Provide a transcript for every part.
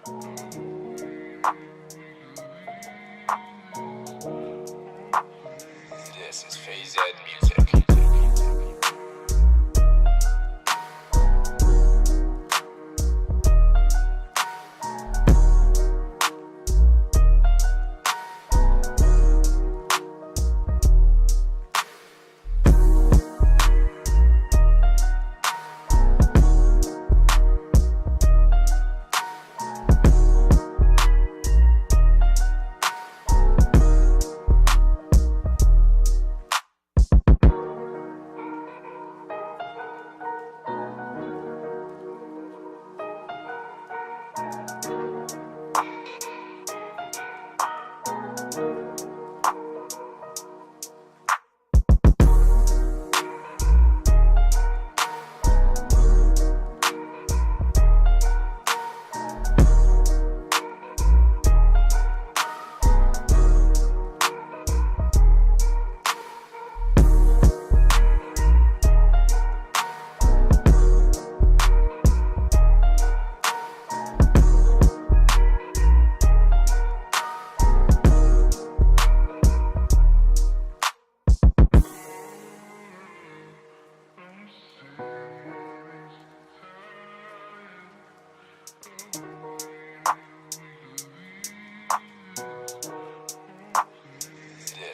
This is Phase Ed Music.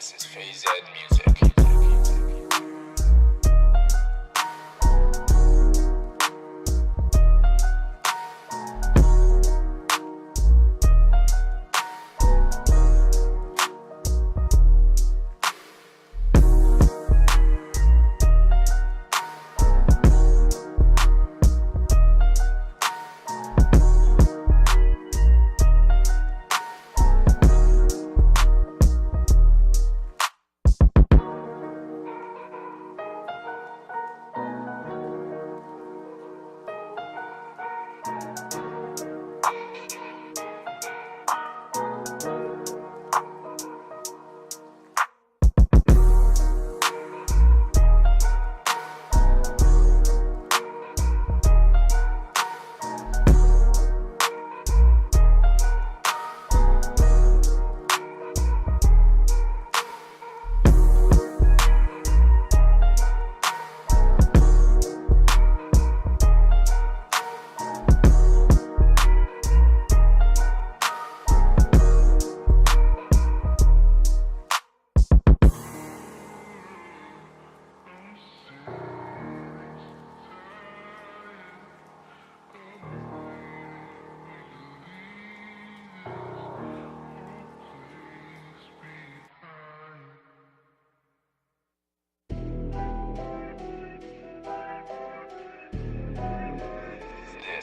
This is Phase Ed Music.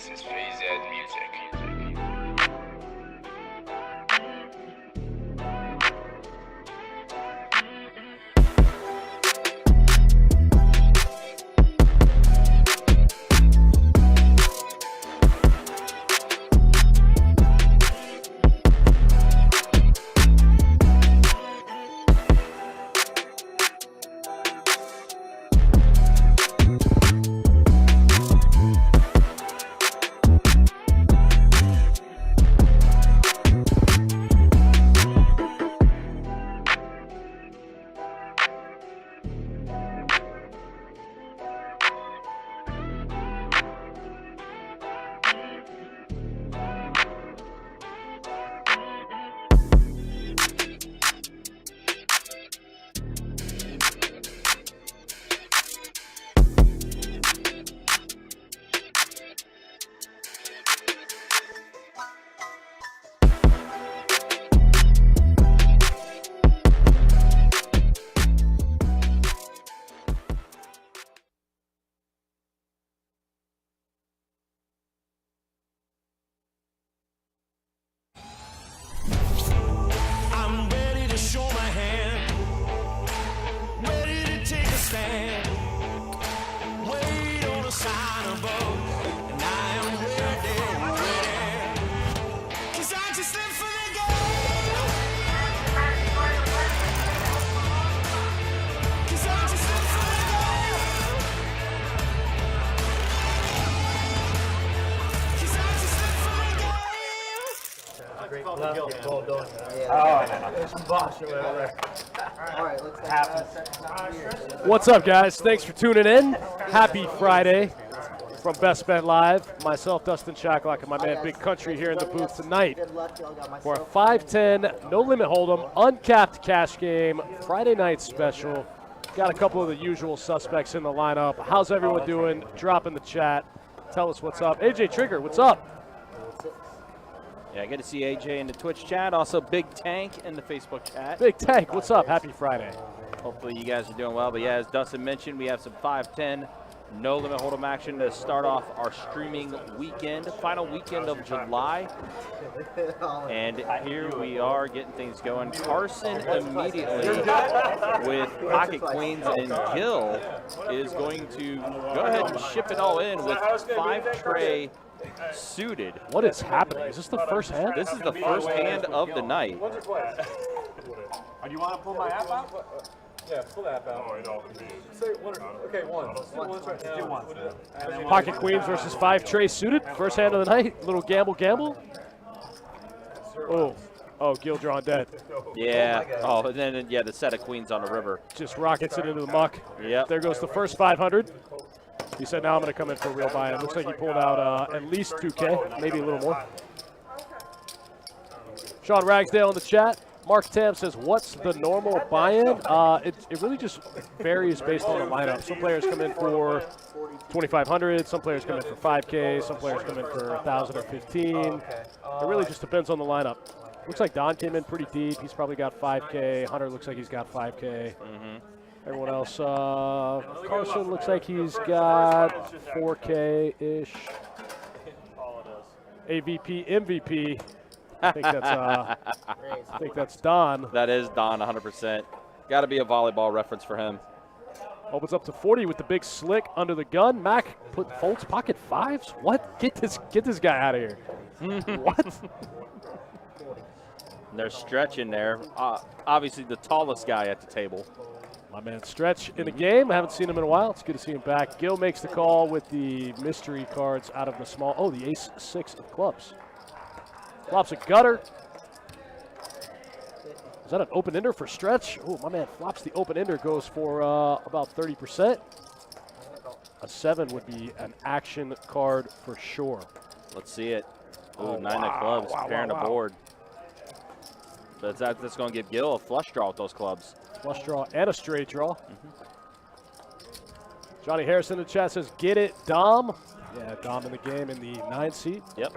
This is Phase Ed Music. What's up, guys? Thanks for tuning in. Happy Friday from Best Bet Live. Myself, Dustin Shacklock, and my man Big Country here in the booth tonight for a 5-10 no limit hold'em uncapped cash game Friday night special. Got a couple of the usual suspects in the lineup. How's everyone doing? Drop in the chat. Tell us what's up. AJ Trigger, what's up? Yeah, good to see AJ in the Twitch chat. Also, Big Tank in the Facebook chat. Big Tank, what's up? Happy Friday. Hopefully you guys are doing well. But yeah, as Dustin mentioned, we have some 5-10 no limit hold'em action to start off our streaming weekend, final weekend of July. And here we are getting things going. Carson immediately with pocket queens, and Gil is going to go ahead and ship it all in with 5-tray suited. What is happening? Is this the first hand? This is the first hand of the night. Do you want to pull my app out? Yeah, pull the app out. Oh, it all can be. Say one. Okay, one. Do one. Pocket queens versus 5-tray suited. First hand of the night. Little gamble. Oh, Gil drawn dead. Yeah. Oh, and then yeah, the set of queens on the river. Just rockets it into the muck. Yep. There goes the first 500. He said, now I'm going to come in for a real buy-in. Looks like he pulled out at least 2K, maybe a little more. Sean Ragsdale in the chat. Mark Tam says, what's the normal buy-in? It really just varies based on the lineup. Some players come in for 2,500. Some players come in for 5K. Some players come in for 1,000 or 15. It really just depends on the lineup. Looks like Don came in pretty deep. He's probably got 5K. Hunter looks like he's got 5K. Everyone else, Carson looks like he's got 4K-ish. AVP, MVP. I think that's Don. That is Don, 100%. Got to be a volleyball reference for him. Opens up to 40 with the big slick under the gun. Mac folds pocket fives. What? Get this guy out of here. What? And there's Stretch in there. Obviously the tallest guy at the table. My man Stretch in the game. I haven't seen him in a while. It's good to see him back. Gil makes the call with the mystery cards out of the small. Oh, the ace-6 of clubs. Flops a gutter. Is that an open-ender for Stretch? Oh, my man flops the open-ender, goes for about 30%. A 7 would be an action card for sure. Let's see it. Ooh, 9 of clubs, pairing the board. That's going to give Gil a flush draw with those clubs. Flush draw and a straight draw. Johnny Harrison in the chat says, get it, Dom. Yeah, Dom in the game in the 9 seat. Yep.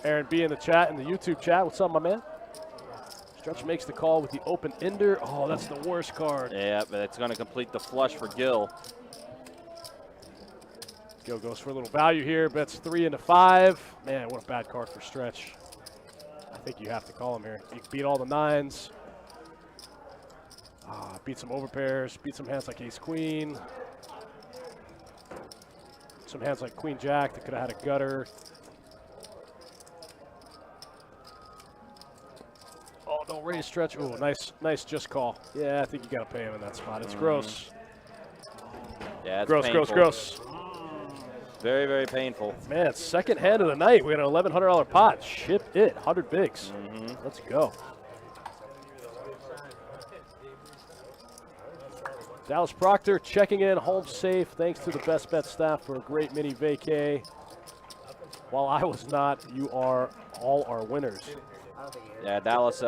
Aaron B in the chat, in the YouTube chat. What's up, my man? Stretch makes the call with the open ender. Oh, that's the worst card. Yeah, but it's going to complete the flush for Gil. Gil goes for a little value here. Bets 3 into 5. Man, what a bad card for Stretch. I think you have to call him here. You can beat all the 9s. Beat some overpairs. Beat some hands like ace-queen. Some hands like queen-jack that could have had a gutter. Oh, don't raise Stretch. Oh, nice just call. Yeah, I think you got to pay him in that spot. It's gross. Yeah, it's gross, painful. gross. Very, very painful. Man, second hand of the night. We got an $1,100 pot. Ship it. 100 bigs. Let's go. Dallas Proctor checking in, home safe. Thanks to the Best Bet staff for a great mini vacay. While I was not, you are all our winners. Yeah, Dallas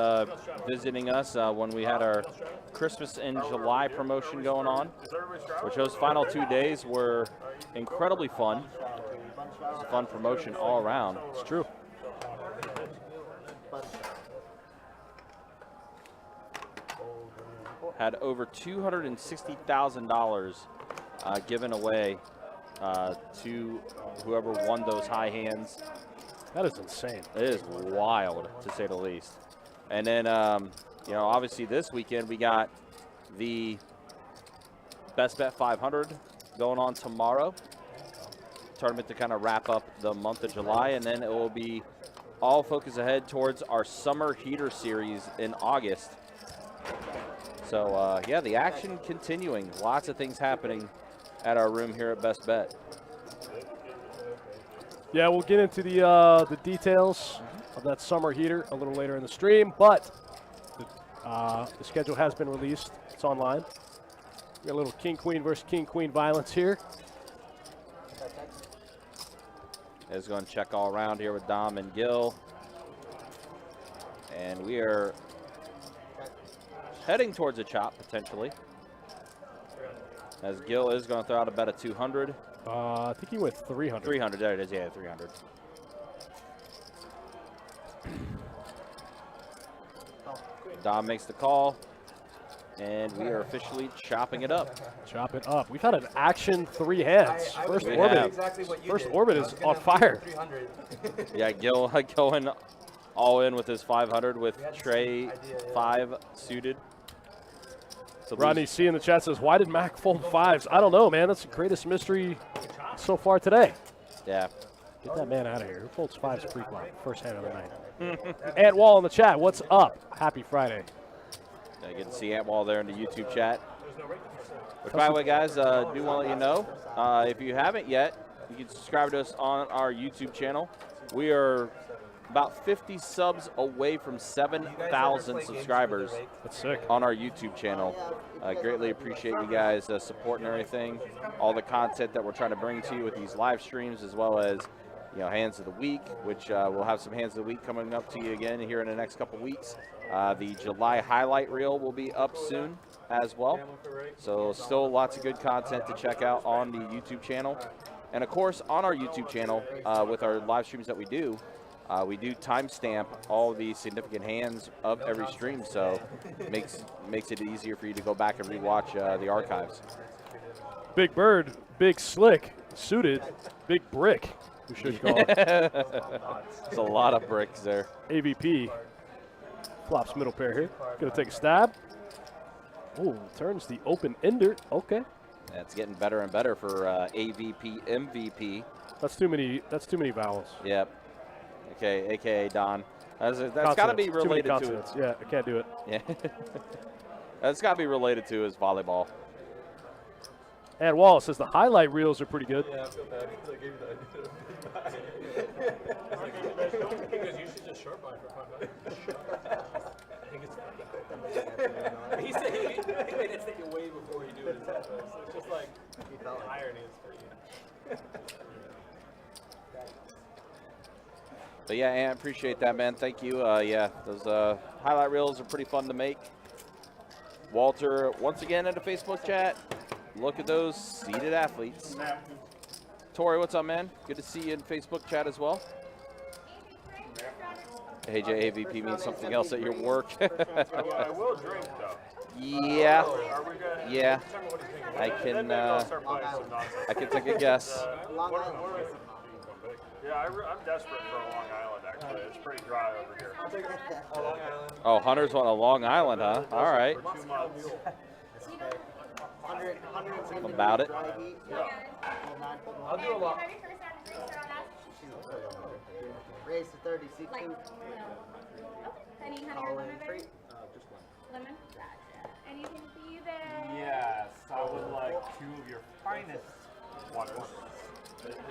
visiting us when we had our Christmas in July promotion going on, which those final 2 days were incredibly fun. It was a fun promotion all around. It's true. Had over $260,000 given away to whoever won those high hands. That is insane. It is wild, to say the least. And then, you know, obviously this weekend we got the Best Bet 500 going on tomorrow. Tournament to kind of wrap up the month of July, and then it will be all focus ahead towards our Summer Heater Series in August. So, yeah, the action continuing. Lots of things happening at our room here at Best Bet. Yeah, we'll get into the details of that summer heater a little later in the stream, but the schedule has been released. It's online. We got a little king-queen versus king-queen violence here. Is going to check all around here with Dom and Gil. And we are heading towards a chop, potentially. As Gil is going to throw out a bet of 200. I think he went 300. 300, there it is, yeah, 300. Dom makes the call, and we are officially chopping it up. Chop it up. We've had an action 3 hands. First orbit is on fire. Yeah, Gil going all in with his 500 with Trey 5 suited. So Rodney C in the chat says, why did Mac fold 5s? I don't know, man. That's the greatest mystery so far today. Yeah. Get that man out of here. Who folds 5s pre-flop? First hand of the night. Ant Wall in the chat. What's up? Happy Friday. I get to see Ant Wall there in the YouTube chat. Which, by the way, guys, do want to let you know, if you haven't yet, you can subscribe to us on our YouTube channel. We are about 50 subs away from 7,000 subscribers. That's sick. On our YouTube channel. I greatly appreciate you guys supporting everything, all the content that we're trying to bring to you with these live streams, as well as hands of the week, which we'll have some hands of the week coming up to you again here in the next couple weeks. The July highlight reel will be up soon as well. So still lots of good content to check out on the YouTube channel. And of course, on our YouTube channel, with our live streams that we do timestamp all the significant hands of every stream, so it makes it easier for you to go back and rewatch the archives. Big Bird, Big Slick, suited, Big Brick, we should call it. There's a lot of bricks there. AVP flops middle pair here. Gonna take a stab. Oh, turns the open ender. Okay. That's getting better and better for AVP MVP. That's too many vowels. Yep. Okay, AKA Don. That's got to be related to it. Yeah, I can't do it. Yeah. That's got to be related to his volleyball. And Wallace says the highlight reels are pretty good. Yeah, I feel bad because I gave you that. Because you should just short buy for $5. I think it's he said he made it take it way before he knew it. So it's just like the irony is pretty. But yeah, Ant, appreciate that, man. Thank you. Yeah, those highlight reels are pretty fun to make. Walter, once again in the Facebook chat, look at those seated athletes. Tori, what's up, man? Good to see you in Facebook chat as well. Hey, AVP means something else at your work. I will drink, though. Yeah. Yeah. I can take a guess. Yeah, I'm desperate for a Long Island, actually. It's pretty dry over here. I'll take a Long Island. Oh, Hunter's want a Long Island, huh? All right. For 2 months. About it. I'll do a lot. Raise to 30, seek Like, two. Honey, Call lemon, in baby? free. Just one. Lemon? Gotcha. And you can be there. Yes, I would like 2 of your finest waters.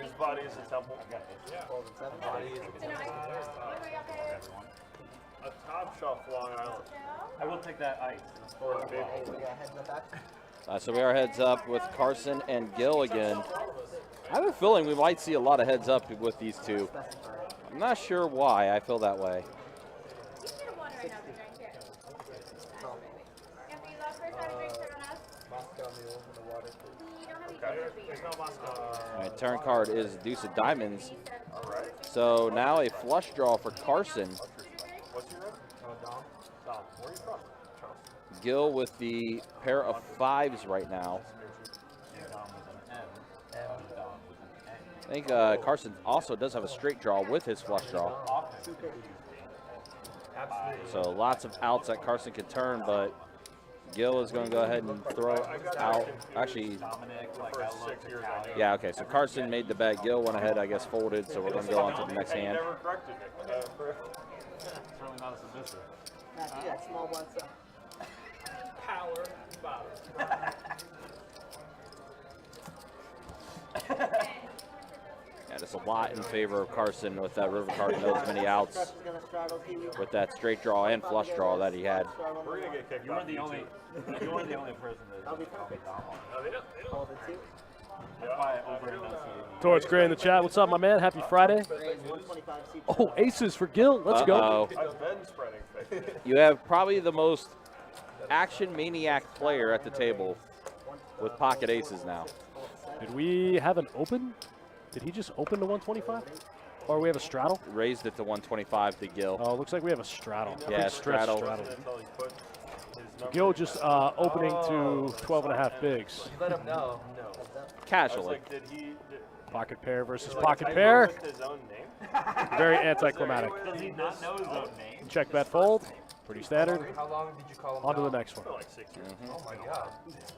His body is a temple. I got it. Yeah. So no, what were y'all guys? A top shelf Long Island. I will take that ice. Or a big We got heads in the back. So we are heads up with Carson and Gil again. I have a feeling we might see a lot of heads up with these two. I'm not sure why I feel that way. You should have water right now to drink here. If you love first time drinks, turn on us. Moscow Mule in the water. You don't have any sugar beer. There's no Moscow. All right, turn card is deuce of diamonds. So now a flush draw for Carson. What's your name? Dom. Dom. Where are you from? Charles. Gil with the pair of 5s right now. I think Carson also does have a straight draw with his flush draw. So lots of outs that Carson can turn, but Gil is going to go ahead and throw out. Actually, yeah, okay. So Carson made the bet. Gil went ahead, I guess, folded. So we're going to go on to the next hand. Never corrected me. Certainly not a submissive. Matt, you got small blind stuff. Power bottom. Yeah, this will lot in favor of Carson with that river card and those many outs with that straight draw and flush draw that he had. We're gonna get kicked off. You weren't the only person that called it too. Torch Gray in the chat. What's up, my man? Happy Friday. Oh, aces for Gil. Let's go. I've been spreading. You have probably the most action maniac player at the table with pocket aces now. Did we have an open? Did he just open to 125? Or we have a straddle? Raised it to 125 to Gil. Oh, looks like we have a straddle. Yeah, Big stretch straddle. Gil just opening to 12.5 bigs. Let him know. No. Casually. Pocket pair versus pocket pair. His own name? Very anticlimactic. Does he not know his own name? Check bet fold. Pretty standard. How long did you call him? On to the now? next one. Like 6 years. Oh my god.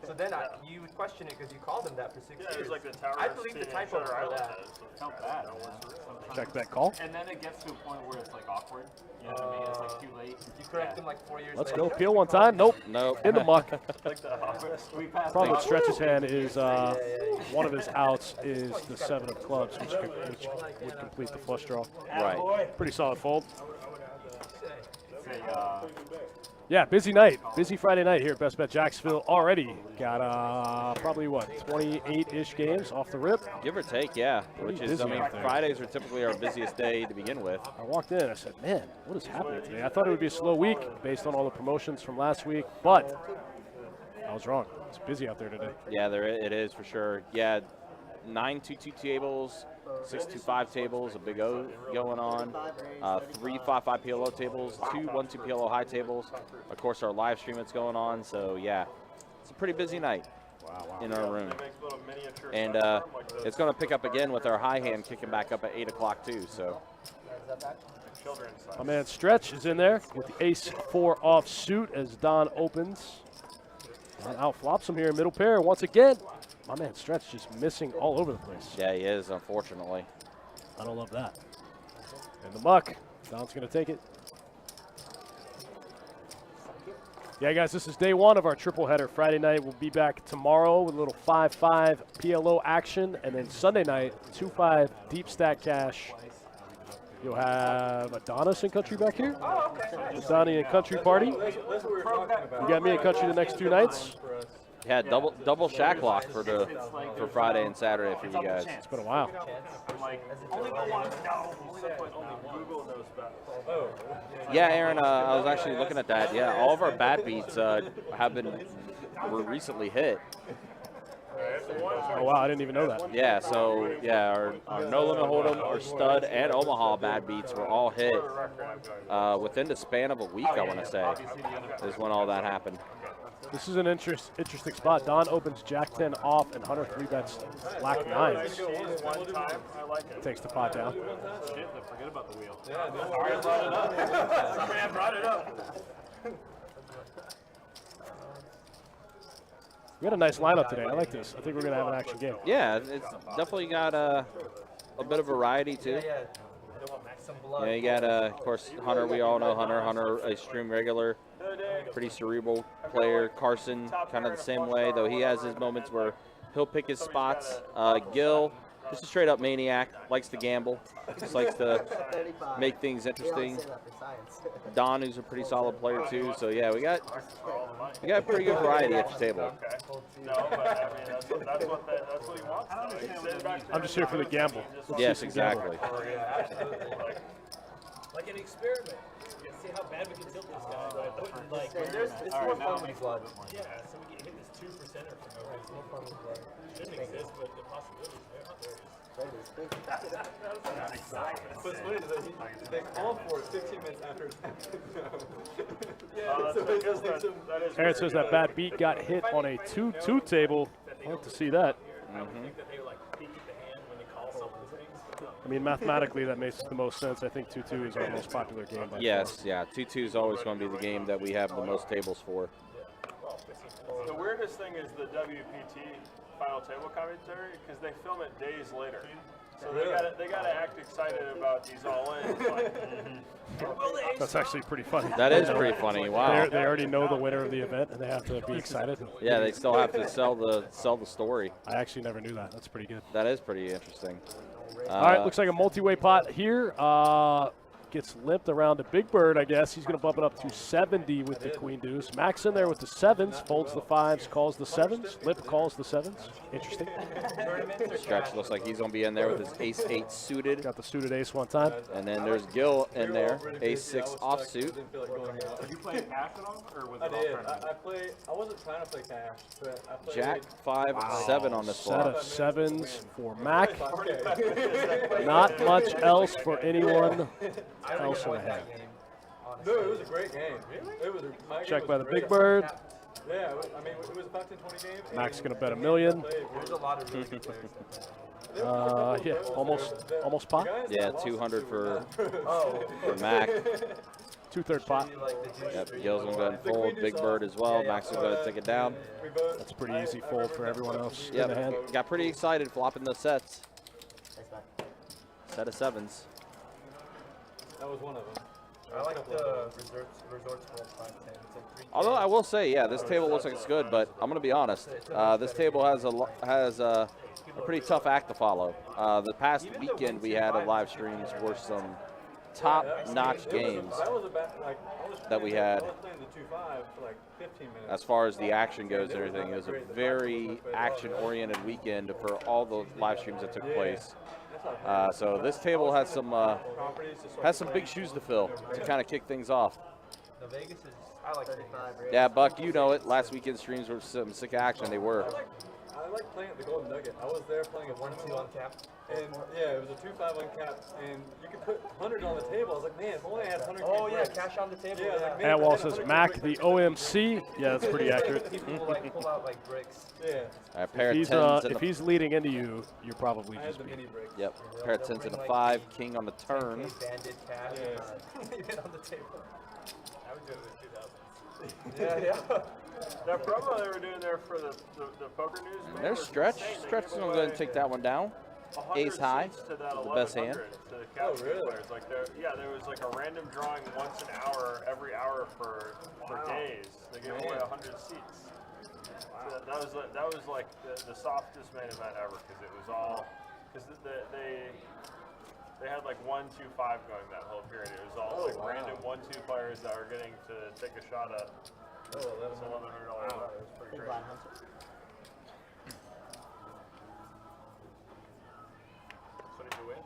So then you would question it because you called him that for 6 Yeah, it years. was like the tower. I believe the typo for that. Not bad. Check bet call. And then it gets to a point where it's like awkward. You know what I mean? It's like too late. You correct him like 4 years Let's later. go. Peel one time. Nope. Nope. In the muck. We passed Problem with Stretch's hand is one of his outs is the 7 of clubs, which would complete the flush draw. Right. Pretty solid fold. Yeah, busy night. Busy Friday night here at Best Bet Jacksonville. Already got probably, what, 28-ish games off the rip. Give or take, yeah. Which is, I busy mean, out there. Fridays are typically our busiest day to begin with. I walked in, I said, man, what is happening today? I thought it would be a slow week based on all the promotions from last week, but I was wrong. It's busy out there today. Yeah, it is for sure. Yeah, 9 2-2 tables, 6-2-5 tables, a big O going on, 3 5-5 PLO tables, 2 1-2 PLO high tables. Of course, our live stream that's going on. So yeah, it's a pretty busy night in our room. And it's going to pick up again with our high hand kicking back up at 8 o'clock too. So My man Stretch is in there with the ace-4 offsuit as Don opens. Don outflops him here in middle pair once again. My man Stretch just missing all over the place. yeah, he is, unfortunately. I don't love that. In the muck, Don's going to take it. Yeah, guys, this is day one of our triple header. Friday night, we'll be back tomorrow with a little 5-5 PLO action. And then Sunday night, 2-5 deep stack cash. You'll have Adonis and Country back here. Donnie and Country party. You got me and Country the next 2 nights. Yeah, double shack lock for Friday and Saturday for you guys. It's been a while. Yeah, Aaron, I was actually looking at that. Yeah, all of our bad beats were recently hit. Oh, wow, I didn't even know that. Yeah, so yeah, our No Limit Hold'em, our Stud, and Omaha bad beats were all hit within the span of a week. I want to say is when all that happened. This is an interesting spot. Don opens Jack 10 off and Hunter 3-bets Black 9s. Takes the pot down. Forget about the wheel. Yeah, I brought it up. Man brought it up. We had a nice lineup today. I like this. I think we're going to have an action game. Yeah, it's definitely got a bit of variety too. Yeah, you got of course Hunter. We all know Hunter. Hunter, a stream regular, pretty cerebral player. Carson, kind of the same way, though he has his moments where he'll pick his spots. Gil, just a straight up maniac, likes to gamble, just likes to make things interesting. Don, who's a pretty solid player too. So yeah, we got a pretty good variety at the table. No, but I mean, that's what he wants. I'm just here for the gamble. Let's Yes, see some gamble. exactly. Like an experiment. See how bad we can tilt this guy by putting like. It's more fun with blood. Yeah, so we can hit this 2%er for no reason. More fun with blood. Shouldn't exist, but the possibilities there. What's funny is that they call for it 15 minutes after it's happened. Aaron says that bad beat got hit on a 2-2 table. I'd like to see that. I mean, mathematically, that makes the most sense. I think 2-2 is our most popular game. By Yes, yeah, 2-2 is always going to be the game that we have the most tables for. The weirdest thing is the WPT final table commentary because they film it days later. So they gotta act excited about these all-ins. Like, That's actually pretty funny. That is pretty funny. Wow. They already know the winner of the event, and they have to be excited. Yeah, they still have to sell the story. I actually never knew that. That's pretty good. That is pretty interesting. All right, looks like a multi-way pot here. Gets limped around to Big Bird, I guess. He's going to bump it up to 70 with the queen deuce. Max in there with the sevens, folds the fives, calls the sevens. Lip calls the sevens. Interesting. Stretch looks like he's going to be in there with his ace-8 suited. Got the suited ace one time. And then there's Gil in there, ace-6 offsuit. did you play cash at all, or was it I all did. tournament? I wasn't trying to play cash, but I played. Jack 5-7 on this Set flop. of sevens for Mac. Okay. Not much else for anyone else in the hand. No, it was a great game. It was. My game Check was by the great. Big Bird. Yeah, I mean, it was a 15-20 game. Mac's going to bet $1 million. There's a lot of really good players. Yeah, almost pot. Yeah, 200 for Oh, Mac. 2/3 pot. Yep, Gil's going to go ahead and fold. Big Bird as well. Max is going to take it down. That's a pretty easy fold for everyone else in the hand. Yep, got pretty excited flopping the sets. Set of sevens. That was one of them. I like the resorts roll 5-10. It's like 3. Although I will say, yeah, this table looks like it's good, but I'm going to be honest. This table has a pretty tough act to follow. The past weekend we had of live streams were some top-notch games that we had. I was playing the 2-5 for like 15 minutes. As far as the action goes and everything, it was a very action-oriented weekend for all the live streams that took place. So this table has some big shoes to fill to kind of kick things off. The Vegas is, I like 35. Yeah, Buck, you know it. Last weekend's streams were some sick action. They were. I like playing at the Golden Nugget. I was there playing a 1-2 on cap. And yeah, it was a 2-5 on cap, and you could put 100 on the table. I was like, man, if only I had 100. Oh yeah, cash on the table. Yeah, I was like, man, Atwall if I had says 100 Mac, quick the bricks. OMC. Yeah, that's pretty accurate. People like pull out like bricks. Yeah, A pair of He's, tens and if a, he's leading into you, you're probably I had just the me. mini bricks. yep, pair of tens and a 5, king on the turn. Banded cash. Yeah. Leave it on the table. I would do it in the 2000s. Yeah, yeah. That promo they were doing there for the poker news. man, There's was Stretch. insane. They Stretch is gave going to go ahead and away take that one down. 100 Ace high, seats to that the best hand. 1100 to the captain really? players. Like there was like a random drawing once an hour, every hour for days. They gave away 100 seats. So that was like the softest main event ever because it was all because they had like 1, 2, 5 going that whole period. It was all like random 1, 2 players that were getting to take a shot at this $1,100. It was pretty great. So did you win?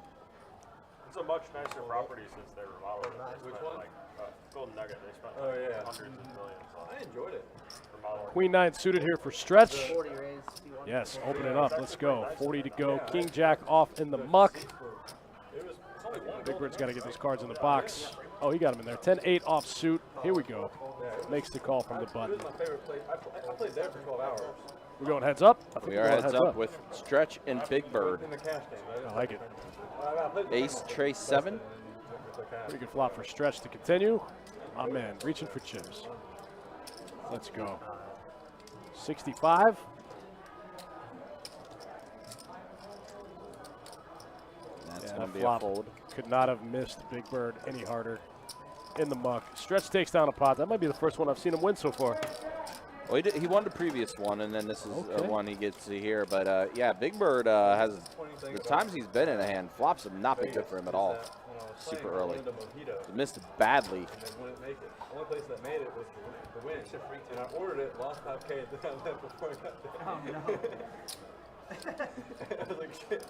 It's a much nicer property since they remodeled it. They Which spent, one? Like, Golden Nugget. They spent Oh, yeah. hundreds of millions on I enjoyed it. remodeling. Queen 9 suited here for Stretch. 40 raise. Yes, open it up. Let's go. 40 to go. King Jack off in the muck. It's only one. Big Bird's got to get those cards in the box. Oh, he got him in there. 10-8 off suit. Here we go. Makes the call from the It button. was my favorite place. I played there for 12 hours. We're going heads up. I think We we're are going heads up with Stretch and Big Bird. In the cash game. I like it. I played the Ace, Trace 7. Pretty good flop for Stretch to continue. My man, reaching for chips. Let's go. 65. That's Yeah, going that to be a flop fold. could not have missed Big Bird any harder in the muck. Stretch takes down a pot. That might be the first one I've seen him win so far. Well, he won the previous one, and then this is Okay. one he gets to here. But yeah, Big Bird has the times he's been in a hand, flops have not been good for him at all. Super early. He missed it badly. And then wouldn't make it. The only place that made it was the win. And I ordered it, lost 5K, and then I left before I got there. Oh no. I was like, shit.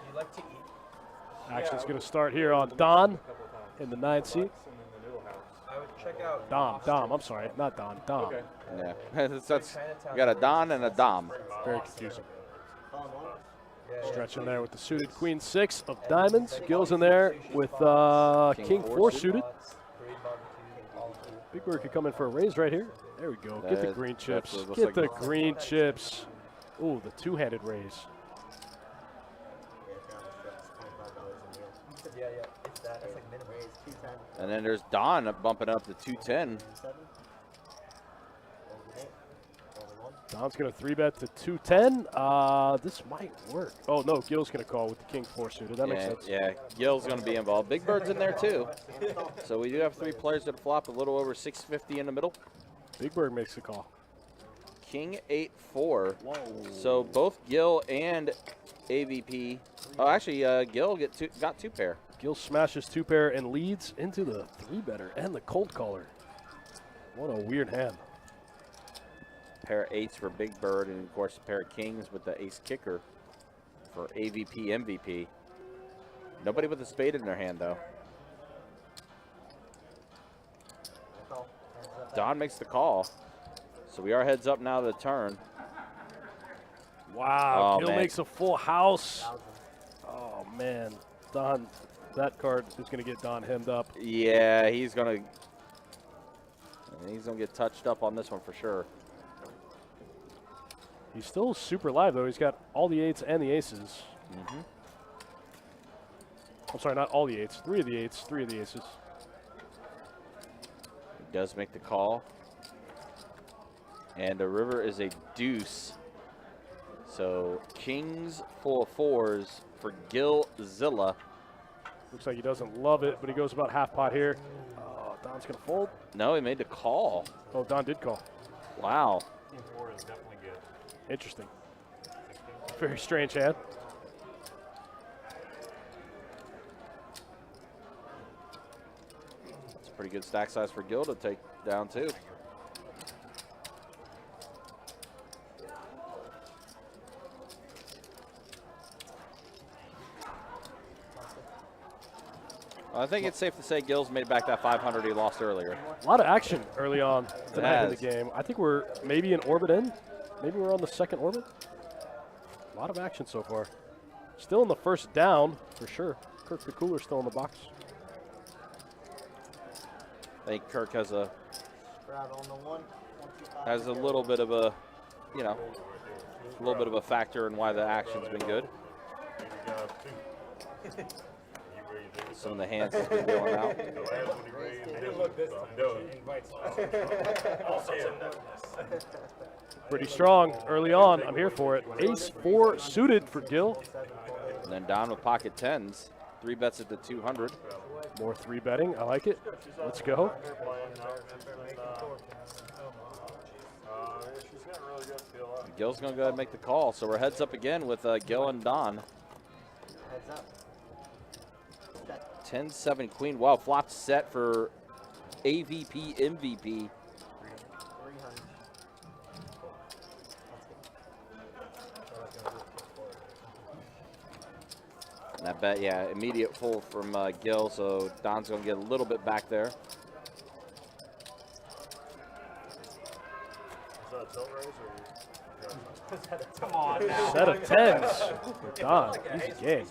You like to eat? Action's going to start here on Don A couple of times. in the 9 seat. And then the middle house. I would check out. Dom, I'm sorry, not Don, Dom. Okay. Yeah, that's we got a Don and a Dom. Very confusing. Yeah, Stretch in there with the suited Queen 6 of diamonds. Gil's in there with King 4 suited. Big Bird could come in for a raise right here. There we go. Get the green chips. Looks Get like the green chips. Ooh, the two-handed raise. Yeah, it's that. That's like minimum. And then there's Don bumping up to 210. Don's going to 3-bet to 210. This might work. Oh, no, Gil's going to call with the king 4 suited. That makes sense. Yeah, Gil's going to be involved. Big Bird's in there too. So we do have 3 players at flop, a little over 650 in the middle. Big Bird makes the call. King 8-4. Whoa. So both Gil and AVP. Oh, actually, Gil got 2 pair. Gil smashes 2 pair and leads into the 3-better and the cold caller. What a weird hand. Pair of 8s for Big Bird, and of course a pair of kings with the ace kicker for AVP MVP. Nobody with a spade in their hand though. Don makes the call. So we are heads up now to the turn. Wow, Oh, Gil man. makes a full house. Oh, man. Don, that card is going to get Don hemmed up. Yeah, he's gonna get touched up on this one for sure. He's still super live, though. He's got all the 8s and the aces. I'm sorry, not all the 8s. 3 of the 8s, 3 of the aces. He does make the call. And the river is a deuce. So kings full of 4s for Gilzilla. Looks like he doesn't love it, but he goes about half pot here. Oh, Don's going to fold. No, he made the call. Oh, Don did call. Wow. King 4 is definitely good. Interesting. Very strange hand. It's a pretty good stack size for Gil to take down too. I think it's safe to say Gil's made back that 500 he lost earlier. A lot of action early on tonight in the Yes. game. I think we're maybe in orbit in. Maybe we're on the second orbit. A lot of action so far. Still in the first down, for sure. Kirk the Cooler still in the box. I think Kirk has a little bit of a, you know, a little bit of a factor in why the action's been good. Some of the hands has been going out. Pretty strong early on. I'm here for it. Ace 4 suited for Gil. And then Don with pocket 10s. 3 bets at the 200. More 3 betting. I like it. Let's go. Gil's going to go ahead and make the call. So we're heads up again with Gil and Don. 10-7 queen. Wow, flop set for AVP MVP. And that bet, yeah, immediate full from Gil, so Don's going to get a little bit back there. Is that a tilt raise or Come on now. Set of 10s for Don. Easy game.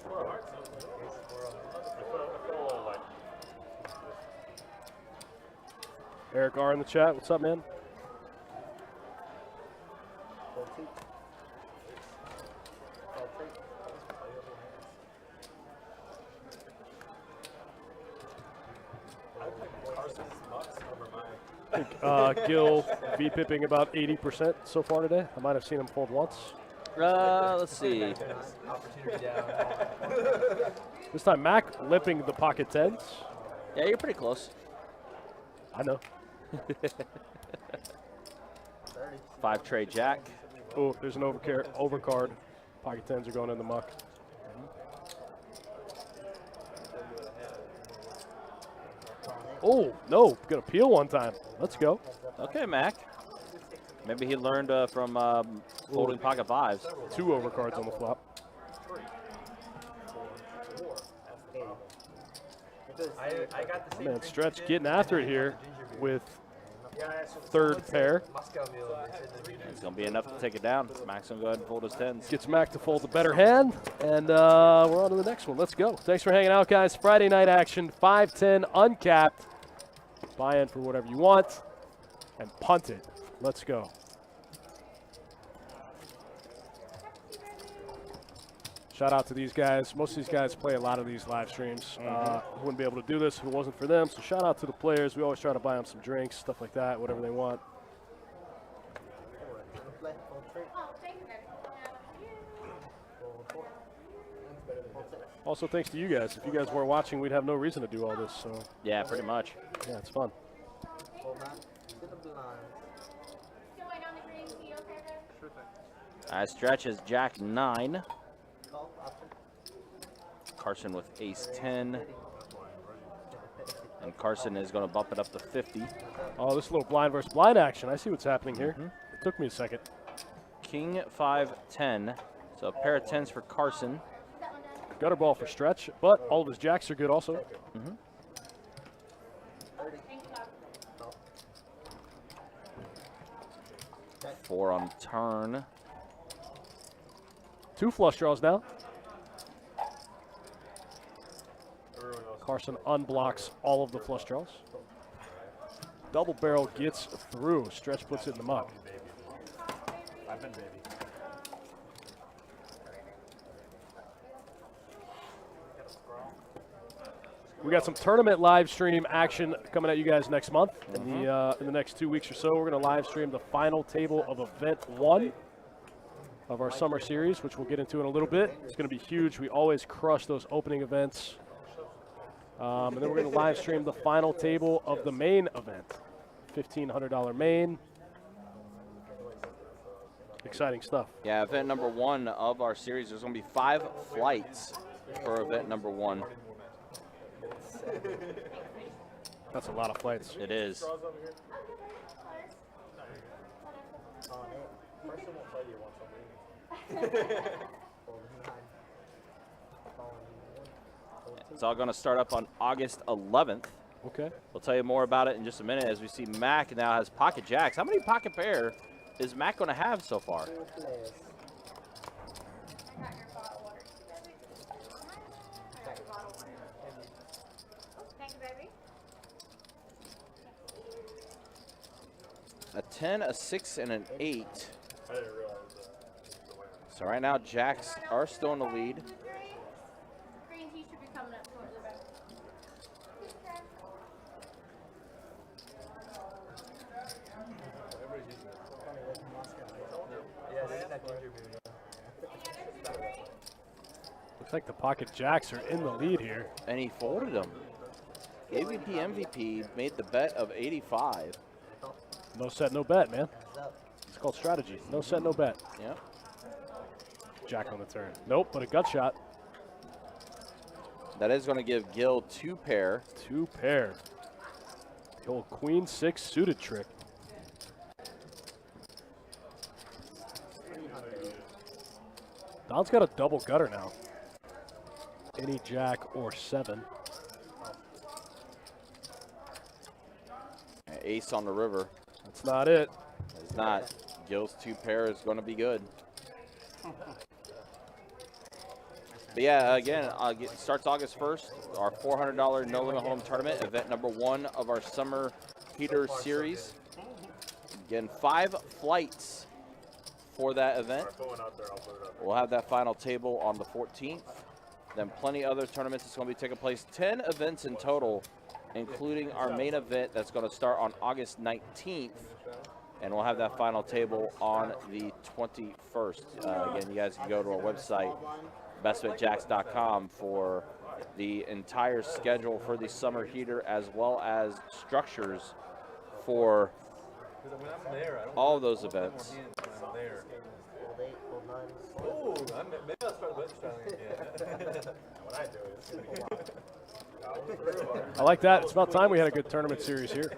Eric R in the chat. What's up, man? I think Gil V-pipping about 80% so far today. I might have seen him fold once. Let's see. Opportunity down. This time, Mac lipping the pocket 10s. Yeah, you're pretty close. I know. 5 trade jack. Oh, there's an overcard. Pocket 10s are going in the muck. Oh, no. Gonna peel one time. Let's go. Okay, Mac. Maybe he learned from folding pocket 5s. 2 overcards on the flop. I got the same Man, thing Stretch you did. getting after it here with Yeah, that's what 3rd pair. Moscow Mule. It's going to be enough to take it down. Mac's going to go ahead and fold his 10s. Gets Mac to fold the better hand, and we're on to the next one. Let's go. Thanks for hanging out, guys. Friday night action, 5-10 uncapped. Buy in for whatever you want and punt it. Let's go. Shout out to these guys. Most of these guys play a lot of these live streams. Wouldn't be able to do this if it wasn't for them. So shout out to the players. We always try to buy them some drinks, stuff like that, whatever they want. Oh, thank you, baby. Also, thanks to you guys. If you guys weren't watching, we'd have no reason to do all this. So, Yeah, pretty much. yeah, it's fun. Still waiting on the green tea, okay, baby? Stretch is Jack 9. Carson with Ace 10. And Carson is going to bump it up to 50. Oh, this little blind versus blind action. I see what's happening here. It took me a second. King 5, 10. So a pair of 10s for Carson. Gutter ball for Stretch, but all of his jacks are good also. Four on turn. 2 flush draws now. Carson unblocks all of the flush draws. Double barrel gets through. Stretch puts it in the muck. I've been baby. We got some tournament live stream action coming at you guys next month. In the next 2 weeks or so, we're going to live stream the final table of event 1 of our summer series, which we'll get into in a little bit. It's going to be huge. We always crush those opening events. And then we're going to live stream the final table of the main event, $1,500 main. Exciting stuff. Yeah, event number 1 of our series. There's going to be 5 flights for event number 1. That's a lot of flights. It is. It's all going to start up on August 11th. Okay. We'll tell you more about it in just a minute as we see Mac now has pocket jacks. How many pocket pair is Mac going to have so far? A 10, a 6, and an 8. I didn't realize that. So right now, jacks are still in the lead. Green tea should be coming up towards the back. Looks like the pocket jacks are in the lead here. And he folded them. AVP MVP made the bet of 85. No set, no bet, man. It's called strategy. No set, no bet. Yep. Jack on the turn. Nope, but a gut shot. That is going to give Gil 2 pair. 2 pair. The old queen 6 suited trick. Don's got a double gutter now. Any jack or 7. Ace on the river. That's not it. It's not. Gil's 2 pair is going to be good. But yeah, again, starts August 1st, our $400 No Limit Hold'em tournament, event number 1 of our Summer Heater Series. Again, 5 flights for that event. We'll have that final table on the 14th. Then plenty other tournaments that's going to be taking place. 10 events in total, including our main event that's going to start on August 19th. And we'll have that final table on the 21st. Again, you guys can go to our website, bestbetjacks.com, for the entire schedule for the summer heater, as well as structures for all of those events. Oh, maybe I'll start bench styling again. When I do it, it's going to be wild. I like that. It's about time we had a good tournament series here.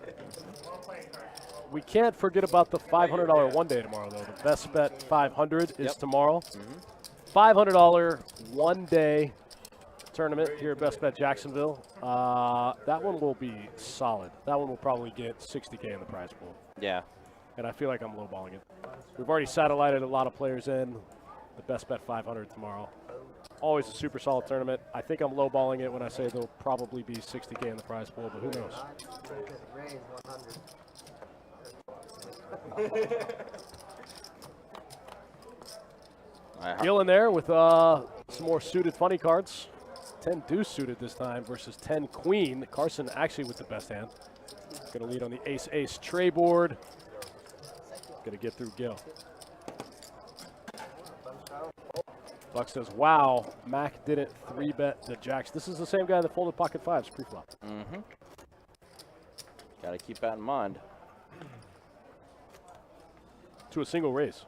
We can't forget about the $500 one day tomorrow, though. The Best Bet 500 is tomorrow. $500 one day tournament here at Best Bet Jacksonville. That one will be solid. That one will probably get $60K in the prize pool. Yeah. And I feel like I'm lowballing it. We've already satellited a lot of players in. The Best Bet 500 tomorrow. Always a super solid tournament. I think I'm lowballing it when I say there'll probably be $60K in the prize pool, but who knows? Gil in there with some more suited funny cards. 10 deuce suited this time versus 10 queen. Carson actually with the best hand. Going to lead on the ace-ace tray board. Going to get through Gil. Buck says, wow, Mac didn't 3-bet the jacks. This is the same guy that folded pocket fives pre-flop. Mm-hmm. Got to keep that in mind. To a single raise.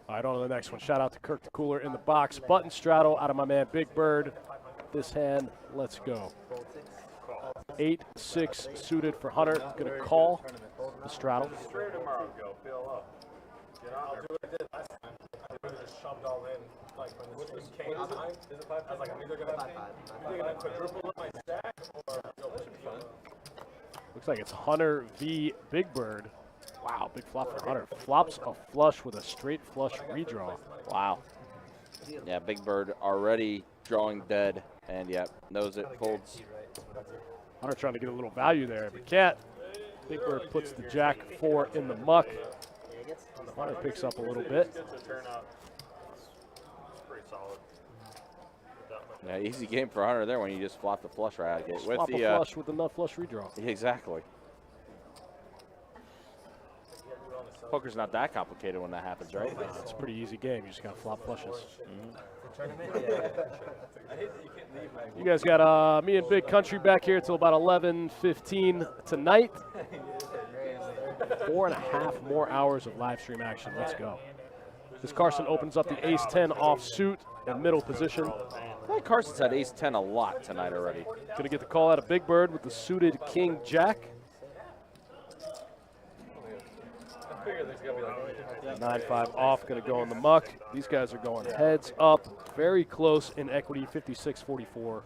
All right, on to the next one. Shout out to Kirk the Cooler in the box. Button straddle out of my man Big Bird. This hand, let's go. 8-6 suited for Hunter. Gonna call the straddle. Straight tomorrow, go. Feel up. Get on there. Do what I did last time. I would have just shoved all in, like when the stream came. I was like, I'm either gonna quadruple up my stack or go push me up. Looks like it's Hunter v. Big Bird. Wow, big flop for Hunter. Flops a flush with a straight flush redraw. Wow. Yeah, Big Bird already drawing dead, and yeah, knows it, folds. Hunter trying to get a little value there, but can't. Big Bird puts the jack 4 in the muck. Hunter picks up a little bit. Gets a turnout. It's pretty solid. Yeah, easy game for Hunter there when you just flop the flush right out of the gate. Flop a flush with the nut flush redraw. Exactly. Poker's not that complicated when that happens, right? It's a pretty easy game. You just got to flop flushes. You guys got me and Big Country back here till about 11:15 tonight. 4.5 more hours of live stream action. Let's go. This Carson opens up the ace-10 offsuit in middle position. I think Carson's had ace-10 a lot tonight already. Gonna get the call out of Big Bird with the suited king-jack. 9-5 off, gonna go in the muck. These guys are going heads up, very close in equity, 56-44.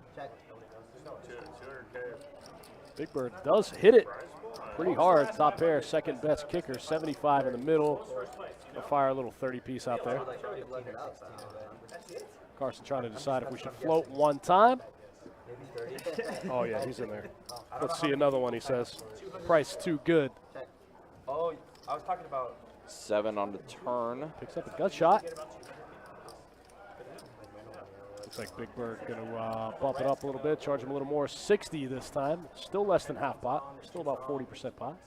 Big Bird does hit it pretty hard. Top pair, second best kicker, 75 in the middle. Gonna fire a little 30-piece out there. Carson trying to decide if we should float one time. Oh yeah, he's in there. Let's see another one, he says. Price too good. Oh, I was talking about 7 on the turn. Picks up a gut shot. Looks like Big Bird going to bump it up a little bit, charge him a little more. 60 this time. Still less than half pot. Still about 40% pot.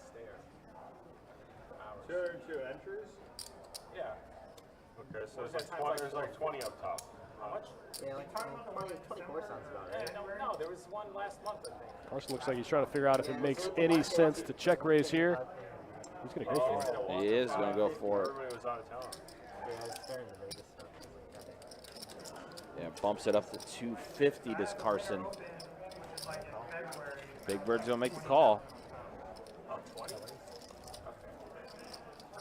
Two entries? Yeah. Okay, so there's like 20 up top. How much? yeah, like 24 sounds about right. No, there was one last month, I think. Carson looks like he's trying to figure out if it makes any sense to check raise here. He's going to go for it. He is going to go for it. Everybody was out of town. Yeah, bumps it up to 250, this Carson. Big Bird's going to make the call.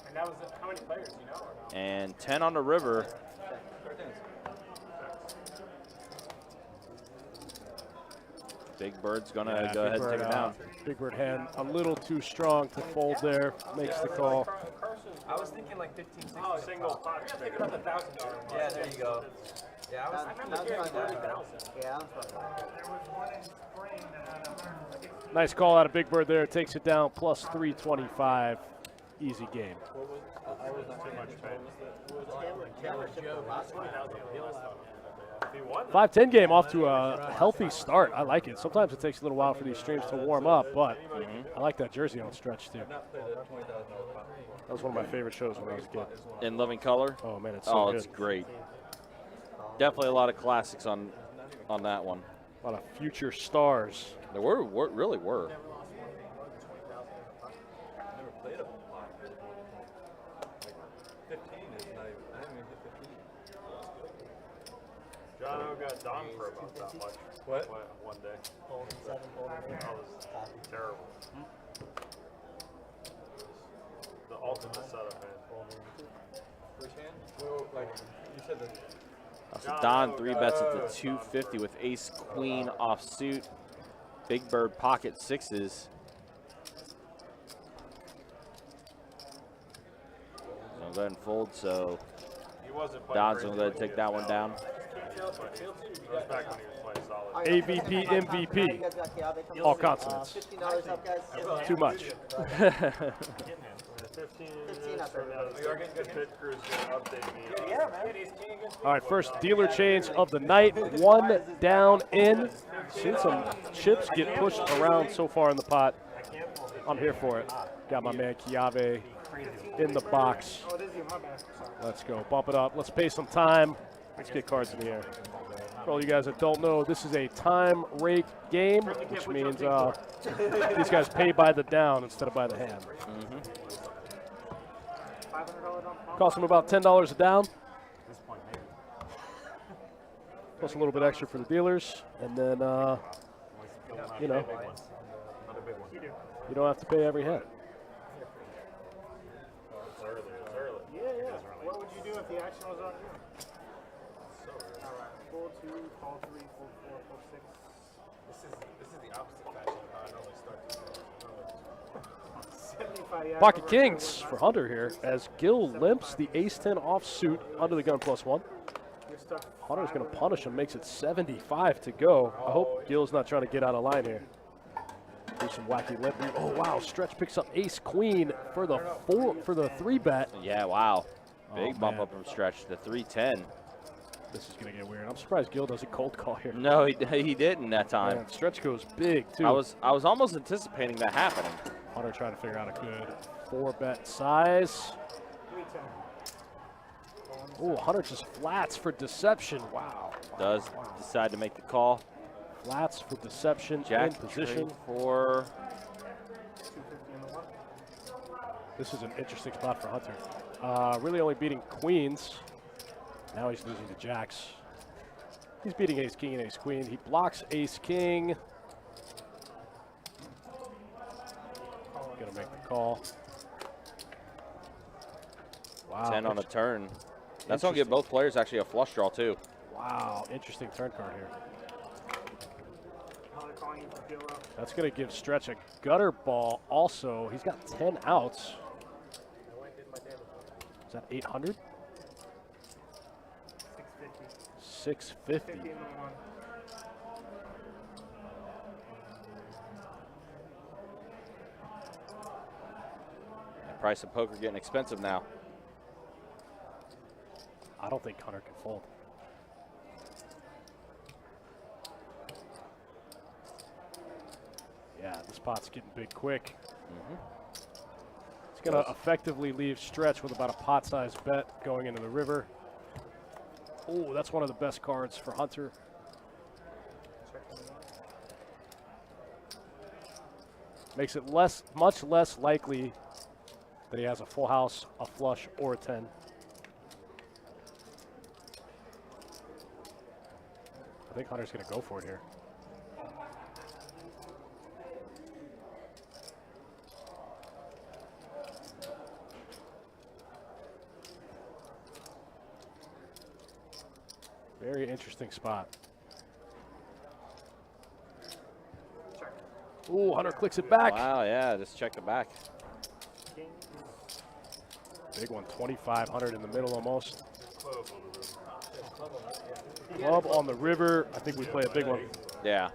And that was how many players, you know? Or no? And 10 on the river. Big Bird's going to go ahead and take it down. Big Bird hand a little too strong to fold there. Makes the call. I was thinking like 15, 16. Oh, single pot. I'm thinking about the $1,000 one. Yeah, there you go. Yeah, I was remember hearing 30,000. Yeah, I was Nice call out of Big Bird there. Takes it down plus 325. Easy game. I was too much pain. He won. 5-10 game off to a healthy start. I like it. Sometimes it takes a little while for these streams to warm up, but I like that jersey on Stretch too. That was one of my favorite shows when I was a kid. In living color? Oh man, it's so good. It's great. Definitely a lot of classics on that one. A lot of future stars. There really were. John O got done for about that much. One day. That was terrible. The ultimate setup, man. So Don 3-bets at the 250 with ace queen offsuit. Big Bird pocket sixes. So go ahead and fold. So He wasn't playing Don's great gonna go ahead and take that one down. It was back when he was playing solid. AVP, MVP. All consonants. $15 up, guys. Too much. 15 minutes from now, the pit crew's gonna update me. Yeah, man. All right, first dealer change of the night. One down in. Seen some chips get pushed around so far in the pot. I'm here for it. Got my man Chiave in the box. Oh, it is you. My bad. Sorry. Let's go. Bump it up. Let's pay some time. Let's get cards in the air. For all you guys that don't know, this is a time rake game, which means these guys pay by the down instead of by the hand. Costs them about $10 a down. Plus a little bit extra for the dealers. And then, you know, you don't have to pay every hand. Yeah. What would you do if the action was on you? All right. Full 2, call 3, full 4, full 6. This is the opposite fashion of how I normally start this. 75, yeah, Pocket Kings for Hunter here as Gil limps the ace-10 offsuit under the gun +1. Hunter's going to punish him, makes it 75 to go. I hope Gil's not trying to get out of line here. Do some wacky limping. Oh wow, Stretch picks up ace-queen for the 3-bet. Yeah, wow. Big Oh, bump man. up from Stretch to 310. This is going to get weird. I'm surprised Gil doesn't cold call here. No, he didn't that time. Man, Stretch goes big too. I was almost anticipating that happening. Hunter trying to figure out a good 4-bet size. Oh, Hunter just flats for deception. Wow. Does decide to make the call. Flats for deception Jack in position. for. This is an interesting spot for Hunter. Really only beating queens. Now he's losing to jacks. He's beating ace-king and ace-queen. He blocks ace-king. Gonna make the call. Wow. 10 on a turn. That's going to give both players actually a flush draw, too. Wow, interesting turn card here. That's going to give Stretch a gutter ball also. He's got 10 outs. Is that 800? 650. The price of poker getting expensive now. I don't think Hunter can fold. Yeah, this pot's getting big quick. It's going to effectively leave Stretch with about a pot-sized bet going into the river. Oh, that's one of the best cards for Hunter. Makes it much less likely that he has a full house, a flush, or a 10. I think Hunter's going to go for it here. Very interesting spot. Ooh, Hunter clicks it back. Wow, yeah, just check the back. Big one, 2,500 in the middle almost. Club on the river. I think we play a big one. Yeah.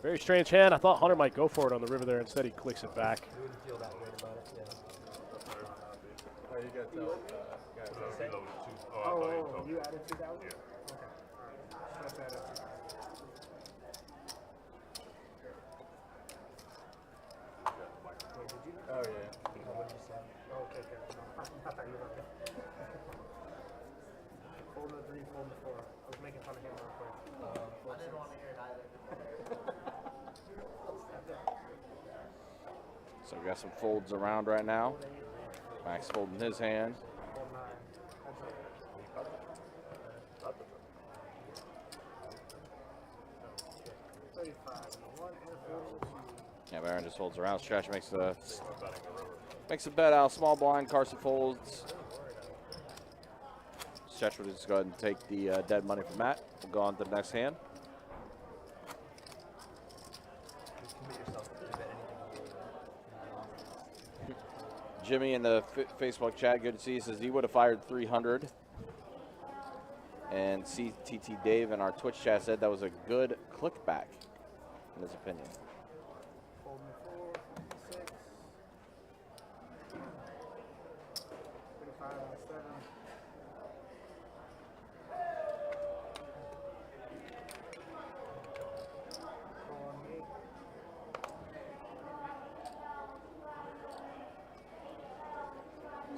Very strange hand. I thought Hunter might go for it on the river there. Instead, he clicks it back. Oh, you added 2,000? Yeah. Okay. All right. Let's add it. Wait, did you? Oh, yeah. What did you say? Oh, okay, okay. No, I thought you were okay. Fold the 3, fold the 4. I was making fun of him real quick. I didn't want to hear it either. So we got some folds around right now. Max folding his hand. Fold 9. That's it. 35 and a 1 and a 4. Yeah, Baron just folds around. Stretch makes a bet out. Small blind. Carson folds. Stretch will just go ahead and take the dead money from Matt. We'll go on to the next hand. Jimmy in the Facebook chat, good to see you, says he would have fired 300. And CTT Dave in our Twitch chat said that was a good click back, in his opinion. Fold 4, 6. 35 and a 7.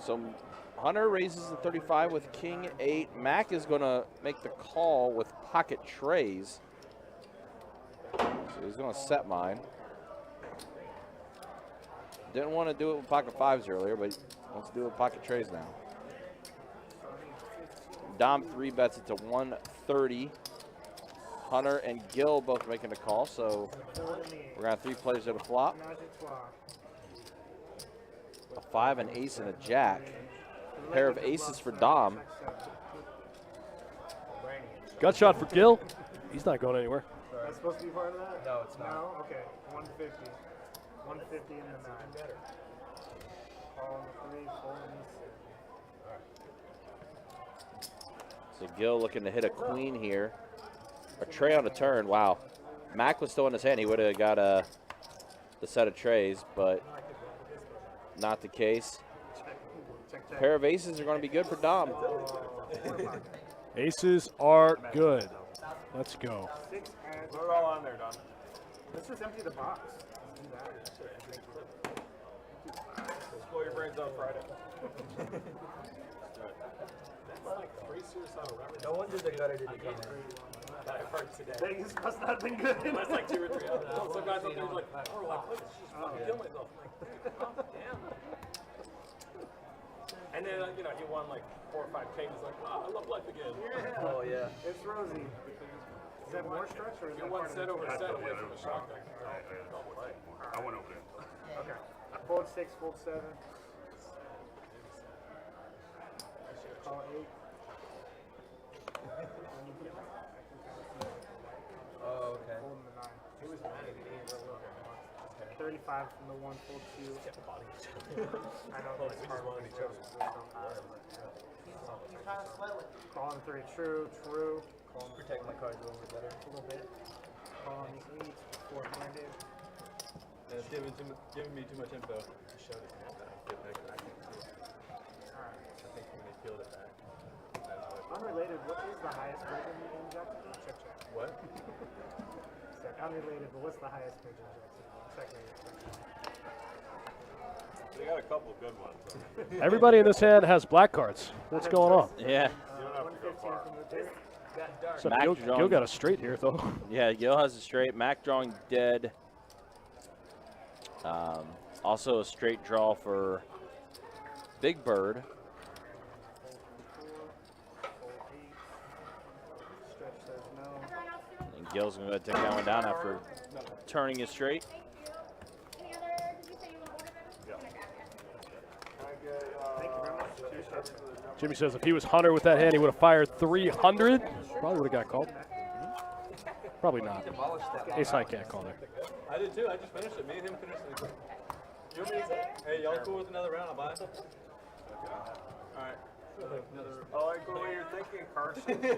So Hunter raises the 35 with king 8. Mac is going to make the call with pocket trays. So he's going to set mine. Didn't want to do it with pocket 5s earlier, but wants to do it with pocket trays now. Dom 3 bets it to 130. Hunter and Gil both making a call, so we're going to have 3 players at a flop. A 5, an ace, and a jack. Pair of aces for Dom. Gut shot for Gil. He's not going anywhere. That's supposed to be part of that? No, it's not. No? Okay. 150. 150 in the 9. Call on the 3, fold in the 6. So Gil looking to hit a queen here. A tray on a turn. Wow. Mac was still in his hand. He would have got the set of trays, but not the case. Pair of aces are going to be good for Dom. Aces are good. Let's go. Put it all on there, Don. Let's just empty the box. Blow your brains out Friday. No wonder they got it in again. I've heard today. Vegas must not have been good. That's like 2 or 3 other. Some guys up there like, oh, like, let's just fucking kill myself. I'm like, oh, damn. And then, you know, he won like 4 or 5 K. He's like, oh, I love life again. Yeah. Oh, yeah. It's rosy. Is that more stretch or is You that won part of set the over set away from the shock deck. I went over there. Okay. Fold 6, fold 7. Call 8. Oh, okay. Fold in the 9. He was mad at me. 35 from the 1, fold 2. I know that's hard when it goes so high. Call on 3, true, true. Call on Protect my cards a little bit better. a little bit. Call on the 8, 4-handed. It's giving me too much info. I showed it. I think we may field it back. Unrelated, what is the highest bid in Jacksonville? Check, check. What? Unrelated, but what's the highest bid in Jacksonville? Check. They got a couple good ones. Everybody in this hand has black cards. What's going on? Yeah. 115 from the 2. So Mac Gil drawing- got a straight here, though. Yeah, Gil has a straight. Mac drawing dead. Also a straight draw for Big Bird. Stretch says no. And Gil's going to take that one down after turning his straight. Any other, did you say you want to order them? Thank you very much. 2 stretch. Jimmy says if he was Hunter with that hand, he would have fired 300. Probably would have got called. Probably not. Ace high can't call there. I did too. I just finished it. Me and him finished it. You want me to say, hey, y'all cool with another round? I'll buy it. Alright. I like the way you're thinking, Carson. Be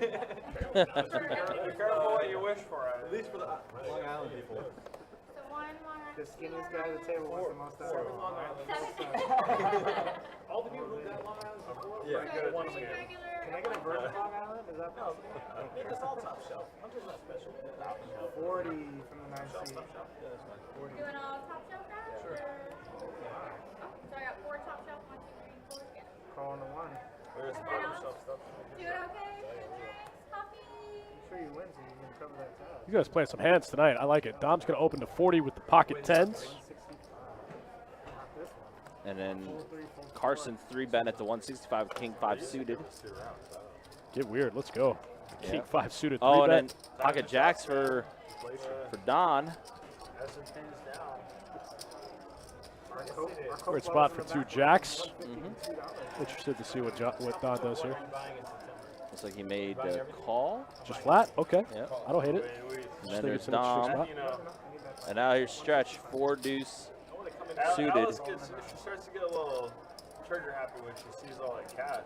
careful what you wish for. At least for the Long Island people. So one Long Island. The skinniest guy at the table wants the most out of it. All the people who got Long Island before. Yeah. So three regular. Can I get a virgin Long Island? Is that possible? Make us all top shelf. Hunter's not special. 40 from the 9 seed. Doing all top shelf guys? Sure. Oh, so I got 4 top shelf, 1, 2, 3, 4. Yeah. Call on the 1. Where's the bottom shelf stuff? Doing okay? Drinks, coffee. I'm sure you win so you can cover that tab. You guys playing some hands tonight. I like it. Dom's going to open to 40 with the pocket 10s. 165. Not this one. And then Fold 3, fold 4. Carson 3 bet at the 165 with King 5 suited. Get weird. Let's go. King Yeah. 5 suited 3 Oh, and bet. then pocket jacks for Don. S&P's down. Great spot for 2 jacks. Interested to see what Don does here. Looks like he made a call. Just flat? Okay. Yeah. I don't hate it. And Just then think there's it's an interesting Dom. spot. You know, And now here's Stretch, 4 deuce. Suited. Alice gets, she starts to get a little trigger happy when she sees all that cash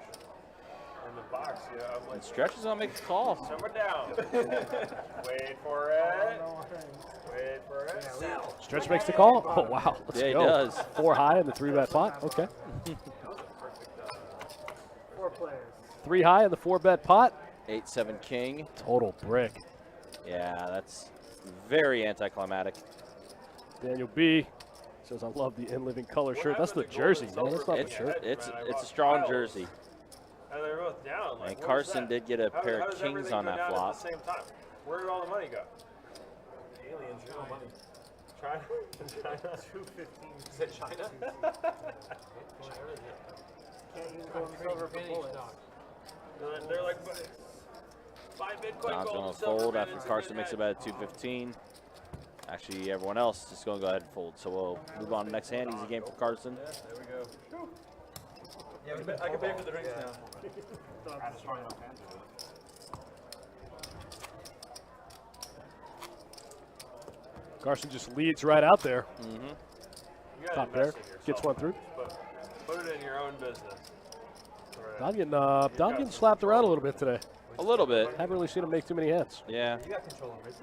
in the box. Yeah, I'm like, And Stretch is going to make a call. simmer down. Wait for it. Wait for it. Stretch makes the call. Oh, wow. Let's Yeah, he go. does. 4 high in the 3 bet pot. Okay. 4 players. 3 high in the 4 bet pot. 8-7 King. Total brick. Yeah, that's very anticlimactic. Daniel B Says, I love the In Living color shirt. That's the jersey, man. That's not the shirt. It's a strong jersey. And they're both down. Like, And Carson did get a pair how of does kings everything on go that down flop. At the same time? Where did all the money go? Aliens, no money. China? China? 215. Is it China? Can't use gold and silver for bullets. They're like, buy Bitcoin, Don's gold, going and to silver, fold man, after it's Carson gonna makes be it at 215. Actually, everyone else is going to go ahead and fold. So we'll move on to next hand. Easy game for Carson. Yeah, there we go. Yeah, I can pay for the drinks now. Carson just leads right out there. You gotta Top invest pair. in yourself. Gets one through. Put it in your own business. Don getting slapped around a little bit today. A little bit. Haven't really seen him make too many hands. Yeah. You got control of it.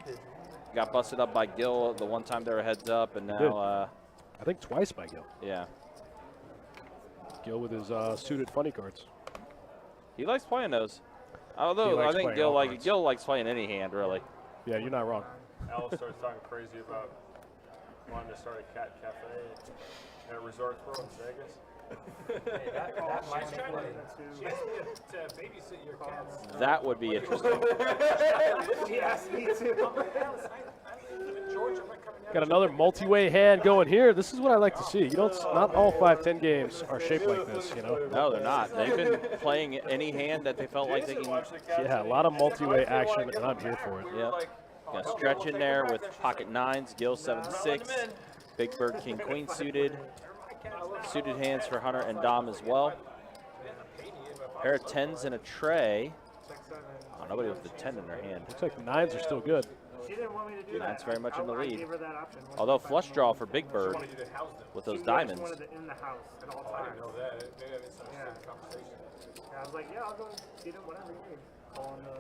Got busted up by Gil the one time they were heads up, and now, I think twice by Gil. yeah. Gil with his suited funny cards. He likes playing those. He Although I likes think playing all cards. Gil likes playing any hand, really. Yeah, you're not wrong. Alice starts talking crazy about wanting to start a cat cafe at Resort World in Vegas. Hey, that might be funny. She asked me to babysit your cats. That would be interesting. She asked me to. I live in Georgia. I'm not coming out. Got another multi-way hand going here. This is what I like to see. You don't. Not all 5-10 games are shaped like this. You know. No, they're not. They've been playing any hand that they felt like they can. Yeah, a lot of multi-way action, and I'm here for it. Yep. Got Stretch in there with pocket nines. Gil 7-6. Big Bird King Queen suited. Suited hands for Hunter and Dom as well. Pair of 10s in a tray. Oh, nobody with the 10 in their hand. Looks like the 9s are still good. She didn't want me to do that. Nine's very much in the I lead. gave her that option. Although flush draw for Big Bird with those diamonds. She wanted it in the house at all I times. didn't know that. Maybe I missed some Yeah. conversation. Yeah, I was like, yeah, I'll go feed him whatever you need. Calling the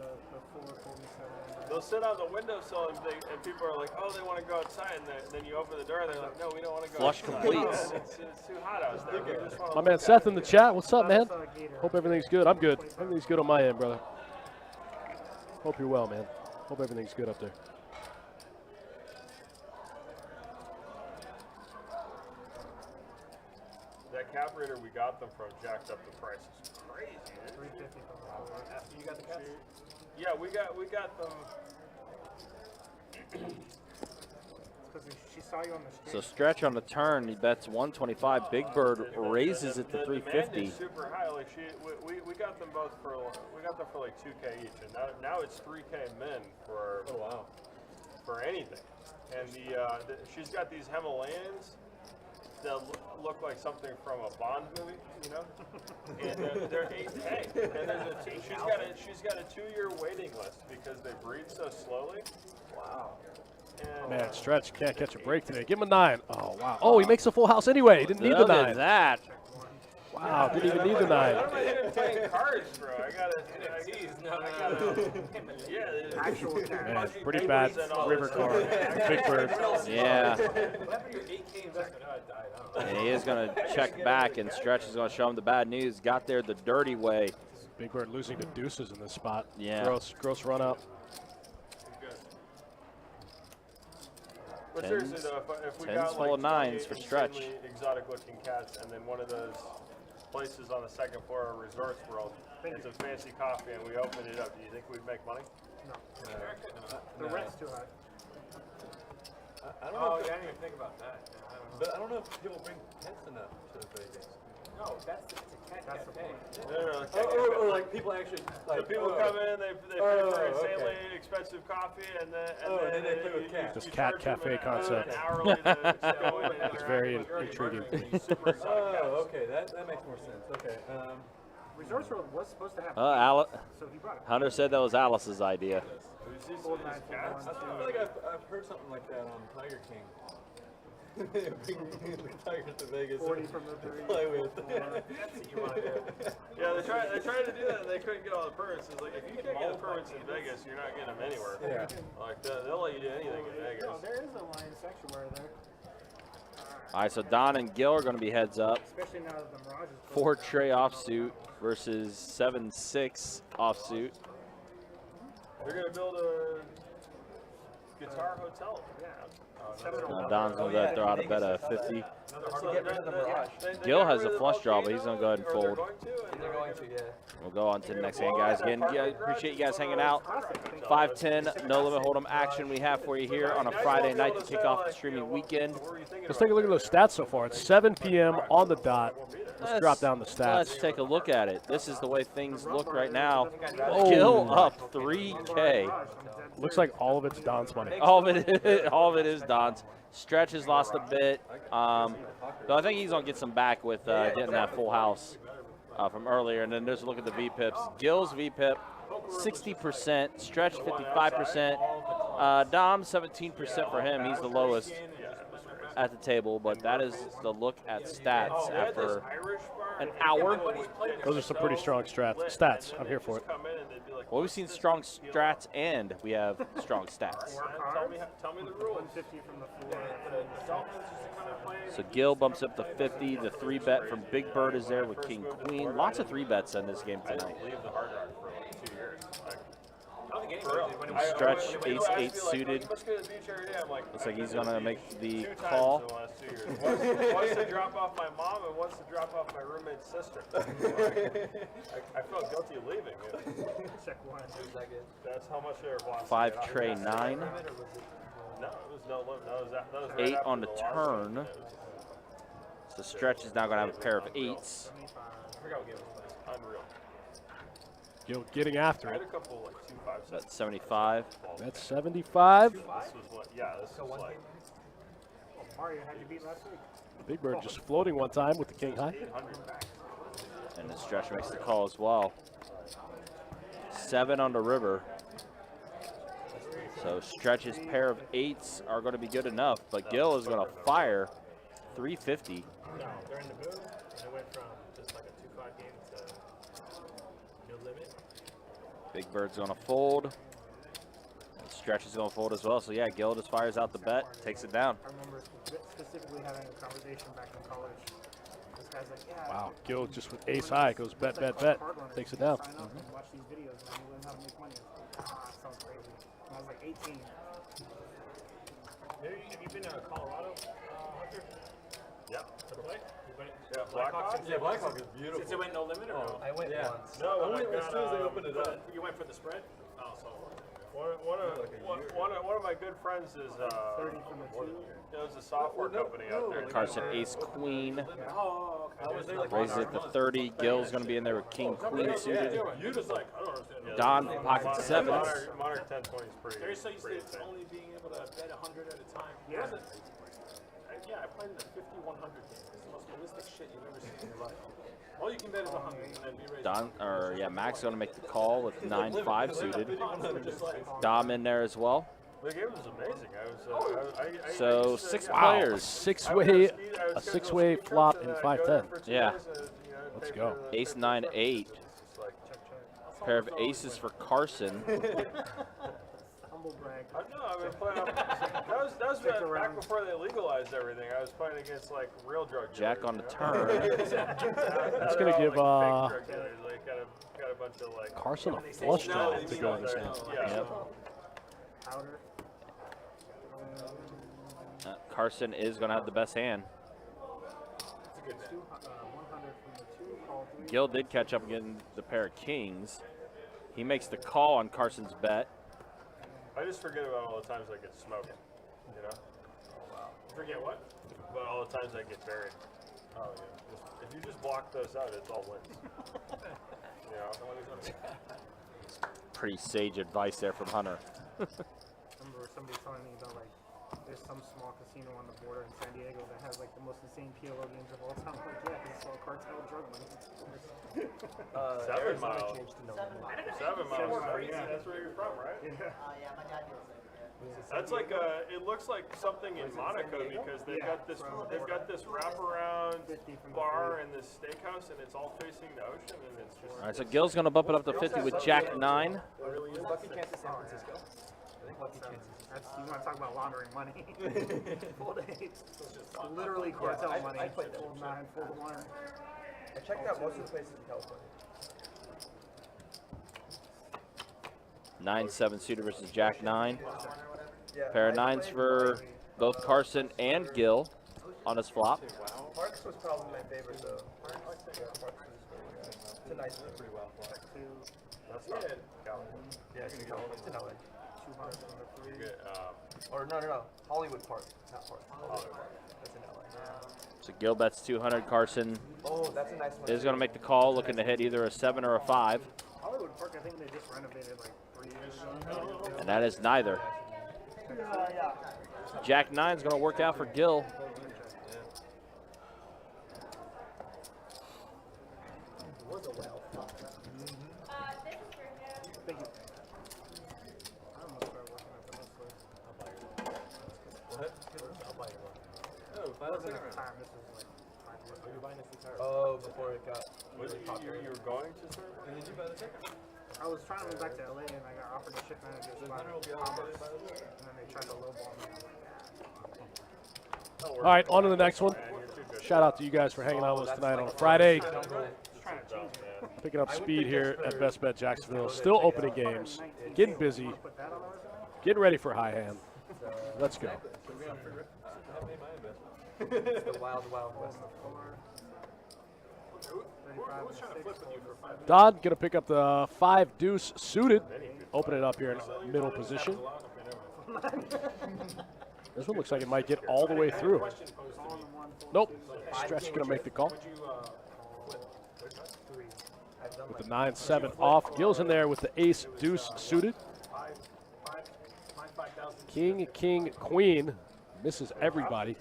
4, told me 7. They'll sit on the windowsill and people are like, oh, they want to go outside. And then you open the door and they're like, no, we don't want to go Flush outside. completes. It's too hot out there. We just wanna My look man at Seth it." in the chat. What's up, man? Hope everything's good. I'm good. Everything's good on my end, brother. Hope you're well, man. Hope everything's good up there. That cap raider we got them from jacked up the prices crazy. Dude. 350 from the house. After you got the cats? Yeah, we got them. Because she saw you on the street. So Stretch on the turn, he bets 125. Big Bird raises it to The demand 350. is super high. Like we got them both for like 2K each, and now it's 3K min for for anything. And she's got these Himalayans that look like something from a Bond movie, you know. And they're 8K. And she's got a 2-year waiting list because they breed so slowly. Wow. And, Man, Stretch can't catch a break today. Give him a 9. Oh, wow. Oh, he makes a full house anyway. He didn't need the Look 9. at that. Wow, didn't even need the 9. What am I hitting playing cards, bro? I gotta. Yeah. Actual cash. Man, pretty bad river card. Big Bird. Yeah. What happened to your 8K investment? Oh, it died. I don't know. And he is going to check back, and Stretch is going to show him the bad news. Got there the dirty way. Big Bird losing to deuces in this spot. Yeah. Gross run up. But seriously though, if we Tens got full like of nines 28 for Stretch. insanely exotic looking cats, and then one of those places on the second floor of Resorts World, it's a fancy coffee, and we opened it up, do you think we'd make money? The rent's too high. I don't know. Oh, yeah, I didn't even think about that. Yeah, I don't know. But I don't know if people bring pets enough to Vegas. No, it's a cat That's the cafe. point. Or like people actually like. So people come in, they pay for insanely expensive coffee, and then then they play with cats. This cat cafe concept. An hourly to go in and It's interact very with intriguing. super exotic cats. Oh, okay, that makes more sense. Okay. Resorts World was supposed to have. So he brought it. Hunter said that was Alice's idea. Who's these Gold cats? 9 I feel like I've heard something like that on Tiger King. They bring the tigers to Vegas 40 from the 3. play with. Yeah, they tried to do that, and they couldn't get all the permits. It's like, if you can't get the permits in Vegas, you're not getting them anywhere. Yeah. Like, they'll let you do anything in Vegas. No, there is a lion sanctuary there. All right, so Don and Gil are going to be heads up. Especially now that the Mirage is 4 tray offsuit versus 7-6 offsuit. They're going to build a guitar hotel. Yeah. Don's going to throw out a bet of 50. Gil has a flush draw, but he's going to go ahead and fold. They're going to, yeah. We'll go on to the next hand, guys. Again, appreciate you guys hanging out. 5-10, no limit hold'em action we have for you here on a Friday night to kick off the streaming weekend. Let's take a look at those stats so far. It's 7 p.m. on the dot. Let's drop down the stats. Let's take a look at it. This is the way things look right now. Gil up 3K. Looks like all of it's Don's money. All of it is Don's. Stretch has lost a bit. So I think he's going to get some back with getting that full house from earlier. And then just look at the VPIPs. Gil's VPIP, 60%. Stretch, 55%. Dom, 17% for him. He's the lowest at the table. But that is the look at stats after an hour. Those are some pretty strong stats. I'm here for it. Well, we've seen strong strats and we have strong stats. Tell me the rules. So Gil bumps up to 50. The 3-bet from Big Bird is there with King Queen. Lots of 3-bets in this game tonight. Stretch ace-8 suited. Looks like he's gonna make the call. Wants to drop off my mom and wants to drop off my roommate's sister. I felt guilty leaving. Check one. That's how much they were. 5 tray 9. No, it was no limit. That was right 8 after on the last turn. game. So Stretch is now gonna have a pair of 8s. Unreal. Gil getting after I had it. a couple like 2-5 sets. That's 75. That's 75. This was what? Yeah, this was like Mario had you beat last week. Big Bird just floating one time with the king high. 800 back. And then Stretch makes the call as well. 7 on the river. So Stretch's pair of 8s are going to be good enough, but Gil is going to fire 350. No, they're in the booth, and it went from just like a 2-5 game to no limit. Big Bird's going to fold. And Stretch is going to fold as well. So yeah, Gil just fires out the bet, takes it down. I remember specifically having a conversation back in college. This guy's like, yeah. Wow, Gil just with ace high goes bet, bet, bet, takes it down. Sign up and watch these videos and I learn how to make money. That sounds crazy. When I was like 18. Have you been to Colorado, Hunter? Yep. To play? Yeah, Blackhawks. Yeah, Blackhawk is beautiful. Since it went no limit or no? I went once. No, Only when I as soon as they got, opened it up. You went for the spread? Oh, so. One of my good friends is 30 from the 2. knows a software company out there. Carson ace queen. Oh, okay. I was there like Raises it to 30. Gil's going to be in there with king queen suited. You just like, I don't understand. Don pocket 7s. Modern 1020 is pretty. They're so used to pretty insane. only being able to bet 100 at a time. Yeah. Yeah, I played in a 50-100 game. It's the most realistic shit you've ever seen in your life. All you can bet is 100 and then be raised. Max going to make the call with 9-5 suited. Dom in there as well. The game was amazing. I So used to- 6 Wow, players. a six-way flop in 5-10. Yeah. Let's go. Ace 9-8. Pair of aces for Carson. Humble brag. That was back before they legalized everything. I was playing against like real drug dealers. Jack on the you know? turn. That's going to give Like, fake drug dealers, like, got a bunch of like. Carson a flush draw to go in this hand. Yeah. Yep. Powder. Carson is going to have the best hand. 100 from the 2. Call 3. Gil did catch up again the pair of kings. He makes the call on Carson's bet. I just forget about all the times I get smoked. You know. Forget what? About all the times I get buried. Oh yeah. If you just block those out, it's all wins. You know. Pretty sage advice there from Hunter. I remember somebody telling me about like there's some small casino on the border in San Diego that has like the most insane PLO games of all time. Like, yeah, 'cause it's all cartel drug money. 7 miles. changed to no 7 miles. That's where you're from, right? Yeah, my dad deals That's like it looks like something in Monaco because they've got this wraparound bar and this steakhouse and it's all facing the ocean and it's just. All right, so Gil's going to bump it up to 50 with Jack 9. Is Lucky Chances San Francisco? I think Lucky Chances. That's, you want to talk about laundering money. Full day. Literally cartel money. I played that. Full 9, full 1. I checked out most of the places in California. 9-7 suited versus Jack 9. Yeah, Pair of I 9s played for Both Carson and Gil on his flop. Parks was probably my favorite though. It's a nice one. Pretty well. That's not Cali. Yeah, it's in LA. 200 on the 3. Good, Or no. Hollywood Park, not Park. Hollywood Park. That's in LA. So Gil bets 200. Carson Oh, that's a nice one. is going to make the call, looking to hit either a 7 or a 5. Hollywood Park, I think they just renovated like 3 years ago. And that is neither. Jack 9's going to work out for Gil. Thank you. I'm gonna start working at the next place. I'll buy you one. Oh, That wasn't enough time. This was like 5 years ago. You're buying this entire. Oh, before it got. you were going to serve? And did you buy the ticket? I was trying to move back to LA and I got offered a ship manager spot in Commerce. And then they tried to lowball me. I was like, nah. All right, on to the next one. Shout out to you guys for hanging out with us tonight on a Friday. Just trying to change it. Picking up speed here at Best Bet Jacksonville. Still opening games. Getting busy. Put that on the resume? Getting ready for high hand. Let's go. It's the wild, wild west. 35 and 6. Dodd gonna pick up the 5 deuce suited. Open it up here in middle position. This one looks like it might get all the way through. Nope. Stretch gonna make the call. With the 9-7 off. Gil's in there with the ace deuce suited. King, king, queen. Misses everybody.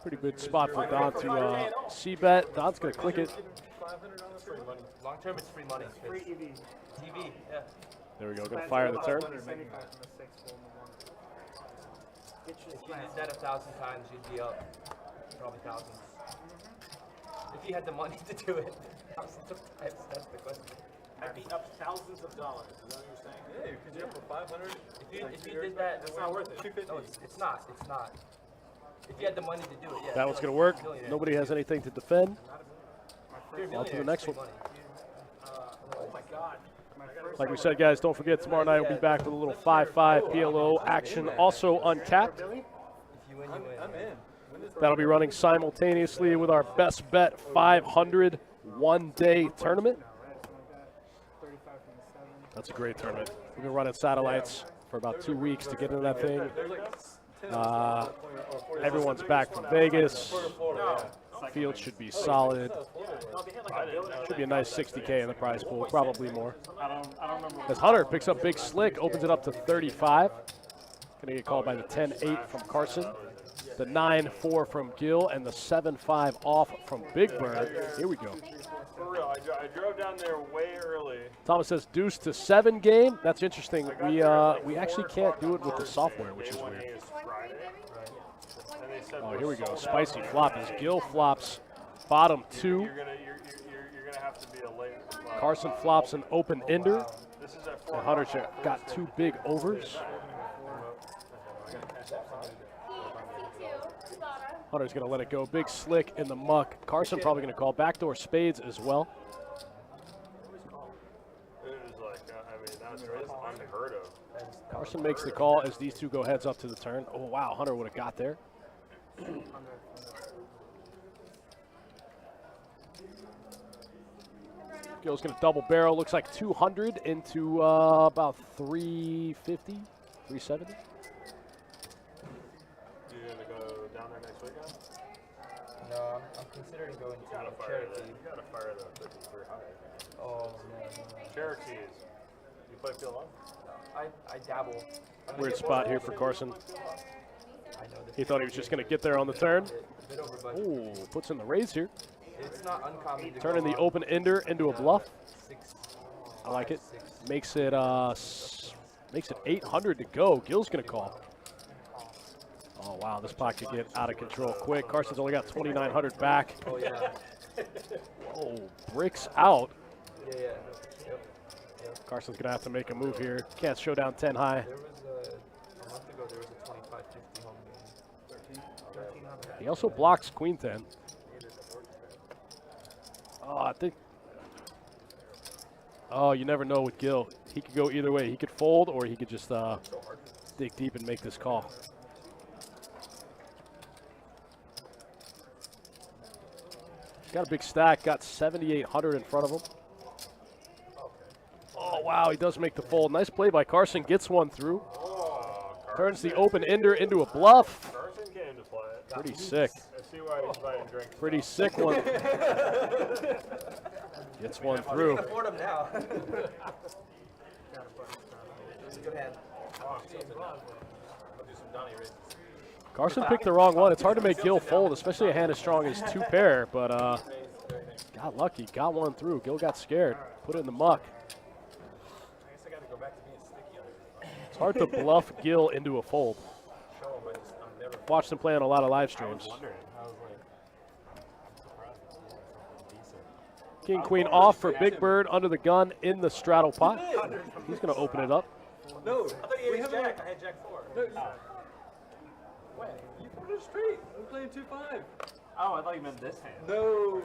Pretty good spot for Don to c-bet. Don's going to click it. Long term, it's free money. Free EV. TV, yeah. There we go. Going to fire the turn. 75 and the 6, full in the 1. If you did that 1,000 times, you'd be up probably thousands. If you had the money to do it, thousands of times, that's the question. I'd be up thousands of dollars. Is that what you're saying? Yeah, because you're up for 500. If you did that, That's not worth it. 250. No, it's not. It's not. If you had the money to do it, yeah. That one's going to work. Nobody has anything to defend. On to the next one. Oh my God. Like we said, guys, don't forget, tomorrow night we'll be back with a little 5-5 PLO action. Also uncapped. If you win, you win. I'm in. That'll be running simultaneously with our Best Bet 500 one-day tournament. That's a great tournament. We've been running satellites for about 2 weeks to get into that thing. Everyone's back from Vegas. Field should be solid. Should be a nice 60K in the prize pool, probably more. As Hunter picks up Big Slick, opens it up to 35. Gonna get called by the 10-8 from Carson, the 9-4 from Gil, and the 7-5 off from Big Bird. Here we go. For real, I drove down there way early. Thomas says deuce to 7 game. That's interesting. We actually can't do it with the software, which is weird. Oh, here we go. Spicy flop as Gil flops bottom 2. You're gonna have to be a late. Carson flops an open ender. This is at And Hunter's got 2 big overs. Hunter's going to let it go. Big Slick in the muck. Carson probably going to call backdoor spades as well. It was like, I mean, that's unheard of. Carson makes the call as these two go heads up to the turn. Oh, wow. Hunter would have got there. Gil's going to double barrel. Looks like 200 into about 350, 370. You gonna go down there next weekend? No, I'm considering going to Cherokee. You gotta fire the 5300. Oh, man. Cherokees. You play field on? I dabble. Weird spot here for Carson. I know this. He thought he was just going to get there on the turn. A bit over budget. Ooh, puts in the raise here. It's not uncommon to Turning go the on open ender into a bluff. 6. I like it. Makes it 800 to go. Gil's going to call. Oh, wow, this pot could get out of control quick. Carson's only got 2,900 back. Oh, yeah. Oh, bricks out. Yeah, yeah. Yep. Carson's going to have to make a move here. Can't show down 10 high. There was a month ago, there was a 25-50 home game. 1300. He also blocks queen 10. Oh, I think. Oh, you never know with Gil. He could go either way. He could fold or he could just dig deep and make this call. Got a big stack, got 7,800 in front of him. Oh, wow, he does make the fold. Nice play by Carson, gets one through. Turns the open ender into a bluff. Carson came to play it. Pretty sick. I see why he's buying drinks. Pretty sick one. Gets one through. You can afford them now. Good hand. I'll do some Donnie raises. Carson picked the wrong one. It's hard to make Gil fold, especially a hand as strong as 2 pair, but got lucky, got one through. Gil got scared, put it in the muck. I guess I got to go back to being sticky on it. It's hard to bluff Gil into a fold. Show him, I'm never. Watched him play on a lot of live I streams. was wondering. I was like, I'm surprised it's something decent. King, queen off for Big Bird under the gun in the straddle pot. He's going to open it up. No, I thought you had Jack. I had Jack 4. No, when? You put it straight. I'm playing 2-5. Oh, I thought you meant this hand. No.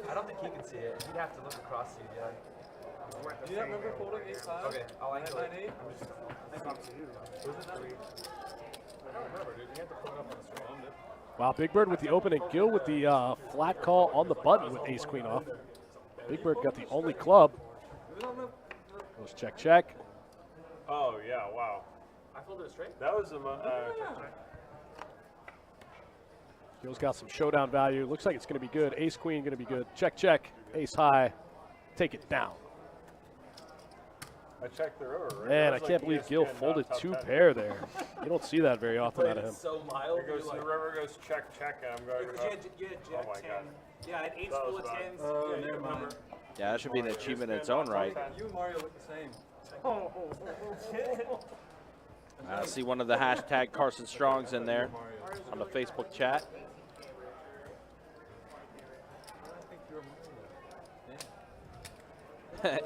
I don't think he can see it. He'd have to look across you, yeah. Do you not remember folding 8-5? Okay, I'll handle it. 9-8? It's up to you. Was it 9-8? I don't remember, dude. You have to pull it up on the screen. Wow, Big Bird with the opening. Gil with the flat call on the button with ace queen off. Big Bird got the only club. Goes check, check. Oh, yeah, wow. I folded it straight? That was a. Gil's got some showdown value. Looks like it's going to be good. Ace queen going to be good. Check, check. Ace high. Take it down. I checked the river, right? Man, That I was can't like believe ESPN, Gil not folded top 2 10. pair there. You don't see that very often out of him. So mild. It goes to the river, goes check, check, and I'm going. You had Oh my Jack 10. God. Yeah, I had 8 That full was of bad. 10s. Oh, Yeah, never mind. Yeah, that should be an achievement in its own right. You and Mario look the same. I see one of the hashtag Carson Strongs in there on the Facebook chat.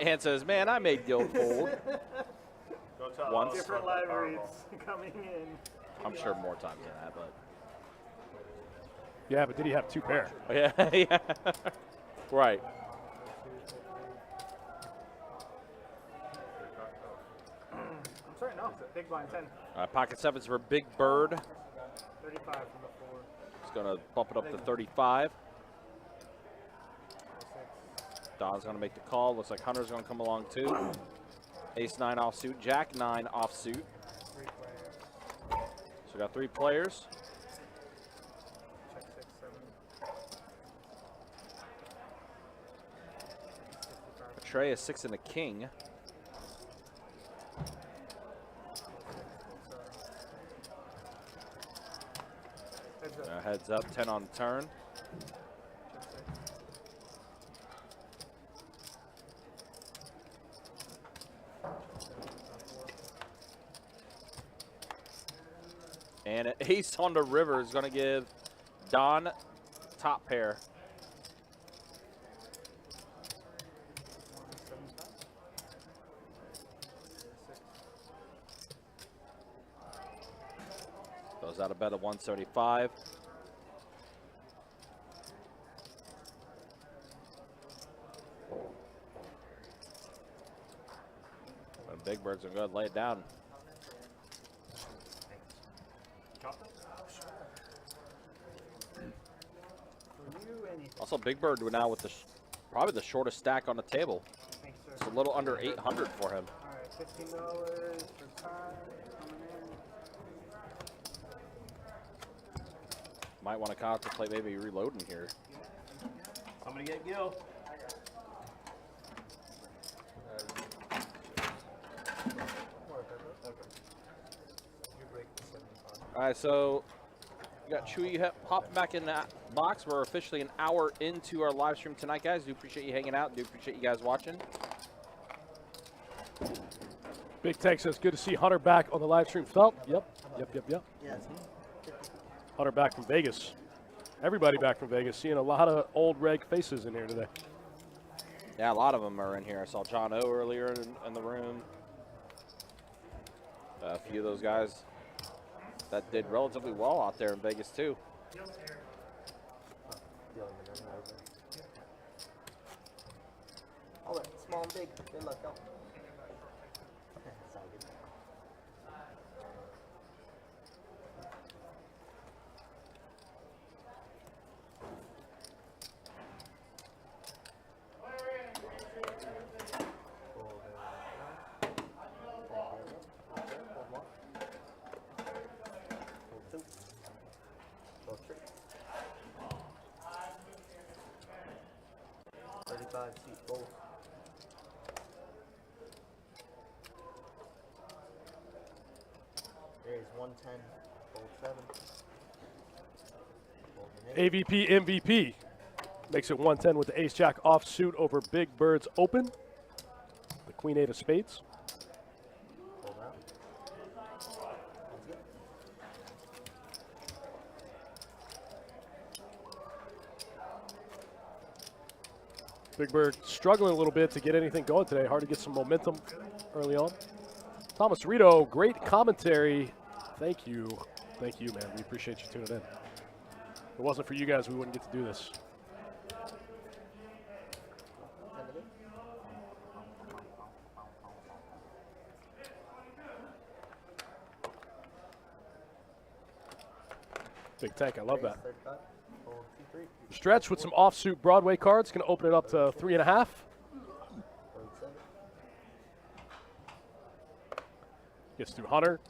Ann says, man, I made Gil fold. Don't tell Once. us Different about live the reads Powerball. coming in. I'm sure more times than that, but. Yeah, but did he have 2 pair? Yeah, yeah. Right. I'm sorry, no. Big blind 10. Pocket sevens for Big Bird. 35 from the 4. He's going to bump it up to 35. Don's going to make the call. Looks like Hunter's going to come along too. Ace 9 offsuit, Jack 9 offsuit. 3 players. So we got 3 players. Check 6, 7. A tray, a 6, and a king. Heads up, 10 on the turn. And an ace on the river is going to give Don top pair. Goes out a bet of 175. And Big Bird's going to go ahead and lay it down. Also, Big Bird now with the probably the shortest stack on the table. Thanks, sir. It's a little under 800 for him. All right, $15 for time coming in. Might want to contemplate maybe reloading here. Somebody get Gil. All right, so we got Chewy popping back in that box. We're officially an hour into our live stream tonight, guys. Do appreciate you hanging out. Do appreciate you guys watching. Big Tank says, good to see Hunter back on the live stream. Felt? Yep. Hunter back from Vegas. Everybody back from Vegas. Seeing a lot of old reg faces in here today. Yeah, a lot of them are in here. I saw John O earlier in the room. A few of those guys that did relatively well out there in Vegas, too. All right, small and big. Good luck, y'all. 35 seat both. There's 110, fold 7. Fold an 8. AVP MVP makes it 110 with the ace jack offsuit over Big Bird's open. The queen 8 of spades. Fold out. Let's go. Big Bird struggling a little bit to get anything going today. Hard to get some momentum early on. Thomas Rito, great commentary. Thank you. Thank you, man. We appreciate you tuning in. If it wasn't for you guys, we wouldn't get to do this. Big tank, I love that. Stretch with some offsuit Broadway cards. Going to open it up to 3.5. Gets through Hunter.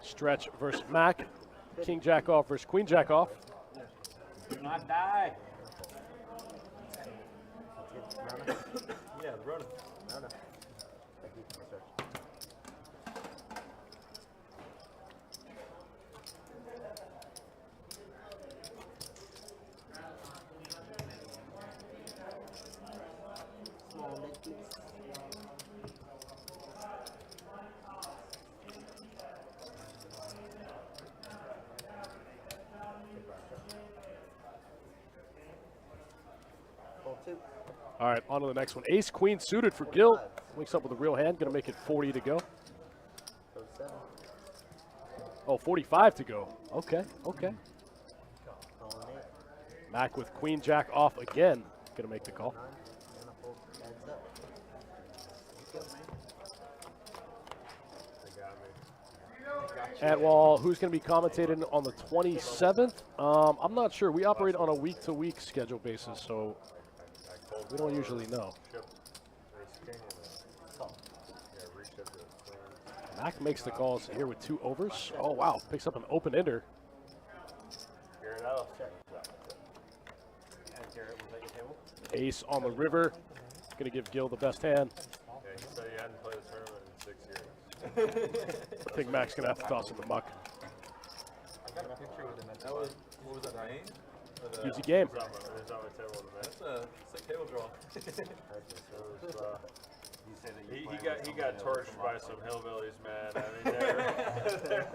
Stretch versus Mac. King Jack off versus Queen Jack off. Do not die. Yeah, the run. All right, on to the next one. Ace Queen suited for Gil. Wakes up with a real hand. Going to make it 40 to go. Oh, 45 to go. Okay, okay. Mac with Queen Jack off again. Going to make the call. Atwall, who's going to be commentating on the 27th? I'm not sure. We operate on a week-to-week schedule basis, so we don't usually know. Mac makes the calls here with 2 overs. Oh, wow. Picks up an open-ender. Ace on the river. Going to give Gil the best hand. Yeah, he said he hadn't played a tournament in 6 years. I think Mac's going to have to toss in the muck. I got a picture with him. That was, what was that, Ryan? Easy game. It's on my table in a minute. That's a sick table draw. He got torched by some hillbillies, man. I mean, they're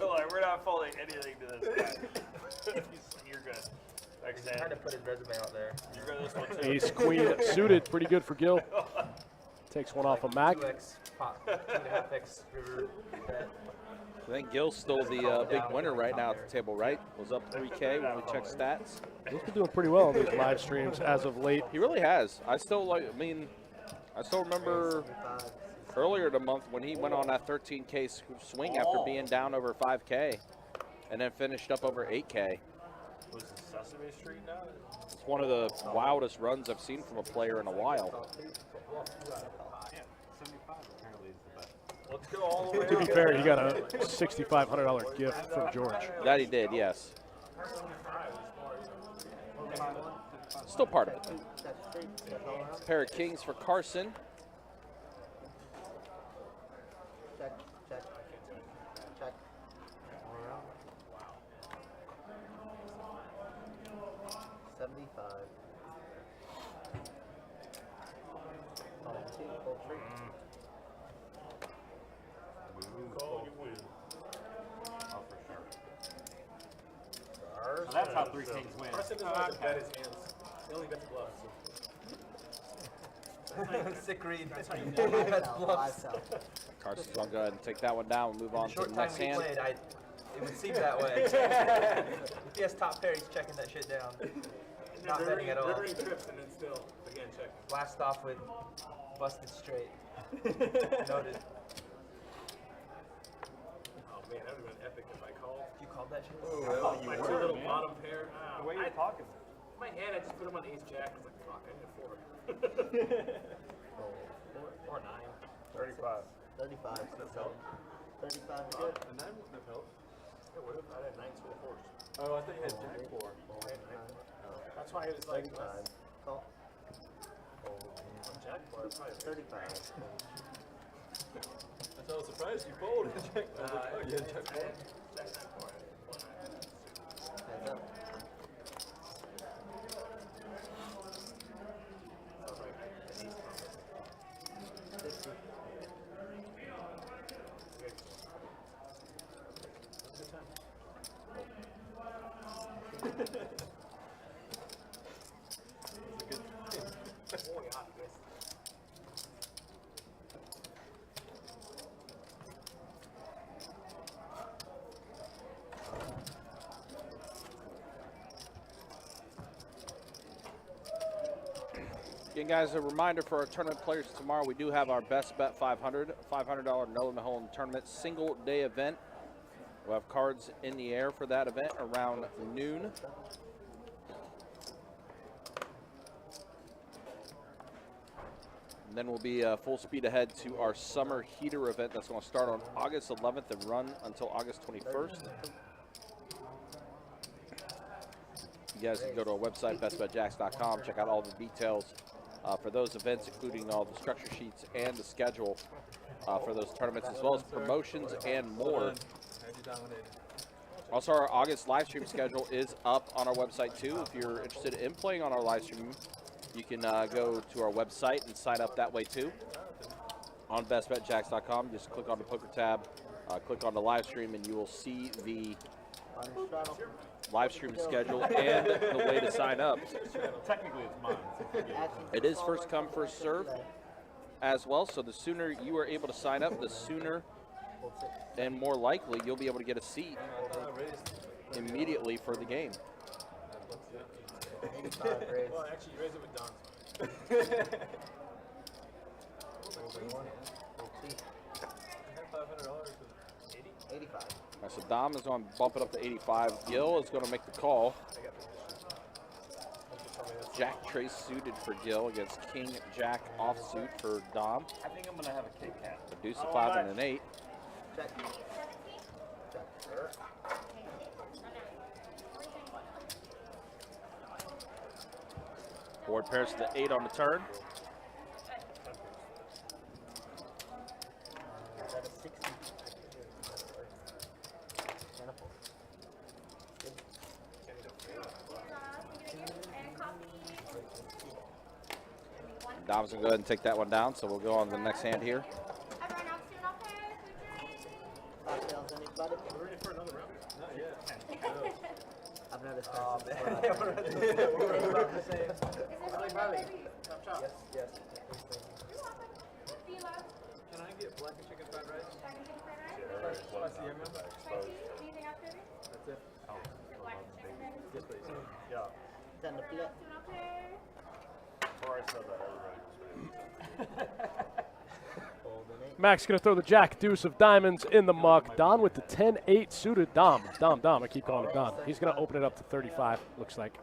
like, we're not folding anything to this guy. You're good. He's trying to put his resume out there. You got this one too. Ace Queen suited, pretty good for Gil. Takes one off of Mac. 2x pop, 2.5x river bet. I think Gil's still the big winner right now at the table, right? Was up 3K when we checked stats. Gil's been doing pretty well on these live streams as of late. He really has. I still remember earlier in the month when he went on that 13K swing after being down over 5K and then finished up over 8K. Was it Sesame Street now? It's one of the wildest runs I've seen from a player in a while. Let's go all the way To be up. fair, he got a $6,500 gift from George. That he did, yes. Still part of it. Pair of kings for Carson. Check, check, check. All around. 75. Fold 2, fold 3. Call, you win. Oh, for sure. So that's how 3 kings win. Carson doesn't like to bet his hands. He only bets bluffs. Sick read. That's how. Carson's going to go ahead and take that one down and move on to Short the time next we hand. played, it would seem that way. If he has top pair, he's checking that shit down. Not betting at all. Rivering trips and then still, again, check. Blast off with busted straight. Noted. Oh man, that would have been epic if I called. You called that shit? Oh, my 2 little bottom pair. The way you're talking. My hand, I just put him on ace jack. I was like, fuck, I need a 4. Or 9. 35. 35. So 35 is good. A 9 wouldn't have helped. It would have. I had 9 school fours. Oh, I thought you had Jack 4. I had 9. That's why it was like 35. Call. on Jack 4. Probably 35. That's why I was surprised you folded Jack 4. Oh, you had Jack 4. Jack 4. Heads up. Sounds like an ace combo. 50. That's a good time. Oh, yeah, yes. Again, guys, a reminder for our tournament players tomorrow, we do have our Best Bet 500, $500 no limit hole tournament, single day event. We'll have cards in the air for that event around noon. And then we'll be full speed ahead to our summer heater event that's going to start on August 11th and run until August 21st. You guys can go to our website, bestbetjacks.com, check out all the details for those events, including all the structure sheets and the schedule for those tournaments, as well as promotions and more. Had you dominated. Also, our August live stream schedule is up on our website too. If you're interested in playing on our live stream, you can go to our website and sign up that way too. On bestbetjacks.com, just click on the poker tab, click on the live stream, and you will see the live stream schedule and the way to sign up. Technically, it's mine. It is first come, first serve as well, so the sooner you are able to sign up, the sooner and more likely you'll be able to get a seat immediately for the game. 85 raise. Well, actually, you raise it with Don's. $500. 85. So Dom is going to bump it up to 85. Gil is going to make the call. Jack Trace suited for Gil against King Jack offsuit for Dom. I think I'm going to have a Kit Kat. A deuce, a 5, and an 8. Check. Board pairs to the 8 on the turn. Is that a 60? Manifold. Dom's going to go ahead and take that one down, so we'll go on to the next hand here. Everyone else doing okay? Cocktails, anybody? We're ready for another round. Not yet. I've noticed that. We're about the same. Is this one baby? Chop, chop. Yes, yes. You're welcome. Fila. Can I get black and chicken fried rice? Second chicken fried rice. Spicy yum yum? Spicy. Anything else, baby? That's it. Your black chicken, baby. Yes, please. Yeah. 10 to flip. Doing okay? Before I said that, everybody was ready. Fold an 8. Max going to throw the jack deuce of diamonds in the muck. Don with the 10-8 suited. Dom. I keep calling him Don. He's going to open it up to 35, looks like.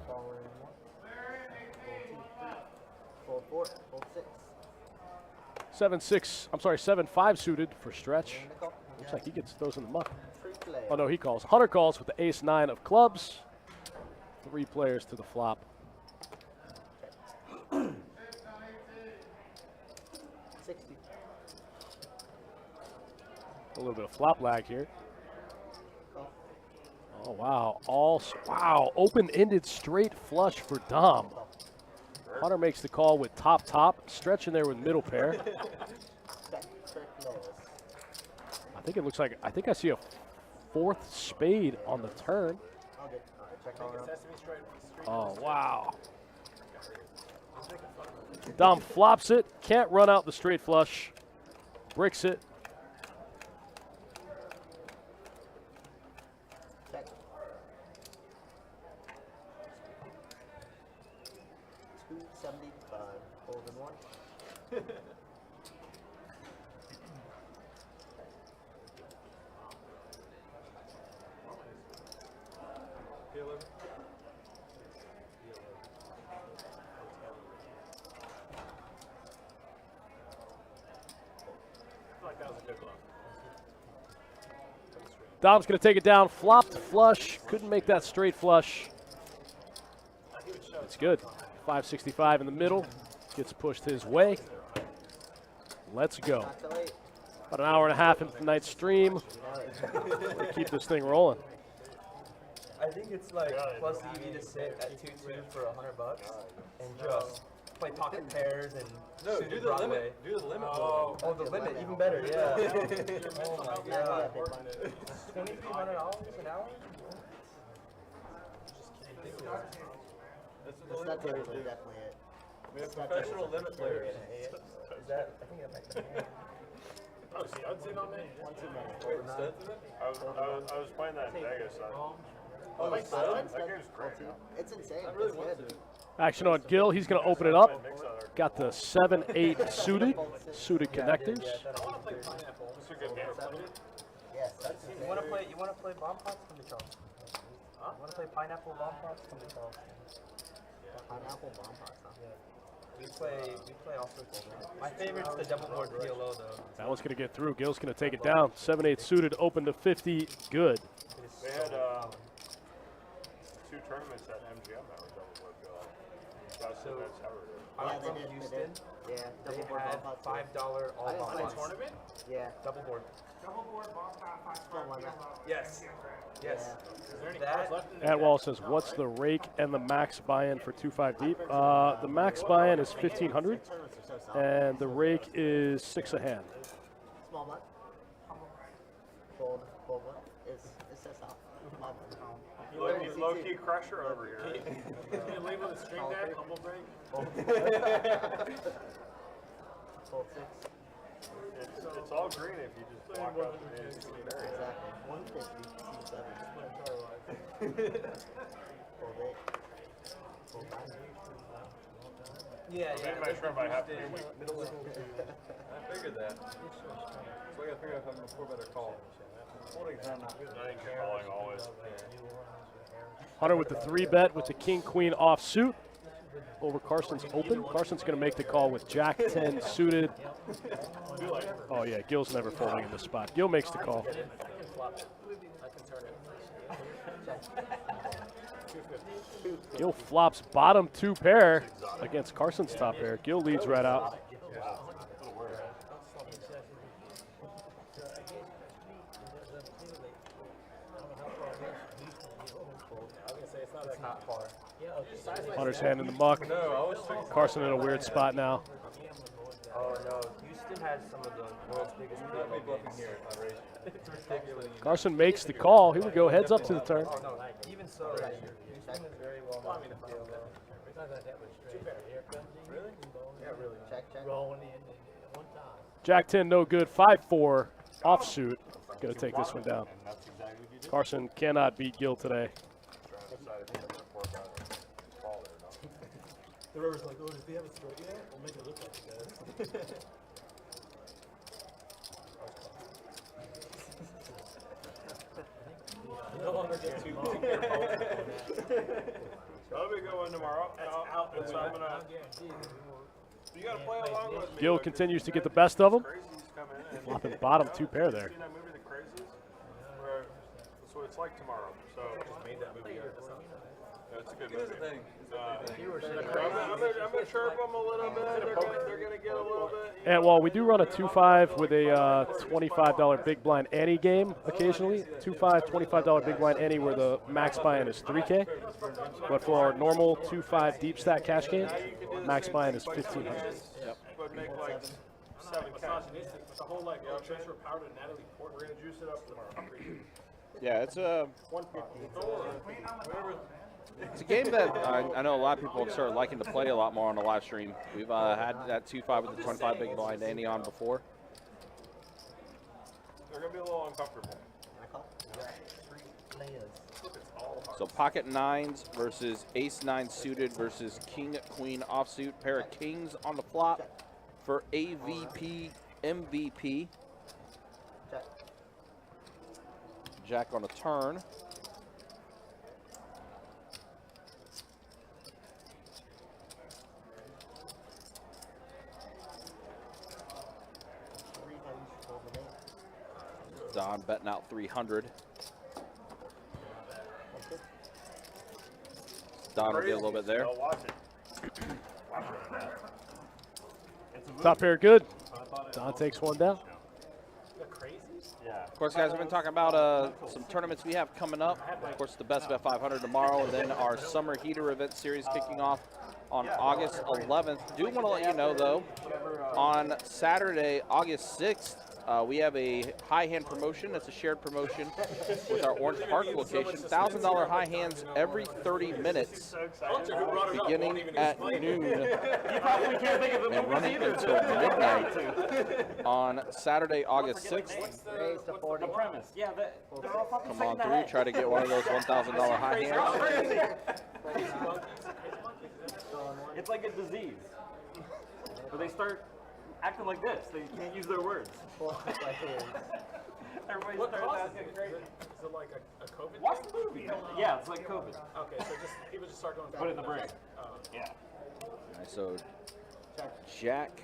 Following 1. Fold 4. Fold 6. 7-5 suited for Stretch. Nickel. Looks like he gets those in the muck. 3 play. Oh no, he calls. Hunter calls with the ace-9 of clubs. 3 players to the flop. 60. A little bit of flop lag here. Call. Oh wow, wow, open-ended straight flush for Dom. Hunter makes the call with top, Stretch in there with middle pair. Check. Check close. I think it looks like, I think I see a 4th spade on the turn. I'll get check all around. Sesame Street. Oh wow. Dom flops it, can't run out the straight flush, bricks it. Check. 275. Fold in 1. P11. I feel like that was a good one. Dom's going to take it down. Flopped flush. Couldn't make that straight flush. It's good. 565 in the middle. Gets pushed his way. Let's go. About an hour and a half into tonight's stream. We'll keep this thing rolling. I think it's like plus EV to sit at 2-2 for $100 and just play pocket pairs and No, do the limit. Do the limit. Oh, the limit, even better, yeah. Oh my god. $2,300 an hour? That's The what the limit stud tables players are do. definitely it. We have professional limit players. Is that, I think that might be. Oh, see, I'd sit on that. Wait, studs in it? I was playing that in Vegas. Oh, like studs? That game's great. It's insane. I really It's want good. to. Action on Gil. He's going to open it up. Got the 7-8 suited connectors. I want to play pineapple. It's a good game. Yes. You wanna play bomb pots? Come to Charles. Huh? You wanna play pineapple bomb pots? Come to Charles. Pineapple bomb pots, huh? We play all sorts of them. My favorite's the double board PLO though. That one's going to get through. Gil's going to take it down. 7-8 suited, open to 50. Good. They had 2 tournaments at MGM that were double board PLO. That's Howard. I'm they from did, they Houston. did. Yeah, They double board had bomb pots. $5 all bomb pots. Tournament? Yeah. Double board. Still won that. Yes. Yes. Is there any That- cards left in the Atwall says, what's the rake and the max buy-in for 2-5 deep? The max buy-in is 1,500, Tournaments are so soft. and the rake is 6 a hand. Small one. Bold one. It's so soft. Small one. Low-key crusher over here. Can you label the string there? Humble break? Bold 6. It's all green if you just walk up and it's very. Exactly. 150. 7. Bold 8. Bold 9. Yeah, I made my shrimp by half the week. I figured that. So I gotta figure out if I'm gonna pour better call. Holding time. I think you're calling always. Hunter with the 3-bet with the king-queen offsuit over Carson's open. Carson's going to make the call with Jack 10 suited. Oh, yeah, Gil's never folding in this spot. Gil makes the call. Gil flops bottom 2 pair against Carson's top pair. Gil leads right out. it's not far. Hunter's hand in the muck. Carson in a weird spot now. Oh no, Houston has some of the world's biggest Let me PLO bluff games. in here. It's ridiculous. Carson makes the call. Here we go, heads up to the turn. Oh no, even so, Houston is very well known for PLO. Really? Yeah, really. Check. Jack 10, no good. 5-4 offsuit. Going to take this one down. Carson cannot beat Gil today. The river's like, oh, does he have a stroke yet? We'll make it look like he does. You no longer get too That'll be a good one tomorrow. So I'm gonna. You gotta play along with me. Gil continues to get the best of him. Crazies come in and Flopping bottom 2 pair there. seen that movie, The Crazies? Where that's what it's like tomorrow. So just made that movie. That's a good movie. I'm gonna chirp them a little bit. They're gonna get a little bit. And while we do run a 2-5 with a $25 big blind ante game occasionally, 2-5, $25 big blind ante where the max buy-in is 3K. But for our normal 2-5 deep stack cash game, max buy-in is 1,500. But make like 7 cash. the whole like transfer power to Natalie Portman. We're gonna juice it up tomorrow. Yeah, it's a 150. It's a game that I know a lot of people have started liking to play a lot more on the live stream. We've had that 2-5 with the 25 big blind ante on before. They're gonna be a little uncomfortable. So pocket 9s versus ace 9 suited versus king queen offsuit. Pair of kings on the flop for AVP MVP. Check. Jack on a turn. Don betting out 300. Don will get a little bit there. Watch it. Top pair good. Don takes one down. Yeah. Of course, guys, we've been talking about some tournaments we have coming up. Of course, the Best Bet 500 tomorrow, and then our Summer Heater Event Series kicking off on August 11th. Do want to let you know, though, on Saturday, August 6th, we have a high hand promotion. It's a shared promotion with our Orange Park location. $1,000 high hands every 30 minutes, beginning at noon and running until midnight on Saturday, August 6th. Raise to 40. Yeah, they're all fucking Come on through, try to get one of those $1,000 high hands. It's like a disease. Where they start acting like this. They can't use their words. Everybody starts asking crazy. Is it like a COVID Watch thing? the movie. Yeah, it's like COVID. Okay, so just people just start going. Put it in the brain. Yeah. All right, so Jack,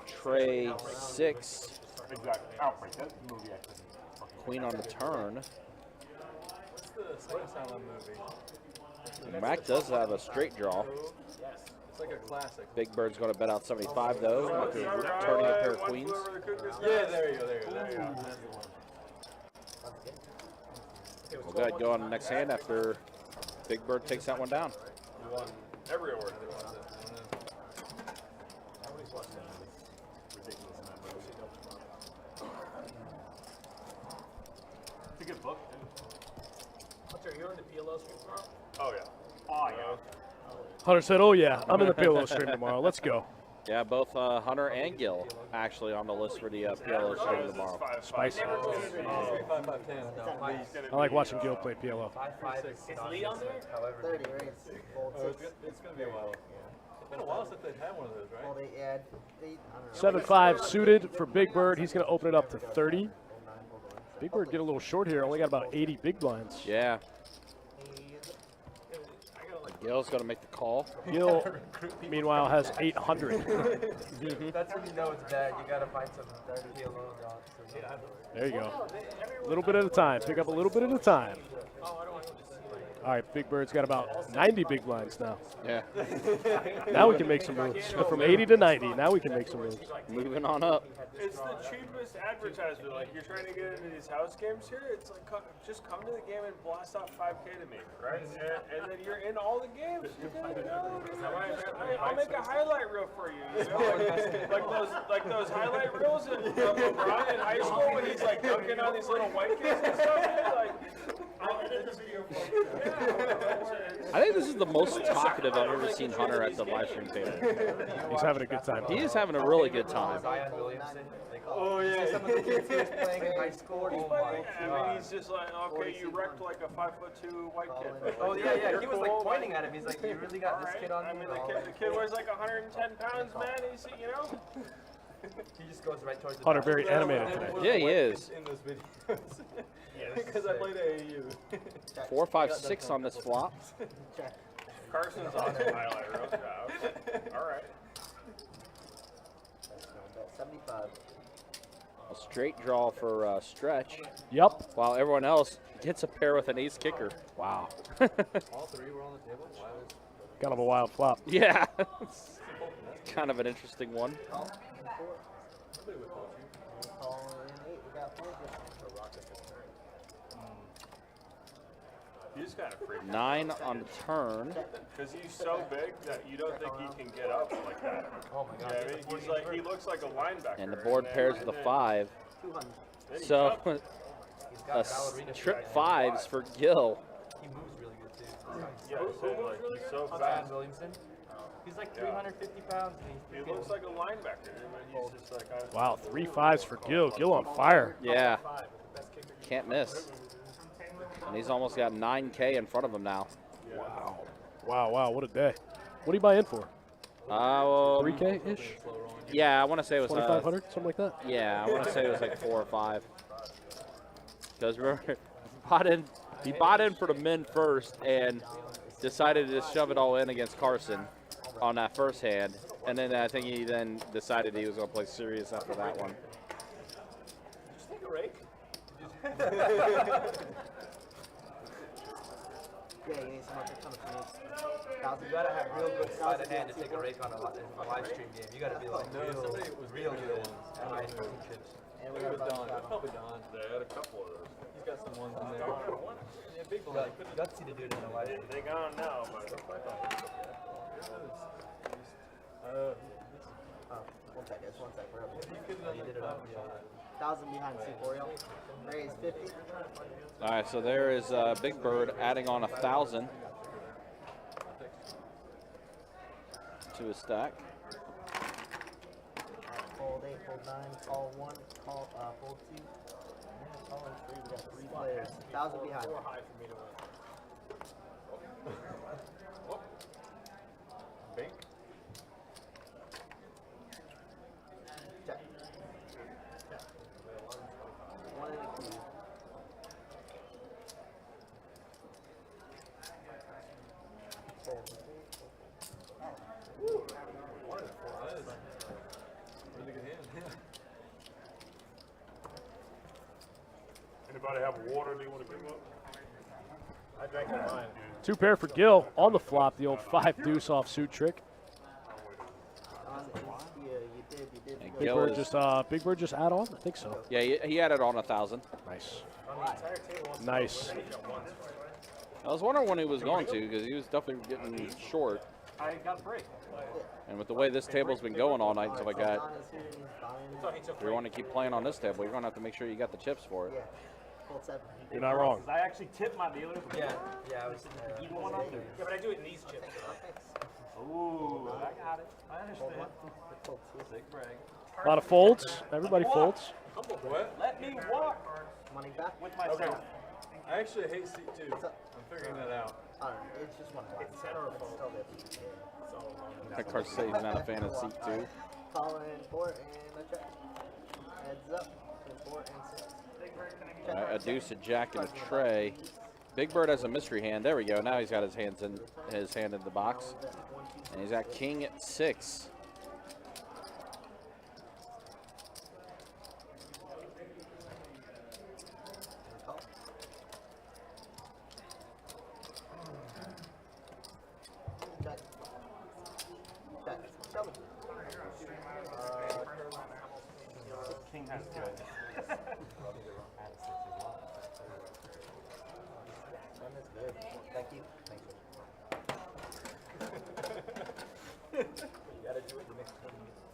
Trey, 6, Exactly. Outbreak. That's the movie actually. Queen on the turn. What's the second silent movie? Mac does have a straight draw. Yes. It's like a classic. Big Bird's going to bet out 75 though, after turning a pair of queens. Yeah, there you go. There you go. We'll go ahead and go on the next hand after Big Bird takes that one down. He won every award. It's a good book. Hunter, you're on the PLO stream tomorrow? Oh, yeah. Oh, yeah. Hunter said, "Oh yeah, I'm in the PLO stream tomorrow. Let's go." Yeah, both Hunter and Gil actually on the list for the PLO stream tomorrow. Spicy. 5, 5, 10. I like watching Gil play PLO. 5-5 is Lee on there? however. 30 raise. Fold Oh, 6. it's going to be a while. It's been a while since they've had one of those, right? Fold 8, yeah. I don't know. 7-5 suited for Big Bird. He's going to open it up to 30. Big Bird get a little short here. Only got about 80 big blinds. Yeah. Gil's going to make the call. Gil, meanwhile, has 800. That's when you know it's bad. You gotta find some PLO dogs. There you go. A little bit at a time. Pick up a little bit at a time. All right, Big Bird's got about 90 big blinds now. Yeah. Now we can make some moves. From 80 to 90, now we can make some moves. Moving on up. It's the cheapest advertisement. Like, you're trying to get into these house games here. It's like, just come to the game and blast out 5K to me, right? And then you're in all the games. You're good to go, dude. I'll make a highlight reel for you. You know, like those highlight reels of LeBron in high school when he's like dunking on these little white kids and stuff. Dude. Like, I think this is the most talkative I've ever seen Hunter at the live stream table. He's having a good time. He is having a really good time. Zion Williamson. oh yeah. Some of the kids he was playing in high school. Oh my I god. mean, he's just like, okay, you wrecked like a 5'2" white kid. Oh yeah, yeah. You're He was cool, like pointing at him. He's like, "You really got this kid on I me?" mean, the kid weighs like 110 pounds, man. He's, you know. He just goes right towards the Hunter top. very animated today. Yeah, he is. In those videos. Because I played AAU. 4, 5, 6 on this flop. Carson's on the highlight reel. All right. 75. A straight draw for Stretch, Yep. while everyone else gets a pair with an ace kicker. Wow. All three were on the table. Why was Kind of a wild flop. Yeah. Kind of an interesting one. somebody would call you? Call in 8. We got 4. You just gotta freak 9 on the turn. because he's so big that you don't think he can get up like that. Oh my god. Yeah, I mean, he looks like a linebacker. And the board then- pairs and with a then- 5. 200. then he So jumps. He's got a ballerina trip stride. 5s for Gil. He moves really good too. Yeah, so, like, he's so Zion fast. Williamson. He's like 350 pounds and he's He looks like a linebacker. I mean, he's just like Wow, 3 5s for Gil. Gil on fire. Yeah. Can't miss. And he's almost got 9K in front of him now. Wow. Wow, wow, what a day. What do you buy in for? 3K-ish? Yeah, I want to say it was 2,500, something like that? Yeah, I want to say it was like 4 or 5. Because remember, he bought in for the men first and decided to just shove it all in against Carson on that first hand. And then I think he then decided he was going to play serious after that one. Did you take a rake? Yeah, you need some more ton of finesse. You gotta have real good sleight of hand to take a rake on a live stream game. You gotta be like real good at high fucking chips. And It we got was a bunch Don. of It's probably Don. They had a couple of those. He's got some ones in there. Yeah, big You one. got gutsy to do it in a live stream. They gone now, but one sec, guys, one sec. We're up. You did it up. 1,000 behind Super. Raise 50. All right, so there is Big Bird adding on 1,000 to his stack. Fold 8, fold 9, call 1, call, fold 2. Call in 3. We got 3 players. 1,000 behind. Bink. Check. 1 in a key. Fold. Really good hand. anybody have water they want to give up? I drank it mine. 2 pair for Gil on the flop. The old 5 deuce off suit trick. You did. And Big Gil Bird is, just Big Bird just add on. I think so. yeah, he added on 1,000. Nice. On the entire table wants to Nice. go ready at once. I was wondering when he was going to because he was definitely getting short. I got a break. And with the way this table's been going all night until I got, So he took if you want to keep playing on this table, you're going to have to make sure you got the chips for it. Yeah. Fold 7. You're not wrong. I actually tipped my dealer. Yeah, I was. Yeah, but I do it in these chips. Ooh, I got it. I Fold 1. understand. Fold 2. Big brag. A lot of folds. Everybody folds. What? Let me walk Money back. with myself. I actually hate seat 2. I'm figuring that out. I don't know. It's just one of It's center or fold. That card says he's not a fan of seat 2. Call in 4 and a check. Heads up. To 4 and 6. All right, a deuce, a jack, and a tray. Big Bird has a mystery hand. There we go. Now he's got his hand in the box, and he's got king at 6. Call. Check. Check. Tell me. King has good. That's good. Thank you. Thank you. You gotta do it the next 20 minutes.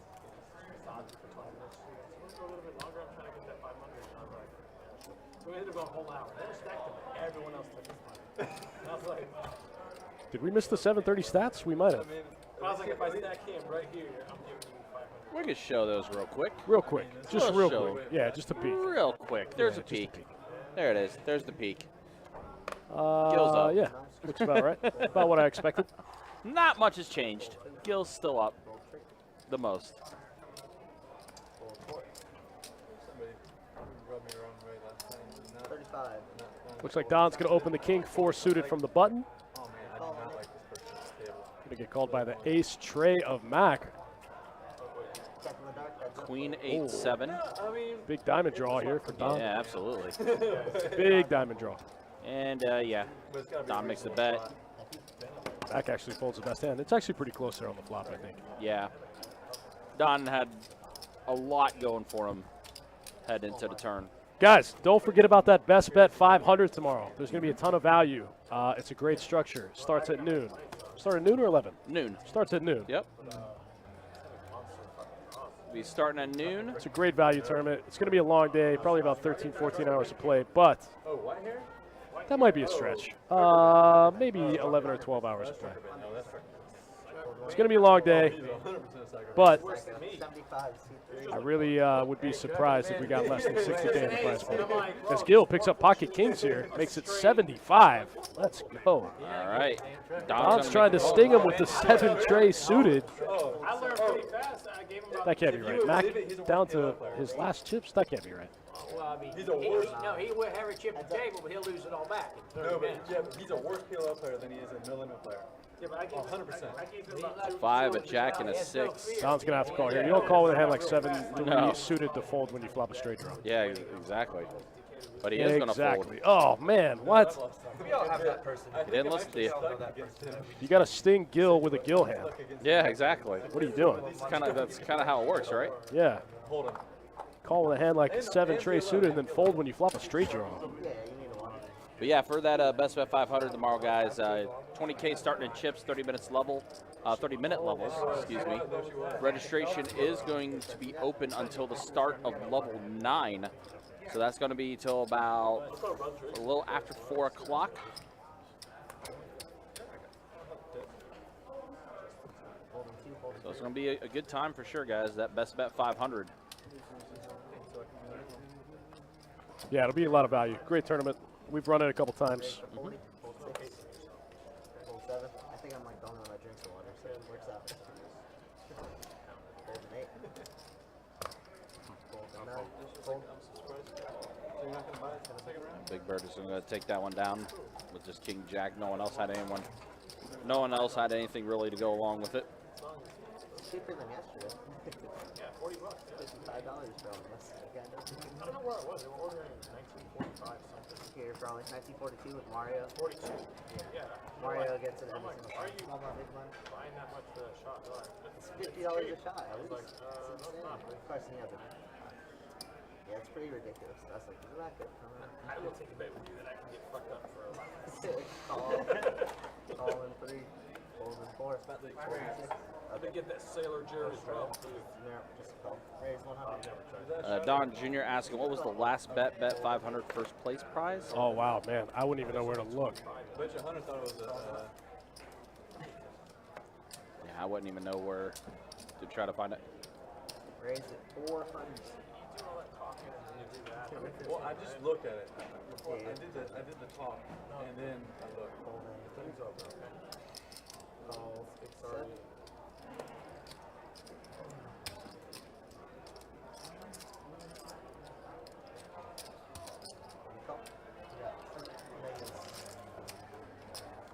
Odds for 20 minutes. Let's go a little bit longer. I'm trying to get that 500. I was like, so we ended up going a whole hour. Then we stacked them. Everyone else took this money. And I was like, Did we miss the 7:30 stats? We might have. I was like, if I stack him right here, I'm giving you 500. We can show those real quick. Real quick. Just Let's real show quick. Yeah, just a peek. Real quick. There's Yeah, a just a peek. peek. There it is. There's the peek. Gil's up. Yeah, looks about right. About what I expected. Not much has changed. Gil's still up the most. Fold 4. Somebody rubbed me the wrong way last time. Not, 35. Looks like Don's going to open the king 4 suited from the button. oh man, I do not like this person's table. Going to get called by the ace tray of Mac. Check in the dark. Heads up. Queen 8-7. I mean, Big diamond draw here for Don. Yeah, absolutely. Big diamond draw. And yeah, but it's gotta be Don a makes the reasonable bet. spot. Mac actually folds the best hand. It's actually pretty close there on the flop, I think. Yeah. Don had a lot going for him head into the turn. Guys, don't forget about that best bet 500 tomorrow. There's going to be a ton of value. It's a great structure. Starts at noon. Start at noon or 11? Noon. Starts at noon. Yep. Be starting at noon. It's a great value tournament. It's going to be a long day, probably about 13, 14 hours to play, but Oh, white hair? that might be a stretch. Maybe 11 or 12 hours to play. No, that's right. It's going to be a long day, He's 100% sucker. but 75. I really would be surprised if we got less than 60K in the prize pool. As Gil picks up pocket kings here, makes it 75. Let's go. All right. Don's trying to sting him with the 7 tray suited. I learned pretty fast. I gave him about That can't be right. Mac down to his last chips. That can't be right. Well, I mean, He's a worse. no, he will have a chip at the table, but he'll lose it all back. In 30 No, minutes. but he's a worse PLO player than he is a no-limit player. Yeah, but I gave 100%. I gave him about 2. 5, a jack, and a 6. Don's going to have to call here. You don't call with a hand like 7 No. suited to fold when you flop a straight draw. Yeah, exactly. But he is going to fold. Exactly. Oh, man, what? We all have that person. He didn't listen to you. You got to sting Gil with a Gil hand. Yeah, exactly. What are you doing? That's kind of how it works, right? Yeah. Call with a hand like 7 tray suited and then fold when you flop a straight draw. But yeah, for that best bet 500 tomorrow, guys, 20K starting in chips, 30 minutes level, 30-minute levels, excuse me. Registration is going to be open until the start of level 9. So that's going to be till about a little after 4 o'clock. So it's going to be a good time for sure, guys. That best bet 500. Yeah, it'll be a lot of value. Great tournament. We've run it a couple times. Fold 7. I think I'm like the only one that drinks the water, so it works out. Fold an 8. Fold a 9. Fold. Big Bird is going to take that one down with just King Jack. No one else had anyone. No one else had anything really to go along with it. Cheaper than yesterday. Yeah, $40. $55 for all of us. I don't know where I was. They were ordering 1945 something. Here, probably 1942 with Mario. 42. Yeah. Mario gets it every I'm like, single are time. you Walmart big money. buying that much for a shot? They're like, It's $50 a shot. At least. like, It's no, it's insane. not. Carson, yeah, but yeah, it's pretty ridiculous. That's like, isn't that good? I will take a bet with you that I can get fucked up for a while. Call in 3, fold in 4, fold in 6. I've been getting that Sailor Jerry drum too. Just call. Raise 100. Don Jr. asking, what was the last bet 500 first place prize? Oh, wow, man. I wouldn't even know where to look. Bet you 100 thought it was Yeah, I wouldn't even know where to try to find it. Raise it 400. well, I just looked at it. Before I did the talk, and then I looked. Call 7.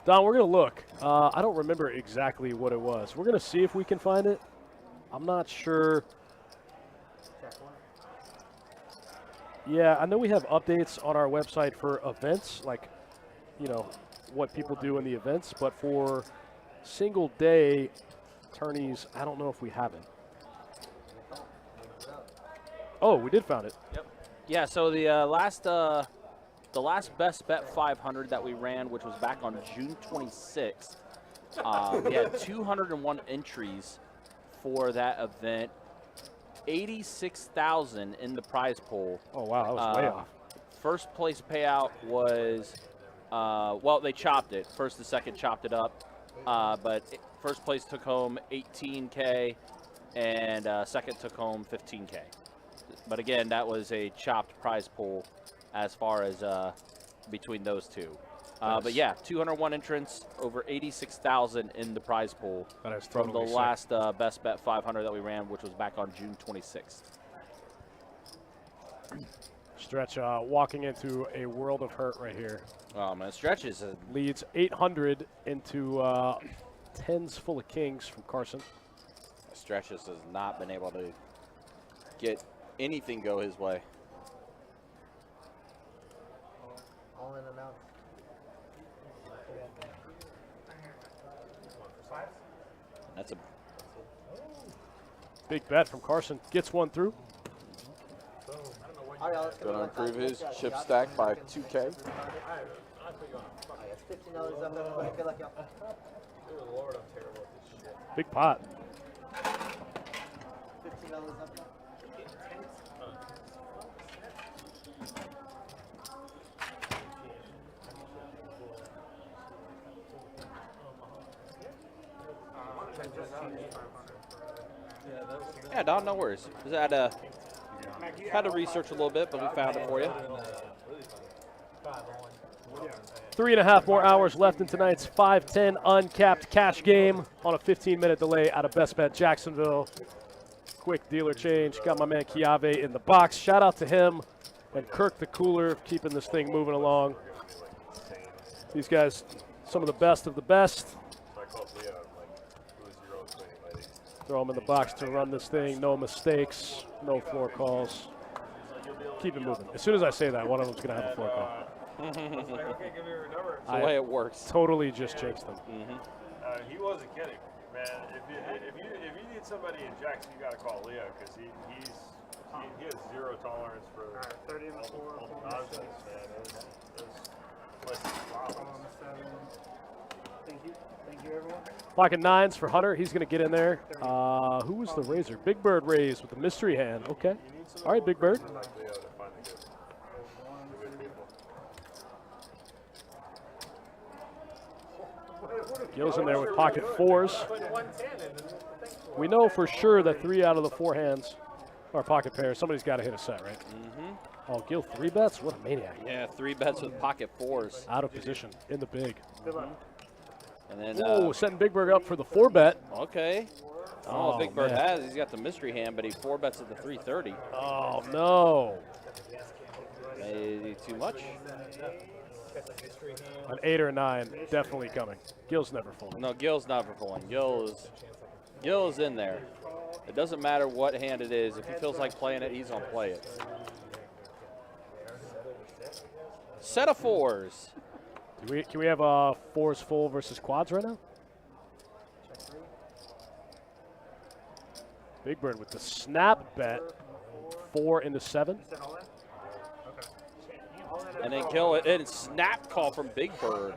Don, we're going to look. I don't remember exactly what it was. We're going to see if we can find it. I'm not sure. Check 1. Yeah, I know we have updates on our website for events, like, you know, what people do in the events. But for single day tourneys, I don't know if we have it. Oh, we did found it. Yep. Yeah, so the last best bet 500 that we ran, which was back on June 26th, we had 201 entries for that event, 86,000 in the prize pool. Oh, wow, that was way off. First place payout was, well, they chopped it. First and second chopped it up, but first place took home 18K, and second took home 15K. But again, that was a chopped prize pool as far as between those two. But yeah, 201 entrants, over 86,000 in the prize pool from the last best bet 500 that we ran, which was back on June 26th. Stretch walking into a world of hurt right here. Oh man, Stretch is leads 800 into tens full of kings from Carson. Stretch has not been able to get anything go his way. All in and out. That's a big bet from Carson. Gets one through. Going to improve his chip stack by 2K. $15 up there. Good luck, y'all. Good Lord, I'm terrible at this shit. Big pot. $15 up there. Yeah, Don, no worries. Just had to research a little bit, but we found it for you. 3.5 more hours left in tonight's 5-10 uncapped cash game on a 15-minute delay out of Best Bet Jacksonville. Quick dealer change. Got my man Chiave in the box. Shout out to him and Kirk the Cooler keeping this thing moving along. These guys, some of the best of the best. Throw them in the box to run this thing. No mistakes, no floor calls. keep it moving. As soon as I say that, one of them's going to have a floor call. Okay, give me your number. It's the way it works. Totally just jinxed them. He wasn't kidding, man. If you need somebody in Jackson, you got to call Leo because he has zero tolerance for 30 and 4. all the nonsense, man. Wow. Thank you. Thank you, everyone. Pocket 9s for Hunter. He's going to get in there. Who was the raiser? Big Bird raised with the mystery hand. Okay. All right, Big Bird. Leo to find the good people. Gil's in there with pocket 4s. We know for sure that 3 out of the 4 hands are pocket pairs. Somebody's got to hit a set, right? Oh, Gil 3 bets? What a maniac. Yeah, 3 bets with pocket 4s. Out of position in the big. And then, Ooh, setting Big Bird up for the 4 bet. Okay. Oh, Oh, Big Bird man. has. He's got the mystery hand, but he 4 bets at the 330. Oh, no. Maybe too much. An 8 or a 9, definitely coming. Gil's never full. No, Gil's never pulling. Gil is in there. It doesn't matter what hand it is. If he feels like playing it, he's going to play it. Set of 4s. Can we have 4s full versus quads right now? Big Bird with the snap bet. 4 into 7. And then Gil, and snap call from Big Bird.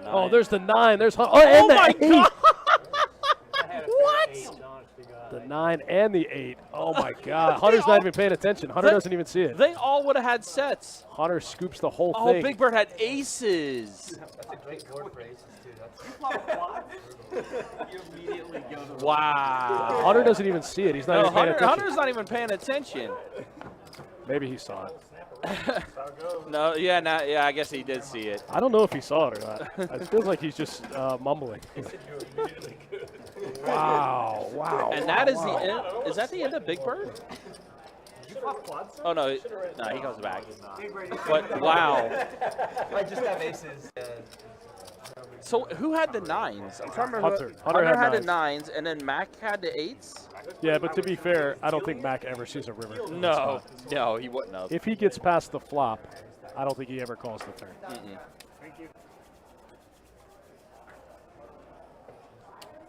Oh, there's the 9. There's and the 8. God! What? The 9 and the 8. Oh my God. Hunter's not even paying attention. Hunter doesn't even see it. They all would have had sets. Hunter scoops the whole Oh, thing. Big Bird had aces. That's a great board for aces, too. You immediately go to Wow. Hunter doesn't even see it. He's not No, even paying attention. Hunter's not even paying attention. Maybe he saw it. No, yeah, I guess he did see it. I don't know if he saw it or not. It feels like he's just mumbling. Wow, wow. And that is the end. Is that the end of Big Bird? Oh, no, he goes back. But, wow. I just have aces. So, who had the 9s? I'm trying to remember. Hunter had the nines. 9s, and then Mac had the 8s? Yeah, but to be fair, I don't think Mac ever sees a river. in the No, spot. no, he wouldn't have. If he gets past the flop, I don't think he ever calls the turn. Thank you.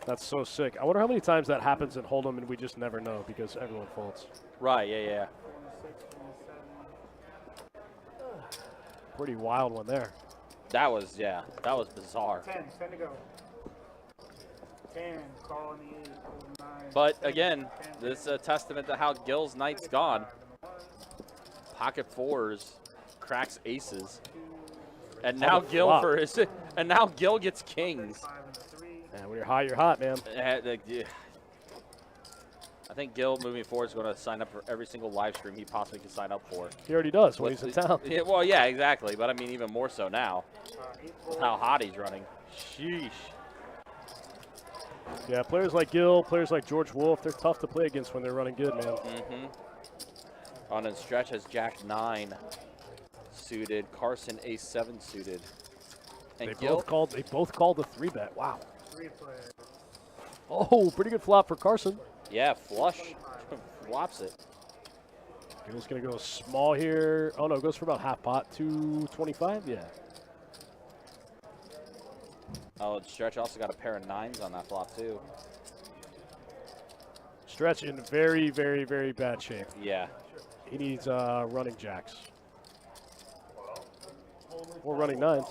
That's so sick. I wonder how many times that happens in Hold'em and we just never know because everyone folds. Right, yeah. Pretty wild one there. That was bizarre. 10 to go. 10, call in the 8, 9. But again, this is a testament to how Gil's night's gone. Pocket 4s, cracks aces, and now Gil Gil gets kings. And when you're hot, you're hot, man. I think Gil moving forward is going to sign up for every single live stream he possibly can sign up for. He already does when he's in town. Yeah, well, yeah, exactly. But I mean, even more so now. With how hot he's running. Sheesh. Yeah, players like Gil, players like George Wolf, they're tough to play against when they're running good, man. On and Stretch has Jack 9 suited, Carson Ace 7 suited, and They Gil both called the 3-bet. Wow. 3 players. Oh, pretty good flop for Carson. Yeah, flush flops it. Gil's gonna go small here. Oh no, goes for about half pot, 225. Yeah. Oh, Stretch also got a pair of 9s on that flop too. Stretch in very, very, very bad shape. Yeah. He needs running jacks. Or running 9s.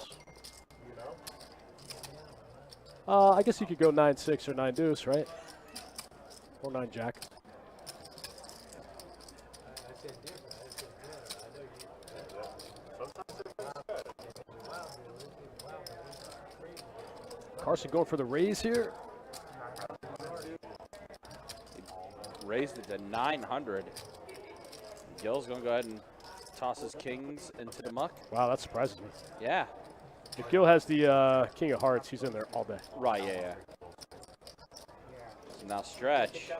I guess you could go 9-6 or 9 deuce, right? Or 9 jack. Carson going for the raise here. Raised it to 900. Gil's going to go ahead and toss his kings into the muck. Wow, that surprises me. Yeah. If Gil has the king of hearts, he's in there all day. Right, yeah. So now Stretch.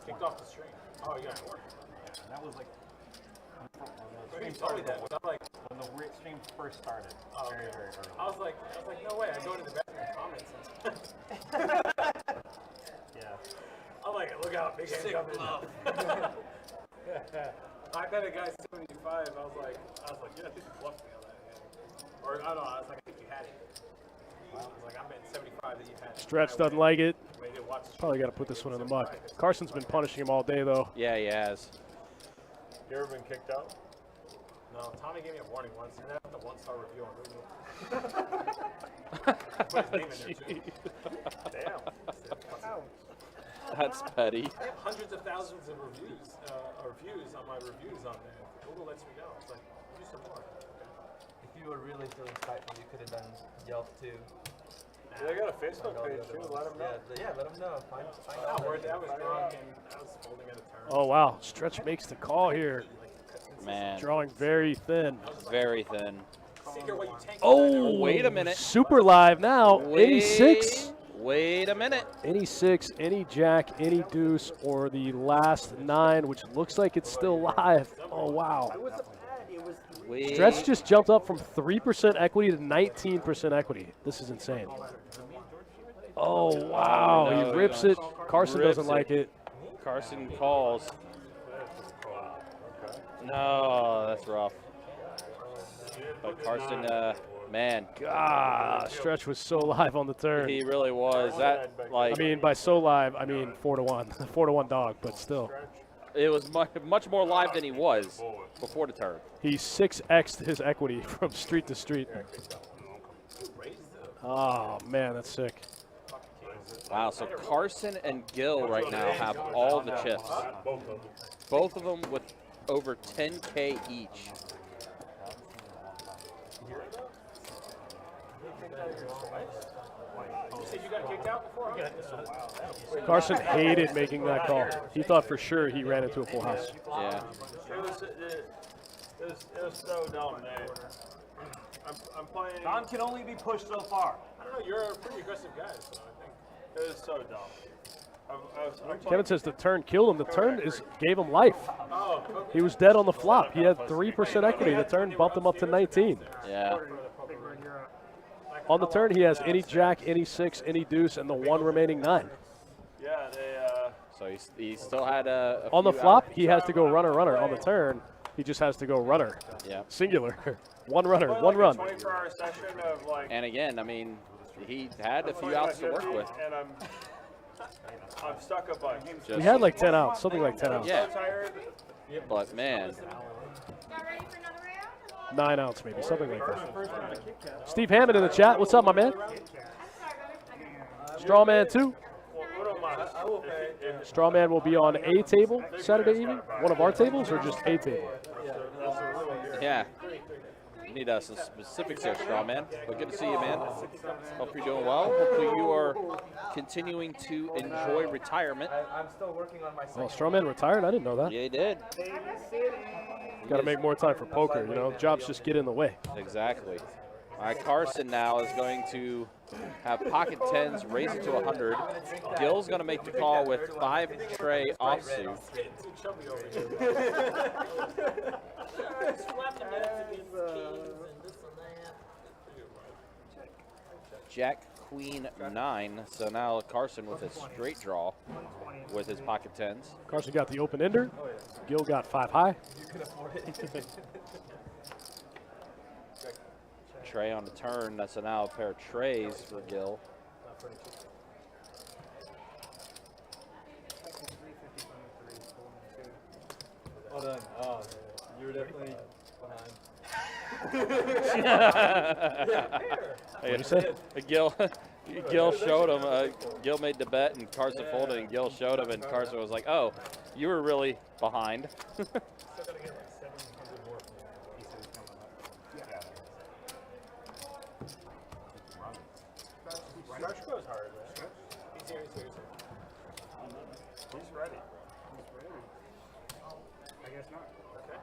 Kicked off the stream. Oh, you got it work. That was like. You told me that. When the stream first started. Very, very early. I was like, no way. I go to the bathroom. comments. Yeah. I'm like, look out, big hand coming. I bet a guy 75. I was like, yeah, I think you bluffed me on that hand. Or I don't know. I was like, I think you had it. I was like, I'm betting 75 that you had it. Stretch doesn't like it. Probably got to put this one in the muck. Carson's been punishing him all day, though. Yeah, he has. You ever been kicked out? No, Tommy gave me a warning once. And I have the 1-star review on Google. Put his name in there, too. Damn. That's petty. I have hundreds of thousands of reviews, or views on my reviews on there. Google lets me know. It's like, do some more. If you were really feeling spiteful, you could have done Yelp too. Yeah, they got a Facebook page too. Let them know. Yeah, let them know. Find Oh, where that was drunk and I was folding at a turn. Oh, wow. Stretch makes the call here. Man. Drawing very thin. Very thin. Oh, wait a minute. Super live now. Any six. Wait a minute. Any six, any jack, any deuce, or the last 9, which looks like it's still live. Oh, wow. Stretch just jumped up from 3% equity to 19% equity. This is insane. Oh, wow. No, He rips it. Carson doesn't like it. Carson calls. No, that's rough. But Carson, man. God, Stretch was so live on the turn. He really was. That, like, I mean, by so live, I mean 4-1. 4-1 dog, but still. it was much more live than he was before the turn. He 6x'd his equity from street to street. Oh, man, that's sick. Wow, so Carson and Gil right now have all the chips. Both of them with over 10K each. Carson hated making that call. He thought for sure he ran into a full house. Yeah. It was so dumb, man. I'm playing. Don can only be pushed so far. I don't know, you're a pretty aggressive guy, so I think. It was so dumb. Kevin says the turn killed him. The turn gave him life. He was dead on the flop. He had 3% equity. The turn bumped him up to 19. Yeah. On the turn, he has any jack, any six, any deuce, and the one remaining 9. Yeah, they. So he still had a On the few flop, out. he has to go runner, runner. On the turn, he just has to go runner. Yeah. Singular. One runner, one run. 24-hour session of like. And again, I mean, he had a few outs to work with. And I'm stuck a bunch. He had like 10 outs, something like 10 outs. Yeah. But man. 9 outs maybe, something like that. Steve Hammond in the chat. What's up, my man? Strawman 2. Strawman will be on a table Saturday evening. One of our tables or just a table? Yeah. Need some specifics there, Strawman. But good to see you, man. Hope you're doing well. Hopefully you are continuing to enjoy retirement. I'm still working on my second. Oh, Strawman retired? I didn't know that. Yeah, he did. Got to make more time for poker, you know. Jobs just get in the way. Exactly. All right, Carson now is going to have pocket 10s, raise it to 100. Gil's going to make the call with 5 tray offsuit. Jack, Queen, 9. So now Carson with a straight draw with his pocket 10s. Carson got the open ender. Gil got 5 high. Tray on the turn. So now a pair of trays for Gil. Well done. Oh, you were definitely behind. What you say? Gil showed him. Gil made the bet, and Carson folded, and Gil showed him, and Carson was like, "Oh, you were really behind." Stretch goes hard, man. He's here. He's ready. I guess not. Okay.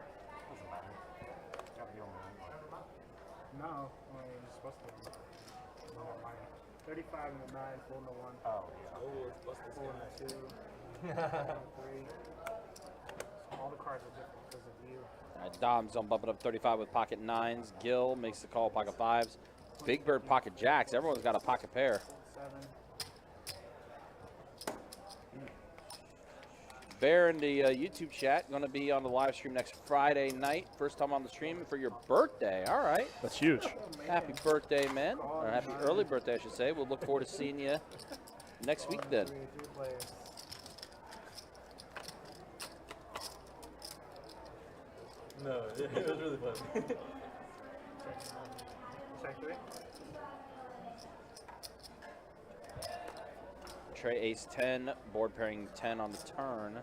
No, you're supposed to. No, mine. 35 and a 9, full to 1. Oh, yeah. Full to 2. 3. All the cards are different because of you. All right, Dom's on bumping up 35 with pocket 9s. Gil makes the call, pocket 5s. Big Bird pocket jacks. Everyone's got a pocket pair. 7. Bear in the YouTube chat, going to be on the live stream next Friday night. First time on the stream for your birthday. All right. That's huge. Happy birthday, man. Or happy early birthday, I should say. We'll look forward to seeing you next week then. 3 players. No, it was really fun. Check 3. Trey ace 10, board pairing 10 on the turn.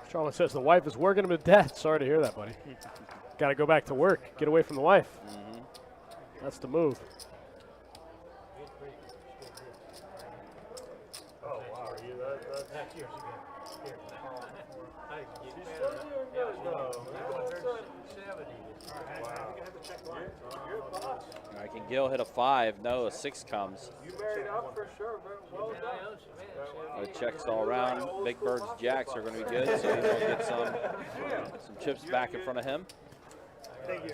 Charlotte says the wife is working him to death. Sorry to hear that, buddy. Got to go back to work. Get away from the wife. That's the move. Oh, wow. That's yours again. Here. She's still doing good, though. Wow. You're the boss. All right, can Gil hit a 5? No, a 6 comes. You married up for sure, but well done. Checks all around. Big Bird's jacks are going to be good, so he's going to get some chips back in front of him. Thank you.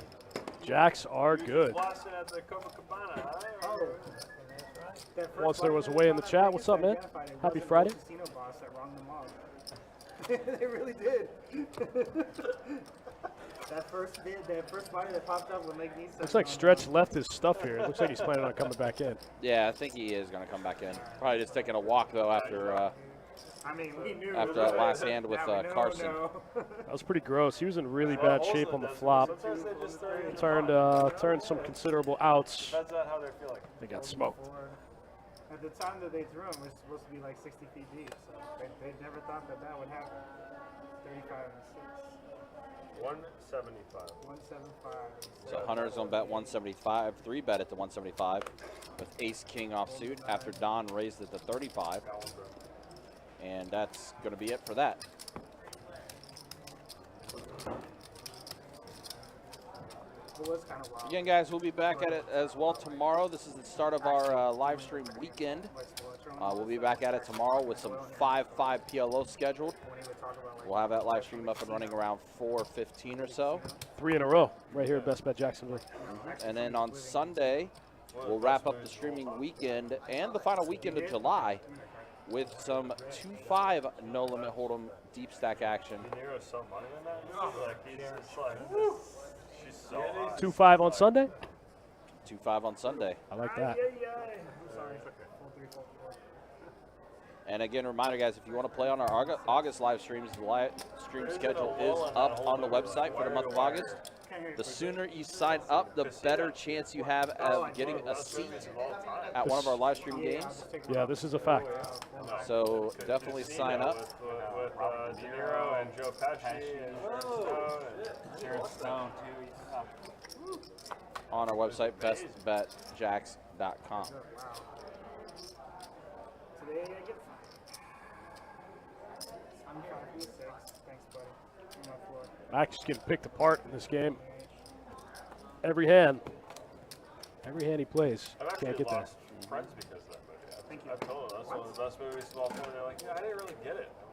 Jacks are good. Flossing at the Copacabana, huh? Once there was a way in the chat. What's up, man? Happy Friday. Casino boss that wronged them all. They really did. that first body that popped up would make me. Looks like Stretch left his stuff here. It looks like he's planning on coming back in. Yeah, I think he is going to come back in. Probably just taking a walk, though, after we knew. after that last hand with Carson. That was pretty gross. He was in really bad shape on the flop. Turned some considerable outs. That's not how they're feeling. They got smoked. At the time that they threw him, it was supposed to be like 60 feet deep, so they never thought that would happen. 35 and 6. 175. 175. So Hunter's going to bet 175, 3-bet at the 175 with ace-king offsuit after Don raised it to 35. And that's going to be it for that. It was kind of wild. Again, guys, we'll be back at it as well tomorrow. This is the start of our live stream weekend. We'll be back at it tomorrow with some 5-5 PLO scheduled. We'll have that live stream up and running around 4:15 or so. 3 in a row right here at Best Bet Jacksonville. And then on Sunday, we'll wrap up the streaming weekend and the final weekend of July with some 2-5 no limit hold'em deep stack action. Nero's so money in that. Like, he's just like, she's so hot. 2-5 on Sunday. 2-5 on Sunday. I like that. I'm sorry. 4-3, 4-4. And again, reminder, guys, if you want to play on our August live streams, the live stream schedule is up on the website for the month of August. The sooner you sign up, the better chance you have of getting a seat at one of our live stream games. Yeah, this is a fact. So definitely sign up. With De Niro and Joe Pesci and Sharon Stone. On our website, bestbetjacks.com. Today I get 5. I'm 5 6. Thanks, buddy. On my floor. Max is getting picked apart in this game. Every hand he plays, can't get there. Lost friends because of that movie. I've told them that's one of the best movies of all time. They're like, yeah, I didn't really get it. I'm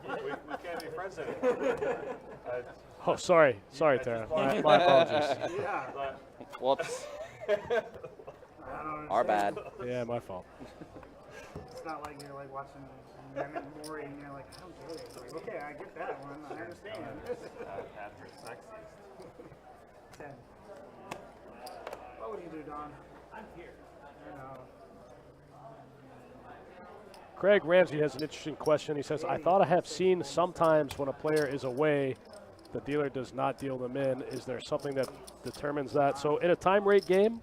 like, we can't be friends anymore. Oh, sorry, Tara. My apologies. Yeah. Whoops. Our bad. Yeah, my fault. It's not like you're like watching Maury and you're like, I don't get it. It's like, okay, I get that one. I understand. Patrick Sexiest. 10. What would you do, Don? I'm here. I know. Craig Ramsey has an interesting question. He says, I thought I have seen sometimes when a player is away, the dealer does not deal them in. Is there something that determines that? So in a time rate game,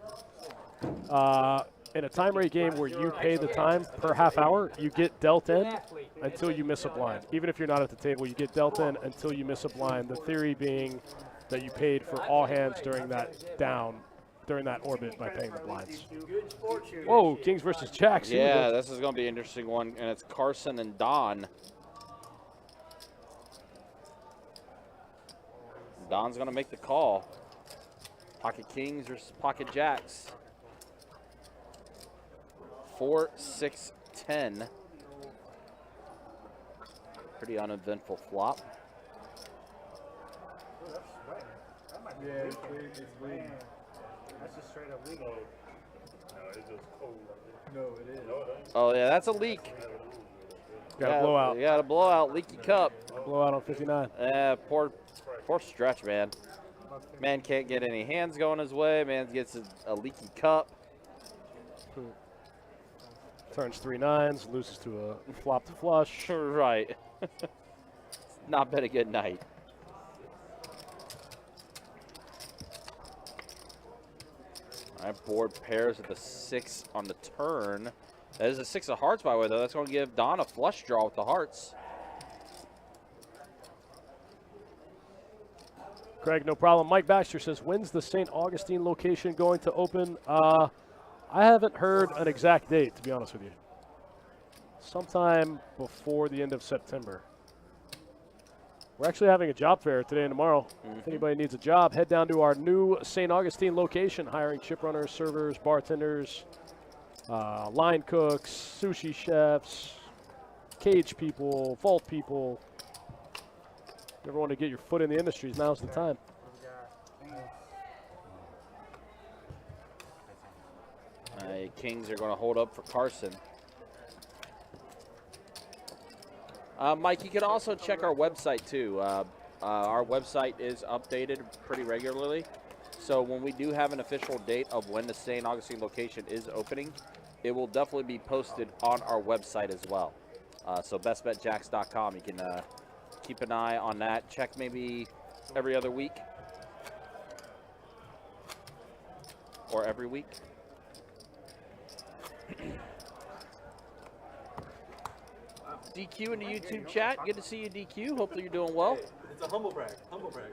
where you pay the time per half hour, you get dealt in until you miss a blind. Even if you're not at the table, you get dealt in until you miss a blind. The theory being that you paid for all hands during that orbit by paying the blinds. Whoa, Kings versus Jacks. Yeah, this is going to be an interesting one, and it's Carson and Don. Don's going to make the call. Pocket Kings versus Pocket Jacks. 4, 6, 10. Pretty uneventful flop. Yeah, it's weird. That's just straight up legal. No, it's just cold. No, it is. Oh, yeah, that's a leak. Got a blowout. You got a blowout, leaky cup. Blowout on 59. Poor Stretch, man. Man can't get any hands going his way. Man gets a leaky cup. Turns 3 9s, loses to a flop to flush. Right. Not been a good night. All right, board pairs at the 6 on the turn. That is a 6 of hearts, by the way, though. That's going to give Don a flush draw with the hearts. Craig, no problem. Mike Baxter says, when's the St. Augustine location going to open? I haven't heard an exact date, to be honest with you. Sometime before the end of September. We're actually having a job fair today and tomorrow. If anybody needs a job, head down to our new St. Augustine location, hiring chip runners, servers, bartenders, line cooks, sushi chefs, cage people, vault people. If you ever want to get your foot in the industries, now's the time. Kings are going to hold up for Carson. Mike, you can also check our website, too. Our website is updated pretty regularly. So when we do have an official date of when the St. Augustine location is opening, it will definitely be posted on our website as well. So bestbetjacks.com. You can keep an eye on that. Check maybe every other week or every week. DQ in the YouTube chat. Good to see you, DQ. Hopefully you're doing well. It's a humble brag. Humble brag.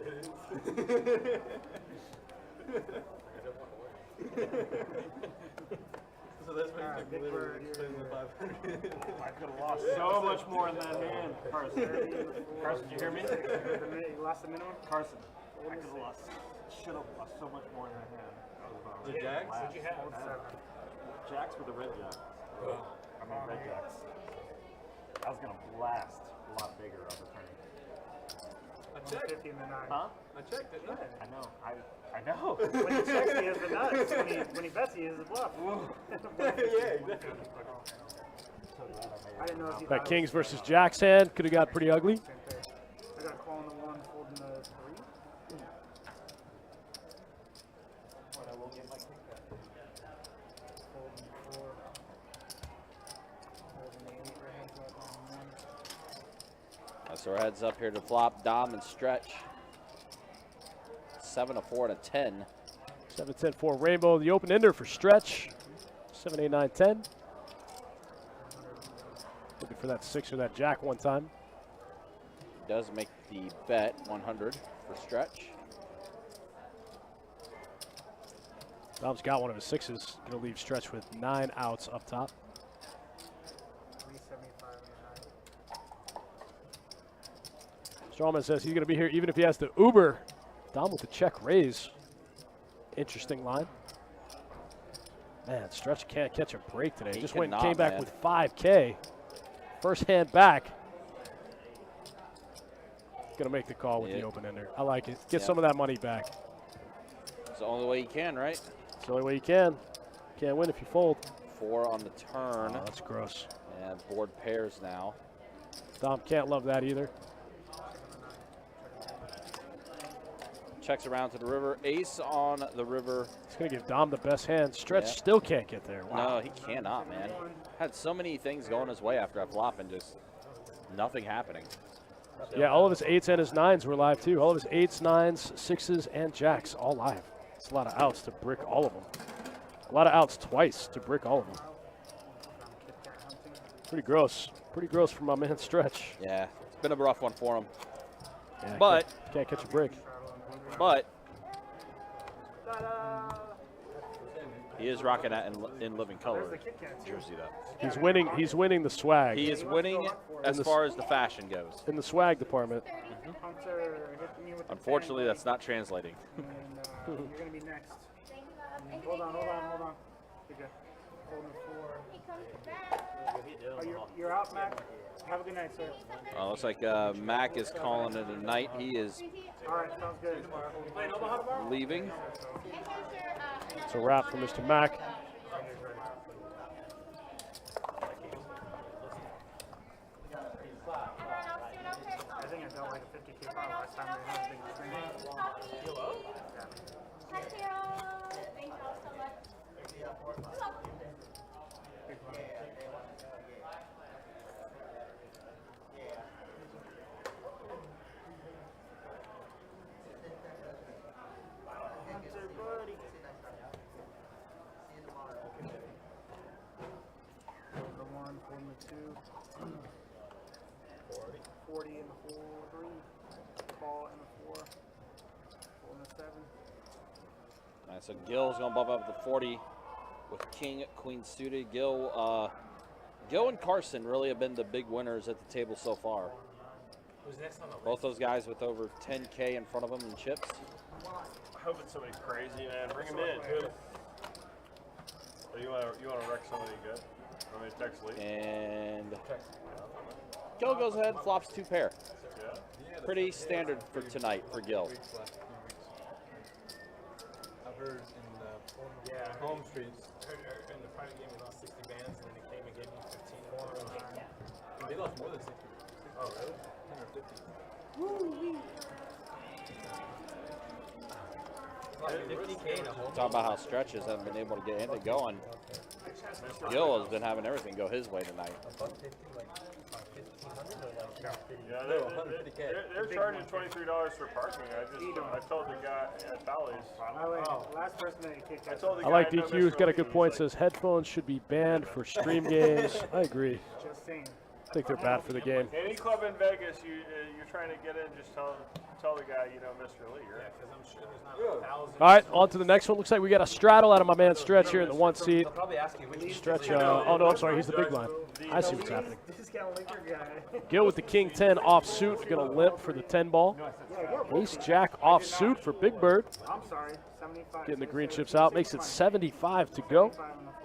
So that's why you took literally explain the 500. I could have lost so much more in that hand. Carson. Carson, did you hear me? You lost the minimum? Carson, I could have lost. Should have lost so much more in that hand. The jacks? What'd you have? Jacks with the red jack. I mean, red jacks. I was going to blast a lot bigger of the turn. I checked. 50 and the 9. Huh? I checked it. I know. I know. When he checks, he has the nuts. When he bets, he has the bluff. Yeah, exactly. I didn't know if he That Kings versus Jacks hand could have got pretty ugly. I got calling the 1, folding the 3. What, I will get my kickback. Folding 4. Folding the 8. Right hands up on 1. That's our heads up here to flop, Dom and Stretch. 7, a 4, and a 10. 7 10 4 Rainbow, the open ender for Stretch. 7 8 9 10. Looking for that 6 or that Jack one time. Does make the bet 100 for Stretch. Dom's got one of his 6s. Going to leave Stretch with 9 outs up top. 375 and a 9. Strawman says he's going to be here even if he has to Uber. Dom with the check raise. Interesting line. Man, Stretch can't catch a break today. He Just went and cannot, came back man. with 5K. First hand back. Going to make the call with the open ender. I like it. Get some of that money back. It's the only way you can, right? It's the only way you can. Can't win if you fold. 4 on the turn. Oh, that's gross. And board pairs now. Dom can't love that either. Checks around to the river. Ace on the river. It's going to give Dom the best hand. Stretch Yeah. still can't get there. Wow. No, he cannot, man. Had so many things going his way after I flop and just nothing happening. Yeah, all of his 8s and his 9s were live too. All of his 8s, 9s, 6s, and Jacks all live. It's a lot of outs to brick all of them. A lot of outs twice to brick all of them. Pretty gross. Pretty gross for my man Stretch. Yeah, it's been a rough one for him. Yeah, But can't catch a break. He is rocking that in living color jersey, though. He's winning. He's winning the swag. He is winning as far as the fashion goes. In the swag department. Unfortunately, that's not translating. You're going to be next. Hold on. You're good. holding the 4. He comes back. Oh, you're out, Mac? Have a good night, sir. Looks like Mac is calling it a night. He is All right, sounds good. leaving. It's a wrap for Mr. Mack. I think I dealt like a 50K file last time they had a big screen. The 1, holding the 2. 40 in the 4, 3. Call in the 4. Holding the 7. All right, so Gil's going to bump up to 40 with King, Queen suited. Gil and Carson really have been the big winners at the table so far. Who's next on the list? Both those guys with over 10K in front of them in chips. I hope it's somebody crazy, man. Bring him in. Oh, you want to wreck somebody good? Want me to text Lee? And Gil goes ahead and flops 2 pair. Yeah. Pretty standard for tonight for Gil. I've heard in home streets. In the private game, we lost 60 bands, and then they came and gave me 15 more. They lost more than 60. Oh, really? 10 or 50. Talk about how stretches haven't been able to get anything going. Gil has been having everything go his way tonight. Yeah, they're charging $23 for parking. I told the guy at Bally's. Last person that kicked I told the I guy like no DQ's got a good Mr. point. Says headphones should be banned for stream games. I agree. Just saying. I think they're bad for the game. Any club in Vegas, you're trying to get in, just tell the guy you know Mr. Lee. Right? Yeah, because I'm sure there's not 1,000. All right, on to the next one. Looks like we got a straddle out of my man Stretch here in the 1 seat. They'll probably ask you which Stretch, oh no, I'm sorry, he's the big line. I see what's happening. This guy liquor guy. Gil with the King 10 off suit, gonna limp for the 10 ball. Ace Jack off suit for Big Bird. I'm sorry, 75. Getting the green chips out, makes it 75 to go. 75 on the 4.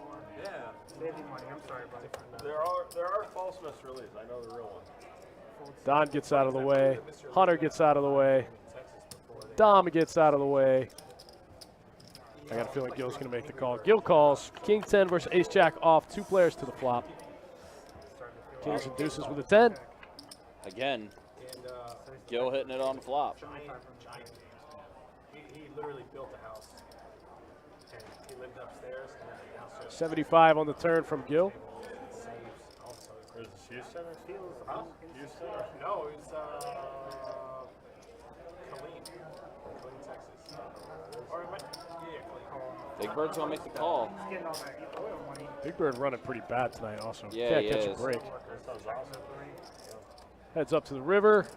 Yeah. Save you money. I'm sorry, buddy. There are false Mr. Lees. I know the real one. Don gets out of the way. Hunter gets out of the way. Dom gets out of the way. I got a feeling Gil's going to make the call. Gil calls. King 10 versus Ace Jack off. 2 players to the flop. Kings and deuces with a 10. Again, Gil hitting it on the flop. He literally built a house. And he lived upstairs, and then the house just 75 on the turn from Gil. saves also. Is it Houston? Houston? No, it was Killeen, Texas. Or it might, yeah, Killeen. Big Bird's going to make the call. He's getting all that oil money. Big Bird running pretty bad tonight also. Yeah, Can't he catch a is. break. That sounds awesome. Heads up to the river. I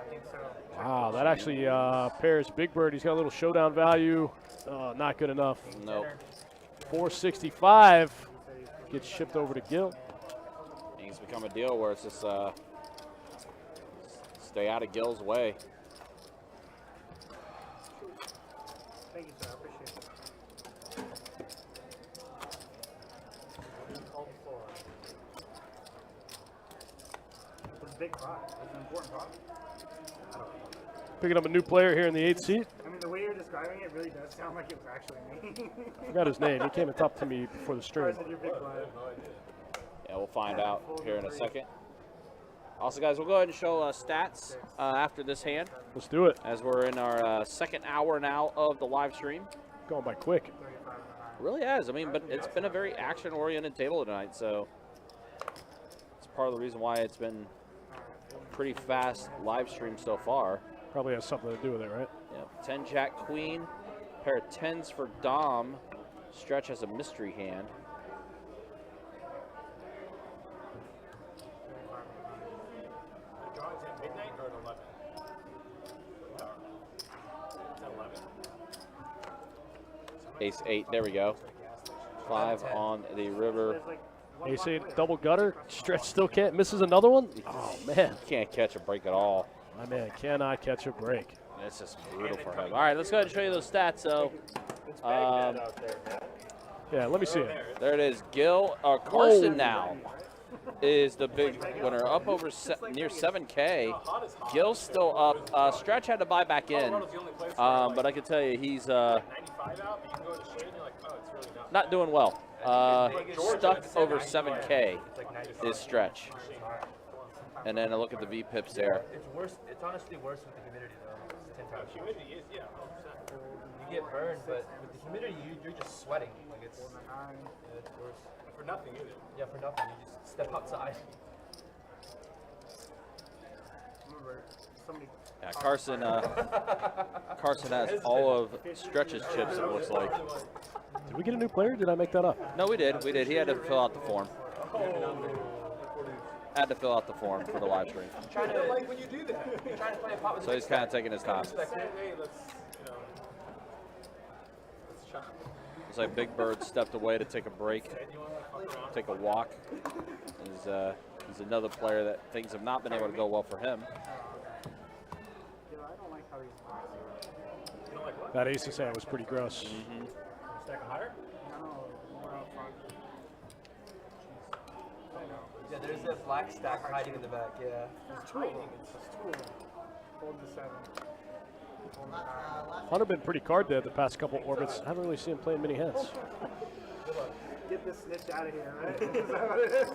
think so. Wow, that actually pairs Big Bird. He's got a little showdown value. Not good enough. Nope. 465 gets shipped over to Gil. It's become a deal where it's just stay out of Gil's way. Thank you, sir. I appreciate it. It was a big pot. It was an important pot. Picking up a new player here in the 8th seat. I mean, the way you're describing it really does sound like it was actually me. Forgot his name. He came and talked to me before the stream. Carson, you're big blind. Yeah, we'll find out here in a second. Also, guys, we'll go ahead and show stats after this hand, Let's do it. as we're in our second hour now of the live stream. Going by quick. It really has. I mean, but it's been a very action-oriented table tonight, so it's part of the reason why it's been a pretty fast live stream so far. Probably has something to do with it, right? Yep. 10 Jack Queen, pair of 10s for Dom. Stretch has a mystery hand. The drawing's at midnight or at 11? It's at 11. Ace 8, there we go. 5 on the river. There's like Ace 8 double gutter. Stretch still can't. Misses another one. Oh, man. Can't catch a break at all. My man cannot catch a break. It's just brutal for him. All right, let's go ahead and show you those stats. So, It's Baghdad out there, man. Yeah, let me see it. There it is. Gil, Carson now is the big winner, up over near 7K. Gil's still up. Stretch had to buy back in, but I can tell you he's not doing well. Stuck over 7K is Stretch. And then a look at the VPIPs there. It's worse. It's honestly worse with the humidity, though. It's 10 times. Humidity is, yeah, 100%. You get burned, but with the humidity, you're just sweating. Like it's worse. For nothing, either. Yeah, for nothing. You just step outside. Yeah, Carson. Carson has all of Stretch's chips. It looks like. Did we get a new player? Did I make that up? No, we did. We did. He had to fill out the form. Had to fill out the form for the live stream. I'm trying to like when you do that. You're trying to play a pot with So he's kind of taking his time. Hey, let's try. Looks like Big Bird stepped away to take a break, take a walk. He's another player that things have not been able to go well for him. That ace of hand was pretty gross. Stack him higher? Yeah, there's a black stack hiding in the back. Yeah. It's two of them. Hold the 7. Hold the 9. Hunter been pretty card dead the past couple orbits. I haven't really seen him playing many hands. Get this snitch out of here, right? Is that what it is?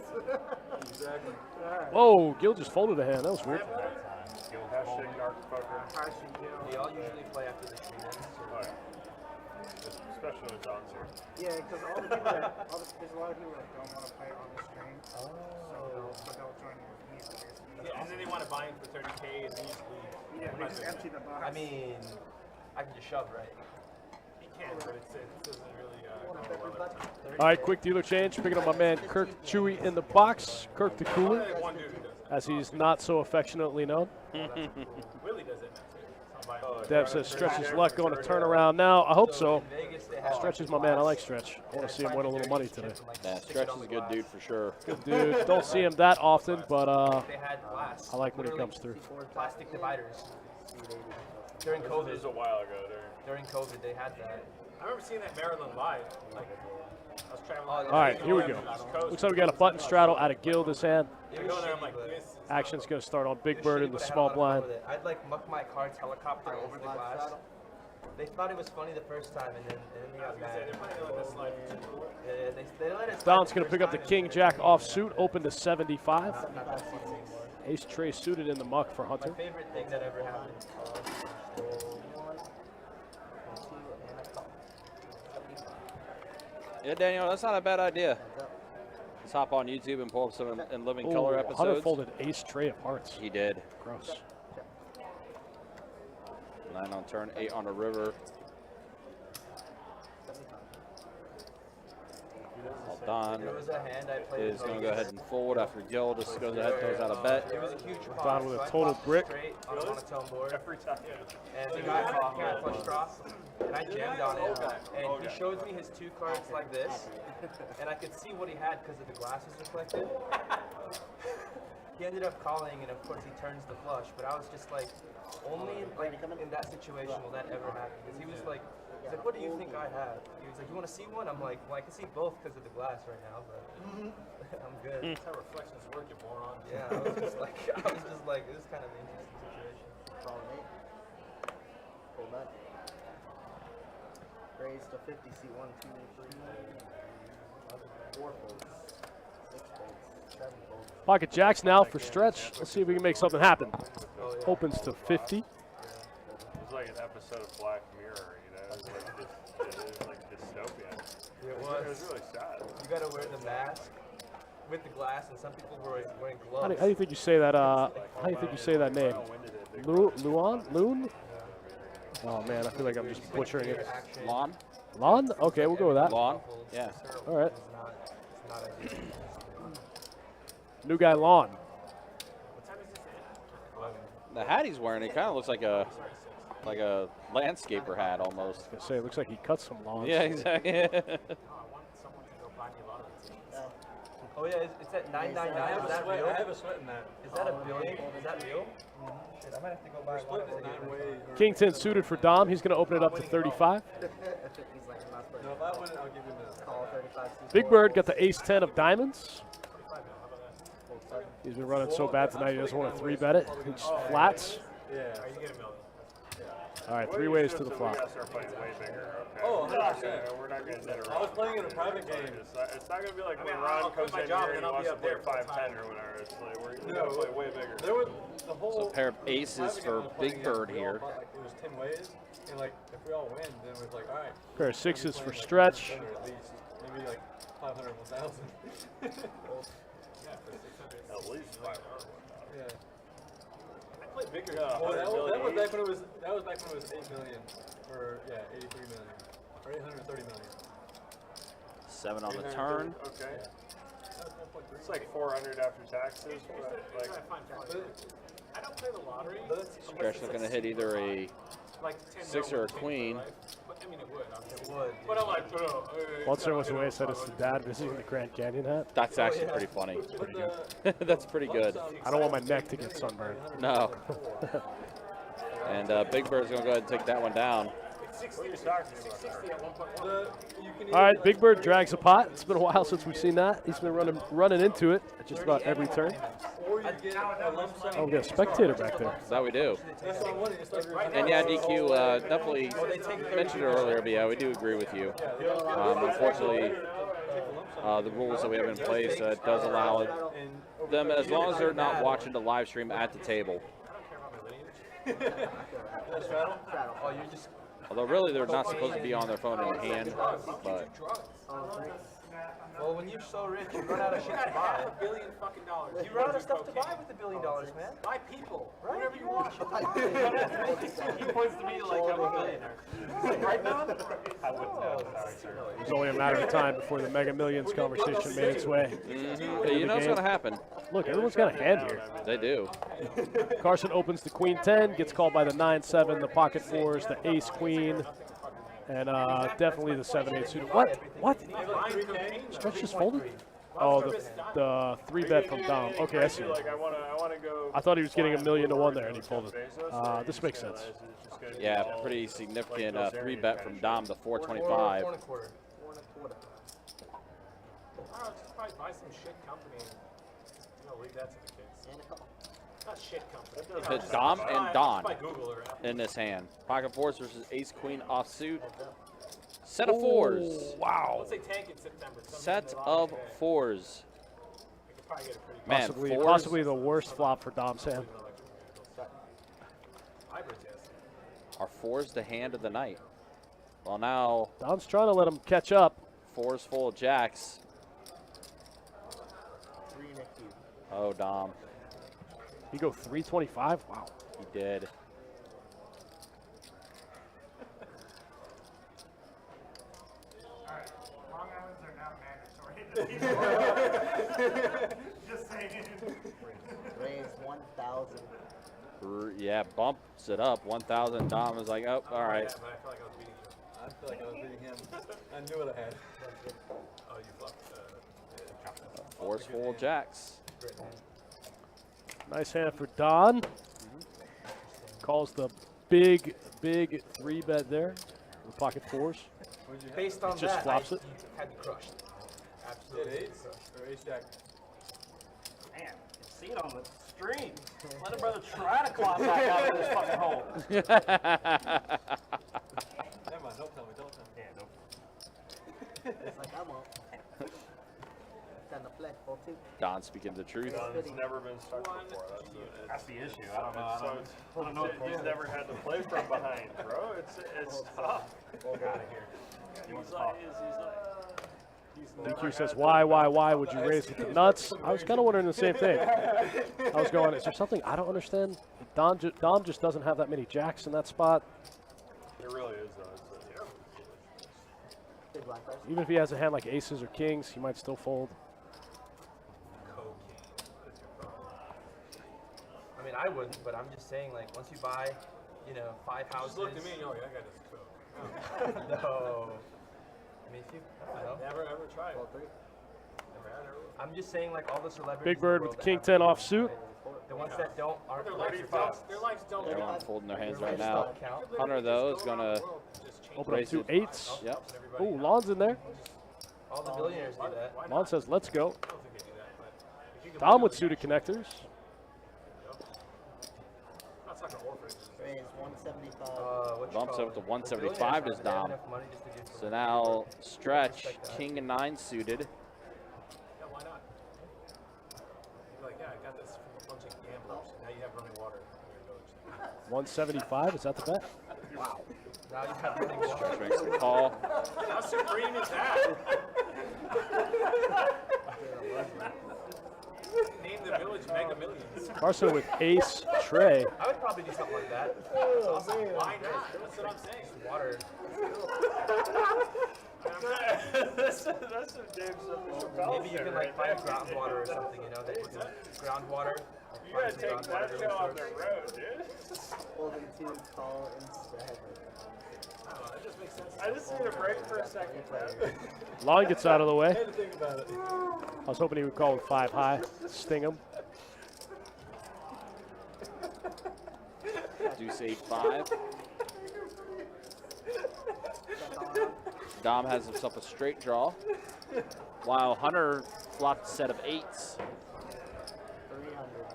Exactly. Alright. Whoa, Gil just folded a hand. That was weird. Hashtag dark poker. Carson, Gil. They all usually play after the stream ends. Oh, yeah. Especially when Don's here. Yeah, because all the people there's a lot of people that don't want to play on the stream. So they'll join the music. Yeah, and then they want to buy in for 30K and then you just leave. Yeah, they just empty the box. I mean, I can just shove, right? You can, but it doesn't really go well every time. All right, quick dealer change. Picking up my man Kirk Chewy in the box. Kirk the Cooler, One dude who does that. as he's not so affectionately known. Willie does that now, too. It's not buying. Dev says Stretch's luck going to turn around now. I hope so. In Vegas, they have Stretch is my man. I like Stretch. I want to see him win a little money today. Yeah, Stretch is a good dude for sure. Good dude. Don't see him that often, but They had glass. I like when he Literally comes through. Plastic dividers. During This COVID, was a while ago there. during COVID, they had that. I remember seeing that Maryland live. Like, I was traveling. All All right, here we go. Looks like we got a button straddle out of Gil this hand. I go there, I'm like, this is Action's going to start on Big Bird in the small blind. I'd like muck my cards helicopter over the glass. They thought it was funny the first time, and then they got mad. they're planning to let this slide. Yeah, they let it. Don's going to pick up the King Jack offsuit, open to 75. Not that seats anymore. Ace Trey suited in the muck for My Hunter. favorite thing that ever happened. Yeah, Daniel, that's not a bad idea. Let's hop on YouTube and pull up some in living color Hunter episodes. folded Ace Trey of hearts. He did. Gross. 9 on turn, 8 on the river. Don There was a hand I played. is going to go ahead and fold after Gil just goes ahead and throws out a bet. It was a huge pot. Don with a so I total popped brick. straight on a monotone board. Every time. And the guy popped me a flush draw, and I jammed on it. And he showed me his 2 cards like this, and I could see what he had because of the glasses reflected. He ended up calling, and of course he turns the flush. But I was just like, only like in that situation will that ever happen. Because he was like, he's like, what do you think I have? He was like, you want to see one? I'm like, well, I can see both because of the glass right now, but I'm good. That's how reflections work, you moron. Yeah, I was just like, it was kind of an interesting situation. Full bet. Raise to 50, see 1, 2, 3, 4 folds, 6 folds, 7 folds. Pocket jacks now for Stretch. Let's see if we can make something happen. Opens to 50. It was like an episode of Black Mirror, you know? It was like it is like dystopian. It It was. was really sad. You gotta wear the mask with the glass, and some people were wearing How gloves. do you think you say that? How do you think you say that name? Luan? Loon? Oh man, I feel like I'm just butchering it. Lon? Lon? Okay, we'll go with that. Lon? Yeah. All right. It's not ideal. New guy Lon. The hat he's wearing, it kind of looks like a landscaper hat almost. I was gonna say, it looks like he cut some lawns. Yeah, exactly. I want someone to go buy me a lot of these. Oh yeah, it's at 999. I have Is a that sweat. real? I have a sweat in that. Is that a billion? Is that real? Shit, I might have to go buy We're one. splitting it 9 ways. King 10 suited for Dom. He's going to open it up to 35. He's like, I'm not supposed No, if I win it, I'll give you the call 35. Big Bird got the ace 10 of diamonds. He's been running so bad tonight, he doesn't want to 3-bet it. He just flats. Yeah. All right, 3 ways to the flop. We gotta start playing way bigger. Okay. Oh, We're not 100%. gonna- We're not going to net I was playing in a private game. It's not going to be like when I'll Ron quit comes my in job here and and he I'll be wants to up play there full 5-10 time. or whatever. It's like we're going to play way bigger. There was the whole. So a pair of aces private game for I was playing Big Bird against, we all here. thought, like, it was 10 ways, and like if we all win, then it was like, all right. Pair of we're gonna be sixes for playing, like, Stretch. 100 at least, maybe like 500, 1,000. At least 500. Yeah. I play bigger. Well, that was back when it was 8 million, or yeah, 83 million, or 830 million. 7 on the turn. Okay. It's like 400 after taxes. Like, I don't play the lottery. Stretch looking to hit either a Like 10 6 or a queen. But, I mean, it would. It would. But I'm like, Walter was away, said it's the dad visiting the Grand Canyon hat. That's actually pretty funny. Pretty good. That's pretty good. I don't want my neck to get sunburned. No. And Big Bird's going to go ahead and take that one down. 660 at 1.1. All right, Big Bird drags a pot. It's been a while since we've seen that. He's been running into it at just about every turn. Or you get a lump sum. Oh, we got a spectator back there. That we do. That's what I wanted. It's like And yeah, DQ, definitely mentioned it earlier, but yeah, we do agree with you. Unfortunately, the rules that we have in place does allow them, as long as they're not watching the live stream at the table. Oh, you just. Although really they're not supposed to be on their phone in hand, but Well, when you're so rich, you run out of shit to buy. $500 billion fucking dollars. You run out of stuff to buy with $1 billion, man. Buy people. Right? Whatever you want. He points to me like I'm a millionaire. Right now? I wouldn't know. It was only a matter of time before the Mega Millions conversation made its way. Hey, you know what's going to happen. Look, everyone's got a hand here. They do. Carson opens the Queen 10, gets called by the 9-7, the pocket 4s, the Ace Queen, and definitely the 7-8 suited. What? Stretch just folded? Oh, the 3-bet from Dom. Okay, I see. Like I want to go. I thought he was getting $1 million to 1 there, and he folded. This makes sense. Yeah, pretty significant 3-bet from Dom, the 425. 4 1/4. I'll just probably buy some shit company and leave that to the kids. Not shit company. It's Dom and Don By Google or Apple. in this hand. Pocket 4s versus Ace Queen offsuit. Set of 4s. Wow. Let's say tank in September. Set of 4s. I could probably get a pretty Man, Possibly, 4s. possibly the worst flop for Dom's hand. hybrids, yes. Are 4s the hand of the night? Well, now Dom's trying to let him catch up. 4s full of jacks. Oh, Dom. He go 325. Wow. He did. Long Islands are now mandatory. Just saying. Raise 1,000. Yeah, bumps it up. 1,000. Dom is like, oh, all right. But I feel like I was beating you. I feel like I was beating him. I knew what I had. Oh, you flopped. 4s full of jacks. Nice hand for Don. Calls the big 3-bet there. The pocket 4s. Based on Just that, flops I it. had me crushed. Did Absolutely. ace or ace jack? Man, see it on the stream. Let a brother try to climb back out of this fucking hole. Never mind. Don't tell me. Don't tell me. Yeah, nope. It's like I'm up. Time to play, 4-2. Don speaking the truth. Don's never been stuck before. That's the issue. I don't know. So I don't know. He's never had to play from behind, bro. It's tough. Get out of here. He's like. DQ says, why would you raise with the nuts? I was kind of wondering the same thing. I was going, is there something I don't understand? Dom just doesn't have that many jacks in that spot. It really is though. Big blind first. Even if he has a hand like aces or kings, he might still fold. I mean, I wouldn't, but I'm just saying, like, once you buy, 5 houses. Just looked at me and you're like, I got this coke. No. I mean, if you, I don't know. Never ever tried. 4-3. Never had it. I'm just saying, like all the celebrities. Big in Bird the with world the that King have 10 videos, offsuit. The ones that don't aren't Their like lives your don't. fast. Their lives don't. Everyone folding their hands right lives now. don't count. Hunter, though, is going to Open up raise 2 it. 8s. Yep. Ooh, Lon's in there. All the billionaires do that. Lon says, let's go. I don't think they do that, but if you can Tom with legally- suited connectors. That's like an orphanage. Raise 175. What you Bumps call up to it? 175 The to billionaires, they have Dom. enough money just to do So now Stretch, King and 9 suited. Yeah, why not? You're like, yeah, I got this from a bunch of gamblers. Now you have running water in your village. 175, is that the bet? Wow. Now you have running water. Stretch makes the call. How supreme is that? Name the village Mega Millions. Carson with ace Trey. I would probably do something like that. Why not? That's what I'm saying. Water. That's some James Chappelle Maybe you can like find groundwater or something, you know, that you can groundwater. You gotta take that show on the road, dude. Holding 2, call instead. I don't know. That just makes sense. I just need a break for a second, man. Lon gets out of the way. I had to think about it. I was hoping he would call with 5 high, sting him. Deuce 8-5. Dom has himself a straight draw, while Hunter flopped a set of 8s. 300.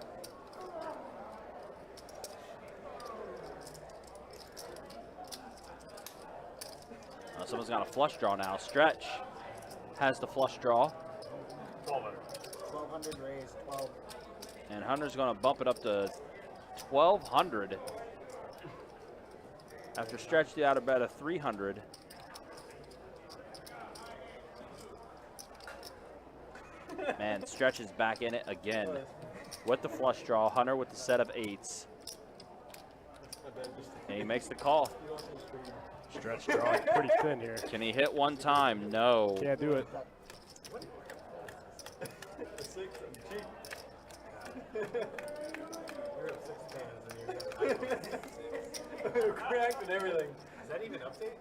Someone's got a flush draw now. Stretch has the flush draw, 1200 raise 12. and Hunter's going to bump it up to 1,200 after Stretch the outer bet of 300. Man, Stretch is back in it again with the flush draw. Hunter with the set of 8s, and he makes the call. Stretch drawing pretty thin here. Can he hit one time? No. Can't do it. Cracked and everything. Is that even update?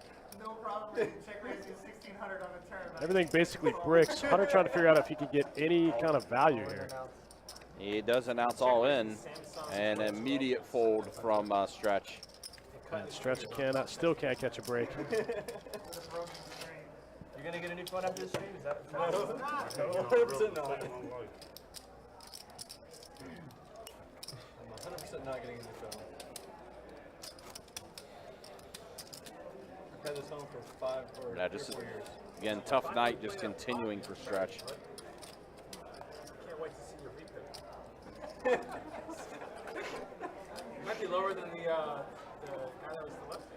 No problem. Check raising 1600 on the turn. Everything basically bricks. Hunter trying to figure out if he can get any kind of value here. He does announce all in, and immediate fold from Stretch. And Stretch still can't catch a break. You're gonna get a new phone after this stream? Is that? No, 100% not. I'm 100% not getting a new phone. I've had this home for 5 or Yeah, 3 just or 4 years. again, tough night, just continuing for Stretch. Can't wait to see your replay. Might be lower than the guy that was the left.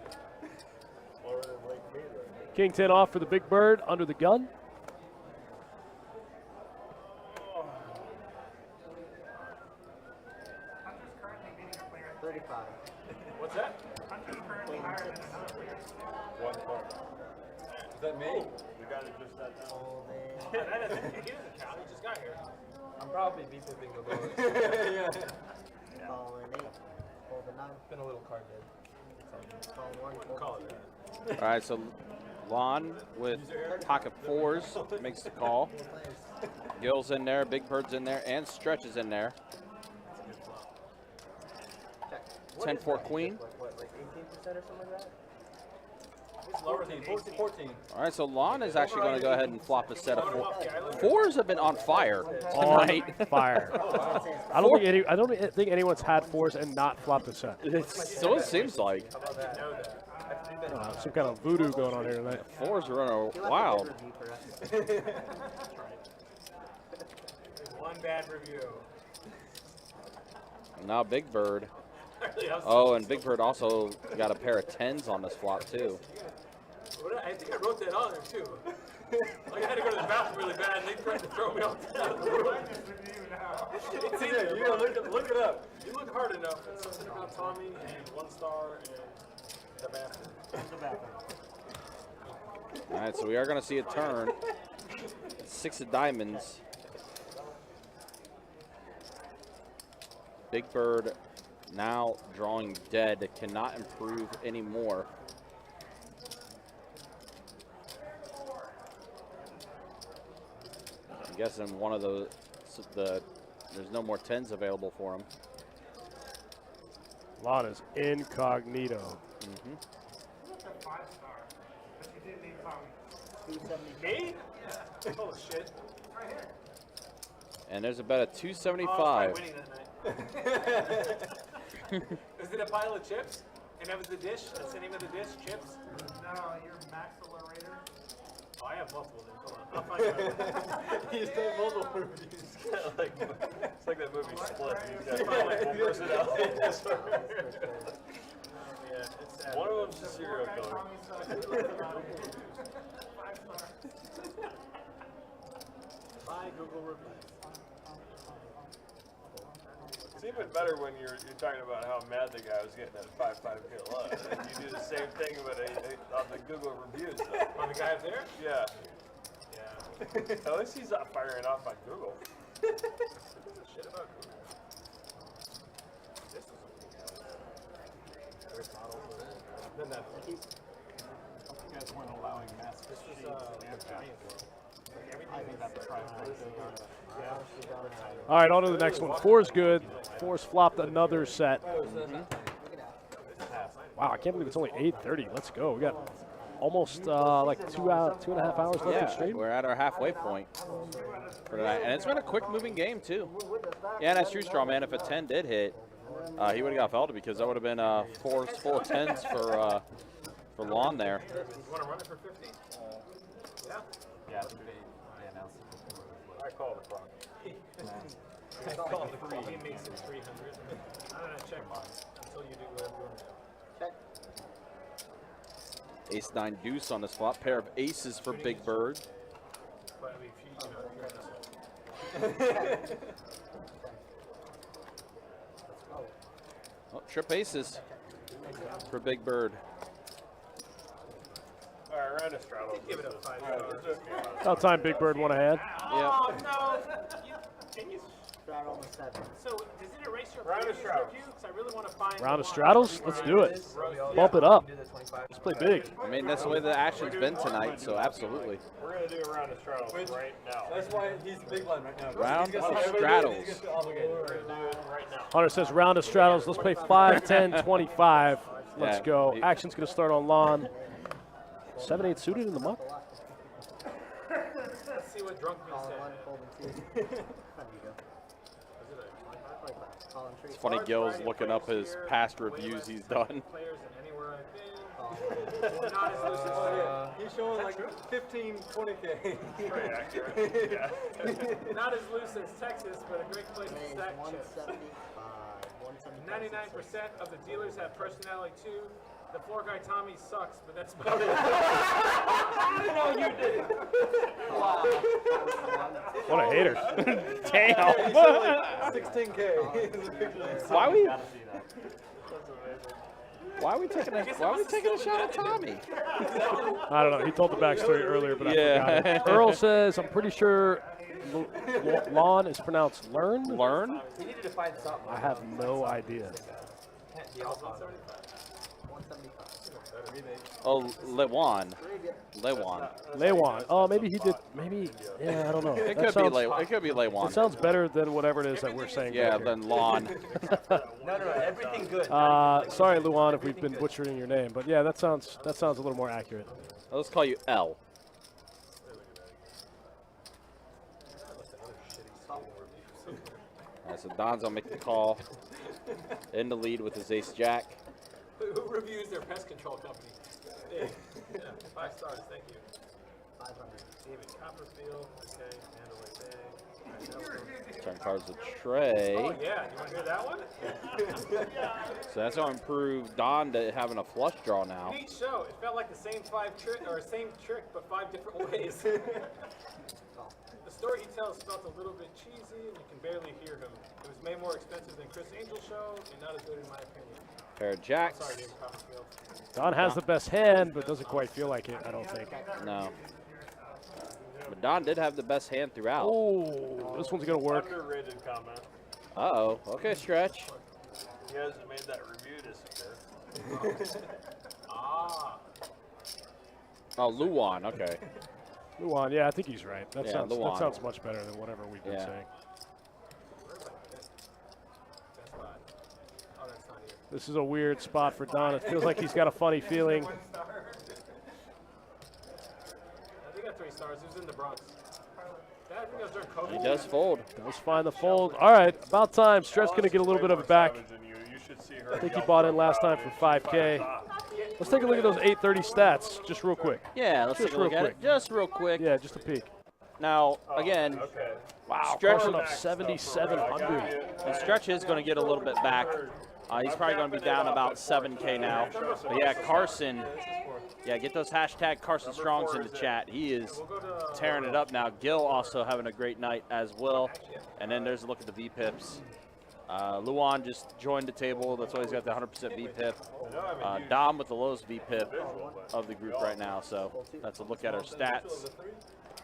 Lower than Lake Mead right now. King 10 off for the Big Bird under the gun. Hunter's currently beating a player at 35. What's that? Hunter's currently higher than another player. One point. Is that me? We gotta just that down. Holding. He doesn't count. He just got here. I'm probably beefing the lowest. Yeah. Calling 8. Holding 9. Been a little card dead. Call 1. Call Fold it. All right, so Lon with pocket 4s makes the call. Gil's in there, Big Bird's in there, and Stretch is in there. 10-4 queen. Like 18% or something like that? It's lower than 14. All right, so Lon is actually going to go ahead and flop a set of 4s have been on fire tonight. On fire. I don't think anyone's had 4s and not flopped a set. So it seems like. Some kind of voodoo going on here tonight. 4s are running wild. one bad review. Now Big Bird. Oh, and Big Bird also got a pair of 10s on this flop too. I think I wrote that on there too. Like I had to go to the bathroom really bad, and they tried to throw me off the roof. It's in there. You gotta look it up. You look hard enough. It's something about Tommy and 1 star and the bathroom. All right, so we are going to see a turn. 6 of diamonds. Big Bird now drawing dead, cannot improve anymore. guessing one of those, there's no more 10s available for him. Lon is incognito. Mm-hmm. Me? Oh shit. Right here. And there's a bet of 275. Oh, winning that night. Is it a pile of chips? And that was the dish? That's the name of the dish? Chips? No, your Maxillerator. Oh, I have multiple then. Hold on. I'll find out. He's done multiple reviews. It's like that movie Split. He's got like one personality disorder. Yeah, it's sad. One of them's a serial killer. Buy Google reviews. It's even better when you're talking about how mad the guy was getting at 5.5 KLO. And you do the same thing but on the Google reviews. Though. On the guy up there? Yeah. Yeah. At least he's not firing off on Google. Shit about Google. This is there's models of it. Then that. You guys weren't allowing mass This is I think that's a All right, on to the next one. 4's good. 4's flopped another set. Wow, I can't believe it's only 8:30. Let's go. We got almost like 2.5 hours left of stream. We're at our halfway point for tonight. And it's been a quick moving game, too. Yeah, that's true, Straw Man. If a 10 did hit, he would have got felted because that would have been 4 full 10s for Lon there. You want to run it for 50? Yeah. Yeah. I call it a frog. I call it the free. He makes it 300. I don't know, check until you do whatever you want to do. Ace-9 deuce on this flop. Pair of aces for Big Bird. But I mean, if you know, you're this way. Oh, trip aces for Big Bird. All right, round of straddles. Give it a 5 stars. About time Big Bird won ahead. Oh, no. Can you? Straddle on the 7. So, does it erase your Round of previous straddles. review? Because I really want to find Round of the one. straddles? Let's do it. Bump it up. Let's play big. I mean, that's the way the action's been tonight, so absolutely. We're going to do a round of straddles right now. That's why he's big line right now. Round He's of got- straddles. He's gonna feel obligated. We're going to do it right now. Hunter says round of straddles. Let's play 5, 10, 25. Let's Yeah. go. Action's going to start on Lon. 7-8 suited in the muck. Let's see what drunk me Call said. 1, fold 2. There you go. Call and treat. It's funny, Gil's looking up his past reviews he's done. Players and anywhere I've been. Not as loose as He's showing like 15, 20K. Pretty accurate. Yeah. Not as loose as Texas, but a great place to Today's stack chips. 175. 99% of the dealers have personality too. The floor guy Tommy sucks, but that's about it. No, you didn't. What a hater. Damn. 16K. Why are we taking a shot at Tommy? I don't know. He told the backstory earlier, but I forgot it. Earl says, I'm pretty sure Lon is pronounced learn. Learn? He needed to find something. I have no idea. Can't be all positive. 175. Oh, Lewan. Lewan. Oh, maybe he did. Maybe. Yeah, I don't know. It That could sounds- be it could be It Lewan. sounds better than whatever it is that we're saying. Yeah, back here. than Lon. No, everything good. Sorry, Luan, if we've been butchering your name, but yeah, that sounds a little more accurate. Let's call you L. All right, so Don's gonna make the call. In the lead with his ace jack. Who reviews their pest control company? Yeah, 5 stars, thank you. 500. David Copperfield, okay, Mandalay Bay. Turn cards with Trey. Oh yeah, you want to hear that one? So that's gonna improve Don to having a flush draw now. Neat show. It felt like the same same trick, but 5 different ways. The story he tells felt a little bit cheesy, and you can barely hear him. It was made more expensive than Chris Angel's show, and not as good in my opinion. Pair of jacks. Sorry, David Copperfield. Don has the best hand, but doesn't quite feel like it, I don't think. No. But Don did have the best hand throughout. Oh, this one's going to work. Underrated comment. Uh-oh. Okay, Stretch. You guys have made that review disappear. Ah. Oh, Luwan. Okay. Luan, yeah, I think he's right. That, Yeah, sounds, Luan. that sounds much better than whatever we've been Yeah. saying. Oh, that's not here. This is a weird spot for Don. It feels like he's got a funny feeling. I think got 3 stars. He was in the Bronx. Yeah, I think that was during COVID. He does fold. Does find the fold. All right, about time. Stretch's going to get a little bit of it back. I think he bought in last time for 5K. Let's take a look at those 830 stats just real quick. Yeah, let's Just take a look real at quick. it just real quick. Yeah, just a peek. Now, again, Wow, Stretch Carson up 7,700. and Stretch is going to get a little bit back. He's probably going to be down about 7K now. But yeah, Carson, yeah, get those hashtag Carson Strongs in the chat. He is tearing it up now. Gil also having a great night as well. And then there's a look at the VPIPs. Luan just joined the table. That's why he's got the 100% VPIP. Dom with the lowest VPIP of the group right now. So that's a look at our stats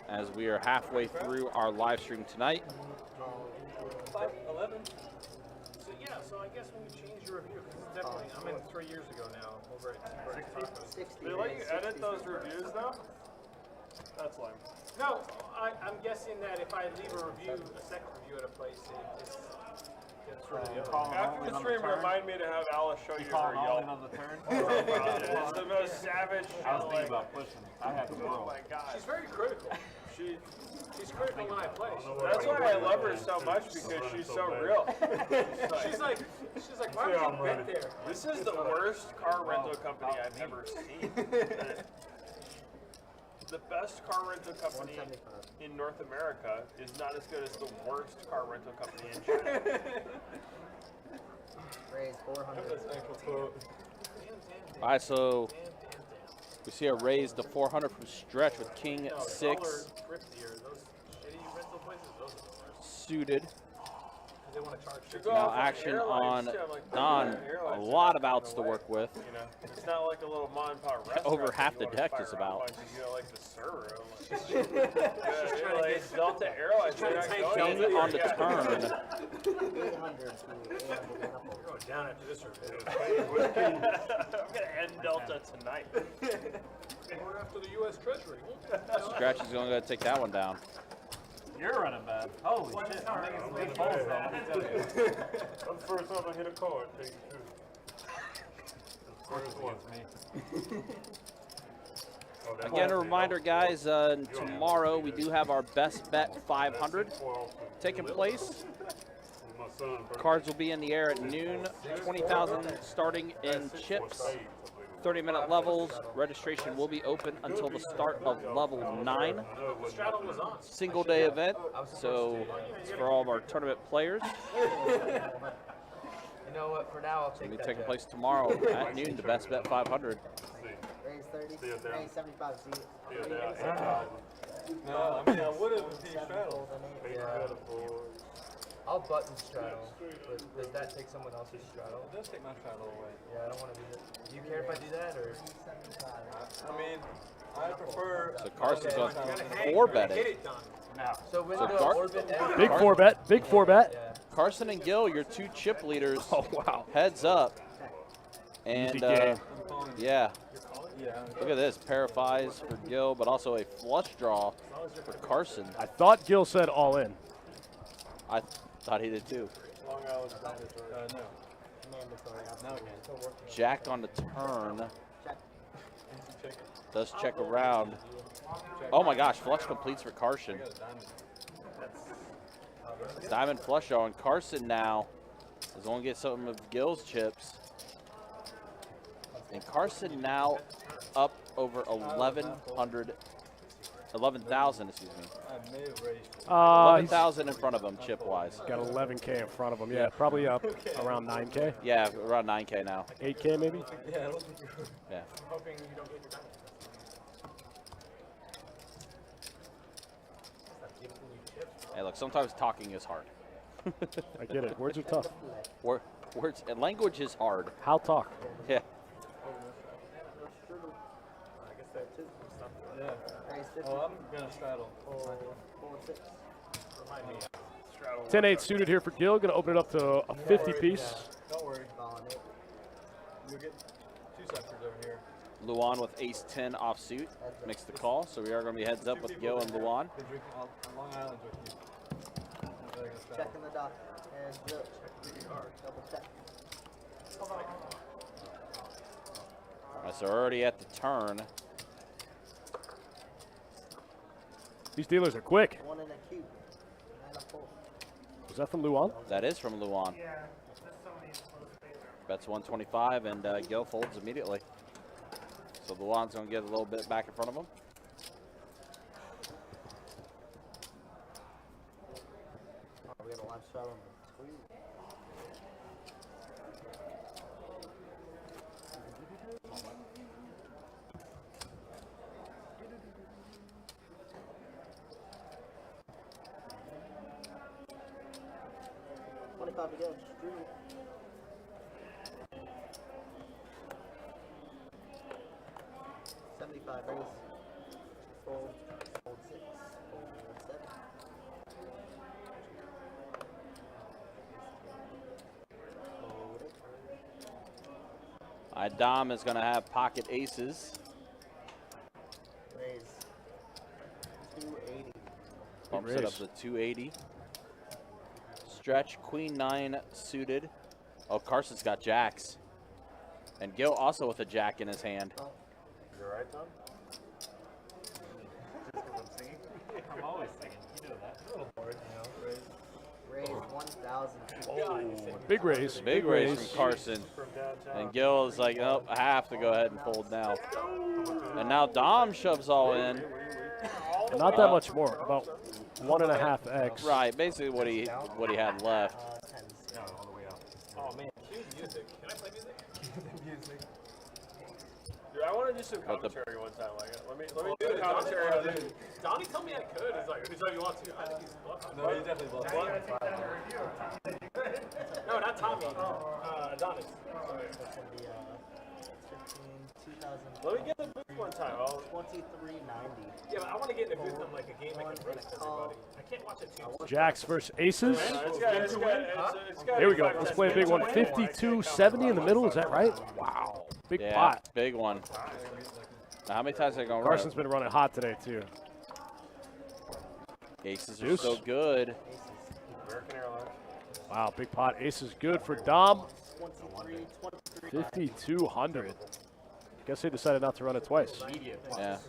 as we are halfway through our live stream tonight. 511. So yeah, so I guess when we change your review, because it's definitely, I'm in 3 years ago now over at Tacos. They let you edit those reviews though? That's lame. No, I'm guessing that if I leave a review, a second review at a place, it just gets rid of the other. After the stream, remind me to have Alice show you her Yelp. on the turn. It's the most savage. I was thinking about pushing. I had to Oh roll. my god. She's very critical. She's critical when I play. That's why I love her so much, because she's so real. She's like, why would you bet there? This is the worst car rental company I've ever seen. The best car rental company in North America is not as good as the worst car rental company in China. Raise 400. All right, so we see a raise to 400 from Stretch with King 6 suited. They want to charge Now action on Don. A lot of outs to work with. You know, it's not like a little mom and pop restaurant. Over half that the you wanna deck fire is up about. bunches, you know, like the server. Yeah, like Delta Airlines. trying to take King on the turn. 800 to 800. You're going down after this review. I'm gonna end Delta tonight. Going after the U.S. Treasury. Stretch is going to take that one down. You're running bad. Holy shit. I'm thinking some good balls though. Let me tell you. I'm the first time I hit a card. Thank you. Of course it's me. Again, a reminder, guys, tomorrow we do have our Best Bet 500 taking place. Cards will be in the air at noon, 20,000 starting in chips, 30-minute levels. Registration will be open until the start of level 9. Single day event, so it's for all of our tournament players. You know what? For now, I'll take It'll be that. taking place tomorrow at noon, the Best Bet 500. Raise 30. Raise 75. See it. No, I mean, I would have if he straddled. Yeah. I'll button straddle, but does that take someone else's straddle? It does take my straddle away. Yeah, I don't want to do that. Do you care if I do that, or? I mean, I prefer. So Carson's Okay. going You're gonna hang, 4 you're gonna betting. get it done. So when So the Gar- orbit ends, Big 4-bet. Big 4-bet. yeah. Carson and Gil, your 2 chip leaders. Oh, wow. Heads up. And Easy game. yeah, Yeah. look at this. Pair of 5s for Gil, but also a flush draw for Carson. I thought Gil said all in. I thought he did too. No. Mandatory. No again. Jack on the turn. Does check around. Oh my gosh, flush completes for Carson. Diamond flush draw, and Carson now is going to get some of Gil's chips. And Carson now up over 11,000, excuse me. I may have raised. He's 11,000 in front of him chip-wise. got 11K in front of him. Yeah, probably up around 9K. Yeah, around 9K now. 8K maybe. Yeah, look at you. Yeah. Hoping you don't get your diamond. Hey, look, sometimes talking is hard. I get it. Words are tough. Words and language is hard. How talk? Yeah. Yeah. Raise 50. Oh, I'm gonna straddle. 4-6. 10-8 suited here for Gil. Going to open it up to a 50 piece. Don't worry. Ball on it. You'll get 2 sectors over here. Luan with ace-10 offsuit makes the call, so we are going to be heads up with Gil and Luan. Long Island with you. Checking the dock. Heads up. Double check. All right, so already at the turn. These dealers are quick. 1 and a cube. 9 a 4. Was that from Luan? That is from Luan. Yeah, there's so many close players. Bets 125, and Gil folds immediately. So Luan's going to get a little bit back in front of him. Oh, we got a live shot on the screen. $25 to go. Stream. $75 raise. Fold 6, fold 7. Dom is going to have pocket aces. Raise. 280. Bumps it up to 280. Stretch, queen 9 suited. Oh, Carson's got jacks. And Gil also with a jack in his hand. You're right, Tom? I'm always singing. You know that. A little bored, you know. Raise 1,000. Big raise. Big raise from Carson. From downtown. And Gil is like, nope, I have to go ahead and fold now. And now Dom shoves all in. And not that much more, about 1.5x. Right, basically what he had left. Oh man, cue music. Can I play music? Music. Dude, I want to do some commentary one time. Like, let me do the commentary on this. Donnie told me I could. He's like, anytime you want to. I think he's bluffing. No, you definitely love No, not Tommy. Adonis. That's going to be 15, 2,000. Let me get the booth one time. 23.90. Yeah, but I want to get in the booth on like a game I can roast everybody. I can't watch it too much. Jacks versus aces. It's got Here we go. Let's play a big one. 52.70 in the middle. Is that right? Wow. Big Yeah, pot. big one. Now, how many times are they going to Carson's been running hot today, too. Aces are Deuce. so good. American Airlines. Wow, big pot. Ace is good for Dom. 23. 5,200. Guess they decided not to run it twice. Yeah.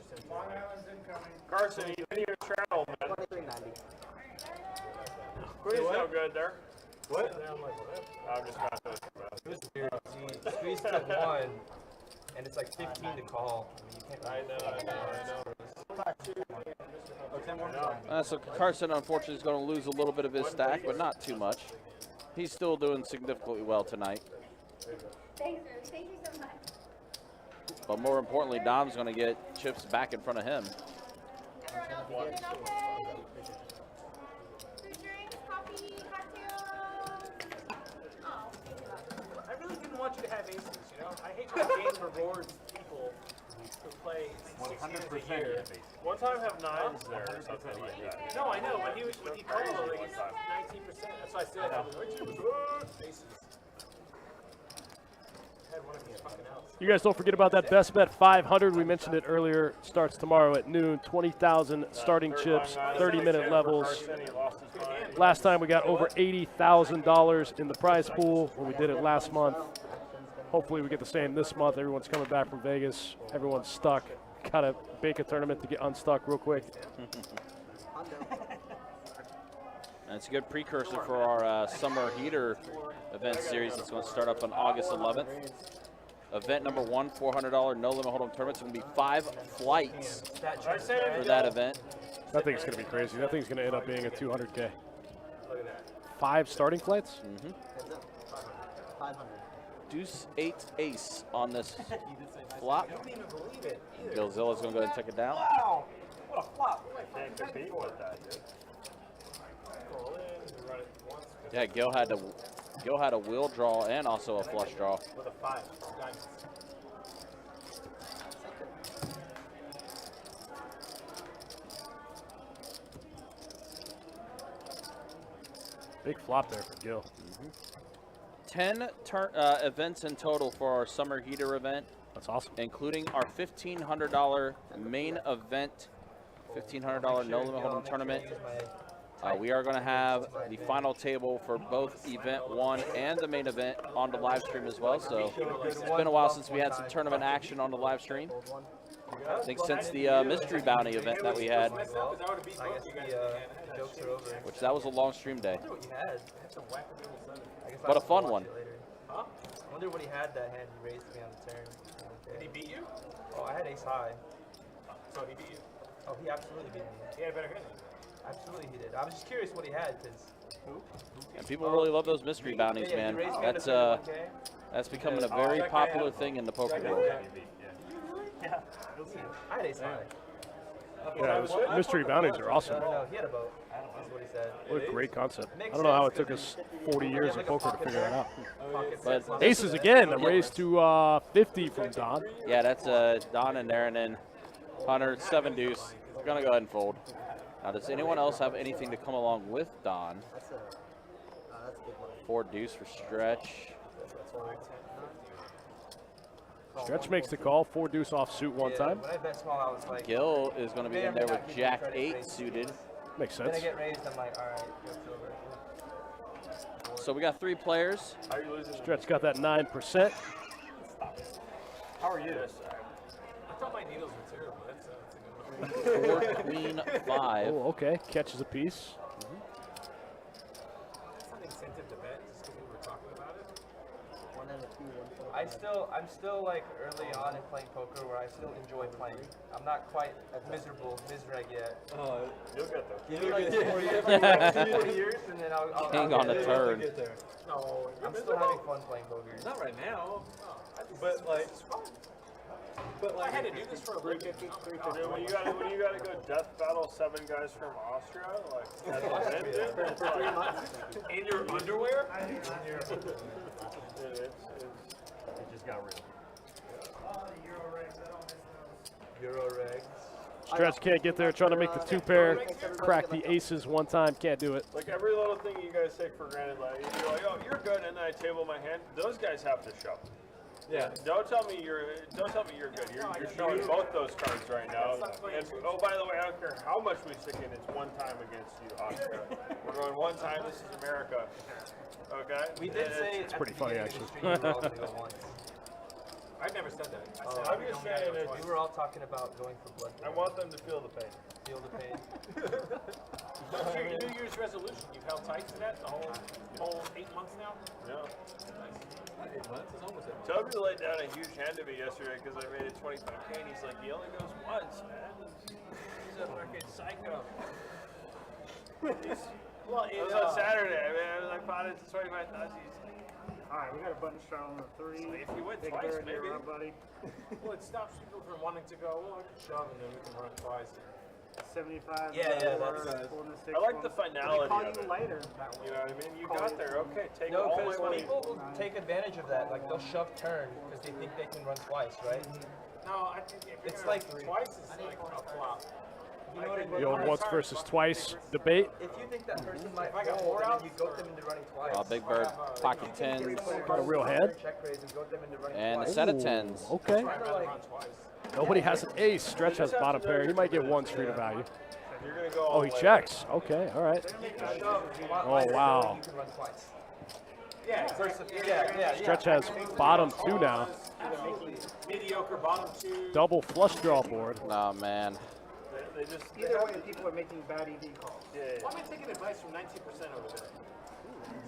Carson, you in your travel, man. 23.90. Queen's no good there. What? I'm just got this. It was weird. See, squeeze to 1, and it's like 15 to call. I know. So Carson, unfortunately, is going to lose a little bit of his stack, but not too much. He's still doing significantly well tonight. Thanks, Ruby. Thank you so much. But more importantly, Dom's going to get chips back in front of him. Everyone else feeling okay? Food, drinks, coffee, cocktails. Oh, I really didn't want you to have aces, you know? I hate when the game rewards people who play 6 years a year. One time have 9s there or something like that. No, I know, but when he called it, like, it's 19%. That's why I said, aces. Had one of these fucking outs. You guys don't forget about that best bet 500. We mentioned it earlier. Starts tomorrow at noon. 20,000 starting chips, 30-minute levels. Last time we got over $80,000 in the prize pool when we did it last month. Hopefully we get the same this month. Everyone's coming back from Vegas. Everyone's stuck. Got to bake a tournament to get unstuck real quick. And it's a good precursor for our summer heater event series that's going to start up on August 11th. Event number 1, $400 no limit hold'em tournament. It's going to be 5 flights for that event. That thing's going to be crazy. That thing's going to end up being a 200K. 5 starting flights? Mm-hmm. 500. Deuce 8 ace on this flop. Gilzilla's going to go ahead and take it down. Wow! What a flop! Can't compete with that, dude. Yeah, Gil had a wheel draw and also a flush draw. With a 5. Diamonds. Big flop there for Gil. 10 events in total for our summer heater event. That's awesome. including our $1,500 main event, $1,500 no limit hold'em tournament. We are going to have the final table for both event 1 and the main event on the live stream as well. So it's been a while since we had some tournament action on the live stream. I think since the mystery bounty event that we had, which that was a long stream day, but a fun one. I wonder what he had that hand he raised me on the turn. Did he beat you? Oh, I had ace high. So he beat you? Oh, he absolutely beat me. He had a better hand. Absolutely he did. I was just curious what he had, because... And people really love those mystery bounties, man. That's becoming a very popular thing in the poker world. Yeah. I had ace high. Yeah, mystery bounties are awesome. No, he had a boat. That's what he said. What a great concept. I don't know how it took us 40 years of poker to figure that out. But aces again, a raise to 50 from Don. Yeah, that's Don in there, and then Hunter, 7 deuce. We're going to go ahead and fold. Now, does anyone else have anything to come along with Don? 4 deuce for Stretch. Stretch makes the call, 4 deuce off suit one time. When I bet small, I was like... Gil is going to be in there with Jack 8 suited. Makes sense. Then I get raised, I'm like, all right, it's over. So we got 3 players. How are you losing? Stretch got that 9%. How are you? I thought my needles were terrible. That's a good one. 4, queen, 5. Oh, okay. Catches a piece. That's an incentive to bet just because we were talking about it. I'm still like early on in playing poker where I still enjoy playing. I'm not quite misreg yet. You'll get there. Give me like 4 years and then I'll King on the turn. No, I'm still having fun playing poker. Not right now. But like, I had to do this for a living. Dude, when you gotta go death battle 7 guys from Austria, like that's what it is. For 3 months? In your underwear? It just got real. Euro regs. Stretch can't get there, trying to make the 2-pair. Crack the aces one time, can't do it. Like every little thing you guys take for granted, like you're like, oh, you're good, and then I table my hand. Those guys have to show. yeah. Don't tell me you're good. You're showing both those cards right now. And oh, by the way, I don't care how much we stick in. It's one time against you, Austria. We're going one time. This is America. Okay. We did say It's pretty funny, actually. I've never said that. I said I'm just saying that We were all talking about going for blood. I want them to feel the pain. Feel the pain. What's your New Year's resolution? You've held tight to that the whole 8 months now? No. 8 months is almost 8 months. Toby laid down a huge hand to me yesterday because I made it 25K, and he's like, he only goes once, man. He's a fucking psycho. Well, It was on Saturday. I mean, I bought it to 25,000. Alright, we got a button shot on the 3. If you went Big twice, bird here, maybe. buddy. well, it stops people from wanting to go, well, I can shove and then we can run twice. 75. Yeah, that's- I like the finality Call of you it. later. You know what I mean? You got there. Okay, take No, all my because money. people will take advantage of that. Like they'll shove turn because they think they can run twice, right? No, I think if It's you're like twice, it's like a flop. You know what I mean? The old once versus twice debate. If you think that person might I got fold, 4 and out, then you goat them into running twice. Big Bird, pocket 10s, Got a real hand. Check raise and goat them into running and a twice. set of 10s. Okay. Kinda like, Nobody has an ace. Stretch has bottom pair. He might get 1 street of value. You're gonna go. Oh, he checks. Okay, all right. Oh, wow. you can run twice. Yeah, Stretch has bottom 2 now. mediocre bottom 2. Double flush draw board. Oh, man. They just. Either way, people are making bad EV calls. Why am I taking advice from 19% over there?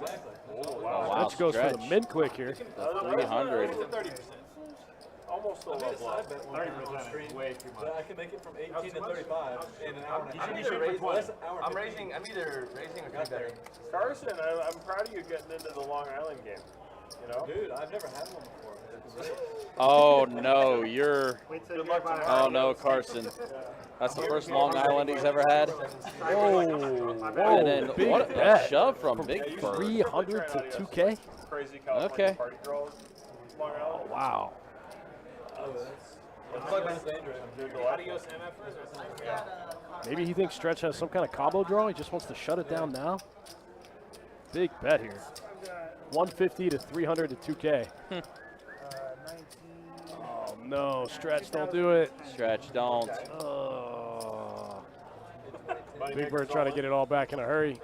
Exactly. Oh, Wow, Stretch goes for the Stretch. mid click here. The 300. It's a 30%. Almost a I made love a block. side bet one time on stream. But I can make it from 18 to 35 in an hour and a half. I'm either raising, Less hour I'm 15. raising, I'm either raising or Got there. betting. Carson, I'm proud of you getting into the Long Island game. You know. Dude, I've never had one before. It's great. Oh, no, you're... Wait till Good you luck buy tonight. Oh, no, Carson. That's the first Long Island he's ever had. Whoa, And then big what a bet. shove from Big Bird. 300 to 2K? Crazy California Okay. party girls. Long Island. Wow. Oh, that's dangerous. Adios, MF. Maybe he thinks Stretch has some kind of combo draw. He just wants to shut it down now. Big bet here. 150 to 300 to 2K. 19. Oh, no. Stretch, don't do it. Stretch, don't. Oh. Big Bird trying to get it all back in a hurry.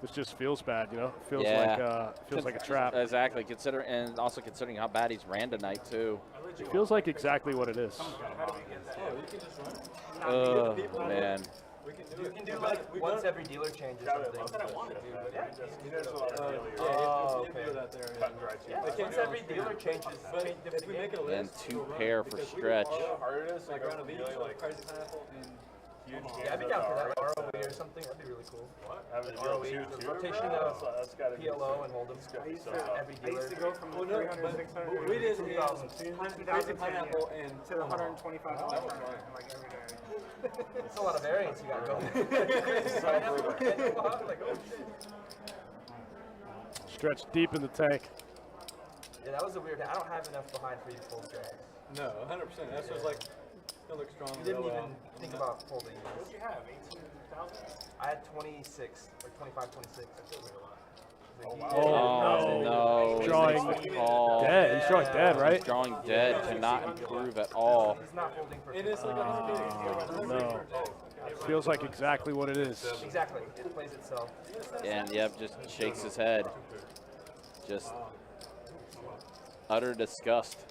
This just feels bad, you know? Feels like a trap. Exactly. And also considering how bad he's ran tonight too. It feels like exactly what it is. Oh man. You can do like once every dealer change or something. Once every dealer changes. And 2 pair for Stretch. Yeah, I'd be down for that ROE or something. That'd be really cool. ROE, rotation of PLO and Hold'em. Every dealer. I used to go from 300, 600, we did 2,000 pineapple and to the $125 like every day. That's a lot of variance you got going. Stretch deep in the tank. Yeah, that was a weird. I don't have enough behind for you to fold Stretch. No, 100%. That's just like, it looks strong. You didn't even think about folding. What did you have? 18,000? I had 26, or 25, 26. That feels like a lot. Oh no. Drawing dead. He's drawing dead, right? He's drawing dead. Cannot improve at all. He's not holding for. No. Feels like exactly what it is. Exactly. It plays itself. And yep, just shakes his head. Just utter disgust.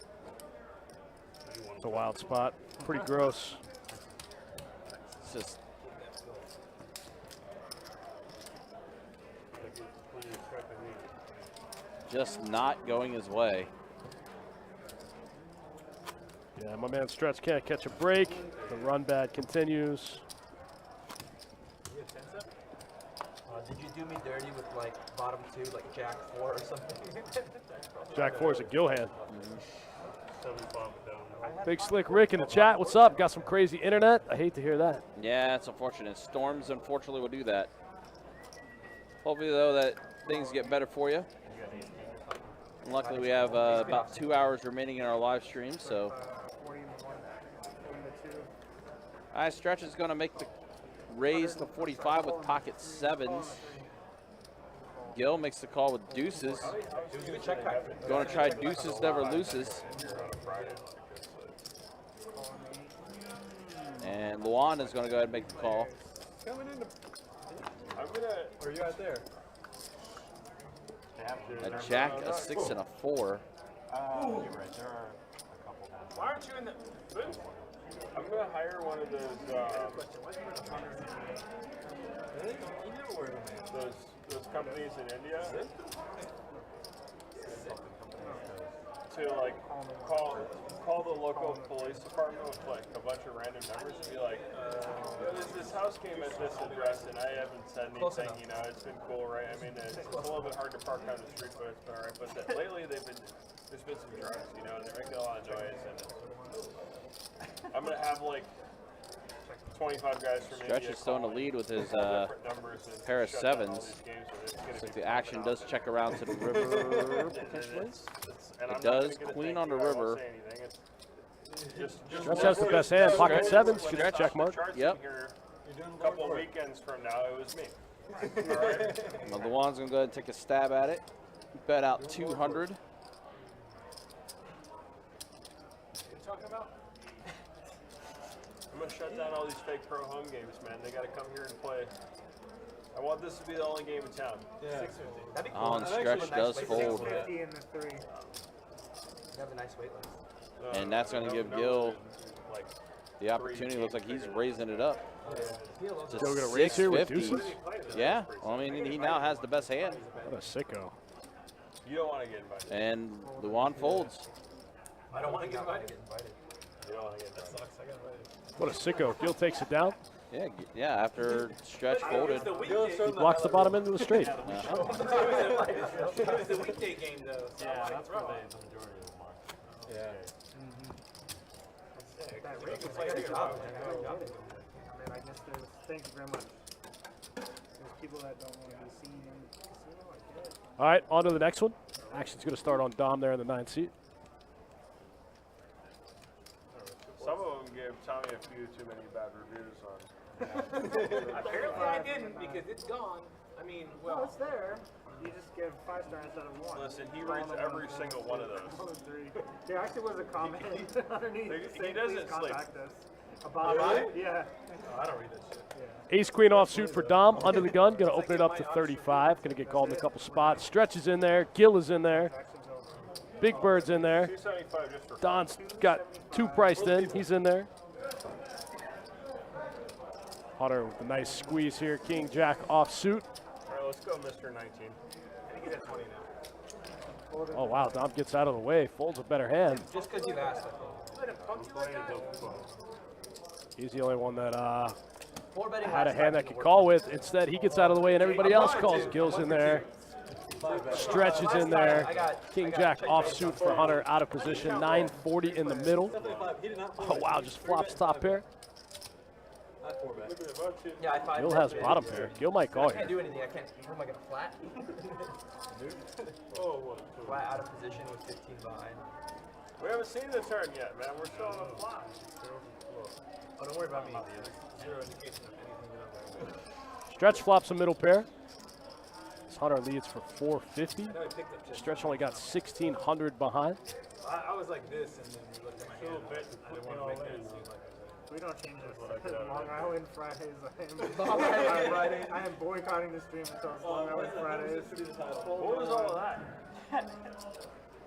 It's a wild spot. Pretty gross. It's just not going his way. Yeah, my man Stretch can't catch a break. The run bad continues. Did you do me dirty with like bottom 2, like Jack 4 or something? Jack 4 is a Gil hand. Big Slick Rick in the chat. What's up? Got some crazy internet? I hate to hear that. Yeah, it's unfortunate. Storms, unfortunately, will do that. Hopefully, though, that things get better for you. And luckily, we have about 2 hours remaining in our live stream, so. All right, Stretch is going to make the raise to 45 with pocket 7s. Gil makes the call with deuces. Going to try deuces, never loses. And Luan is going to go ahead and make the call. Where are you at there? A jack, a 6, and a 4. Why aren't you in the booth? I'm going to hire one of those companies in India to like call the local police department with like a bunch of random numbers and be like, this house came at this address and I haven't said anything, you know, it's been cool, right? I mean, it's a little bit hard to park on the street, but it's been all right. But lately there's been some drugs, you know, and they're making a lot of noise. And I'm gonna have like 25 guys from Stretch is still in the lead with his pair of 7s. Looks like the action does check around to the river, potentially. It does. Queen on the river. Stretch has the best hand. Pocket 7s. Good check mark. Yep. A couple of weekends from now, it was me. Well, Luan's going to go ahead and take a stab at it. Bet out 200. I'm going to shut down all these fake pro home games, man. They got to come here and play. I want this to be the only game in town. Yeah. 650. Oh, and Stretch does fold. 650 in the 3. You have a nice weight list. And that's going to give Gil the opportunity. Looks like he's raising it up. Gil going to raise here with deuces? Yeah. Well, I mean, he now has the best hand. What a sicko. You don't want to get invited. And Luan folds. I don't want to get invited. You don't want to get invited. Sucks. I got invited. What a sicko. Gil takes it down. Yeah, after Stretch folded. He blocks the bottom end of the straight. It was the weekday game, though. So Yeah, like, that's probably the majority of the market. Yeah. That Rick was Great job, man. I guess thank you very much. There's people that don't want to be seen in the casino. I get it. All right, on to the next one. Action's going to start on Dom there in the 9th seat. Some of them gave Tommy a few too many bad reviews on. Apparently I didn't because it's gone. I mean, well, it's there. You just give 5-star instead of 1. Listen, he reads every single one of those. There actually was a comment underneath. He saying, doesn't "Please sleep." contact us about it. Yeah. Oh, I don't read that shit. Ace queen offsuit for Dom. Under the gun. Going to open it up to 35. Going to get called in a couple spots. Stretch is in there. Gil is in there. Big Bird's in there. 275 just for Don's got 2 priced in. He's in there. Hunter with a nice squeeze here. King Jack offsuit. All right, let's go, Mr. 19. I think he's at 20 now. Oh wow, Dom gets out of the way. Folds a better hand. Just because you've asked it. He's the only one that Four betting had a last hand time that didn't could work. call with. Instead, he gets out of the way and everybody else calls. Gil's in there. Stretch is in there. King Jack offsuit for Hunter, out of position. 940 in the middle. Oh wow, just flops top pair. Yeah, I find Gil has bottom pair. Gil might call I can't here. do anything. I can't. What am I gonna flat? Flat out of position with 15 behind. We haven't seen the turn yet, man. We're still on the fly. Oh, don't worry about me. Zero indication of anything that I'm Stretch flops a middle pair. Hunter leads for 450. No, he picked up just. Stretch only got 1,600 behind. I was like this, and then you looked at my hand. I didn't want to make that seem like We don't change this. Long Island Fridays. Long Island Fridays. I am boycotting the stream until it's Long Island Fridays. What was all of that?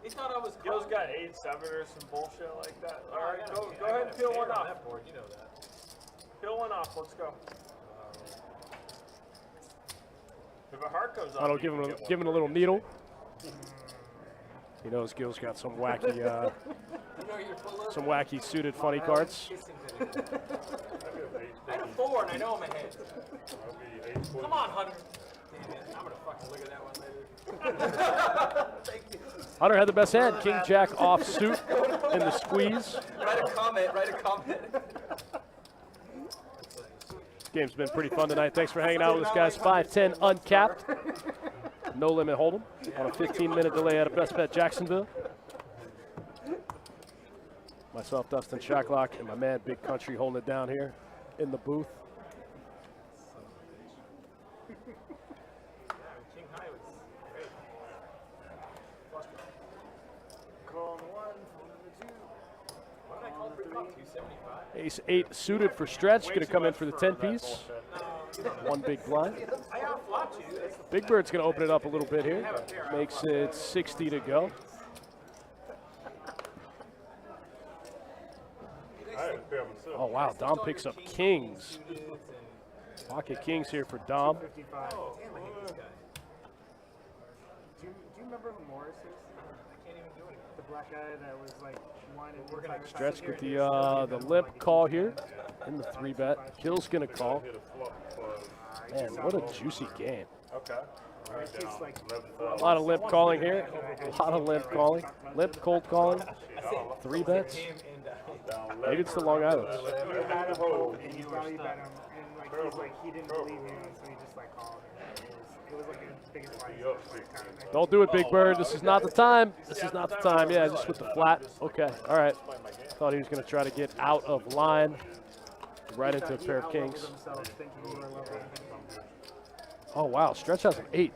He thought I was Gil's got 8-7 or some bullshit like that. All right, go ahead and peel one off. that board, you know that. Peel one off. Let's go. If a heart comes off, Hunter you can give him a little one. needle. He knows Gil's got some wacky, You know you're full of. some wacky suited funny cards. I had a 4 and I know I'm ahead. Come on, Hunter. Damn it. I'm gonna fucking look at that one later. Thank you. Hunter had the best hand. King Jack offsuit in the squeeze. Write a comment. Write a comment. This game's been pretty fun tonight. Thanks for hanging out with us, guys. 5-10 uncapped. No limit hold'em on a 15-minute delay out of Best Bet Jacksonville. Myself, Dustin Shacklock, and my man Big Country holding it down here in the booth. King High was great. What did I call for 275? Ace 8 suited for Stretch. Going to come in for the 10-piece. One big blind. I outflopped you. Big Bird's going to open it up a little bit here. Makes it 60 to go. Oh, wow. Dom picks up kings. Pocket kings here for Dom. 55. Oh, damn, I hate this guy. Do you remember who Morris is? I can't even do anything. The black guy that was like whining. Stretch with the limp call here in the 3-bet. Gil's going to call. Man, what a juicy game. Okay. A lot of limp calling here. A lot of limp calling. Limp cold calling. 3 bets. Maybe it's the Long Island. You had a hope and you thought you bet him, and like he's like he didn't believe you, and so he just like called. It was like the biggest line kind of thing. Don't do it, Big Bird. This is not the time. This is not the time. Yeah, just with the flat. Okay, all right. Thought he was going to try to get out of line. Right into a pair of kings. Oh, wow. Stretch has an 8.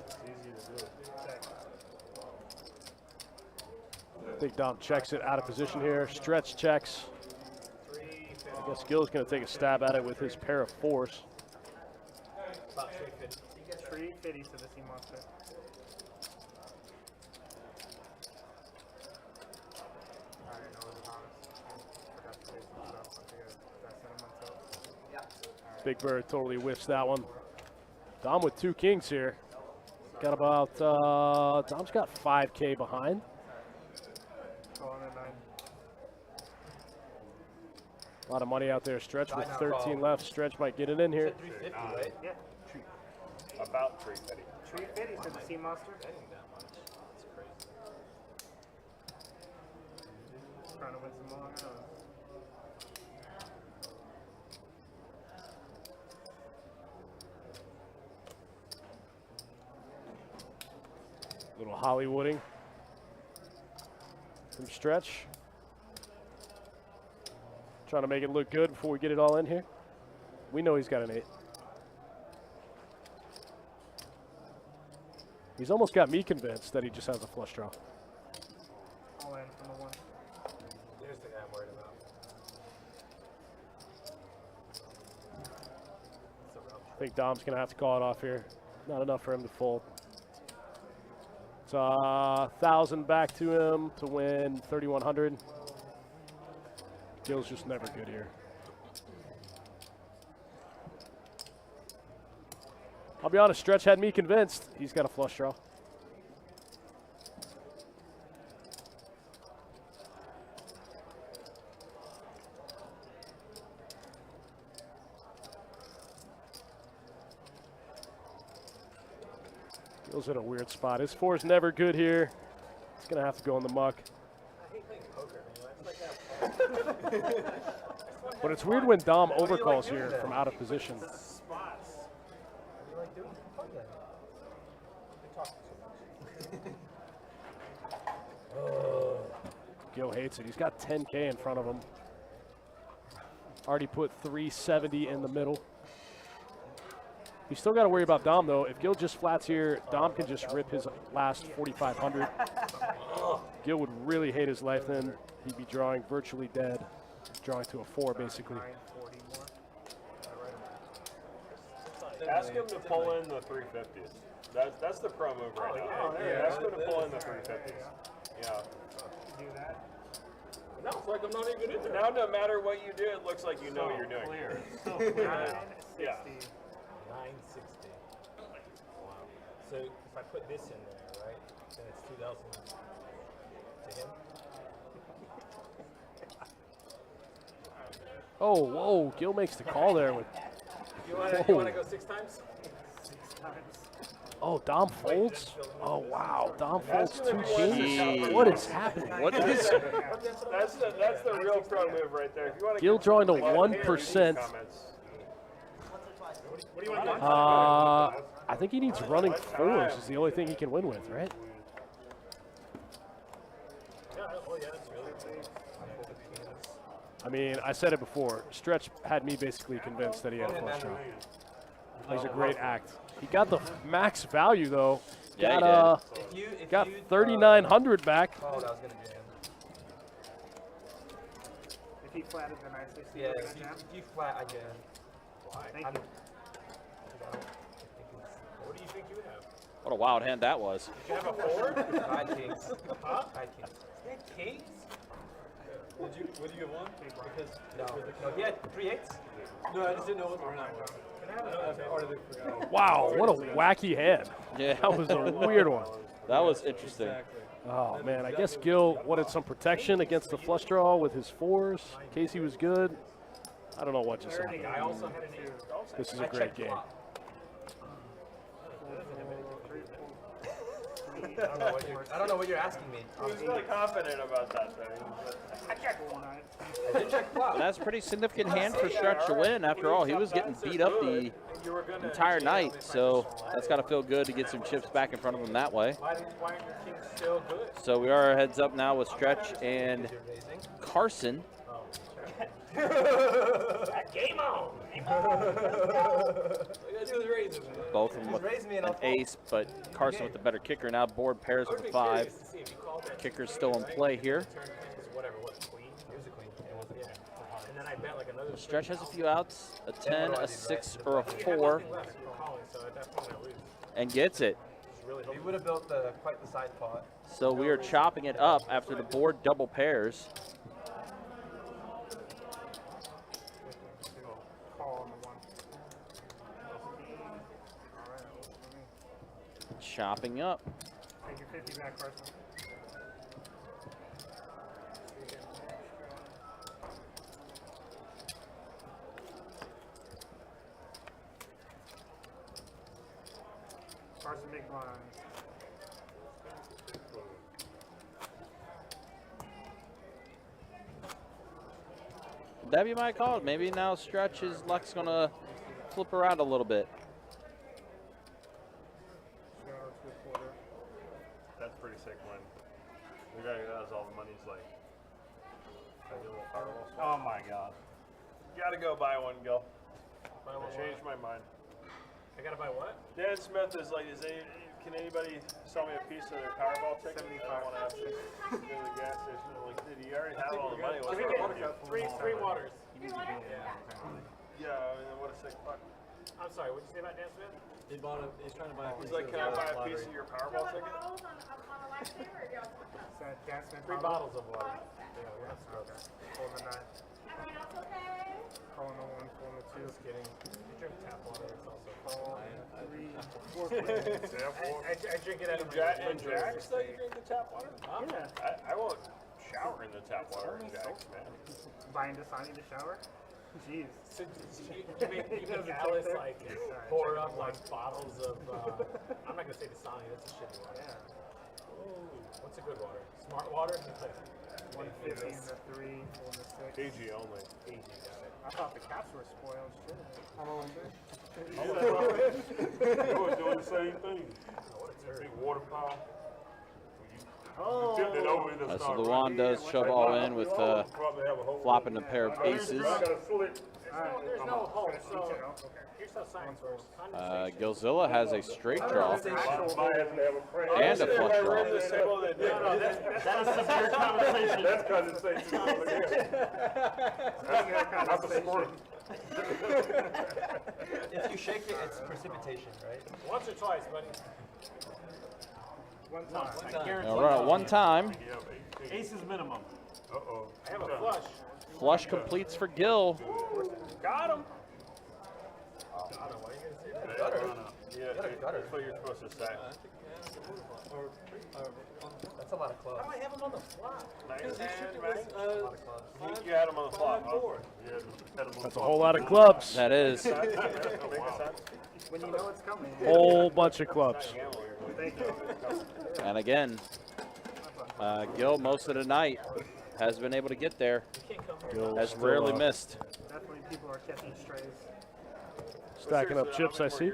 I think Dom checks it out of position here. Stretch checks. I guess Gil's going to take a stab at it with his pair of 4s. About 350. He gets 350 to the sea monster. Alright, no, it was honest. Forgot to say some stuff. I think I sent him myself. Big Bird totally whiffs that one. Dom with 2 kings here. Got about, Dom's got 5K behind. A lot of money out there. Stretch with 13 left. Stretch might get it in here. 350, right? Yeah. About 350. 350 to the sea monster. That ain't that much. That's crazy. Trying to win some Long Island. Little Hollywooding from Stretch. Trying to make it look good before we get it all in here. We know he's got an 8. He's almost got me convinced that he just has a flush draw. All in from the one. Here's the guy I'm worried about. I think Dom's going to have to call it off here. Not enough for him to fold. It's 1,000 back to him to win 3,100. Gil's just never good here. I'll be honest, Stretch had me convinced. He's got a flush draw. Gil's in a weird spot. His 4's never good here. He's going to have to go in the muck. I hate playing poker, man. It's like that. But it's weird when Dom overcalls here from out of position. Spots. You like doing fun then? Gil hates it. He's got 10K in front of him. Already put 370 in the middle. You still got to worry about Dom, though. If Gil just flats here, Dom can just rip his last 4,500. Gil would really hate his life then. He'd be drawing virtually dead. Drawing to a 4, basically. 940 more. Ask him to pull in the 350s. That's the pro move right now. Yeah, ask him to pull in the 350s. Yeah. Do that. Now it's like I'm not even in there. Now, no matter what you do, it looks like you know what you're doing. Clear. Yeah. 960. Wow. So if I put this in there, right, then it's 2,000 to him. Oh, whoa. Gil makes the call there with. You want to go 6 times? 6 times. Oh, Dom folds? Oh, wow. Dom folds 2 kings? What is happening? What is it? That's the real pro move right there. If you want to Gil drawing to get 1%. What do you want to do? I think he needs running 4s is the only thing he can win with, right? I mean, I said it before. Stretch had me basically convinced that he had a flush draw. That was a great act. He got the max value, though. Yeah, Got 3,900 back. Oh, that was gonna jam. If he flatted, then I say Yeah, you're if gonna you, jam. if you flat, I jam. Thank you. What do you think you have? What a wild hand that was. You have a 4? I had kings. Huh? I had kings. Kings? What do you have one? Because No, he had 3 8s. no, I just didn't know what the run was. Can I have another? Wow, what a wacky hand. Yeah, That was a weird one. that was interesting. Oh, man, I guess Gil wanted some protection against the flush draw with his 4s. Casey was good. I don't know what just happened. I also had an 8. This is a great game. I don't know what you're asking me. He was really confident about that thing. I checked one eye. I did check flop. But that's a pretty significant hand for Stretch to win. After all, he was getting beat up the entire night, so that's got to feel good to get some chips back in front of him that way. Why aren't your kings still good? So we are heads up now with Stretch and Carson. Game on! Both of them with an ace, but Carson with the better kicker now. Board pairs with a 5. Kicker's still in play here. Stretch has a few outs, a 10, a 6, or a 4, and gets it. We would have built quite the side pot. So we are chopping it up after the board double pairs. Call on the one. Chopping up. Take your 50 back, Carson. Carson, big blind. That'd be my call. Maybe now Stretch, his luck's going to flip around a little bit. That's pretty sick win. The guy who has all the money's like, oh my god. You gotta go buy one, Gil. I changed my mind. I gotta buy what? Dan Smith is like, can anybody sell me a piece of their Powerball ticket? I want to have to go to the gas station. Like, dude, you already have all the money. What's wrong with you? Three waters. Three waters? Yeah, I mean, what a sick fuck. I'm sorry, what did you say about Dan Smith? He's trying to buy a piece. He's like, can I buy a piece of your Two Powerball other ticket? bottles on a last day, or you have something else? Three bottles of water. Pulling the 9. Everyone else okay? Calling the 1, pulling the 2. Just kidding. You drink tap water, it's also Call 3, 4 players. I drink it out of my And Jack's, though, you drink the tap water? Yeah. I won't shower in the tap water in Jack's, man. Buying Dasani to shower? Jeez. So you make Alice like pour up like bottles of I'm not gonna say Dasani, that's a shitty water. Yeah. Ooh, what's a good water? Smart water? 150 is a 3, pulling the 6. KG only. KG, got it. I thought the caps were spoiled. Shit. I was doing the same thing. Big water pile. Oh. So Luan does shove all in with flopping a pair of aces. There's no hole, so here's how science works. Gilzilla has a straight draw and a flush draw. That's a severe conversation. That's condensation. That's a sport. If you shake it, it's precipitation, right? Once or twice, buddy. One time. Now run it one time. Aces minimum. Uh-oh. I have a flush. Flush completes for Gil. Got him. I don't know, what are you gonna say? Yeah, that's what you're supposed to say. That's a lot of clubs. How do I have him on the flop? You had him on the flop, huh? That's a whole lot of clubs. That is. When you know it's coming. Whole bunch of clubs. Thank you. And again, Gil most of the night has been able to get there. Has rarely missed. Definitely people are catching strays. Stacking up chips, I see.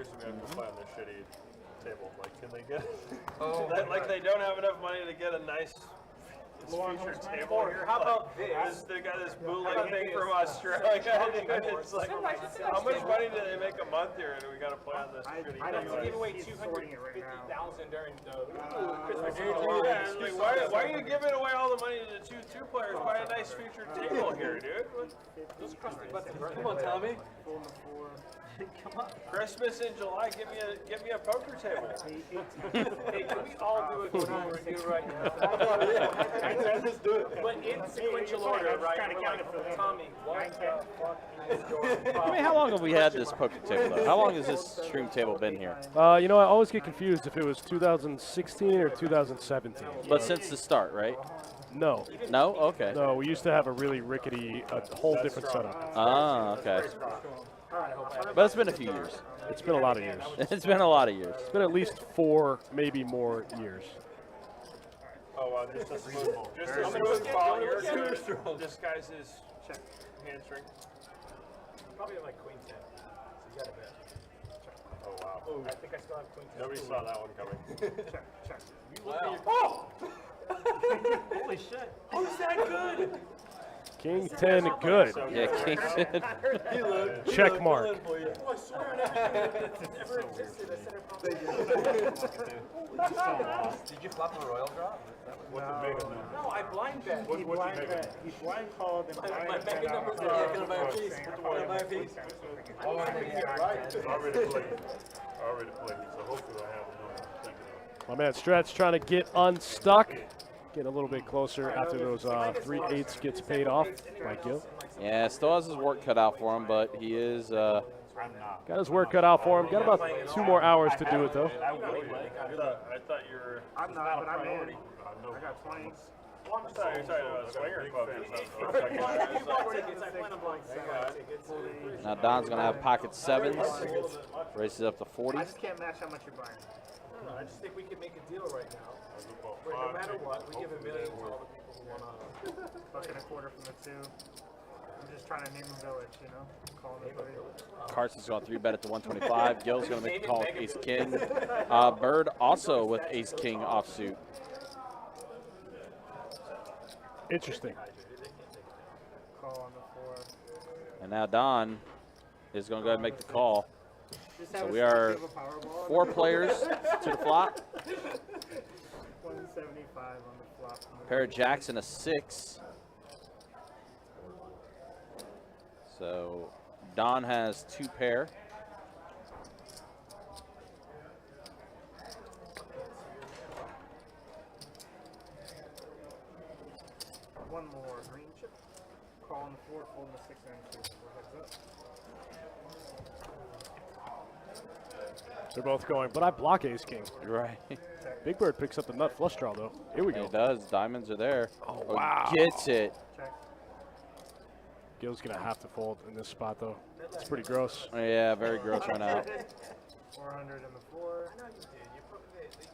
Can they get like they don't have enough money to get a nice featured table here? How about this? They got this bootleg thing from Australia. It's like, how much money do they make a month here? And we got to play on this shitty I thing. don't know. Give away He's sorting it right now. 250,000 during the Christmas. Christmas. Yeah, it's like, why are you giving away all the money to the two players? Buy a nice featured table here, dude. Come on, Tommy. Pulling the 4. Come on. Christmas in July, give me a poker table. Hey, can we all do a good review right now? Just do it. But in sequential order, right? Trying to We're count like, it for them. Tommy, what the fuck is your I mean, how long have we had this poker table though? How long has this stream table been here? You know, I always get confused if it was 2016 or 2017. But since the start, right? No. No? Okay. No, we used to have a really rickety, a whole different setup. Ah, okay. But it's been a few years. It's been a lot of years. It's been a lot of years. It's been at least 4, maybe more years. Oh, just a smooth ball here. Disguises hamstring. Probably like Queen 10. So you got a bet. Oh, wow. Oh, I think I still have Queen 10. Nobody saw that one coming. Check. Oh! Holy shit. Oh, is that good? King 10, good. Yeah, King 10. Check mark. Oh, I swear it never existed. I said it probably. Did you flop a royal drop? No, I blind bet. He blind bet. He blind called and My blind betting bet numbers out. are gonna buy a piece. Gonna buy a piece. Oh, and then you got right. Already played, so hopefully I have a number. My man Stretch trying to get unstuck. Getting a little bit closer after those 3/8 gets paid off by Gil. Yeah, still has his work cut out for him, but he is Got his work cut out for him. Got about 2 more hours to do it, though. I thought you were. I'm not, but I'm in. I got 20. I thought you were talking about a swinger club or something. now Don's going to have pocket 7s. Races up to 40. I just can't match how much you're buying. No, I just think we can make a deal right now. Where no matter what, we give $1 million to all the people who want to. $1.25 from the 2. I'm just trying to name a village, you know? Calling it a Carson's going 3-bet at the 125. Gil's going to make the call with Ace King. Bird also with Ace King offsuit. Interesting. call on the 4. And now Don is going to go ahead and make the call. So we are 4 players to the flop. 175 on the flop. Pair of jacks and a 6. So Don has 2 pair. One more green chip. Call on the 4, folding the 6 and 2. 4 heads up. They're both going, but I block ace king. Right. Big Bird picks up the nut flush draw, though. Here we go. He does. Diamonds are there. Oh, wow. Gets it. Check. Gil's going to have to fold in this spot, though. It's pretty gross. Yeah, very gross right now. 400 in the 4. I know you did. You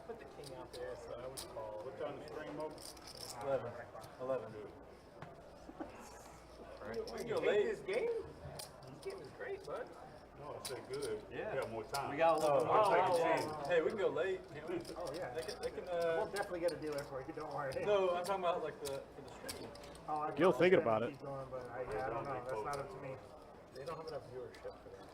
put the king out there, so I would call. What's on the string mode? 11. We can go late. This game? This game is great, bud. No, I said good. Yeah. We got more time. We got a little more Take a time. chance. Hey, we can go late. Oh, yeah. They can We'll definitely get a dealer for you, don't worry. no, I'm talking about like for the stream. Oh, I Gil was thinking gonna about it. keep going, but I don't know. That's not up to me. They don't have enough viewership for that.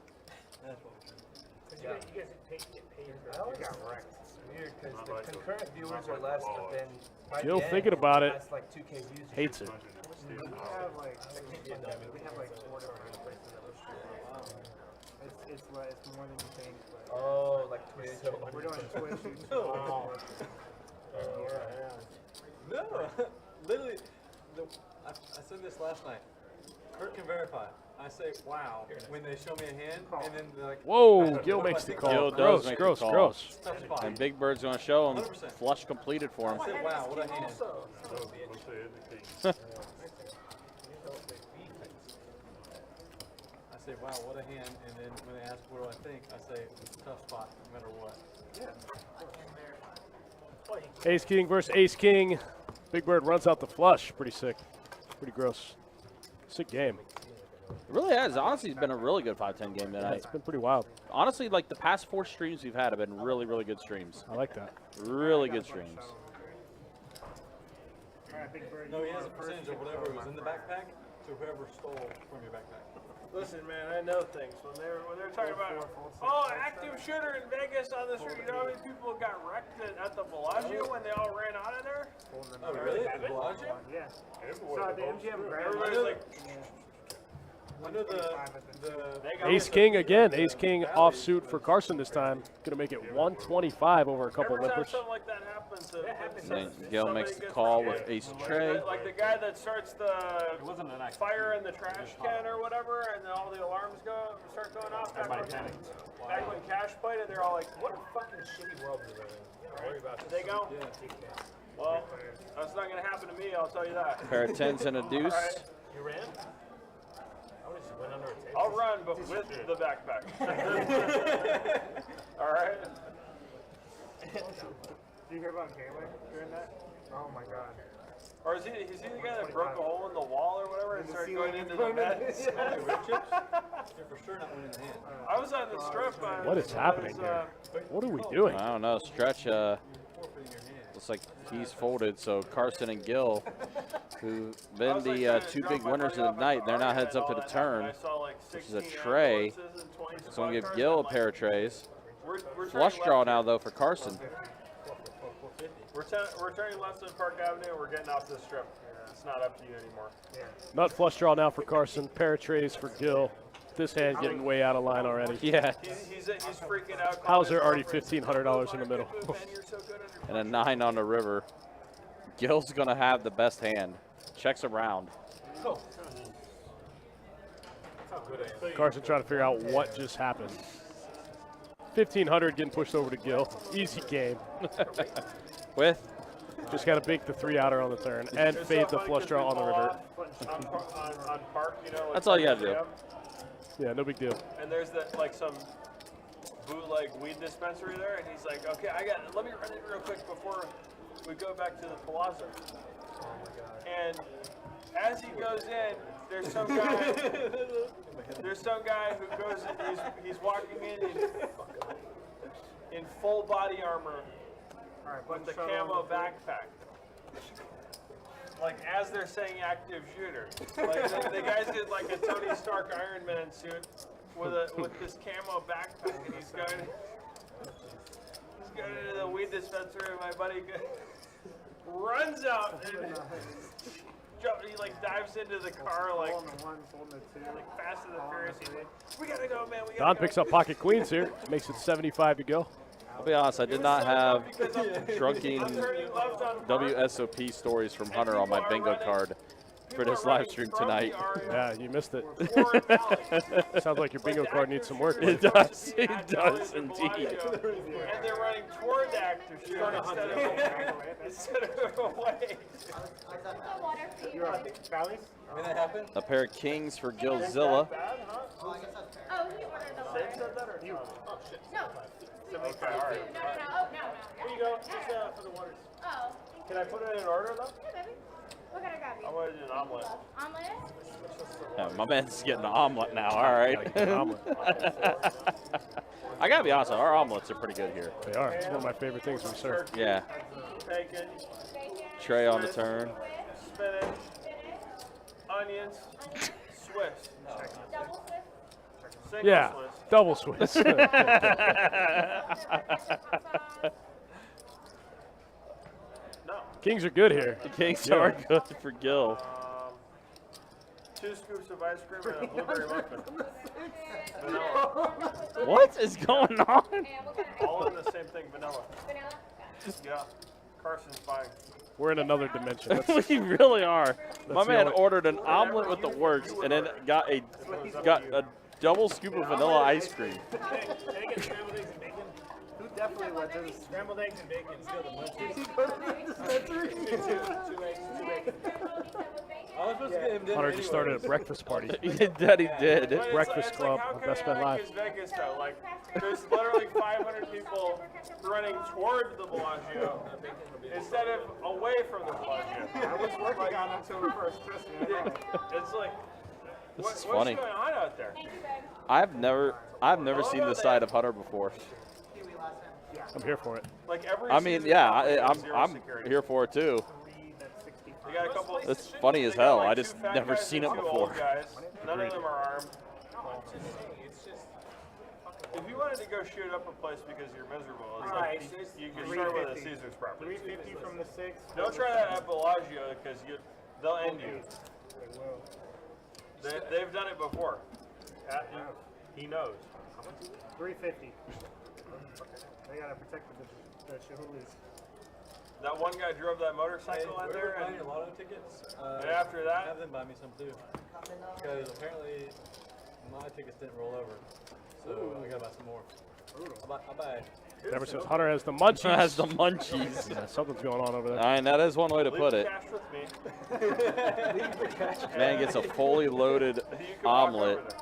That's what we're doing. You guys get paid for it. You got wrecked. It's weird because the concurrent viewers are less, but then by Gil the end, thinking about it. that's like 2K views. Hates it. We have like 4 different places that we're streaming. It's more than you think. But Oh, like Twitch. we're doing Twitch, YouTube, No. Facebook. No, literally, I said this last night. Kurt can verify. I say, wow, when they show me a hand, and then they're like, Whoa, Gil makes the call. Gil does Gross, make gross, the call. gross. tough spot. And Big Bird's going to show him 100%. flush completed for him. I said, wow, what a hand. I say, wow, what a hand, and then when they ask what do I think, I say, it's a tough spot, no matter what. Ace king versus ace king. Big Bird runs out the flush. Pretty sick. Pretty gross. Sick game. It really has. Honestly, it's been a really good 5-10 game Yeah, tonight. it's been pretty wild. Honestly, like the past 4 streams we've had have been really, really good streams. I like that. Really good streams. Alright, Big Bird. No, he has a percentage of whatever was in the backpack to whoever stole from your backpack. Listen, man, I know things. When they're talking about, oh, active shooter in Vegas on the street, you know how many people got wrecked at the Bellagio when they all ran out of there? Oh, really? At the Bellagio? Yeah. Everywhere. So the MGM Grand. Everybody's like, I know the they got Ace king again. Ace king offsuit for Carson this time. Gonna make it 125 over a couple every time limpers. something like that happens, And then Gil makes the call with ace tray. like the guy that starts the fire in the trash can or whatever, and then all the alarms start going off. Back when Cash played it, they're all like, What a fucking shitty world we live in. worry about it. They go, well, that's not going to happen to me, I'll tell you that. Pair of 10s and a deuce. All right. You ran? I would just went under a table. I'll run, but with the backpack. All right. Did you hear about Gateway during that? Oh my god. Or is he the guy that broke a hole in the wall or whatever and started going into the net? You're for sure not winning the hand. I was on the strip. What is happening here? What are we doing? I don't know. Stretch looks like he's folded. So Carson and Gil, who've been the 2 big winners of the night, they're now heads up to the turn, which is a tray. So I'm going to give Gil a pair of trays. Flush draw now, though, for Carson. We're turning left on Park Avenue. We're getting off the strip. It's not up to you anymore. Nut flush draw now for Carson. Pair of trays for Gil. This hand getting way out of line already. Yeah. He's freaking out. Hauser already $1,500 in the middle. And a 9 on the river. Gil's going to have the best hand. Checks around. Carson trying to figure out what just happened. 1,500 getting pushed over to Gil. Easy game. With? Just got to bake the 3-outer on the turn and fade the flush draw on the river. On Park, you know. That's all you got to do. Yeah, no big deal. And there's some bootleg weed dispensary there, and he's like, okay, let me run it real quick before we go back to the Palazzo. And as he goes in, there's some guy who goes, he's walking in full body armor with the camo backpack. Like, as they're saying active shooter. Like, the guys did like a Tony Stark Iron Man suit, with this camo backpack, and he's going into the weed dispensary, and my buddy runs out and he like dives into the car like Fast and the Furious. He's like, "We gotta go, man. We gotta Don go." picks up pocket queens here. Makes it 75 to go. I'll be honest, I did not have drunken WSOP stories from Hunter on my bingo card for this live stream tonight. Yeah, you missed it. Sounds like your bingo card needs some work. It does. It does indeed. And they're running toward the actor instead of away. When that happened? A pair of kings for Gilzilla. Oh, he ordered the They water. said that or you? Oh shit. No. Okay, all right. No. Oh, no. Here you go. Just for the waters. Oh. Can I put it in order though? Yeah, baby. What can I grab you? I want to do an omelet. Omelet? Yeah, my man's getting an omelet now. All right. I gotta be honest, our omelets are pretty good here. They are. It's one of my favorite things we serve. Yeah. Bacon, Tray on the turn. spinach, onions, Swiss. Double Swiss? Single Yeah, Swiss. double Swiss. No. Kings are good here. The kings are good for Gil. 2 scoops of ice cream and a blueberry muffin. Vanilla. What is going on? All in the same thing, vanilla. Vanilla? Yeah. Carson's buying. We're in another dimension. That's, We really are. My the man only- ordered an omelet with the works and then got a double scoop of vanilla ice cream. Can I get scrambled eggs and bacon? Who definitely went to scrambled eggs and bacon? Still the munchies. Two eggs, 2 bacon. I was supposed to get him dinner Hunter just started a anyways. breakfast party. That he did. But Breakfast it's Club like, how on can Best I Bet make Live. this Vegas though? Like, there's literally 500 people running toward the Bellagio instead of away from the Bellagio. I was working on October 1st, trust me. It's like, This is what's funny. going on out there? I've never seen this side of Hunter before. I'm here for it. Like every I mean, season yeah, operates with I'm zero security. here for it too. You got a couple. It's funny as they got hell. like I 2 just fat never guys seen and it 2 before. old guys. None of them are armed. If you wanted to go shoot up a place because you're miserable, it's like you can start with a Caesar's property. 350 from the 6. Don't try that at Bellagio because they'll end you. They will. They've done it before. He knows. 350. They gotta protect the Chihulis. That one guy drove that motorcycle in there, Buying and a lotto tickets. after that, Have them buy me some too. Because apparently my tickets didn't roll over. So I gotta buy some more. I'll buy Ever since Hunter has the munchies. Has the munchies. Yeah, something's going on over there. I mean, that is one way to leave put the it. cash with me. Man gets a fully loaded You can walk over omelet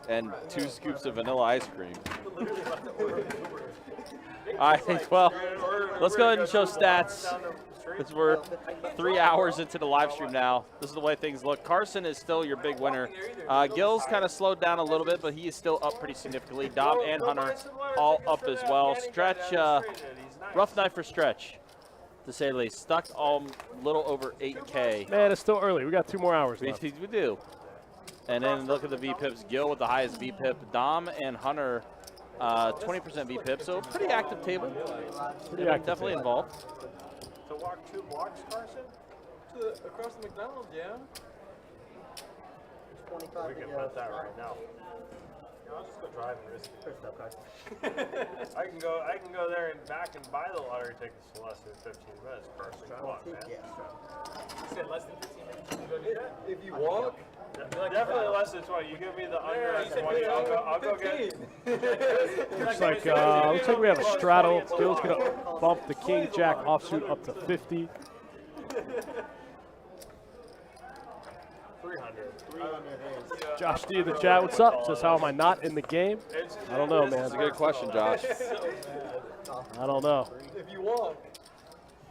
there. and 2 scoops of vanilla ice cream. All right, well, let's go ahead and show stats. Because we're 3 hours into the live stream now. This is the way things look. Carson is still your big winner. Gil's kind of slowed down a little bit, but he is still up pretty significantly. Dom and Hunter all up as well. Stretch, rough night for Stretch, to say the least. Stuck a little over 8K. Man, it's still early. We got 2 more hours We left. do. And then look at the VPIPs. Gil with the highest VPIP. Dom and Hunter, 20% VPIP. So pretty active table. Pretty active Definitely table. involved. To walk 2 blocks, Carson? across the McDonald's, yeah. 25 We to can go. bet that right now. I'll just go drive and risk it. I can go there and back and buy the lottery tickets in less than 15 minutes, Carson. Come on, man. Yeah. You said less than 15 minutes. You go do that? If you walk, Definitely less than 20. You give me the under 20. I'll go get it. Looks like we have a straddle. Gil's gonna bump the king jack offsuit up to 50. 300. Josh D in the chat, what's up? Says, how am I not in the game? I don't know, man. That's a good question, Josh. I don't know. if you walk,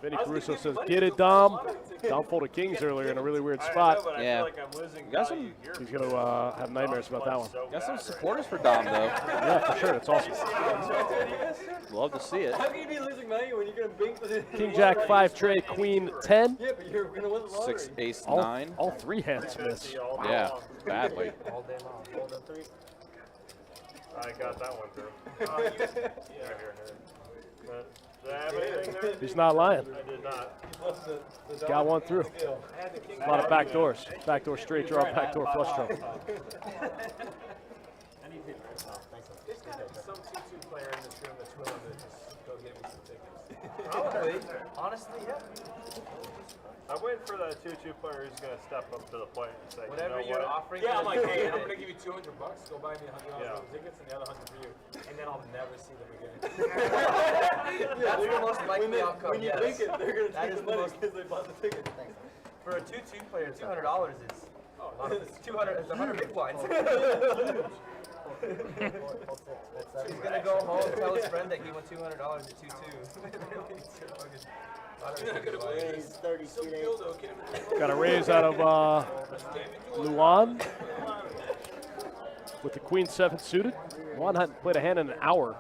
Vinny Caruso says, get it, Dom. Dom folded kings earlier in a really weird spot. But Yeah. I feel like I'm losing Got value some- here. He's going to have nightmares about that one. Got some supporters for Dom, though. Yeah, for sure. It's awesome. Love to see it. how can you be losing money when you're gonna bink the King jack 5 tray, queen 10. Yeah, but you're gonna win the lottery. 6, ace, All, 9. all 3 hands miss. Yeah. badly. All day long. Hold up 3. I got that one through. Here. Did I have anything there? He's not lying. I did not. Got one through. A lot of back doors. Backdoor straight draw, backdoor flush draw. There's got to be some 2-2 player in this room that's willing to just go get me some tickets. Probably. Honestly, yeah. I'm waiting for that 2-2 player who's going to step up to the plate and say, Whatever you know you're what? offering. Yeah, I'm me, like, I'll hey, get I'm it. going to give you $200. Go buy me $100 worth of tickets and the other 100 for you. And then I'll never see them again. That's the most likely outcome. When you yes. think it, they're going to That take is the the money most. because they bought the ticket. For a 2-2 player, $200 is. It's 200. It's 100 big blinds. He's gonna go home and tell his friend that he won $200 at 2-2. You're not going to believe He's this. 32 Some days. dildo came in. Got a raise out of Luan with the Queen 7 suited. Luan hadn't played a hand in an hour.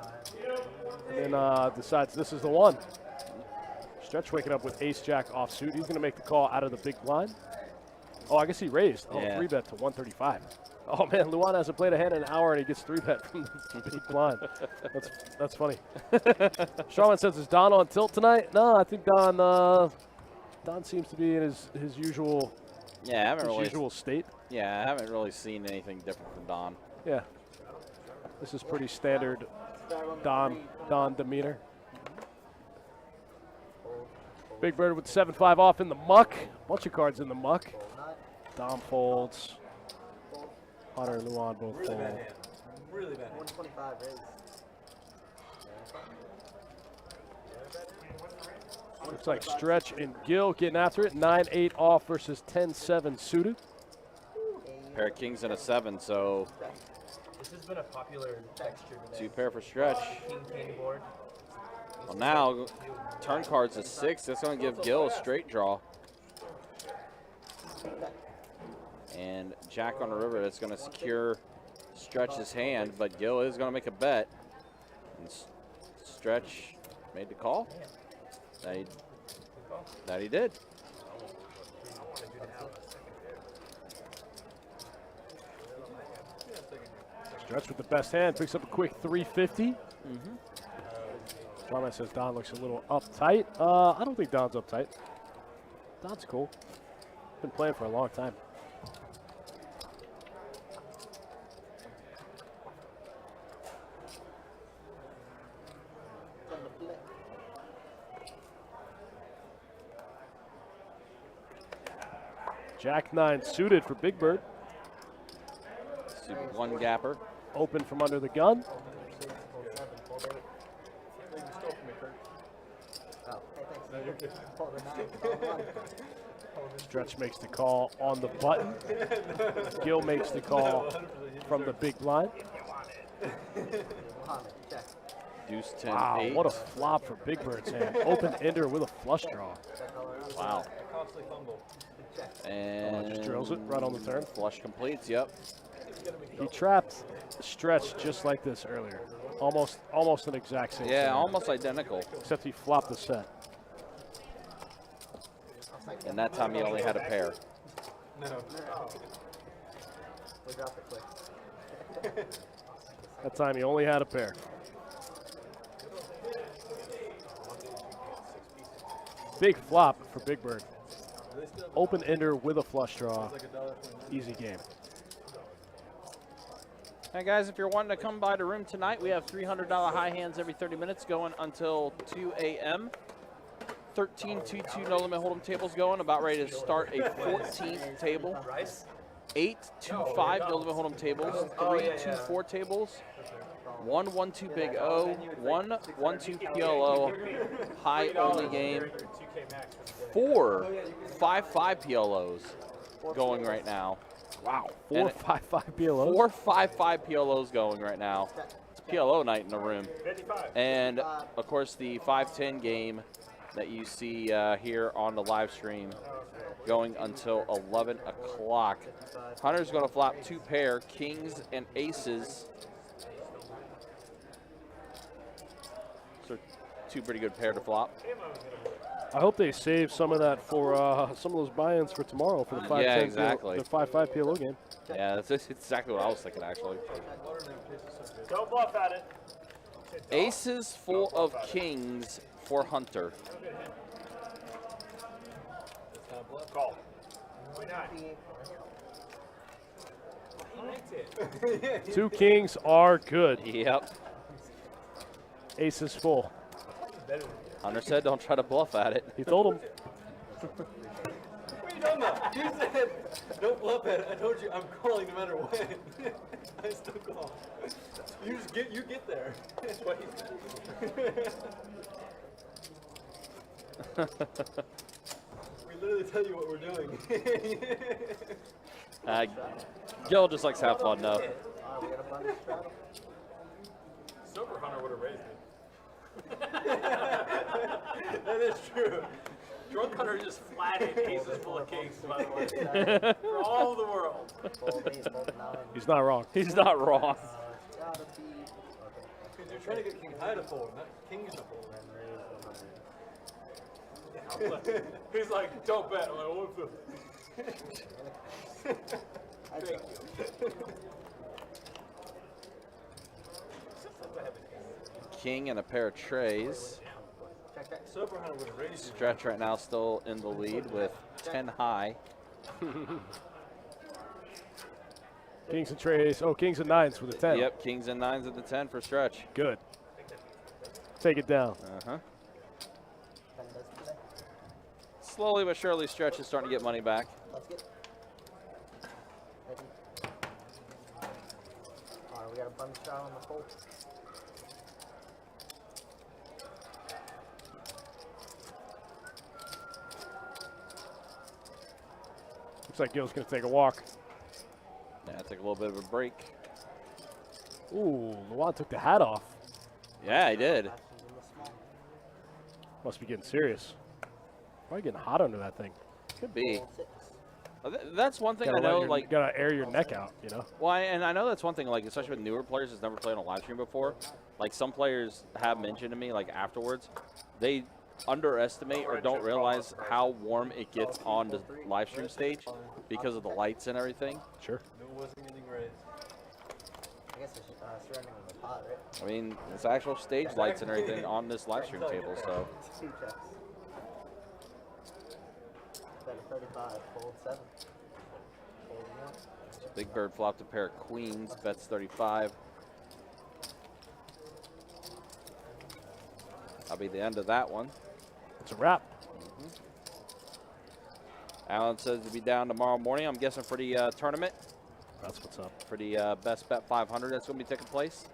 And then decides this is the one. Stretch waking up with ace-jack offsuit. He's going to make the call out of the big blind. Oh, I guess he raised. Oh, Yeah. 3-bet to 135. Oh, man, Luan hasn't played a hand in an hour, and he gets 3-bet from the big blind. That's funny. Strawman says, is Don on tilt tonight? No, I think Don seems to be in his usual Yeah, I haven't really. usual state. Yeah, I haven't really seen anything different from Don. Yeah. This is pretty standard Don demeanor. Big Bird with 7-5 off in the muck. Bunch of cards in the muck. Dom folds. Hunter and Luan both Really fold. bad hand. Really bad hand. 125 raise. Looks like Stretch and Gil getting after it. 9-8 off versus 10-7 suited. Pair of kings and a 7, so This has been a popular texture today. 2 pair for Stretch. King board. Well, now turn cards is 6. That's going to give Gil a straight draw. And Jack on the river, that's going to secure Stretch's hand, but Gil is going to make a bet. And Stretch made the call. That he did. Stretch with the best hand. Picks up a quick 350. Strawman says Don looks a little uptight. I don't think Don's uptight. Don's cool. Been playing for a long time. Jack 9 suited for Big Bird. Super 1 gapper. Open from under the gun. Stretch makes the call on the button. Gil makes the call from the big blind. Deuce 10 Wow, 8. what a flop for Big Bird's hand. Open ender with a flush draw. Wow. Costly fumble. And Just drills it right on the turn. flush completes. Yep. He trapped Stretch just like this earlier. Almost an exact same. Yeah, scenario. almost identical. Except he flopped the set. And that time he only had a pair. No. That time he only had a pair. Big flop for Big Bird. Open ender with a flush draw. Easy game. Hey guys, if you're wanting to come by the room tonight, we have $300 high hands every 30 minutes going until 2 a.m. 13 2-2 no limit hold'em tables going. About ready to start a 14th table. 8 2-5 no limit hold'em tables. 3 2-4 tables. 1 1-2 big O. 1 1-2 PLO. High only game. 4 5-5 PLOs going right now. Wow. And 4-5-5 PLOs. 4 5-5 PLOs going right now. It's PLO night in the room. And of course the 5-10 game that you see here on the live stream going until 11 o'clock. Hunter's going to flop 2 pair, kings and aces. So 2 pretty good pair to flop. I hope they save some of that for some of those buy-ins for tomorrow for the 5-10 Yeah, exactly. the 5-5 PLO game. Yeah, that's exactly what I was thinking, actually. Don't bluff at it. Aces full of kings for Hunter. Call. Why not? He makes it. 2 kings are good. Yep. Ace is full. Hunter said don't try to bluff at it. He told him. What are you talking about? You said, don't bluff at it. I told you I'm calling no matter what. I still call. You get there. That's what he said. We literally tell you what we're doing. Gil just likes to have fun, though. Sober Hunter would have raised me. That is true. Drunk Hunter just flatted aces full of kings, by the way. For all the world. He's not wrong. He's not wrong. Because you're trying to get king high to fold, not kings to fold. He's like, don't bet. I'm like, what the? Thank you. King and a pair of trays. Sober Hunter would have raised you. Stretch right now still in the lead with 10 high. Kings and trays. Oh, kings and 9s with a 10. Yep, kings and 9s at the 10 for Stretch. Good. Take it down. Uh-huh. Slowly but surely, Stretch is starting to get money back. Alright, we got a bunch shot on the fold. Looks like Gil's going to take a walk. Yeah, take a little bit of a break. Ooh, Luan took the hat off. Yeah, he did. Must be getting serious. Probably getting hot under that thing. Could be. That's one thing I Gotta know, let your- like, gotta air your neck out, you know? well, and I know that's one thing, like, especially with newer players that's never played on a live stream before. Like, some players have mentioned to me, like, afterwards, they underestimate or don't realize how warm it gets on the live stream stage because of the lights and everything. Sure. No, it wasn't getting raised. I guess it's surrounding the pot, right? I mean, it's actual stage lights and everything on this live stream table, so. 2 checks. Bet a 35, fold 7. Fold 1. Big Bird flopped a pair of queens, bets 35. That'll be the end of that one. It's a wrap. Alan says to be down tomorrow morning. I'm guessing for the tournament. That's what's up. For the best bet 500 that's going to be taking place.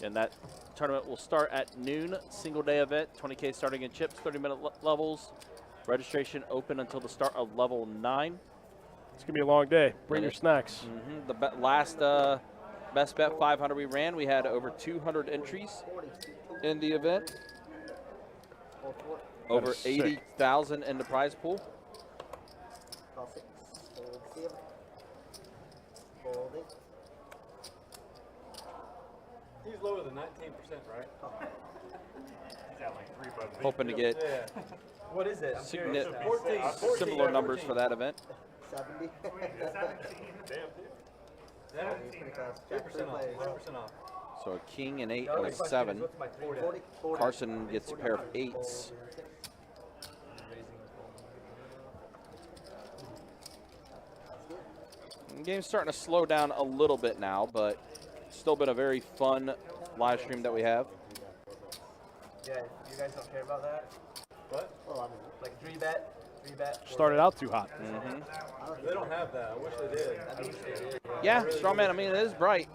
And that tournament will start at noon. Single day event. 20K starting in chips. 30-minute levels. Registration open until the start of level 9. It's going to be a long day. Bring your snacks. The last best bet 500 we ran, we had over 200 entries in the event. Over 80,000 in the prize pool. Call 6. Fold 7. Fold 8. He's lower than 19%, right? He's at like 3 by the Hoping to get Yeah. What is it? I'm curious. similar numbers for that event. 70. Damn, Yeah. Pretty close. 3% off. 3% off. So a king and 8 The other and a question 7. is, what's my 40? 40. Carson gets a pair of 8s. The game's starting to slow down a little bit now, but still been a very fun live stream that we have. Yeah, you guys don't care about that? What? Well, I mean, Like 3-bet? 3-bet? Started out too hot. They don't have that. I wish they did. Yeah, Strawman, I mean, it is bright.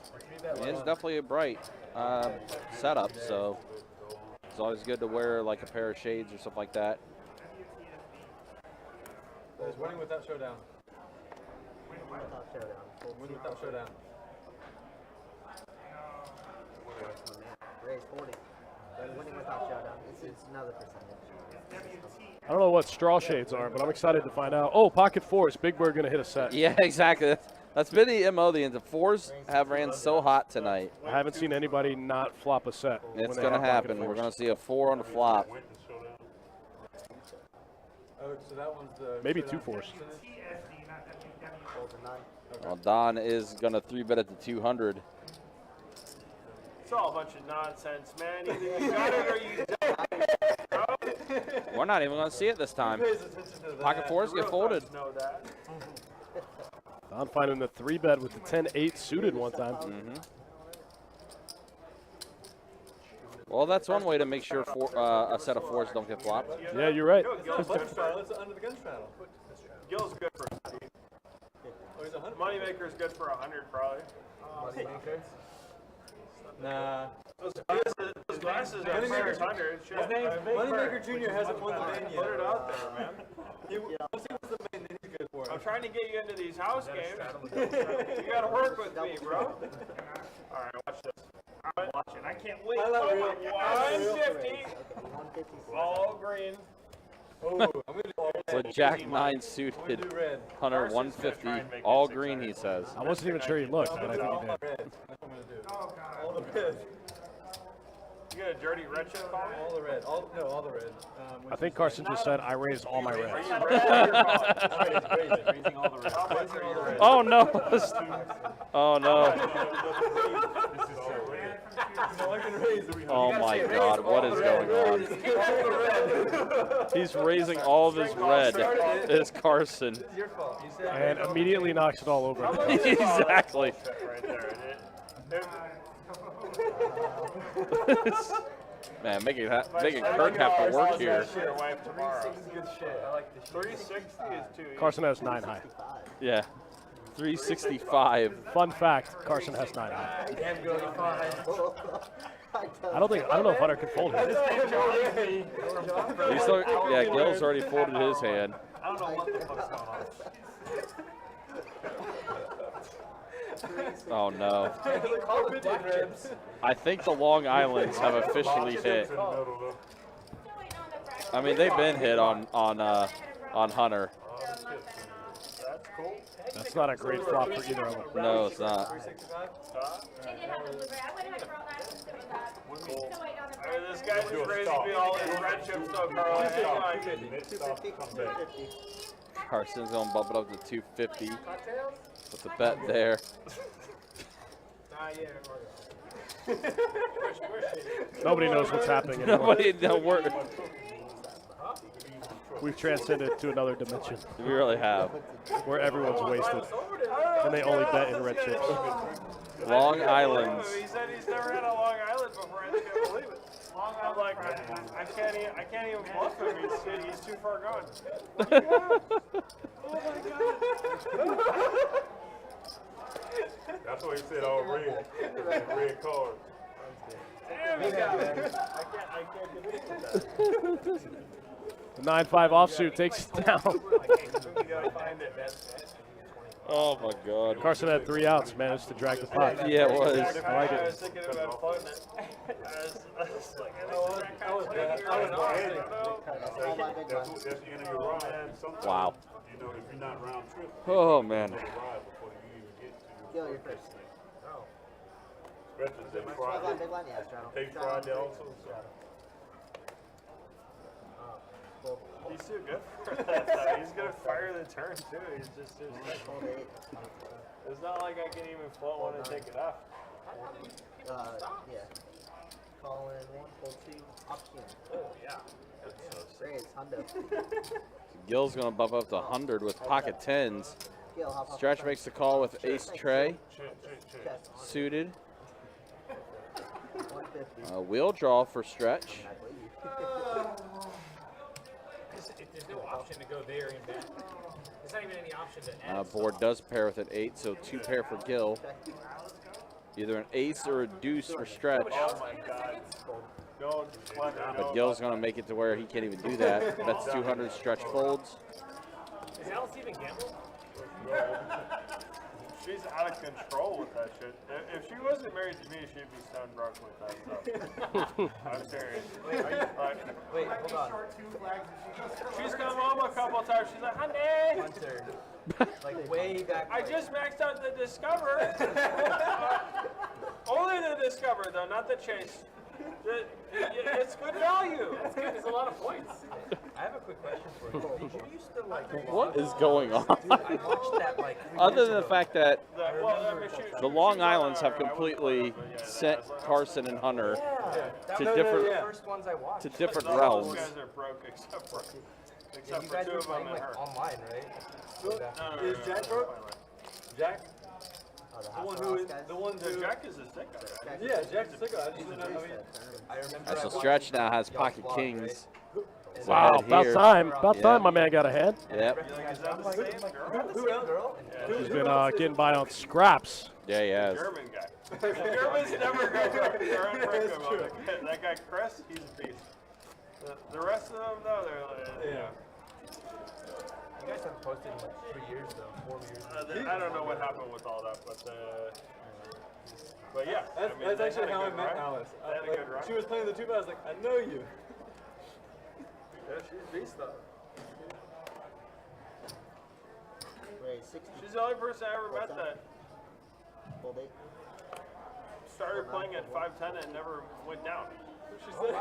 I mean, it's definitely a bright setup, so it's always good to wear like a pair of shades or stuff like that. It's winning without showdown. without showdown. Win without showdown. Raise 40. Winning without showdown. It's another percentage. I don't know what straw shades are, but I'm excited to find out. Oh, pocket fours. Big Bird going to hit a set. Yeah, exactly. That's been the MO. The fours have ran so hot tonight. I haven't seen anybody not flop a set. It's going to happen. We're going to see a 4 on the flop. Oh, so that one's the. Maybe 2-4s. Fold a 9. Well, Don is going to 3-bet at the 200. It's all a bunch of nonsense, man. Either you got it or you don't. We're not even going to see it this time. Pocket fours get folded. Know that. Don finding the 3-bet with the 10-8 suited one time. Well, that's one way to make sure a set of fours don't get flopped. Yeah, you're right. It's under the gun straddle. Gil's good for Moneymaker's good for 100 probably. Moneymaker? Nah. Those glasses are for 100. Moneymaker Jr. hasn't won the main yet. Put it out there, man. Once he wins the main, then he's good for it. I'm trying to get you into these house games. You gotta work with me, bro. Alright, watch this. I'm watching. I can't wait. Highlight Oh reel. my God. 150. 150. All green. Oh, I'm going to do So Jack 9 suited, red. Hunter 150, all green, he says. I wasn't even sure he looked, but I think he All did. red. That's what I'm going to do. All the red. You got a dirty red chip call? All the red. All the red. I think Carson just said, I raised all my reds. Raising all the red. Raising all the red. Oh, no. Oh, no. Oh, my God. What is going on? He's raising all of his red. It's Carson. It's your fault. You said And immediately knocks it all over. Exactly. Right there. Man, making Kirk have to work here. 360 Good shit. I like this shit. 360 is too easy. Carson has 9 high. Yeah. 365. Fun fact, Carson has 9 high. Damn good, fine. I don't know if Hunter can fold it. He's still, yeah, Gil's already folded his hand. I don't know what the fuck's going on. Oh, no. I think the Long Islands have officially hit. I mean, they've been hit on Hunter. That's cool. That's not a great flop for either of them. No, it's not. This guy just raising me all his red chips though, Carl. Hang on. Carson's going to bump it up to 250. With the bet there. Nobody knows what's happening anymore. Nobody, no, We've transcended to another dimension we really have. where everyone's wasted. And they only bet in red chips. Long Islands. He said he's never had a Long Island before. I just can't believe it. I'm like, I can't even bluff him. He's too far gone. Oh my God. That's what he said, all red. Red card. Damn it, I can't believe that. The 9-5 offsuit takes it down. You gotta find it, man. Oh, my God. Carson had 3 outs, managed to drag the pot. Yeah, it was. I like I it. was thinking about putting it. I was like, I was That's the end of your run. Wow. You know, if you're not round trip, Oh, man. you ride before you even get to Gil, you're first. Stretch and Gil Big Friday. line, big line, yeah, straddle. Take Friday also. He's too good for that though. He's gonna fire the turn too. He's just Fold 8. it's not like I can even float one and take it off. Yeah. Call in 1, fold 2, option. Oh yeah. Raise, hundo. Gil's going to bump up to 100 with pocket 10s. Gil, hop off. Stretch makes the call with ace tray. Check. Suited. 150. Wheel draw for Stretch. I believe. There's no option to go there and back. There's not even any option to add. Board does pair with an 8, so 2 pair for Gil. Either an ace or a deuce for Stretch. Oh my God. But Gil's going to make it to where he can't even do that. That's 200. Stretch folds. Is Alice even gambling? She's out of control with that shit. If she wasn't married to me, she'd be stone broke with that stuff. I'm serious. Wait, hold on. She's come home a couple times. She's like, honey. Hunter. Like way back. I just maxed out the Discover. Only the Discover, though, not the Chase. It's good value. That's good. There's a lot of points. I have a quick question You used to like. What is going on? Dude, I watched that like. 3 Other years than the ago. fact that Well, the Long Islands have completely sent Carson and Hunter That to was different the first ones I watched. to different Those realms. guys are broke except for Yeah, you guys two were of them playing and like her. online, right? Is Jack broke? Jack? Oh, The one who is, the one who, Jack is a sick guy, right? yeah, Jack's a sick guy. I just don't know, I mean, I remember. So I Stretch watched now has y'all's pocket vlog, kings. right? So Wow, ahead about here. time. About Yeah. time my man got ahead. Yep. Is that the same girl? Who else? Girl? He's been getting by on scraps. Yeah, he has. German guy. Germans never go broke. They're unbreakable. That guy Chris, he's a beast. The rest of them, though, they're like, you know. You guys have posted in like 3 years though, 4 years. I don't know what happened with all that, but yeah. that's, I mean, that's they actually had a how I good met run. Alice. They had a good run. She was playing the tuba, I was like, I know you. Yeah, she's a beast, though. Wait, 60. She's the only person I ever met that Full date. started playing at 5'10" and never went down. She said,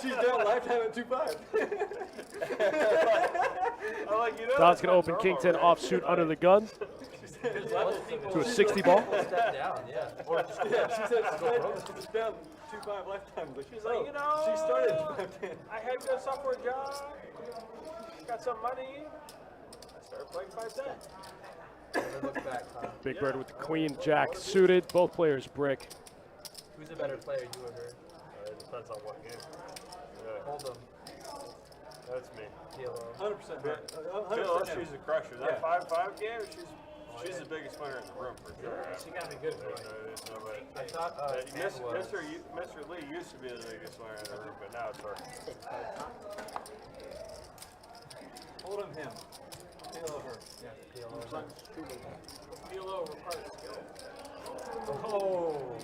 she's down lifetime at 2.5. I'm like, you know, Don's that's going to not open normal, King 10 right? offsuit under the gun to a 60 ball. Step down, yeah. Or just Yeah, she said she's down 2.5 lifetime. Like, She's like, you know, she started at 5'10". I had a software job, got some money, I started playing 5'10". Never look back, huh? Big Bird with the Queen Jack suited. Both players brick. Who's a better player, you or her? It depends on what game. Hold them. That's me. PLO. 100%. Phil, she's a crusher. That Yeah. 5-5 game, she's the biggest winner in the room for sure. She gotta be good for it. There's nobody. I thought Sam was. Mr. Lee used to be the biggest winner in the room, but now it's her. Hold him. PLO her. Yeah, PLO. PLO requires skill. Oh.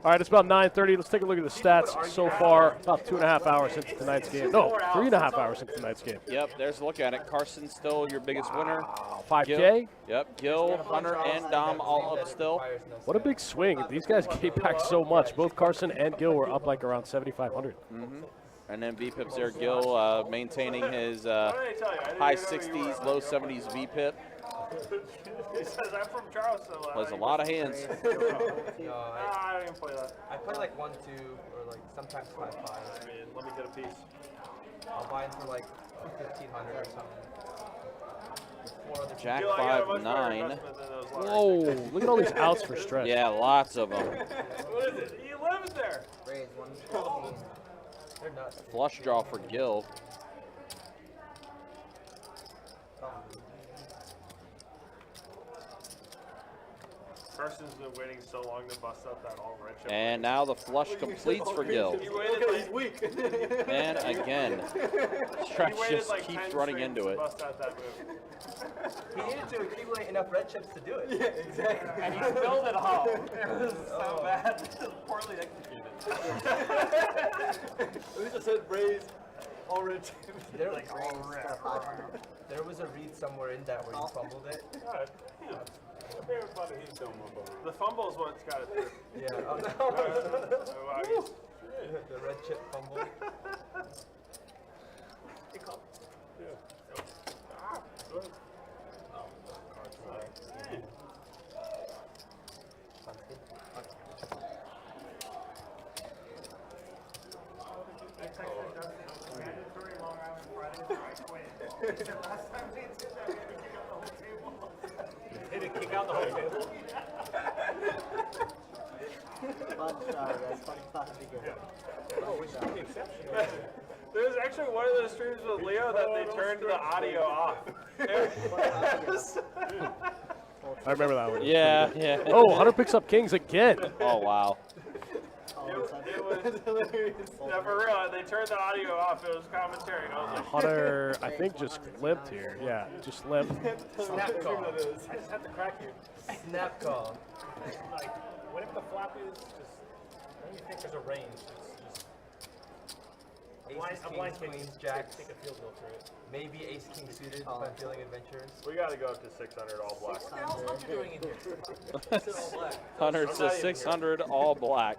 All right, it's about 9:30. Let's take a look at the stats so far. About 2.5 hours into tonight's game. No, 3.5 hours into tonight's game. Yep, there's a look at it. Carson's still your biggest winner. 5K. Yep, Gil, Hunter, and Dom all up still. What a big swing. These guys came back so much. Both Carson and Gil were up like around 7,500. And then VPIP's there. Gil maintaining his high 60s, low 70s VPIP. He says, I'm from Charleston. Plays a lot of hands. No, I don't even play that. I play like 1-2 or like sometimes 5-5. I mean, let me get a piece. I'll buy it for like 1,500 or something. Four other Jack Gil, I got a much 5-9. better investment than those lottery Whoa, tickets. look at all these outs for Stretch. Yeah, lots of them. What is it? You live there. Raise 115. They're nuts. Dude. Flush draw for Gil. Carson's been waiting so long to bust up that all red chip. And now the flush completes for Gil. He waited Okay, like, he's weak. And again, he Stretch waited just like keeps 10 running strings into to it. bust out that move. He needed to accumulate enough red chips to do it. Yeah, exactly. And he spilled it all. It was so bad. This is poorly executed. At least I said raise all red chips. There, there was a read somewhere in that where you fumbled it. God, yeah. Everybody hates him. The fumble is what's got it through. Yeah. Oh, Wow, he's- the red chip fumble. Mandatory Long Island Fridays, I quit. Last time they did that, we had to kick out the whole table. They didn't kick out the whole table. Fun shot, guys. Fun shot to get. Oh, which is the exception. There was actually one of those streams with Leo that they turned the audio off. I remember that one. Yeah, yeah. Oh, Hunter picks up Kings again. Oh, wow. It was, yeah, for real, they turned the audio off. It was commentary, and I was like, Hunter, I think, just limped here. Yeah, just limped. Snap call. I just have to crack you. Snap call. Like, whatever the flap is, just when you think there's a range, just Aces, a blind kings, kick, queens, jacks. take a field goal through it. Maybe ace king suited if I'm feeling adventurous. we got to go up to 600 all black. What the hell are you doing in here? Sit all black. Hunter says 600 all black.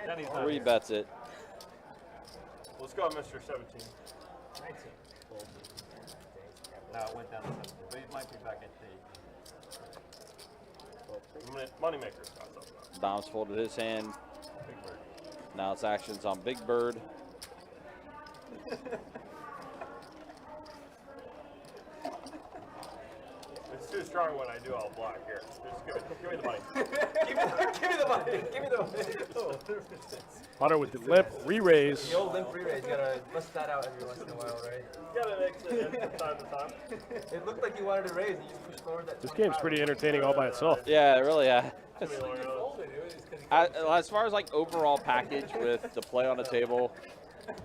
Then he's not 3 here. bets it. Let's go, Mr. 17. No, it went down to 17, but it might be back at 8. Moneymaker's got something. Dom's folded his hand. Now it's actions on Big Bird. It's too strong when I do all black here. Just give me the money. Give me the money. Give me the money. Hunter with the limp re-raise. The old limp re-raise, you gotta bust that out every once in a while, right? You gotta mix it in from time to time. It looked like you wanted to raise and you just pushed forward that. This game's pretty entertaining all by itself. Yeah, it really. As far as like overall package with the play on the table,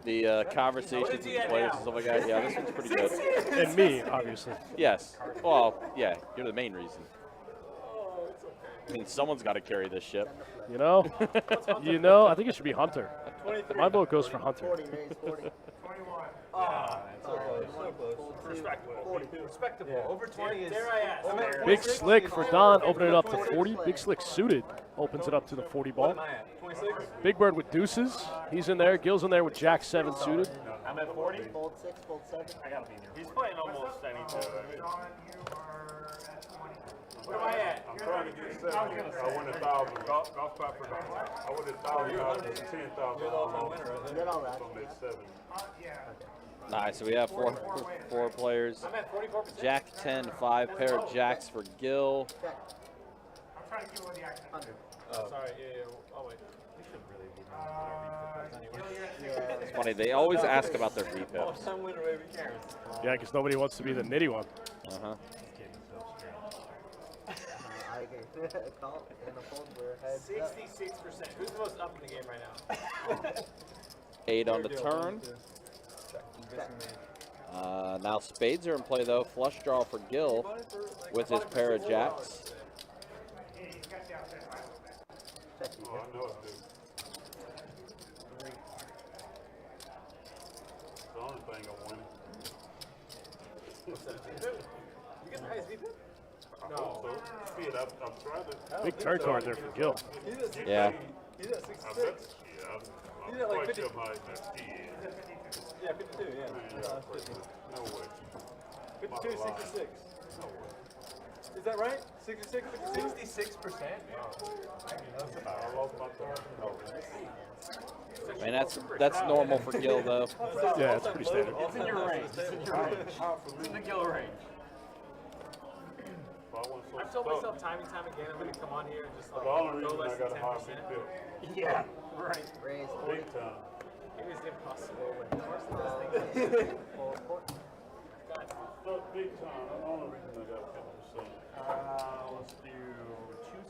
the conversations with the players and stuff like that, yeah, this one's pretty good. And me, obviously. Yes. Well, yeah, you're the main reason. I mean, someone's got to carry this ship. You know, I think it should be Hunter. My vote goes for Hunter. 40, raise 40. Respectable. Over 20 is. Big Slick for Don, opening it up to 40. Big Slick suited, opens it up to the 40 ball. Big Bird with deuces. He's in there. Gil's in there with Jack 7 suited. I'm at 40. Fold 6, fold 7. I gotta be near. He's playing almost anything. Where am I at? I'm trying to get 70. I win 1,000. Golf clap for Don. I win 1,000 out of 10,000. Get all that. So I'm at 7. Nice, so we have four players. I'm at 44%. Jack 10, 5 pair of jacks for Gil. I'm trying to keep with the action. 100. Sorry, yeah. Oh, wait. You should really be It's funny, they always ask about their repips. Some winner, baby, cares. Yeah, because nobody wants to be the nitty one. Uh-huh. I gave a call and a fold where heads up. 66%. Who's the most up in the game right now? 8 on the turn. Now spades are in play though. Flush draw for Gil with his pair of jacks. Oh, I know it, dude. The only thing I'm winning. What's that? You get the highest VP? No. So, see it, I'm trying to. Big turn card there for Gil. Yeah. He's at I 66. bet, yeah, I'm He's at like quite 50. sure my he is. Yeah, 52, yeah. No way. 52, 66. Is that right? 66, 66%? I lost my thought. And that's normal for Gil though. Yeah, it's pretty standard. It's in your range. It's in your range. It's in the Gil range. I've told myself time and time again, I'm going to come on here and just like The only go reason I less got than a high 10%. big bill. Yeah, right. Raise 40. Big time. It was impossible when Carson Fold 40. Look, big time. The only reason I got 50%. Let's do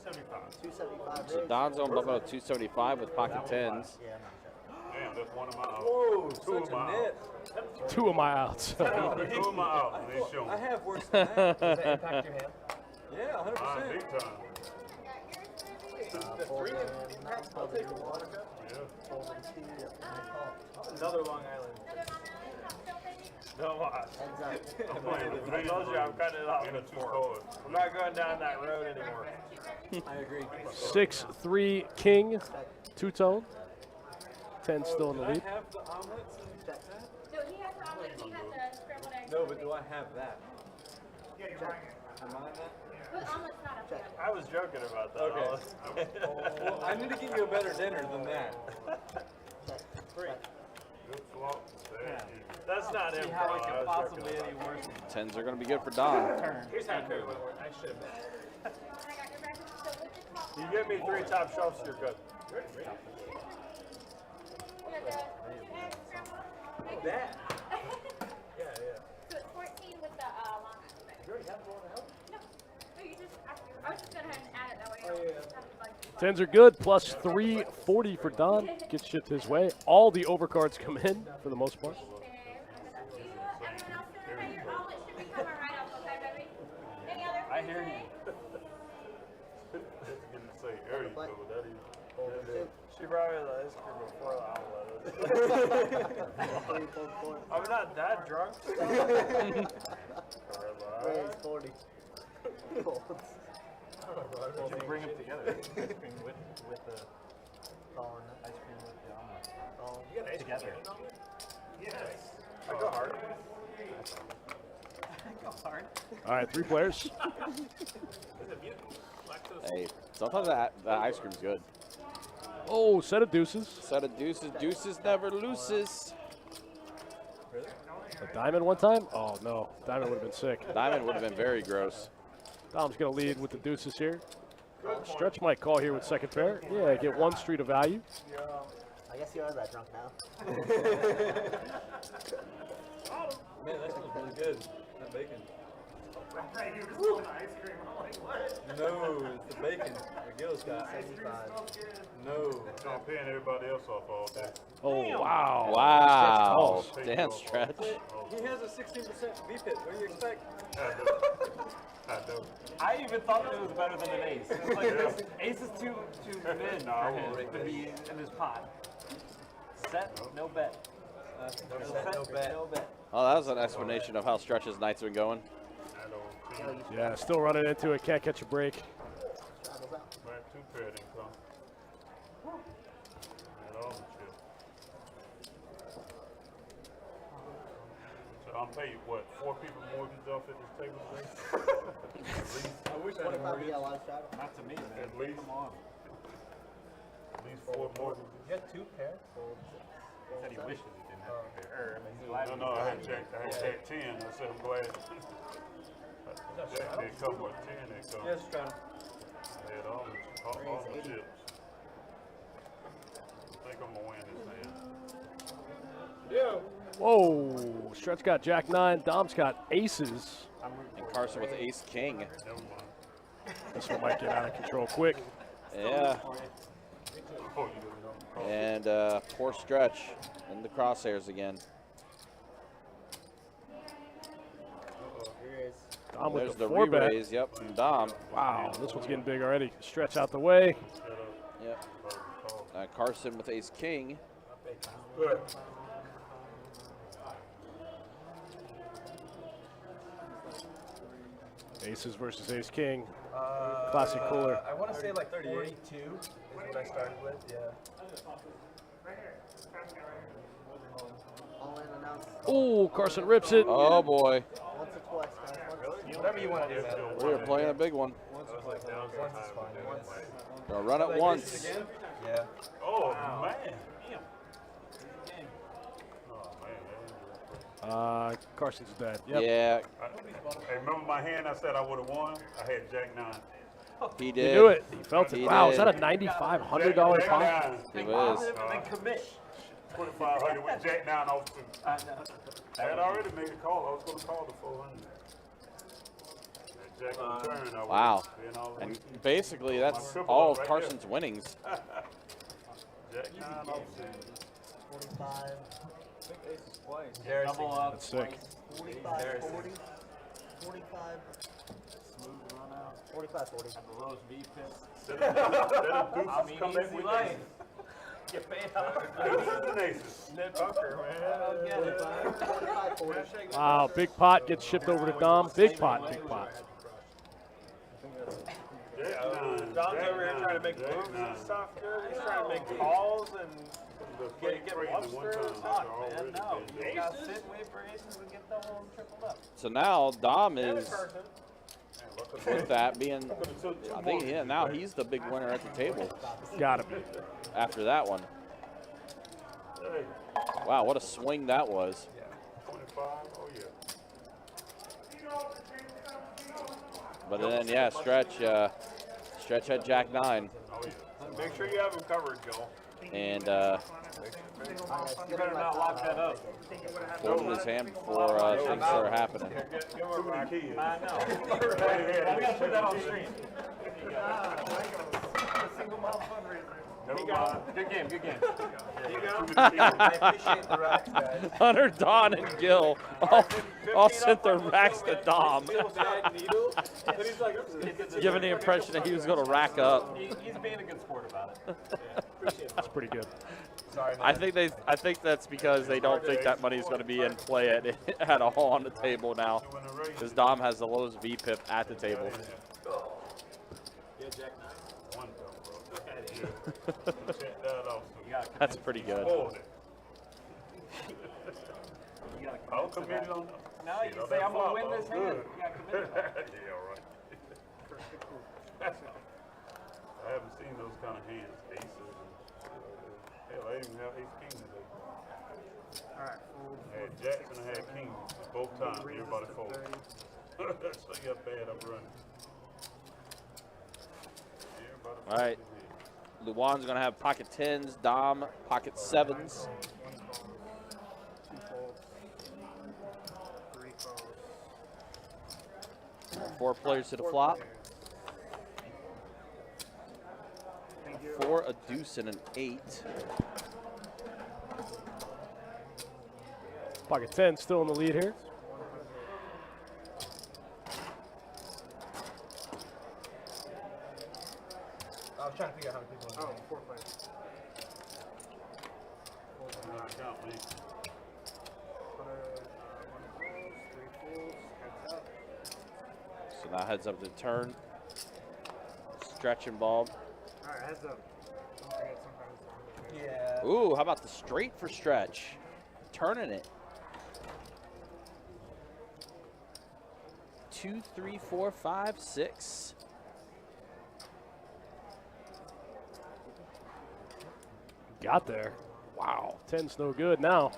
275. 275. So Don's on level 275 with pocket 10s. Yeah, I'm not sure. Damn, that's one of my outs. Whoa, Two such of my a nit. outs. 2 of my outs. Two of my outs. And they show I me. have worse than that. Does that impact your hand? Yeah, 100%. Big time. Fold in. I'll take the water cup. Yeah. Fold in 2. Yep, and I call. Another Long Island. No, Heads up. I'm playing the I told you I'm cutting it off in a at 2 4. cards. I'm not going down that road anymore. I agree. 6-3 King, two-tone. 10 still in the Do I lead. have the omelets and that? So he has the omelet, he has the scrambled eggs. No, but do I have that? Yeah, you're buying it. Am I that? But omelet's not up there. I was joking about that. Okay. Well, I need to get you a better dinner than that. Good flop. That's not See improv. how it I could was possibly joking be about any worse. 10s are going to be good for Don. Here's how it could have went. I should have been. I got your breakfast. So with the top that. You give me 3 top shelves, you're good. That. Yeah, yeah. So it's 14 with the Long Island. You already have the Long Island? No. No, you just asked me. I was just going to go ahead and add it that way. I don't have to like 10s are good, plus 340 for Don. Gets shipped his way. All the overcards come in for the most part. Everyone else doing okay? Your omelet should be coming right up, okay, baby? Any other I food hear today? Just gonna say area code. That is. Fold in 2. She brought me the ice cream before the omelet. 3, fold 4. I'm not that drunk. Raise 40. Folds. You can bring them together. Ice cream with the Calling ice cream with the omelet. Calling. You got ice Together. cream? Yes. I go hard. All right, 3 players. Hey, sometimes that ice cream's good. Oh, set of deuces. Set of deuces. Deuces never loses. A diamond one time? Oh, no. Diamond would have been sick. Diamond would have been very gross. Dom's going to lead with the deuces here. Stretch might call here with second pair. Yeah, get 1 street of value. I guess you are that drunk now. Man, that smells really good. That bacon. No, it's the bacon. Gil's got 75. No. I'm paying everybody else off all day. Oh, wow. Wow. Damn, Stretch. He has a 16% VPIP. What do you expect? I do. I even thought that it was better than an ace. It's like ace is too mid for him to be in his pot. Set, no bet. No bet. Oh, that was an explanation of how Stretch's night's been going. Yeah, still running into it. Can't catch a break. Right, 2 pair didn't come. At all, shit. So I'm paying what, 4 people mortgage off at this table today? At least. I wish I What had about mortgage. the live shadow? Not to me, man. At least. Come on. At least 4 mortgages. You got 2 pairs. He said he wishes he didn't have to pay. No, I had Jack 10. I said I'm glad. Jack didn't come with 10. They come. Yes, John. I had all the chips. I think I'm gonna win this hand. Yeah. Whoa. Stretch got Jack 9. Dom's got aces. And Carson with ace king. Never mind. This one might get out of control quick. Yeah. Oh, you know. And poor Stretch in the crosshairs again. Here is. Dom with There's the the 4-bet. re-raise, yep, from Dom. Wow, this one's getting big already. Stretch out the way. Yep. Carson with ace king. Good. Aces versus ace king. Classic cooler. I want to say like 42 is what I started with. Yeah. All in announced. Oh, Carson rips it. Oh boy. Once or twice, guys. Whatever you want to do, man. We're playing a big one. Once is fine. Gonna run it once. Yeah. Oh, man. Carson's dead. Yep. Yeah, Hey, remember my hand I said I would have won? I had Jack 9. he He did. knew it. He felt it. He Wow, is did. that a $9,500 pot? It was. And then commit. 2,500 with Jack 9 off 2. I know. I had already made a call. I was going to call the 400. Jack on turn. I was Wow. being all And week. basically, that's triple all up of right Carson's winnings. Jack 9 off 2. 45. Double up. That's sick. 45, 40. 45. Smooth run out. 45, 40. The lowest VPIP. Let them I deuces mean, come back easy with lane. aces. Get paid out. Deuces and aces. Net bunker, man. 45, 40. Wow, big pot gets shipped over to Dom. Big pot, big pot. Jack 9. Dom's Jack over here 9, trying to make Jack moves 9. and stuff, dude. He's trying to make calls and get Crazy lunch one through. time. Fuck, Already man, no. been You gotta sit and wait for aces and get double and tripled up. So now Dom is Carson. with that being. I think now he's the big winner at the table Gotta be. after that one. Hey, Wow, what a swing that was. 25. Oh, yeah. But then yeah, Stretch had Jack 9 Make sure you have him covered, Joel. and You better not lock that up. folded his hand before things started happening. Give him a back. Kids. I know. We gotta put that on stream. Single mom fundraiser. Never mind. Good game, good game. I appreciate the racks, guys. Hunter, Don, and Gil all sent their racks to Dom, giving the impression that he was going to rack up. He's being a good sport about it. That's pretty good. Sorry, man. I think that's because they don't think that money is going to be in play at all on the table now, because Dom has the lowest VPIP at the table. Yeah, Jack 9. One though, bro. Check that off. That's pretty good. Hold it. I'll commit on. Now you can say, I'm going to win this hand. You got committed. Yeah, right. I haven't seen those kind of hands, aces. Hell, I even have ace king today. Alright, I had jacks and I had kings both times. Everybody folded. So you got bad, I'm running. All right. Luwan's going to have pocket 10s, Dom, pocket 7s. 4 players to the flop. 4, a deuce, and an 8. Pocket 10 still in the lead here. I was trying to figure out how many people. Oh, 4 players. Count me. 3 fools, heads up. So now heads up to the turn. Stretch involved. Alright, heads up. Don't forget sometimes. Yeah. Ooh, how about the straight for Stretch? Turning it. 2, 3, 4, 5, 6. Got there. Wow, 10's no good now.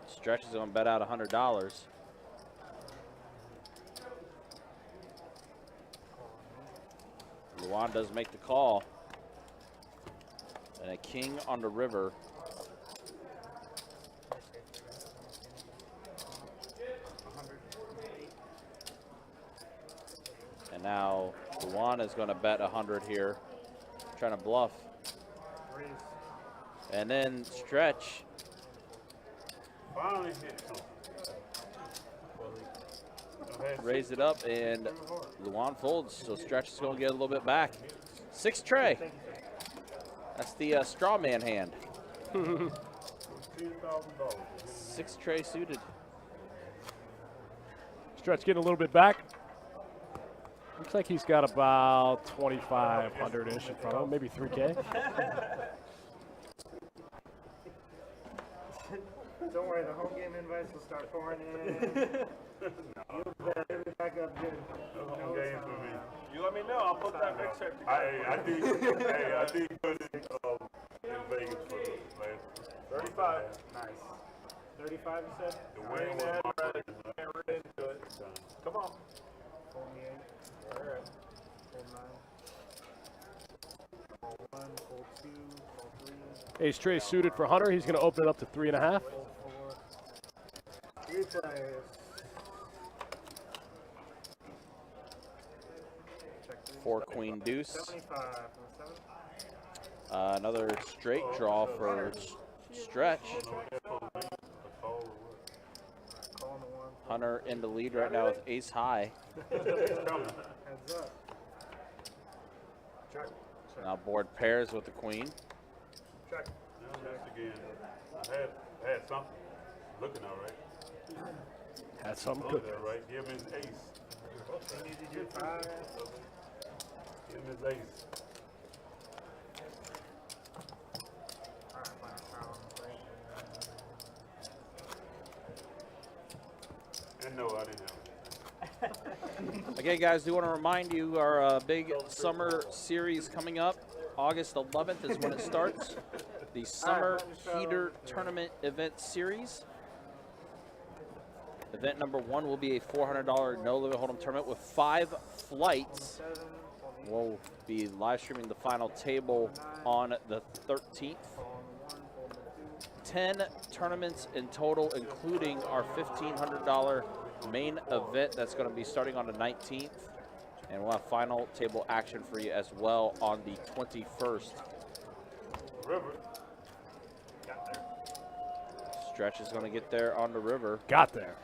Stretch is going to bet out $100. Luwan does make the call. And a king on the river. And now Luwan is going to bet 100 here. Trying to bluff. And then Stretch. Finally hit something. Raise it up, and Luwan folds, so Stretch is going to get a little bit back. 6 tray. That's the straw man hand. 6 tray suited. Stretch getting a little bit back. Looks like he's got about 2,500-ish in front of him, maybe 3K. Don't worry, the home game invites will start pouring in. You'll be back up good. No home game for me. You let me know. I'll put that mixer together. I did good in Vegas for the last 35. Nice. 35, you said? The win was my first. Into it. Come on. Fold me 8. All right. Fold 9. Fold 1, fold 2, fold 3. Ace tray suited for Hunter. He's going to open it up to 3.5. Fold 4. 3 players. Check 3. 4 queen deuce. 75 from the 7. Another straight draw for Stretch. Call on the 1. Hunter in the lead right now with ace high. Heads up. Check. Now board pairs with the queen. Check. Again, I had something looking all right. Had something Hold cooking. that right. Give him his ace. They need to do 5. Give him his ace. Alright, fine. Power on the plate. And no, I didn't have it. Okay, guys, do want to remind you our big summer series coming up. August 11th is when it starts. The Summer Heater Tournament Event Series. Event number 1 will be a $400 no-limit hold'em tournament with 5 flights. We'll be live streaming the final table on the 13th. 10 tournaments in total, including our $1,500 main event that's going to be starting on the 19th. And we'll have final table action for you as well on the 21st. River. Stretch is going to get there on the river. Got there.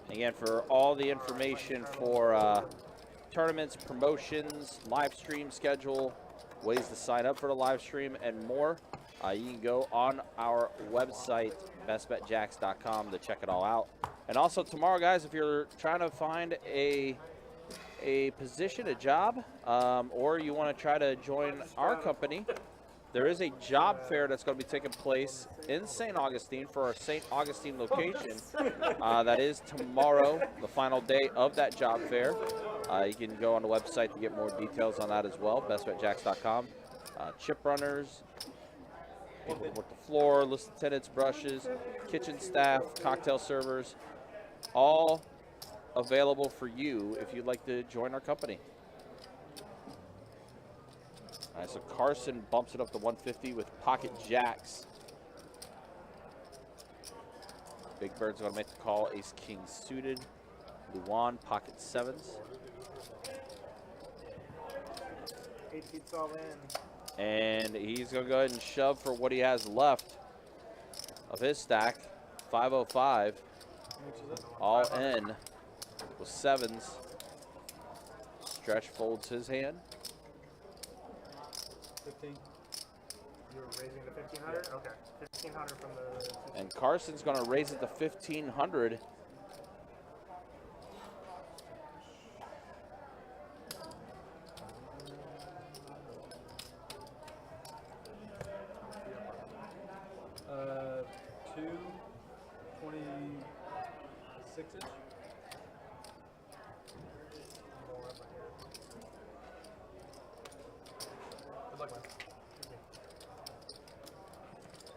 Again, for all the information for tournaments, promotions, live stream schedule, ways to sign up for the live stream, and more, you can go on our website, bestbetjacks.com, to check it all out. And also tomorrow, guys, if you're trying to find a position, a job, or you want to try to join our company, there is a job fair that's going to be taking place in St. Augustine for our St. Augustine location. That is tomorrow, the final day of that job fair. You can go on the website to get more details on that as well, bestbetjacks.com. Chip runners, people that work the floor, list attendants, brushes, kitchen staff, cocktail servers, all available for you if you'd like to join our company. All right, so Carson bumps it up to 150 with pocket jacks. Big Bird's going to make the call. Ace King suited. Luan pocket sevens. 8 seats all in. And he's going to go ahead and shove for what he has left of his stack. 505. All in with sevens. Stretch folds his hand. 15. You're raising to 1500? Okay. 1500 from the. And Carson's going to raise it to 1500. Two 26-inch. Good luck, man.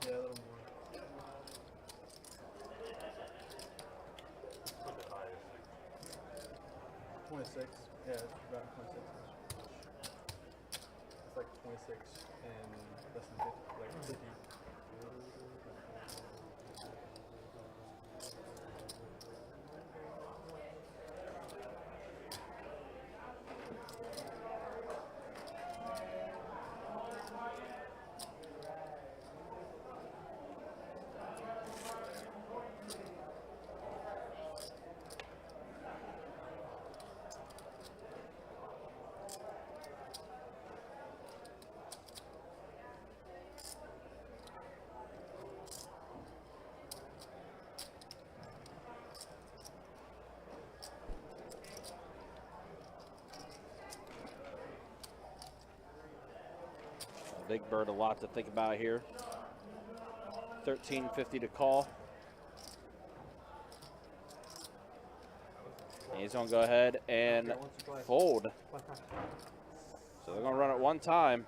Yeah, a little more. Put the highest. 26. Yeah, it's about 26 inch. It's like 26 and less than 50, like 50. Big Bird, a lot to think about here. 1350 to call. And he's going to go ahead and fold. So they're going to run it one time.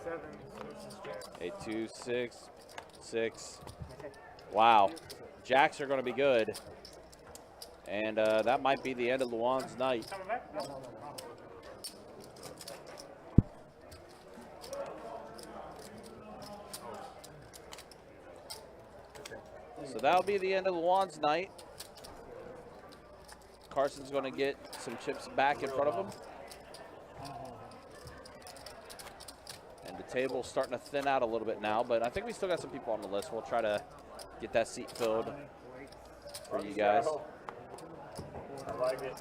7. 8, 2, 6, 6. Wow. Jacks are going to be good. And that might be the end of Luan's night. So that'll be the end of Luan's night. Carson's going to get some chips back in front of him. And the table's starting to thin out a little bit now, but I think we still got some people on the list. We'll try to get that seat filled for you guys. I like it.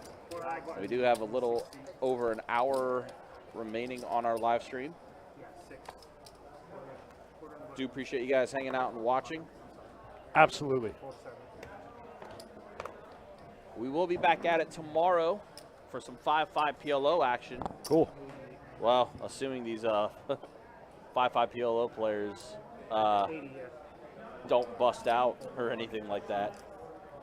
We do have a little over an hour remaining on our live stream. Do appreciate you guys hanging out and watching. Absolutely. We will be back at it tomorrow for some 5-5 PLO action. Cool. Well, assuming these 5-5 PLO players don't bust out or anything like that.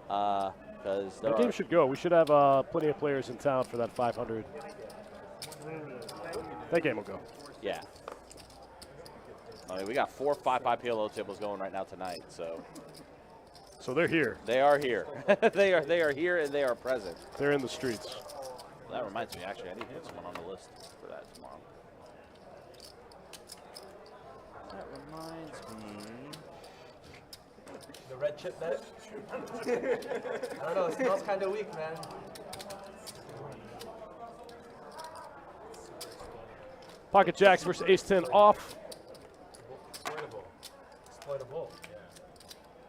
Because the game should go. We should have plenty of players in town for that 500. That game will go. Yeah. I mean, we got 4 5-5 PLO tables going right now tonight, so. So they're here. They are here. they are here and they are present. They're in the streets. That reminds me, actually, I need to put someone on the list for that tomorrow. That reminds me. The red chip bet? I don't know, it smells kind of weak, man. Pocket jacks versus ace-10 off. Exploitable. Exploitable.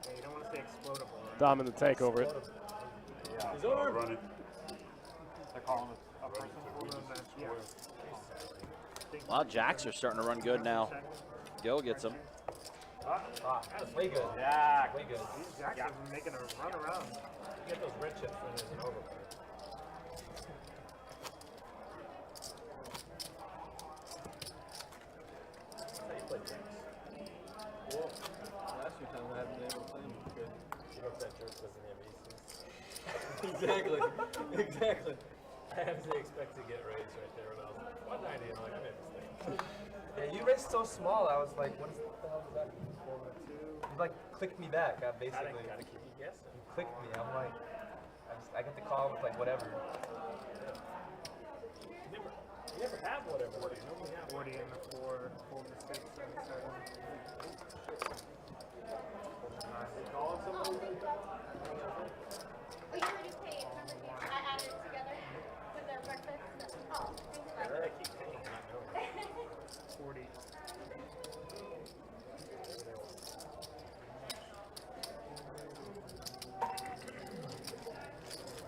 Yeah, you don't want to say explodable. Right? Dom in the tank over it. Yeah, He's over. running. They're calling it a person. Well, jacks are starting to run good now. Gil gets them. That's way good. Yeah, way good. These jacks are making a run around. Get those red chips when there's an over. Well, last few times I haven't been able to play him good. You hope that jerk doesn't have aces. Exactly. Exactly. I actually expected to get raised right there when I was like, 190. I'm like, I made a mistake. Yeah, you raised so small. I was like, what the hell does that mean? You like clicked me back, basically. Gotta keep you guessing. You clicked me. I'm like, I get the call with like whatever. You never have whatever. You normally have 40 and the 4, hold the 6 and the 7. Oh, you already paid. Remember, I added it together with their breakfast. Oh, thanks, I keep paying, not knowing. 40.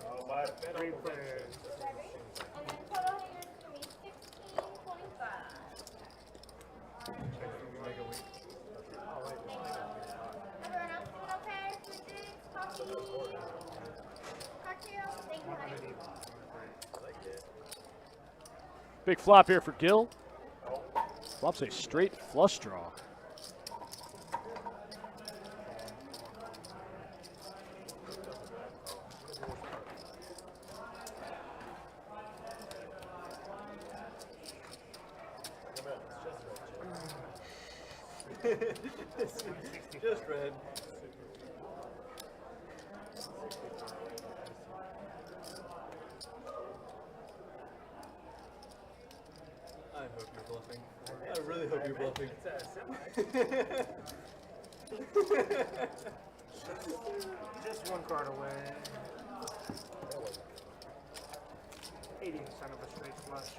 Oh, my Three players. And then total here is going to be 1625. Everyone else doing okay? Food, drinks, coffee? Cocktail? Thank you, honey. Big flop here for Gil. Flops a straight flush draw. Just red. I hope you're bluffing. I really hope you're bluffing. Just one card away. 80% of a straight flush.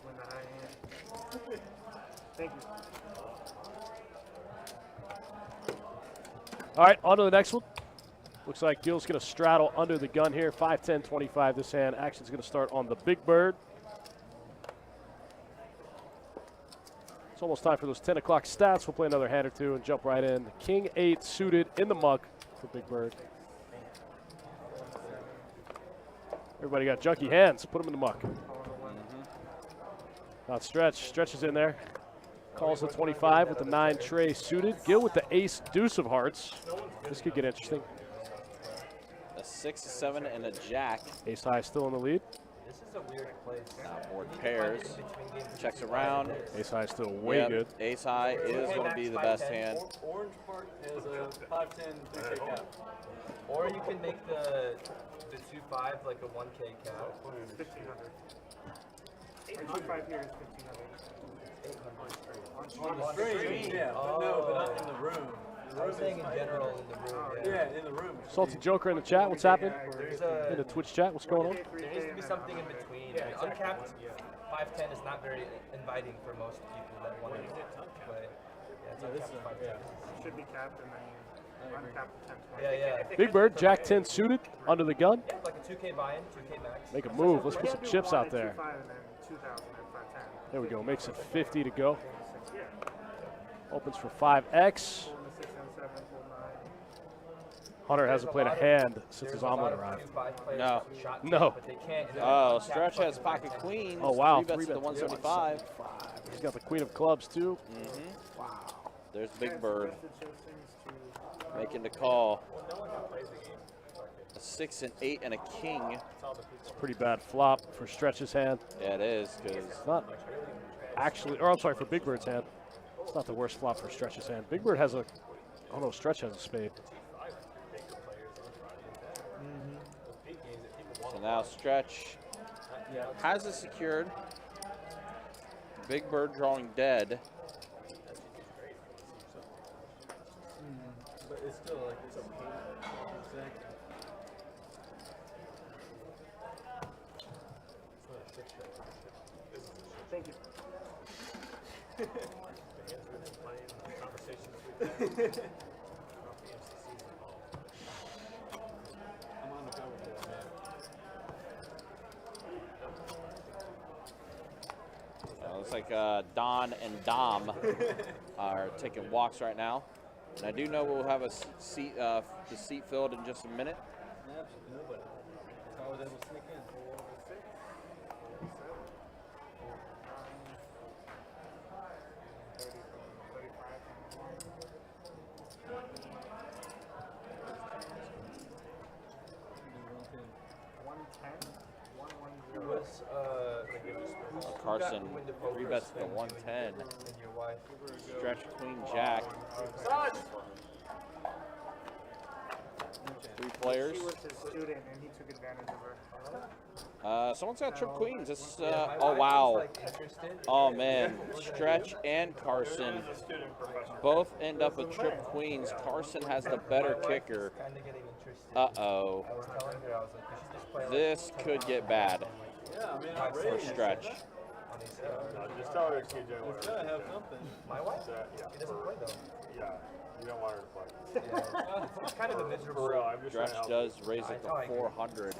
Win the high hand. Thank you. All right, on to the next one. Looks like Gil's going to straddle under the gun here. 5, 10, 25 this hand. Action's going to start on the big bird. It's almost time for those 10 o'clock stats. We'll play another hand or two and jump right in. King 8 suited in the muck for big bird. Everybody got junky hands. Put them in the muck. Not Stretch. Stretch is in there. Calls the 25 with the 9 tray suited. Gil with the ace deuce of hearts. This could get interesting. A 6, 7, and a jack. Ace high still in the lead. This is a weird place. Now board pairs. Checks around. Ace high still way Yep, good. Ace high is going to be the best hand. Orange part has a 5, 10, 3K cap. Or you can make the 2-5 like a 1K cap. 1500. 825 here is 1500. On the stream, yeah. But no, but not in the room. I was saying in general in the room. Yeah, in the room. Salty Joker in the chat. What's happening? There's In the Twitch chat, what's going on? There needs to be something in between. Like, uncapped 5-10 is not very inviting for most people that want to play. Yeah, it's uncapped 5-10. Should be capped and then uncapped 1020. Yeah, yeah. Big Bird, Jack 10 suited, under the gun. Yeah, like a 2K buy-in, 2K max. Make a move. Let's put some chips out there. 25 and then 2000 at 510. There we go. Makes it 50 to go. Yeah. Opens for 5X. Hold the 6 and 7, hold 9. Hunter hasn't played a hand since his omelet arrived. No. No. Oh, Stretch has pocket queens. Oh, wow. 3 bets to the 175. He's got the queen of clubs, too. Wow. There's Big Bird making the call. A 6 and 8 and a king. It's a pretty bad flop for Stretch's hand. Yeah, it is, because It's not actually, or I'm sorry, for Big Bird's hand. It's not the worst flop for Stretch's hand. Big Bird has a, oh no, Stretch has a spade. so now Stretch has it secured. Big Bird drawing dead. But it's still like it's a pain. Exactly. Thank you. I'm on the go with it, man. Looks like Don and Dom are taking walks right now. And I do know we'll have a seat, the seat filled in just a minute. Absolutely nobody. That's how I was able to sneak in. Carson rebets to 110. Stretch Queen Jack. 3 players. She was his student and he took advantage of her. Someone's got trip queens. This, oh wow. Oh man, Stretch and Carson both end up with trip queens. Carson has the better kicker. Uh-oh. This could get bad for Stretch. Just tell her TJ whatever. It's gotta have something. My wife? Yeah, She doesn't play though. yeah, you don't want her to play. It's kind of a miserable. For real, I'm just trying Stretch to help does raise it to 400.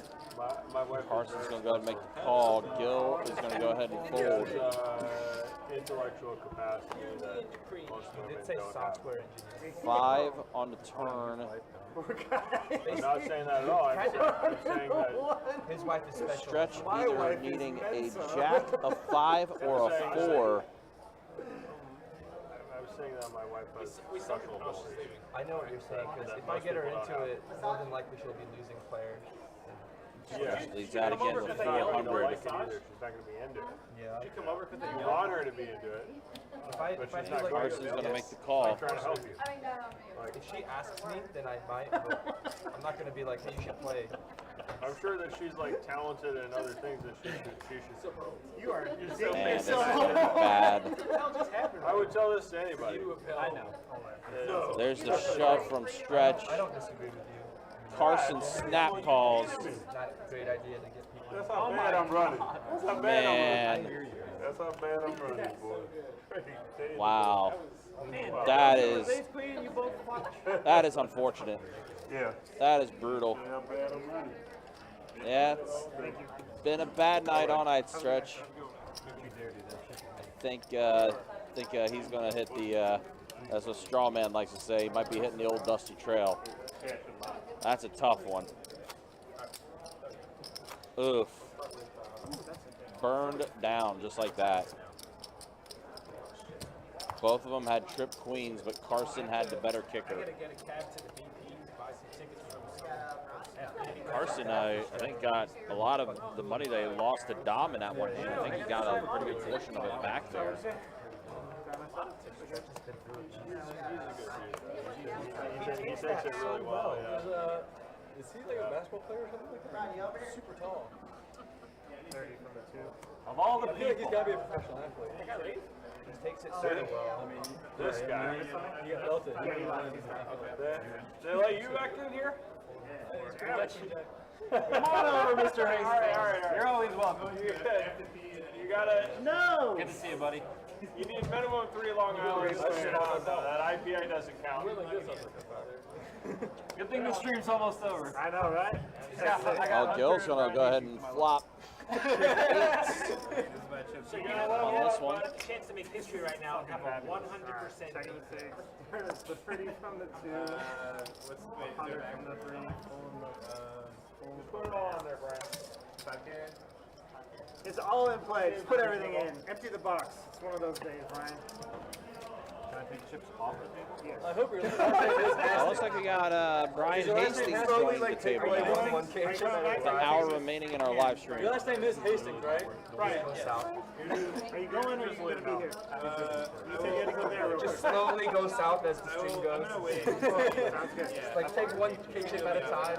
my wife. Carson's going to go ahead and make the call. Gil is going to go ahead and fold. Intellectual capacity that most He women did say don't have. software engineer. 5 on the turn. I'm not saying that at all. I'm saying that His wife is special. Stretch either needing a jack, a 5, or a 4. I was saying that my wife has special abilities. I know what you're saying, because if I get her into it, more than likely she'll be losing players. Stretch leads out again with She's not 400. going to be into it. Yeah. You come over because you want her to be into it. If I she's feel not like Carson's going to make the call. I'm trying to help you. if she asks me, then I might, but I'm not going to be like, hey, you should play. I'm sure that she's like talented in other things that she should. You are Man, this is going to be bad. I would tell this to anybody. I know. There's the shove from Stretch. I don't disagree with you. Carson snap calls. It's not a great idea to get people. That's how bad I'm running. That's how bad I'm running. Man, That's how bad I'm running, boy. wow. That is unfortunate. Yeah. That is brutal. That's how bad I'm running. Yeah, it's been a bad night all night, Stretch. I think he's going to hit the, as a straw man likes to say, he might be hitting the old dusty trail. That's a tough one. Oof. Burned down just like that. Both of them had trip queens, but Carson had the better kicker. Carson, I think, got a lot of the money they lost to Dom in that one hand. I think he got a pretty good portion of it back there. He takes it really well, yeah. Is he like a basketball player or something like that? Super tall. 30 from the 2. Of all the people. I feel like he's got to be a professional athlete. He takes it so well. I mean, This guy. he got belted. They let you back in here? Come on over, Mr. Hastings. All right. You're always welcome. You gotta. No! Good to see you, buddy. You need minimum 3 Long Island's. That IPA doesn't count. Good thing the stream's almost over. I know, right? Oh, Gil's going to go ahead and flop. So you know what? On this one. We have a chance to make history right now and have a 100% Second 6. The 30 from the 2. 100 from the 3. Put it all on there, Brian. It's all in play. Just put everything in. Empty the box. It's one of those days, Brian. Can I take chips off the table? Yes. I hope you're It looks like we got Brian Hastings joining the table now. With an hour remaining in our live stream. Your last name is Hastings, right? Brian, are you going or are you going to be here? You said you had to go there real quick. Just slowly go south as the stream goes. Sounds good. Like take one chip at a time.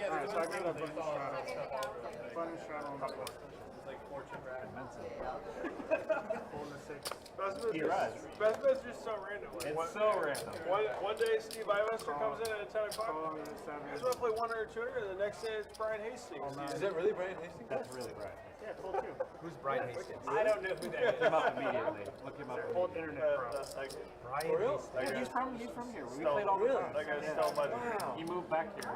Alright, so I got a button straddle. Button straddle on the floor. Holding the 6. Best bet's just so random. Like It's so random. One day Steve Ivester comes in at 10 o'clock. Calling the 7. He's going to play 1 or 2, and the next day it's Brian Hastings. Is it really Brian Hastings? That's really right. Yeah, pull 2. Who's Brian Hastings? I don't know who that Look him up immediately. Look him up Old immediately. internet pro. Brian Hastings. He's from here. We played all the time. That guy's still legend. He moved back here.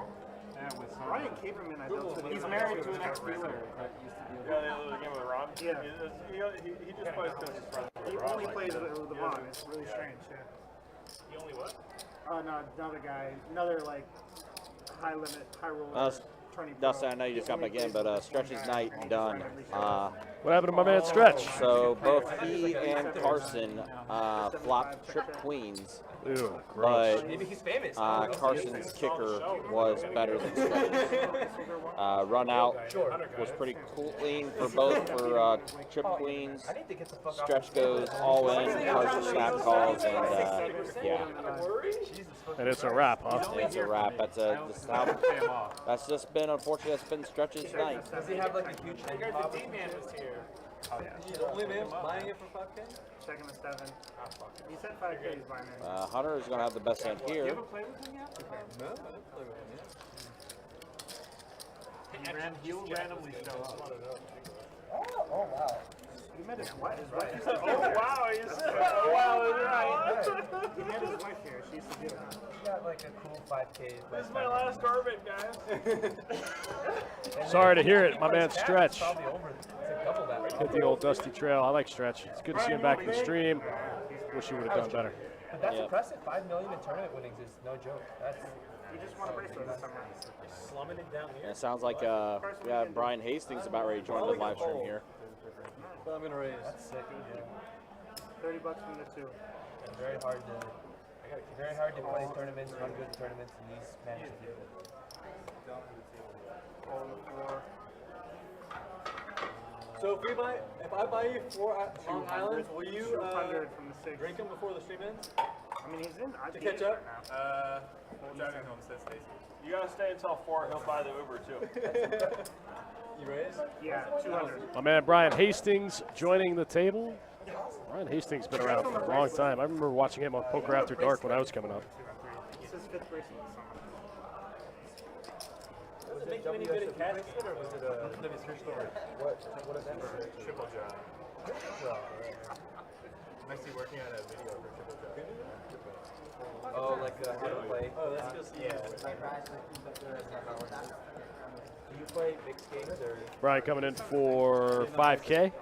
With some, Brian Caperman, I built to he's married to an ex-dealer that used to be Yeah, the other game with Ron? Yeah. He just plays because he's friends with He Ron. only plays with the Vaughn. It's really strange, yeah. He only what? No, another guy. Another, like, high limit, high roller. Dustin, I know you just got back in, but Stretch's night done. What happened to my man Stretch? So both he and Carson flopped trip queens. Ew, but Maybe he's famous. Carson's kicker was better than Stretch's. Run out was pretty clean for both for trip queens. Stretch goes all in, Carson snap calls, and yeah. And it's a wrap, huh? It's a wrap. That's just been, unfortunately, that's been Stretch's night. Does he have like a huge I heard the D-man was here. Oh, yeah. He's the only man buying it for 5K? Checking the 7. He said 5K he's buying it. Hunter is going to have the best hand here. You ever played with him yet? No, I didn't play with him yet. He'll randomly show up. Oh, wow. He met his wife, right? Oh, wow, he said, oh, wow, is right. He met his wife here. She used to do it. He got like a cool 5K. This is my last orbit, guys. Sorry to hear it, my man Stretch. Probably over. It's like double that. Hit the old dusty trail. I like Stretch. It's good to see him back in the stream. Wish he would have done better. But that's impressive. 5 million in tournament winnings is no joke. That's. He just won a bracelet this summer. Slumming it down here. It sounds like we have Brian Hastings about ready to join the live stream here. But I'm going to raise. That's sick. $30 from the 2. And very hard to play tournaments, run good tournaments, and these manage to do it. So if I buy you 4 Long Islands, will you 200 from the 6. drink them before the stream ends? I mean, he's in. To catch up? I'm driving home, says Stacy. You gotta stay until 4. He'll buy the Uber too. You raise? Yeah, 200. My man Brian Hastings joining the table. Brian Hastings been around for a long time. I remember watching him on Poker After Dark when I was coming up. It's his 5th bracelet this summer. Does it make you any good at catching it, or was it a True story. what is that? Triple job. I'm actually working on a video for triple job. Oh, like how to play. Oh, that's just Yeah. Do you play mixed games or? Brian coming in for 5K.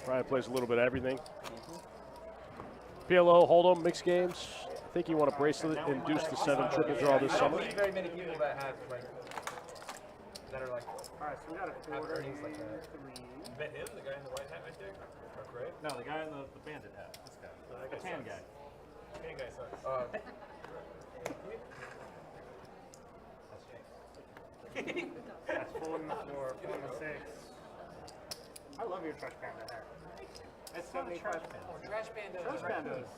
Brian plays a little bit of everything. PLO, Hold'em, mixed games. I think you want a bracelet induced to 7 triple draw this I summer. don't see very many people that have like that are like. All right, so we got a quarter. earnings like that. 3. You met him, the guy in the white hat right there? Or Craig? No, the guy in the bandit hat. This guy. The tan guy. Tan guy sucks. That's full in the 4, full in the 6. I love your trash panda hair. It's 75. Trash Panda. Trash pandas.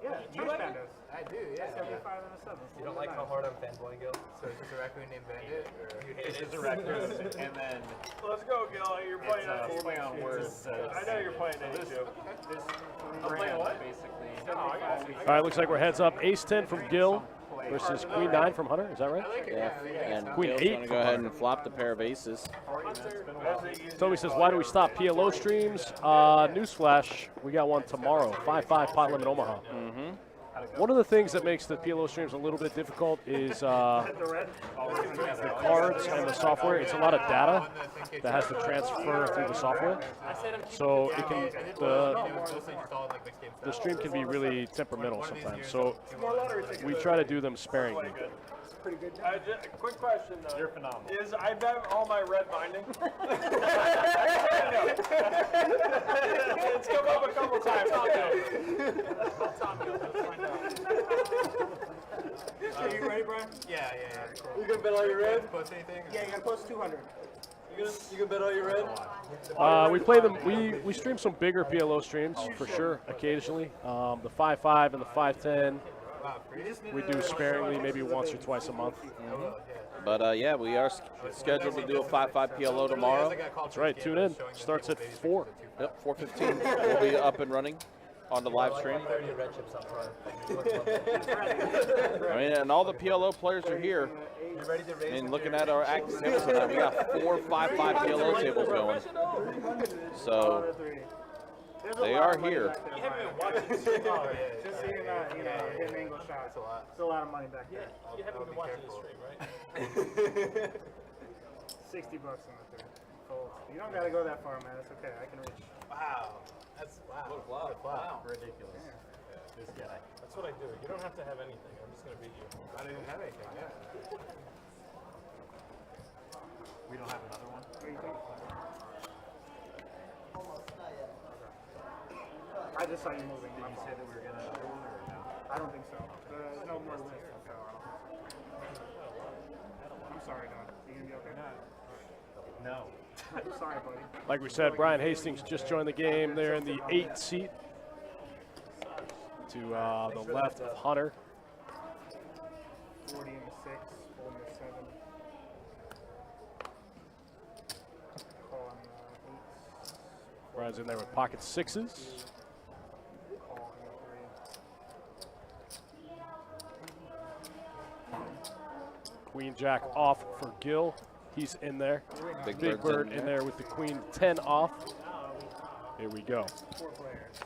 Yeah, trash pandas. I do, yeah. 75 and a 7. You don't like how hard I'm fanboying, Gil? So is this a raccoon named Bandit? This is a raccoon, and then let's go, Gil. You're playing on play on words. I know you're playing that too. I'm playing what? Basically. All right, looks like we're heads up. Ace 10 from Gil versus Queen 9 from Hunter. Is that right? Yeah. And Queen Gil's 8 going to go ahead and flop the pair of aces. Toby says, why do we stop PLO streams? Newsflash, we got one tomorrow. 5-5 pot limit Omaha. One of the things that makes the PLO streams a little bit difficult is the cards and the software. It's a lot of data that has to transfer through the software. So it can the stream can be really temperamental sometimes. So we try to do them sparingly. Pretty good. Quick question though. You're phenomenal. Is I bet all my red binding? It's come up a couple times. Are you ready, Brian? Yeah. You gonna bet all your red? Post anything? Yeah, you gotta post 200. You gonna bet all your red? We play them. We stream some bigger PLO streams for sure occasionally. The 5-5 and the 5-10. We do sparingly, maybe once or twice a month. But yeah, we are scheduled to do a 5-5 PLO tomorrow. That's right. Tune in. Starts at 4. Yep, 4:15. We'll be up and running on the live stream. I mean, and all the PLO players are here. I mean, looking at our active tables tonight, we got 4 5-5 PLO tables going. So they are here. You haven't been watching the stream. Just so you're not, hitting angle shots. It's a lot of money back there. You haven't been watching the stream, right? $60 on the 3. Folds. You don't gotta go that far, man. It's okay. I can reach. Wow. That's wow. What a flop. Ridiculous. This guy. That's what I do. You don't have to have anything. I'm just going to beat you. I didn't have anything, yeah. I just saw you moving. Did you say that we were gonna do one or no? I don't think so. There's no more lists, so I don't think so. I'm sorry, Don. You gonna be okay? No. I'm sorry, buddy. Like we said, Brian Hastings just joined the game there in the 8th seat to the left of Hunter. 40 and 6, holding the 7. Calling 8s. Brian's in there with pocket 6s. Calling 3. Queen Jack off for Gil. He's in there. Big Big Bird's Bird in there with the Queen 10 off. Here we go. 4 players.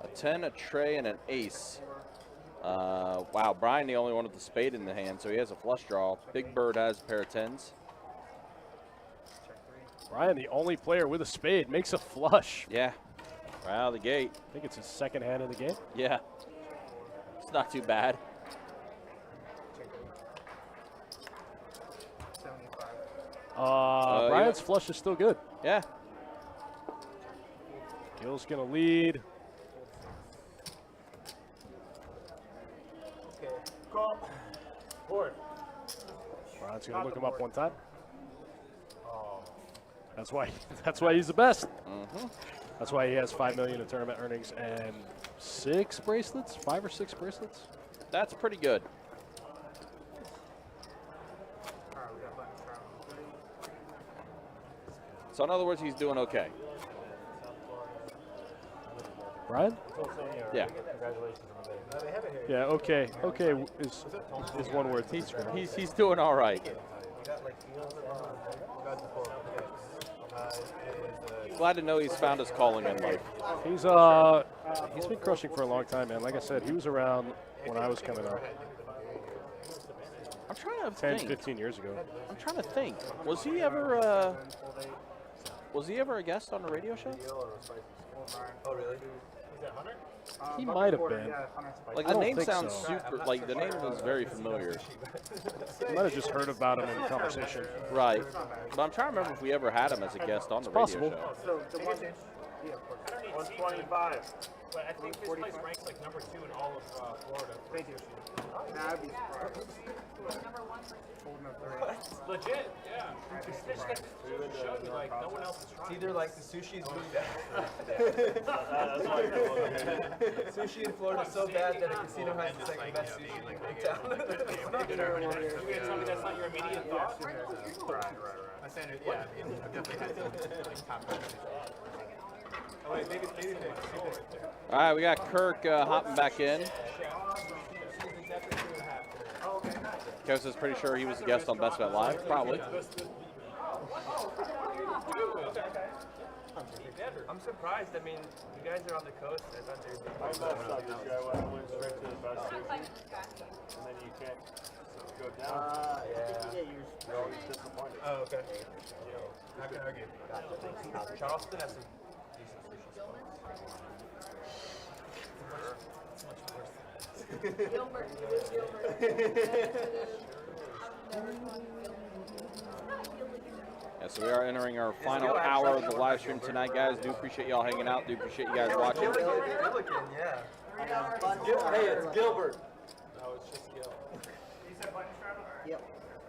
A 10, a tray, and an ace. Wow, Brian the only one with the spade in the hand, so he has a flush draw. Big Bird has a pair of 10s. Brian, the only player with a spade, makes a flush. Yeah, right out of the gate. I think it's his second hand in the game. Yeah, it's not too bad. 75. Brian's flush is still good. Yeah. Gil's gonna lead. Okay. Call. Board. Brian's gonna look him up one time. That's why he's the best. That's why he has $5 million in tournament earnings and 6 bracelets, 5 or 6 bracelets. That's pretty good. Alright, we got buttons traveling 3. So in other words, he's doing okay. Brian? Yeah. Yeah, okay. Okay is one word. He's doing all right. Glad to know he's found his calling in life. He's been crushing for a long time, man. Like I said, he was around when I was coming up. I'm trying to 10, think. 15 years ago. I'm trying to think. Was he ever a guest on a radio show? Oh, really? He might have been. Like I the don't name think sounds so. super. Like the name was very familiar. You might have just heard about him in conversation. Right. But I'm trying to remember if we ever had him as a guest on the radio possible. show. So the one, 125. But I think this place ranks like number 2 in all of Florida. thank you. Nah, I'd be surprised. Holding up 3. Legit, yeah. It's just like showed me like no one else is It's trying. either like the sushi's really bad. That's why Sushi in Florida is so bad that a casino has the second best sushi in town. You gonna tell me that's not your immediate thought? My standard, yeah, I mean, I've definitely had some like top Oh wait, maybe All right, we got Kirk hopping back in. Kos is pretty sure he was a guest on Best Bet Live, probably. I'm surprised. I mean, you guys are on the coast. I thought they were. I messed up this guy when I went straight to the best sushi, and then you can't go down. You're always disappointed. Oh, okay. I can argue. Charleston has some decent sushi spots. Gilbert. Yeah, so we are entering our final hour of the live stream tonight, guys. Do appreciate y'all hanging out. Do appreciate you guys watching. Gilligan, yeah. Hey, it's Gilbert. No, it's just Gil. You said buttons travel? Yep.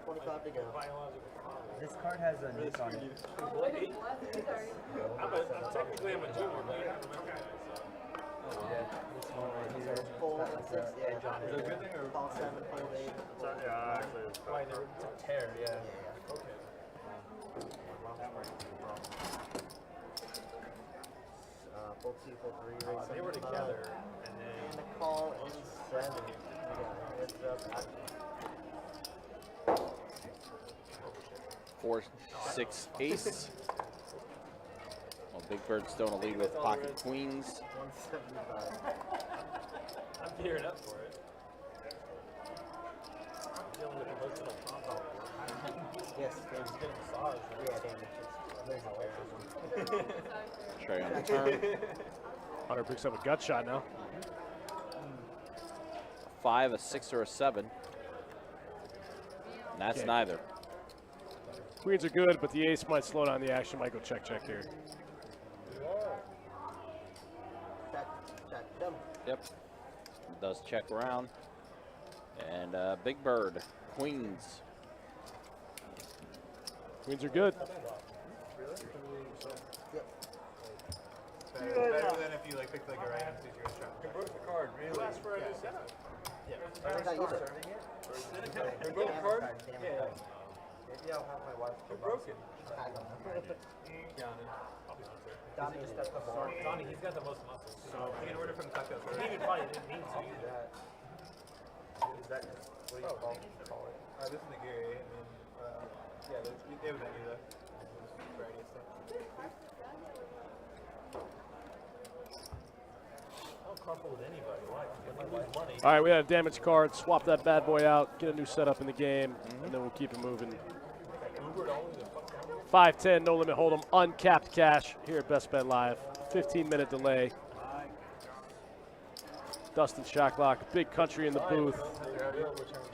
25 to go. This card has a nick on it. I'm technically I'm a junior, but I don't remember that. These are full 6, yeah. John. Is it a good thing or? Call 7, fold 8. Yeah, actually, it's Why, it's a tear, yeah. Okay. Fold 2, fold 3, raise They were 75. together, and then And the call is 7. Yeah, heads up. 4, 6, ace. Well, Big Bird's still in a lead with pocket queens. 175. I'm geared up for it. I'm dealing with emotional trauma. Yes, there's Get a massage. yeah, damages. There's a pair. Trey on the turn. Hunter picks up a gut shot now. 5, a 6, or a 7. And that's Okay. neither. Queens are good, but the ace might slow down the action. Might go check here. Yep. Does check around. And Big Bird, Queens. Queens are good. Better than if you like picked like a random situation. You broke the card, really? You asked for a new setup. Yeah. I got you there. You broke the card? Yeah. Maybe I'll have my wife. Who broke it? I don't know. Donnie stepped the ball. Donnie, he's got the most muscles. So you can order from Taco He Bell. even probably didn't mean to. Is that what do you call it? This is the Gary, and then yeah, they would do that. Variety of stuff. I don't carpool with anybody. Why? When they lose money. All right, we had a damage card. Swap that bad boy out, get a new setup in the game, and then we'll keep it moving. Ubered only the fuck down. 510, no limit hold'em, uncapped cash here at Best Bet Live. 15-minute delay. Dustin Shacklock, Big Country in the booth.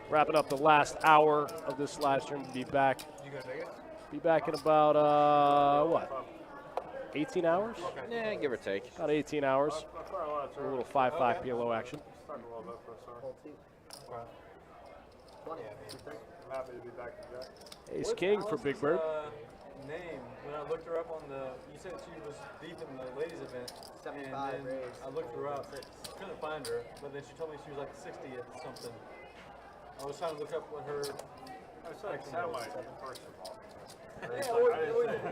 Wrapping up the last hour of this live stream. Be back. You go Vegas? Be back in about what? 18 hours? Yeah, give or take. About 18 hours. A little 5-5 PLO action. I'm happy to be back to Jack. Ace King for Big Bird. Name when I looked her up on the, you said she was deep in the ladies event, 75 and then raised. I looked her up, couldn't find her, but then she told me she was like 60th something. I was trying to look up what her. I was like satellite first of all.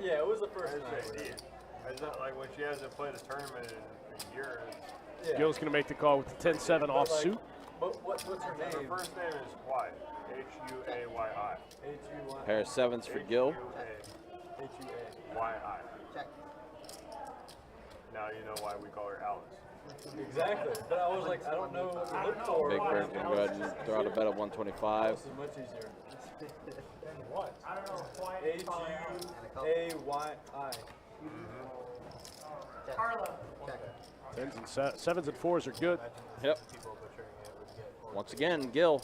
Yeah, it was the first time. It's not like when she hasn't played a tournament in a year. Yeah. Gil's going to make the call with the 10-7 off suit. But what's her name? Her first name is White. H-U-A-Y-I. H-U-Y. Pair of sevens for Gil. H-U-A-Y-I. Check. Now you know why we call her Alice. Exactly. But I was like, I don't know what to look for. Big Bird's going to go ahead and throw out a bet of 125. This is much easier. What? I don't know. H-U-A-Y-I. Carla. Check. 10s and 7s and 4s are good. Yep. Once again, Gil.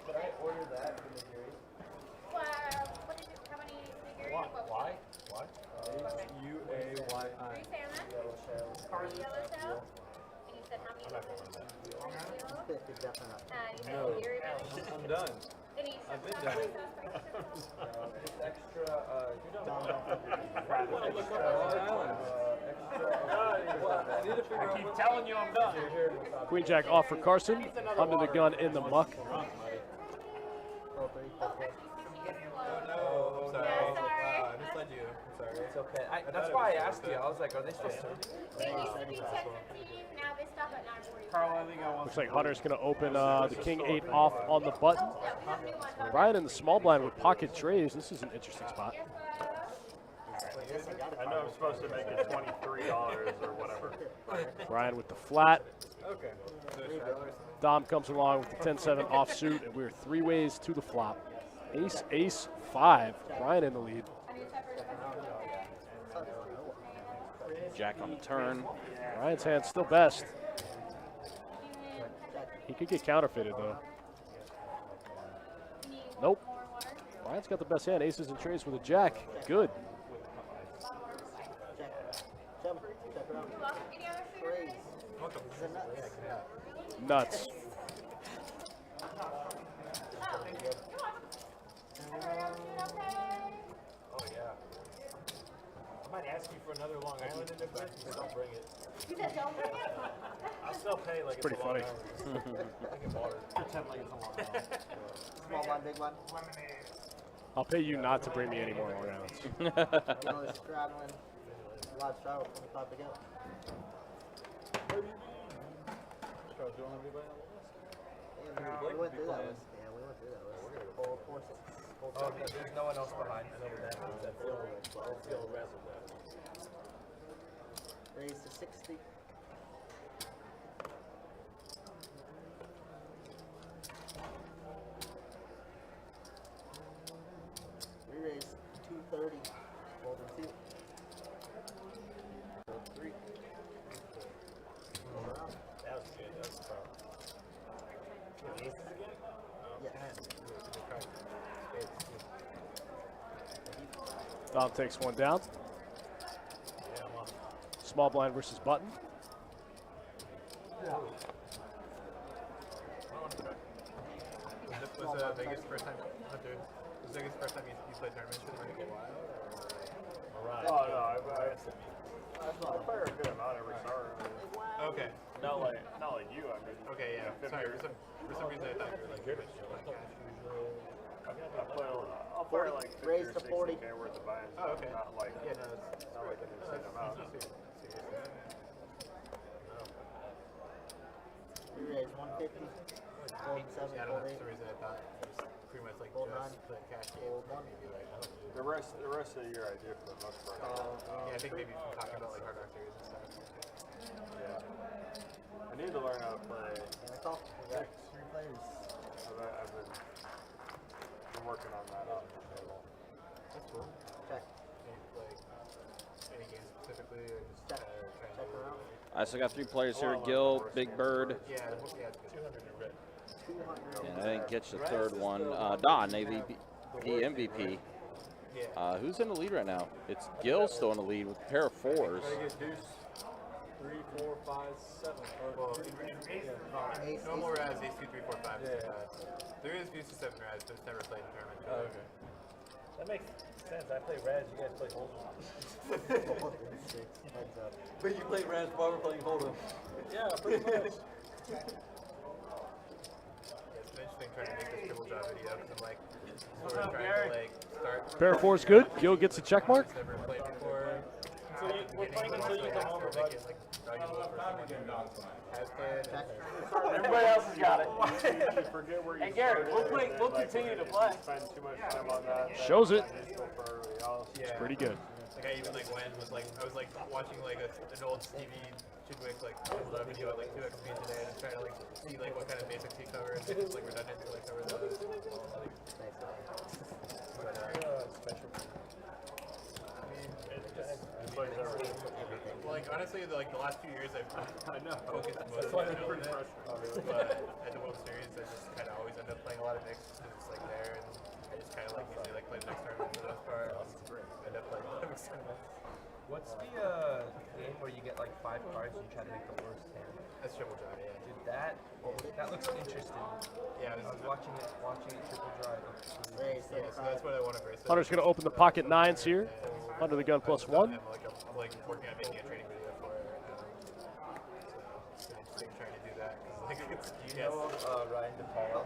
Could I order that from the series? What is it? How many figures? What? Why? Why? H-U-A-Y-I. Are you saying that? Yellow shell. Yellow shell? And you said how many? Definitely not. You said No. Gary Valley? I'm done. And he I've been said done. It's extra, I need to figure out Keep what telling you I'm done. Queen Jack off for Carson. Under the gun in the muck. Oh, sorry. Yeah, sorry. I misled you. I'm sorry. It's okay. That's why I asked you. I was like, are they supposed to? They used to be 10:15. Now they stop at 9:45. Carl, I think I want Looks like Hunter's going to open the King 8 off on the button. Ryan in the small blind with pocket trays. This is an interesting spot. I know I'm supposed to make it $23 or whatever. Ryan with the flat. Okay. Dom comes along with the 10-7 offsuit, and we're 3 ways to the flop. Ace, ace, 5. Ryan in the lead. Jack on the turn. Ryan's hand's still best. He could get counterfeited, though. Nope. Ryan's got the best hand. Aces and trays with a jack. Good. Nuts. Oh yeah. I might ask you for another Long Island in the but don't bring it. You said don't bring it? I'll still pay like it's Pretty a Long funny. Island. I can borrow it. Pretend like it's a long one. Small one, big one. I'll pay you not to bring me any more Long Islands. You know, they're straddling. A lot of straddle, 25 to go. Yeah, we went through that list. Yeah, we went through that list. Full course. Oh, there's no one else behind. I know what that means. That's Feel the rest of that. Raise to 60. Re-raise 230. Folding 2. Fold 3. That was good. That was the problem. Aces again? Yes. Dom takes one down. Yeah, I'm on. Small blind versus button. Vegas first time, Hunter? Was Vegas first time you played tournaments for the a while? Oh no, I play a good amount every summer. Okay. Not like you. I mean. Okay, yeah. Sorry, for some reason I thought you were like good. I'll play like 50 raise or to 60 40. K worth of buy-ins. Oh, okay. Not like Yeah, no, not like an insane amount. We raised 150. Gold 7, Yeah, gold that's 8. the reason I thought it was pretty much like Gold just 9. play cash game. Gold 1. Maybe like, I don't know. The rest of the year I do for the most part. Yeah, I think maybe from talking about like Hard Rock Series and stuff. Yeah. I need to learn how to play. That's all. We got 3 players. I've been working on that on the table. That's cool. Check. Any games specifically, or just Check. trying Check to around. I still got 3 players here. Gil, Big Bird, Yeah, it's 200 in red. 200. and I didn't catch the third one. Don, AVP, MVP. Who's in the lead right now? It's Gil still in the lead with a pair of 4s. Try to get deuce 3, 4, 5, 7. Well, normal Raz, ace 2, 3, 4, 5. There is deuce to 7 Raz, but it's never played in tournament. Oh, okay. That makes sense. I play Raz, you guys play Hold'em. Heads up. But you play Raz while we're playing Hold'em. Yeah, pretty much. It's interesting trying to make this triple draw video because I'm like, sort of trying to like start. Pair of 4 is good. Gil gets a check mark. Never played before. So we're playing until you come home, make it like valuable for someone who has played. Everybody else has got it. You forget where you Hey Gary, started, we'll like, continue to you play. Spend too much time on that. Shows it. That's useful for everybody else. It's pretty good. Like I even like went was like I was like watching like an old Stevie Chidwick like pulled up video at like 2x speed today and trying to like see like what kind of basic T cover and just like redundant like cover those. But like honestly, like the last few years I've focused most on it. But at the World Series, I just kind of always end up playing a lot of mixed because it's like there, and I just kind of like usually like play the next tournament for the most part. End up playing a lot of mixed tournaments. What's the game where you get like 5 cards and you try to make the worst hand? That's triple drive, yeah. Dude, that looks interesting. Yeah, I was watching it triple drive. Raise. Yeah, so that's what I want to brace. Hunter's going to open the pocket 9s here. Under the gun +1. I'm like working on making a training video for it right now. So it's interesting trying to do that because like it's Ryan DePaul?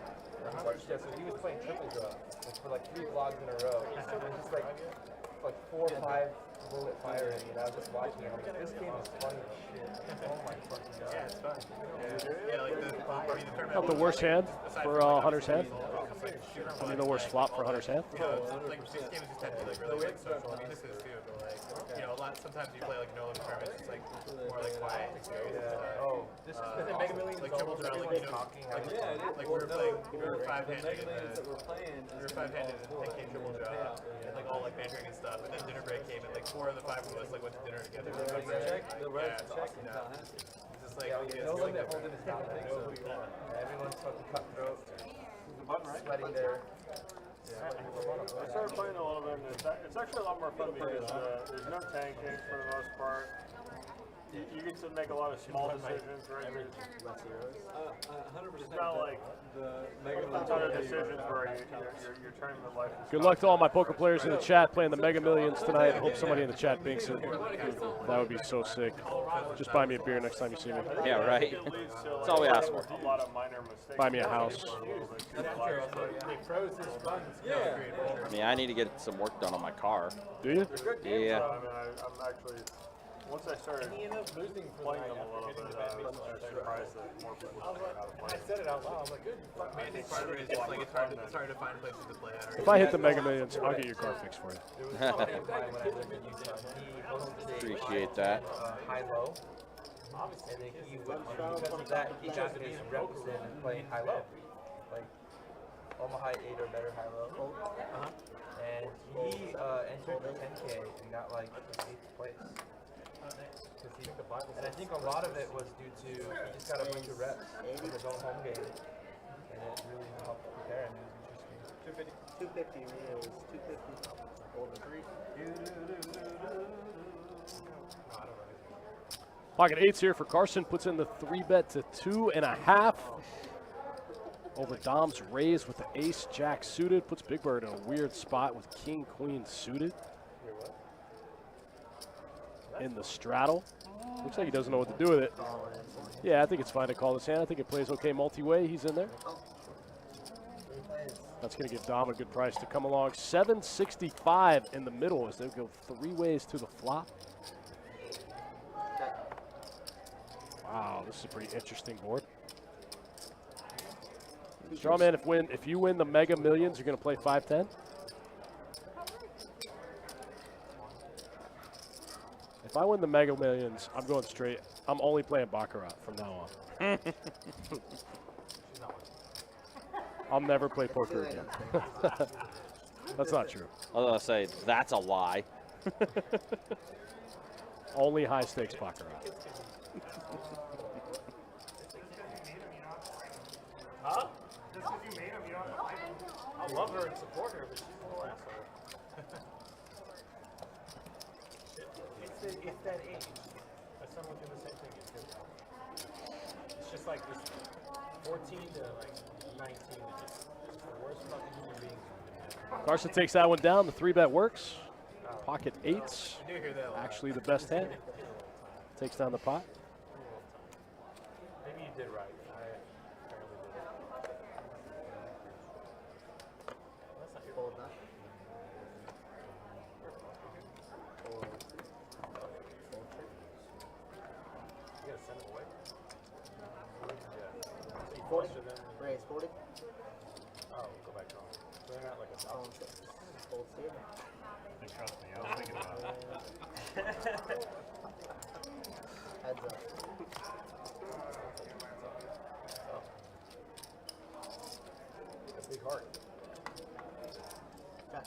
Yeah, so he was playing triple draw for like 3 vlogs in a row. And just like 4 or 5 bullet firing, and I was just watching it. I'm like, this game is funny as shit. Oh my fucking god. yeah, it's fun. Yeah, like the tournament. Not the worst hand for Hunter's hand. I mean, the worst flop for Hunter's hand. Like these games just tend to be like really like social. I mean, this is too, but like a lot. Sometimes you play like no limit tournaments. It's like more like quiet. Oh, this is the Mega Millions. Like triple draw, like like we were playing, we were 5-handed in the 5-handed in 10K triple draw, and like all like bantering and stuff. And then dinner break came, and like 4 of the 5 of us like went to dinner together. It's just like No limit holding is not a thing, so everyone's fucking cutthroat, sweating there. I started playing a little bit, and it's actually a lot more fun because there's no tanking for the most part. You get to make a lot of small decisions, right? It's not like a ton of decisions where you're turning the life. Good luck to all my poker players in the chat playing the Mega Millions tonight. Hope somebody in the chat binks it. That would be so sick. Just buy me a beer next time you see me. Yeah, right. That's all we ask for. A lot of minor mistakes. Buy me a house. I mean, I need to get some work done on my car. Do you? Yeah. I mean, I'm actually, once I started playing them a little bit, I was surprised that more people know how to play. I said it out loud. I was like, good. I mean, I think part of it is just like it's hard to find places to play at. If I hit the Mega Millions, I'll get your car fixed for you. Appreciate that. High-low. And then he would, because of that, he got his reps in and playing high-low. Like, Omaha 8 or better high-low. And he entered the 10K and got like 8th place. And I think a lot of it was due to he just got a bunch of reps in his own home game. And it really helped prepare him. It was interesting. 250 reels. 250. Golden 3. Pocket 8s here for Carson. Puts in the 3-bet to 2.5. over Dom's raise with the ace jack suited. Puts Big Bird in a weird spot with king queen suited. In the straddle. Looks like he doesn't know what to do with it. Yeah, I think it's fine to call this hand. I think it plays okay multi-way. He's in there. That's going to give Dom a good price to come along. 765 in the middle as they go 3 ways to the flop. Wow, this is a pretty interesting board. Strawman, if you win the Mega Millions, you're going to play 5-10? If I win the Mega Millions, I'm going straight. I'm only playing Baccarat from now on. I'll never play poker again. That's not true. I was going to say, that's a lie. Only high stakes Baccarat. Huh? Just because you made him, you don't have to fight him. I love her and support her, but she's a little asshole. It's that age. My son went through the same thing. It's just like this 14 to like 19. It's the worst fucking human beings. Carson takes that one down. The 3-bet works. Pocket 8s. I do hear that a lot. Actually the best hand. Takes down the pot. Maybe you did right. I apparently did. That's not your fault. You gotta send it away. Yeah. So you 40? posted them. Raise 40? Oh, go back home. So they're not like a Fold save. Trust me, I was thinking about it. Heads up. That's a big heart. Check.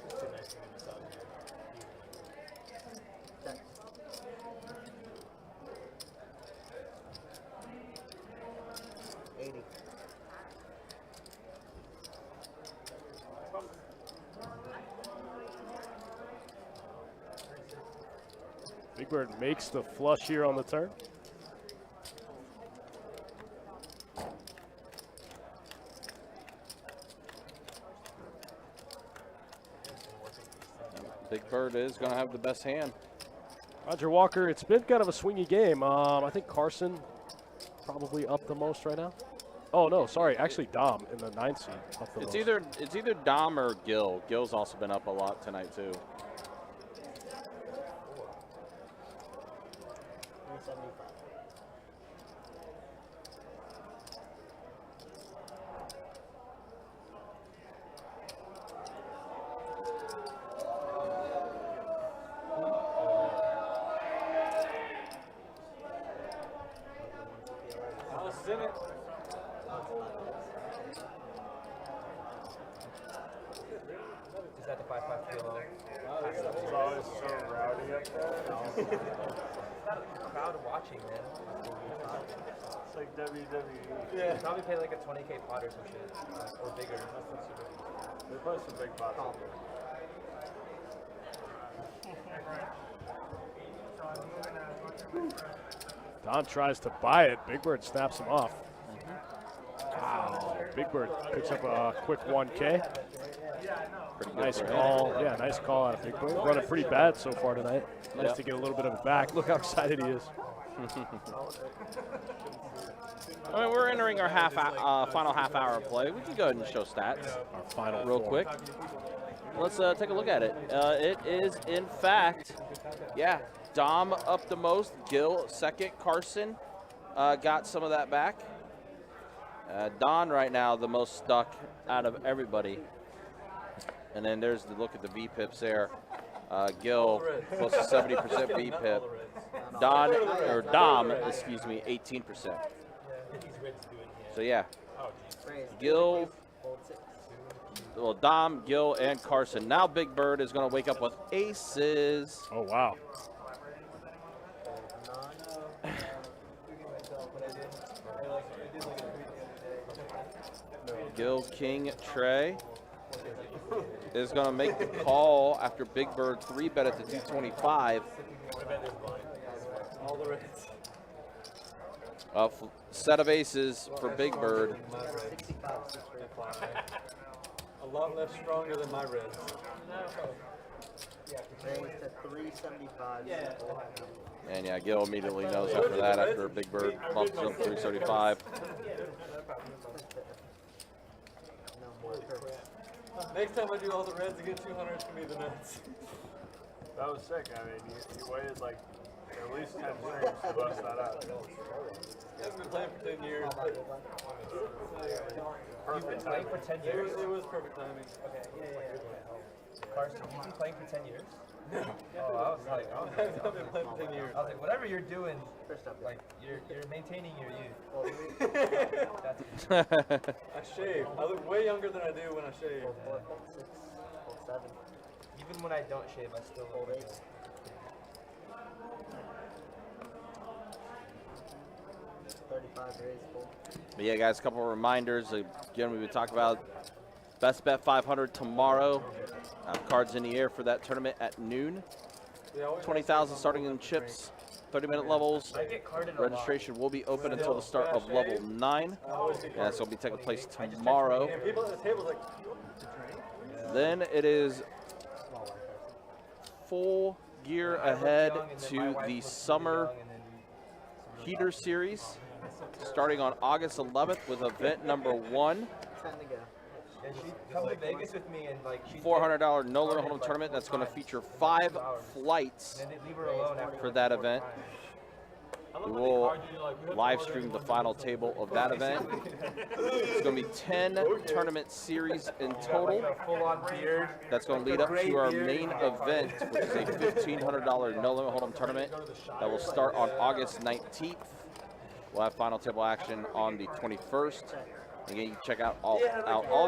It's too nice to get this out here. Check. Big Bird makes the flush here on the turn. Big Bird is going to have the best hand. Roger Walker, it's been kind of a swingy game. I think Carson probably up the most right now. Oh no, sorry, actually Dom in the 9th seed up the most. It's either Dom or Gil. Gil's also been up a lot tonight too. 375. Alice is in it. Is that the 5-5 kilo? It's always so rowdy up there. It's not a crowd watching, man. It's like WWE. Yeah. Probably pay like a 20K pot or some shit. Or bigger. They play some big pots up there. Don tries to buy it. Big Bird snaps him off. Wow. Big Bird picks up a quick 1K. Nice call. Yeah, nice call out of Big Bird. Running pretty bad so far tonight. Nice to get a little bit of it back. Look how excited he is. I mean, we're entering our final half hour of play. We can go ahead and show stats. Our final real four. quick. Let's take a look at it. It is, in fact, yeah, Dom up the most, Gil second, Carson got some of that back. Don right now the most stuck out of everybody. And then there's the look at the VPIPs there. Gil close to 70% VPIP. Dom, excuse me, 18%. So yeah, Gil, well, Dom, Gil, and Carson. Now Big Bird is going to wake up with aces. Oh, wow. Gil, King, Trey is going to make the call after Big Bird 3-bet at the 225. the reds. A set of aces for Big Bird. 65, 65. A lot less stronger than my reds. Raised to 375. Yeah. And yeah, Gil immediately knows after that, after Big Bird bumps up 375. No more. Next time I do all the reds again, 200 is going to be the nuts. That was sick. I mean, you waited like at least 10 streams to bust that out. I haven't been playing for 10 years. You've been playing for 10 years? It was perfect timing. Okay, yeah. Carson, you've been playing for 10 years? No. Oh, I was like, I've been playing for 10 years. I was like, whatever you're doing, like, you're maintaining your youth. That's I shave. I look way younger than I do when I shave. 7. Even when I don't shave, I still hold it. But yeah, guys, a couple of reminders. Again, we would talk about Best Bet 500 tomorrow. Cards in the air for that tournament at noon. 20,000 starting in chips, 30-minute levels. Registration will be open until the start of level 9. And this will be taking place tomorrow. Then it is full gear ahead to the Summer Heater Series, starting on August 11th with event number 1. And she come to Vegas with me and like she $400 no limit hold'em tournament that's going to feature 5 flights for that event. We will live stream the final table of that event. It's going to be 10 tournament series in total. That's going to lead up to our main event, which is a $1,500 no limit hold'em tournament that will start on August 19th. We'll have final table action on the 21st. Again, you can check out all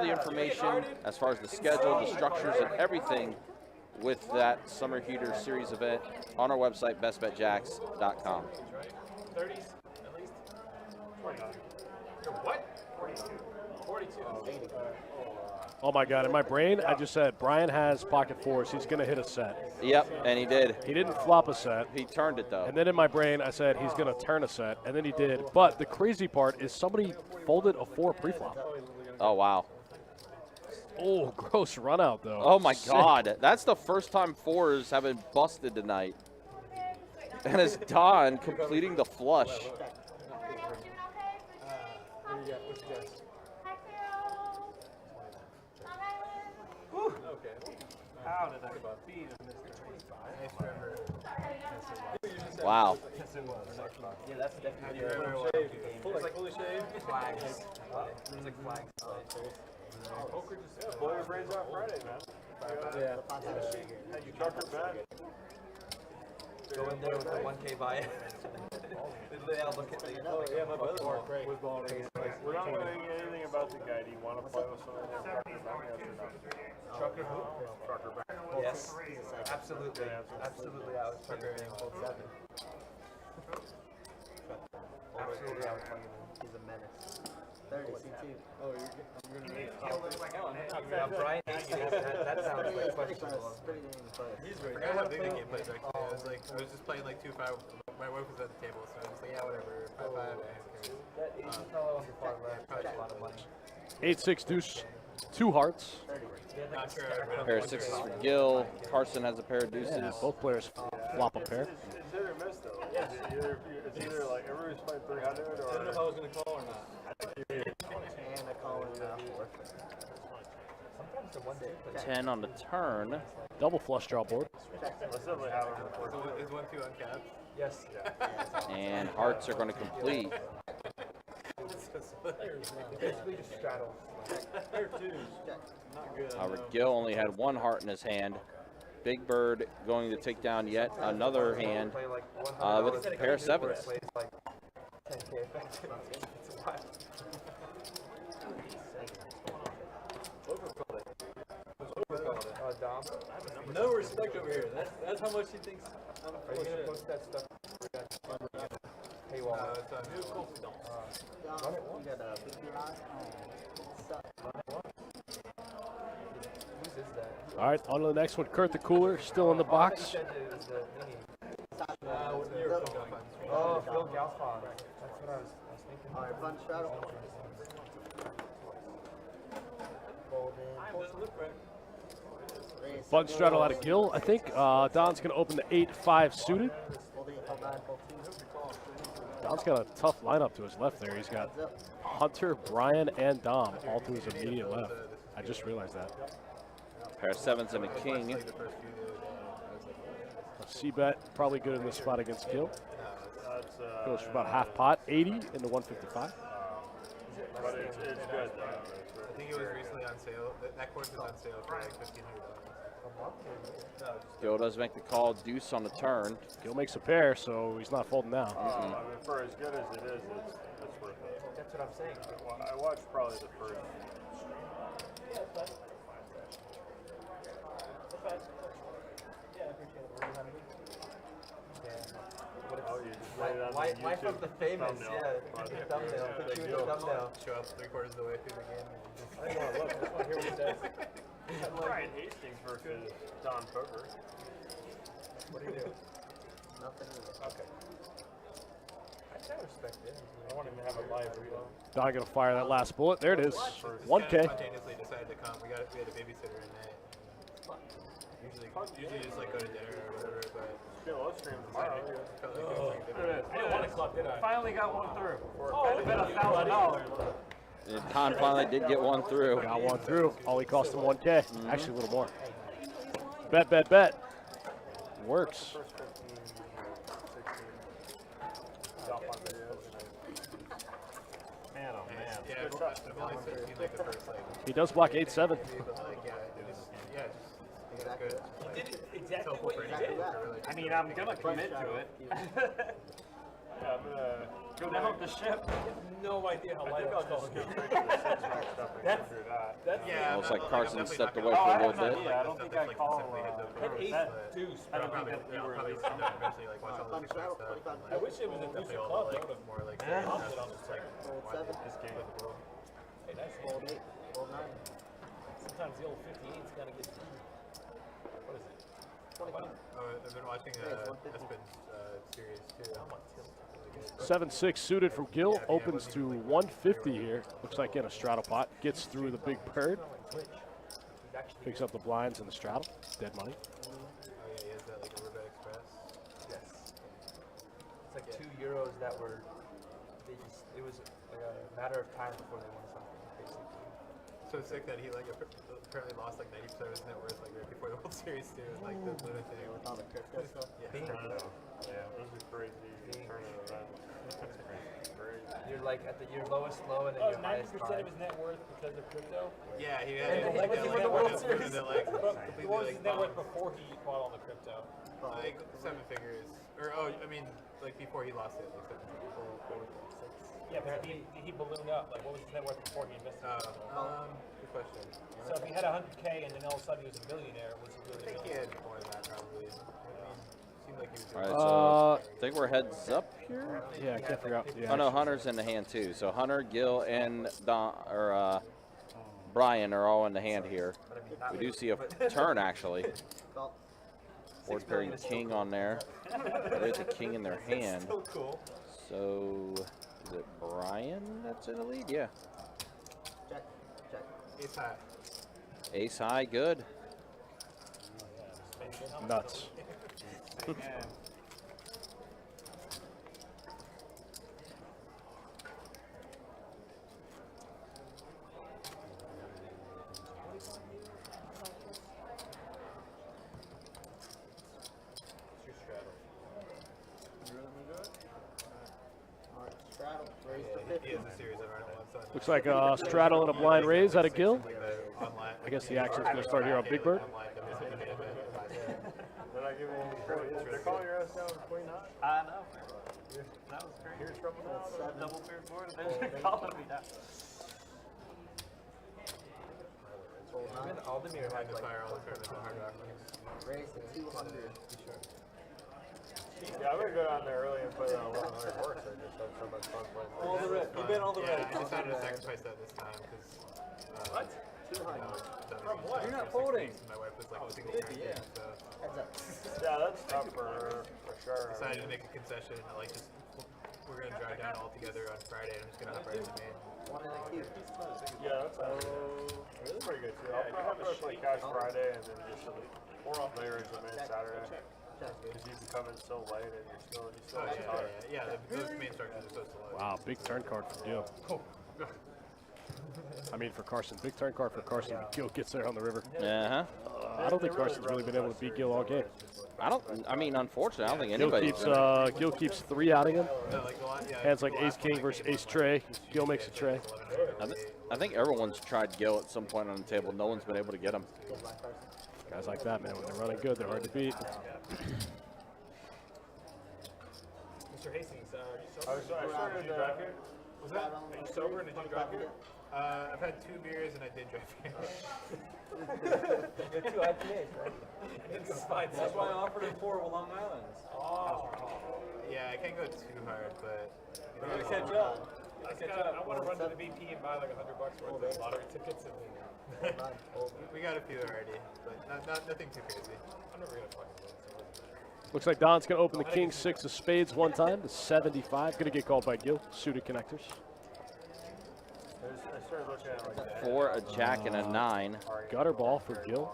the information as far as the schedule, the structures, and everything with that Summer Heater Series event on our website, bestbetjacks.com. 30s, at least. 29. What? 42. Oh my God, in my brain, I just said, Brian has pocket 4s. He's going to hit a set. Yep, and he did. He didn't flop a set. He turned it, though. And then in my brain, I said, he's going to turn a set. And then he did. But the crazy part is somebody folded a 4 pre-flop. Oh, wow. Oh, gross run out, though. Oh, my Sick. God. That's the first time 4s have been busted tonight. And it's Don completing the flush. How did I beat Mr. 25? Wow. Yeah, that's definitely Fully shaved. flags. It's like flags. Poker just blow your brains out Friday, man. Yeah. You chuck your bet. Go in there with a 1K buy. I'll look at the Yeah, my brother was balling. We're not learning anything about the guy. Do you want to play with someone named Trucker Back? Yes or no? Trucker who? Trucker Back. Yes, absolutely. Absolutely, I was Trucker in Fold 7. Absolutely, I was playing him. He's a menace. 30, C2. Oh, you're going to Now, Brian Hastings, that sounds like questionable. He's right. I have video game plays actually. I was just playing like 2-5. My wife was at the table, so I was like, yeah, whatever. 5-5. That Asian fellow on the far left probably a lot of money. 8-6 deuce, 2 hearts. Not sure. Pair of 6s for Gil. Carson has a pair of deuces. Yeah, both players flop a pair. It's hit or miss, though. It's either like everybody's playing 300 I don't know if I or. was going to call or not. And a call in 4. Sometimes the one day. 10 on the turn. Double flush draw board. Let's definitely have him before. Is 1-2 uncapped? Yes. And hearts are going to complete. Basically just straddles. Not good. However, Gil only had 1 heart in his hand. Big Bird going to take down yet another hand with a pair of 7s. Plays like 10K effective. It's wild. Dom. No respect over here. That's how much he thinks I'm Are you going to post that stuff? Paywall. You got a 50 line? Whose is that? All right, on to the next one. Kurt the Cooler, still in the box. Oh, Phil Galfond. That's what I was thinking. All right, fun straddle. Fold in. Raise. Button straddle out of Gil, I think. Don's going to open the 8-5 suited. Fold 8, fold 9, fold 2. Don's got a tough lineup to his left there. He's got Hunter, Brian, and Dom all to his immediate left. I just realized that. Pair of sevens and a king. C-bet, probably good in this spot against Gil. Goes for about half pot, 80 into 155. But it's good. I think it was recently on sale. That course was on sale for like $1,500. Gil does make the call, deuce on the turn. Gil makes a pair, so he's not folding now. I mean, for as good as it is, it's worth it. That's what I'm saying. I watched probably the first. Oh, you just laid it on the Life YouTube of the famous, thumbnail. yeah. Thumbnail. Put you in the thumbnail. Show up 3/4 of the way through the game. I just want to look. I just want to hear what he says. Brian Hastings versus Don Poker. What do you do? Nothing. Okay. I respect it. I want him to have a live read. Don going to fire that last bullet. There it is. Just 1K. kinda spontaneously decided to come. We had a babysitter in May. Usually just like go to dinner or whatever, but Still, let's stream tomorrow. felt like it was like I didn't want to club, did I? Finally got one through. Oh, Bet $1,000. And Con finally did get one through. Got one through. All he cost him 1K. Actually, a little more. Bet, bet, bet. Works. Man, oh man. yeah, I've only seen like the first like, He does block 8-7. but like yeah, it was just good. He did exactly what you did. I mean, I'm gonna commit to it. Yeah, I'm gonna go down the ship. No idea how I light think it I'll was just going. skip straight to the six-pack stuff and go through that. Yeah, Looks I'm like not- Carson I'm definitely stepped not away gonna- for a I little have no bit. idea. I don't think I call. Deuce. I don't think that you I'll were probably releasing that. eventually like watch all the six stuff. and, I like, wish it was a definitely decent all club. the, That like, would have more like helped it on the second. Fold 7. This game. Hey, nice. Fold 8, fold 9. Sometimes the old 58's got to get through. What is it? 25. I've been watching Espen's series too. I'm on tilt. 7-6 suited from Gil. Opens to 150 here. Looks like in a straddle pot. Gets through the big bird. Picks up the blinds and the straddle. Dead money. Oh yeah, he has that like Riverbed Express. Yes. It's like €2 that were, it was like a matter of time before they won something, basically. So sick that he like apparently lost like 90% of his net worth like right before the World Series too. Like the Luna thing. With all the crypto stuff. Yeah, those are crazy tournament events. Crazy. You're like at your lowest low and then Oh, your highest 90% high. of his net worth because of crypto? Yeah, he And had then like, he won the World Series. like What completely was like his net worth bombed. before he bought all the crypto? Like 7 figures. Or I mean like before he lost it, like 7 figures. Yeah, but he ballooned up. Like, what was his net worth before he invested? Good question. So if he had 100K and then all of a sudden he was a millionaire, was he I really? think he had more than that probably. Seemed like he was All right, doing so I think we're heads up here. Yeah, I can't figure out. Yeah, Oh no, Hunter's in the hand too. So Hunter, Gil, and Brian are all in the hand here. We do see a turn actually. Board pairing king on there. There's a king in their hand. Still cool. So is it Brian that's in the lead? Yeah. Check. Check. Ace high. Ace high, good. Nuts. Alright, straddle. Raise to He 50. has a series of Arnold on Looks like a straddle and a blind raise out of Gil. online. I guess the action's going to start here on Big Bird. They're not giving you credit. They're calling your ass down to 29. I know. That was great. Here's trouble now. Double paired board, and then they're calling me down. Fold 9. Even Aldemir had like, Fire all the tournaments on Hard Rock. Raise to 200. Yeah, I'm gonna go down there early and put 1,100 works. I just had so much fun playing. All the red. You've been all the Yeah, red. I decided to sacrifice that this time because. What? 200. From what? You're not folding. My wife was like single 50, parent, yeah. so Heads up. Yeah, that's tough for sure. decided to make a concession and like just we're gonna drive down all together on Friday. I'm just gonna hop right into main. Yeah, that's really pretty good too. I'll probably play Cash Friday and then just later into main Saturday. Because you can come in so late and you're still tired. Yeah, those main structures are so slow. Wow, big turn card for Gil. I mean, for Carson, big turn card for Carson. Gil gets there on the river. Uh-huh. I don't think Carson's really been able to beat Gil all game. I mean, unfortunately, I don't think anybody. Gil keeps 3 outing him. Hands like ace king versus ace tray. Gil makes a tray. I think everyone's tried Gil at some point on the table. No one's been able to get him. Guys like that, man, when they're running good, they're hard to beat. Mr. Hastings, I started to drive here. Was that? Are you sober and did you drive here? I've had 2 beers and I did drive here. You had 2 IPAs, right? It's fine. That's why I offered him 4 Long Islands. Oh. Yeah, I can't go too hard, but You gotta catch up. I want to run to the BP and buy like $100 worth of lottery tickets. And we got a few already, but nothing too crazy. I'm never gonna fucking win. Looks like Don's going to open the king 6 of spades one time. The 75. Going to get called by Gil. Suited connectors. I started looking at like 4, a jack, and a 9. Gutter ball for Gil.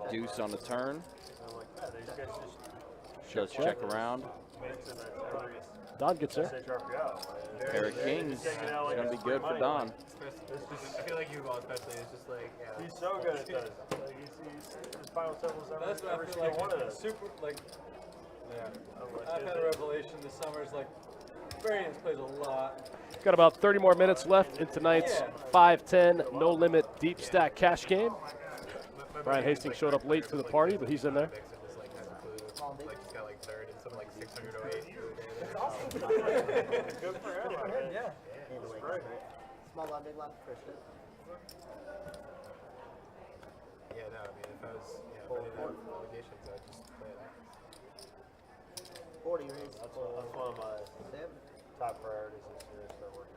Deuce on the turn. I'm like, man, these guys Just check around. Don gets there. Pair of kings. It's going to be good for Don. I feel like you all especially is just like, yeah. He's so good at this. Like, he's his final tables That's what I every feel single like. one of those. Super, like, I've had a revelation this summer. It's like, variance plays a lot. Got about 30 more minutes left in tonight's 5-10 no limit deep stack cash game. Brian Hastings showed up late to the party, but he's in there. Like he's got like third and some like 608. Good for him. Yeah. Small lot, big lot, first hit. Yeah, no, I mean, if I was, if I didn't have obligations, I'd just play it out. 40 raise. That's one of my top priorities this year is start working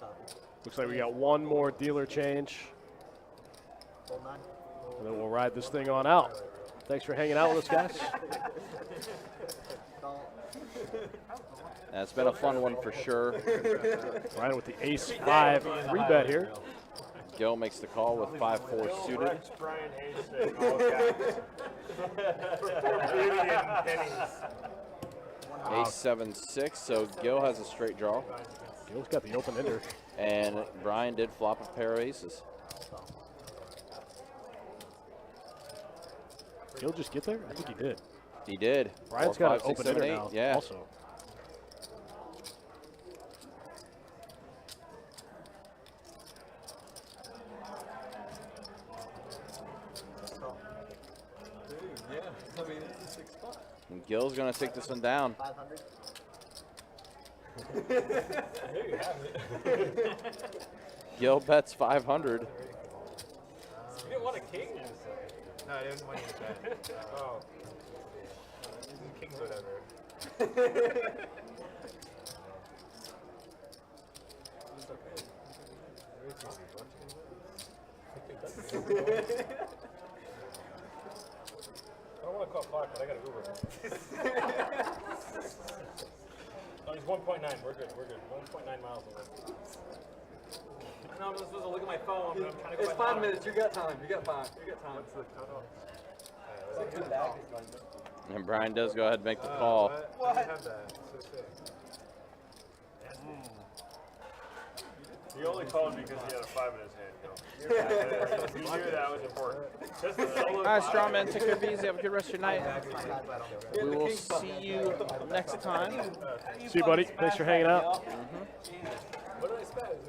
on. Looks like we got one more dealer change. And then we'll ride this thing on out. Thanks for hanging out with us, guys. It's been a fun one for sure. Ryan with the ace-5 3-bet here. Gil makes the call with 5-4 suited. Brian Hastings, all caps. Ace-7-6, so Gil has a straight draw. Gil's got the open ender. And Brian did flop a pair of aces. Gil just get there? I think he did. He did. Brian's 4, got 5, an 6, open 7, ender 8. now Yeah. also. Yeah, I mean, it's a 6 spot. And Gil's going to take this one down. 500. There you have it. Gil bets 500. You didn't want a king? No, I didn't want you to bet. Oh. King's whatever. I don't want to call Clark, but I got an Uber. Oh, he's 1.9. We're good. 1.9 miles away. No, I'm supposed to look at my phone. I'm trying to go It's by 5 car. minutes. You got time. You got time. What's the cutoff? And Brian does go ahead and make the call. What? I have that. So sick. He only called because he had a 5 in his hand. He knew that was important. All right, Strawman, take care of easy. Have a good rest of your night. We will see you next time. See you, buddy. Thanks for hanging out.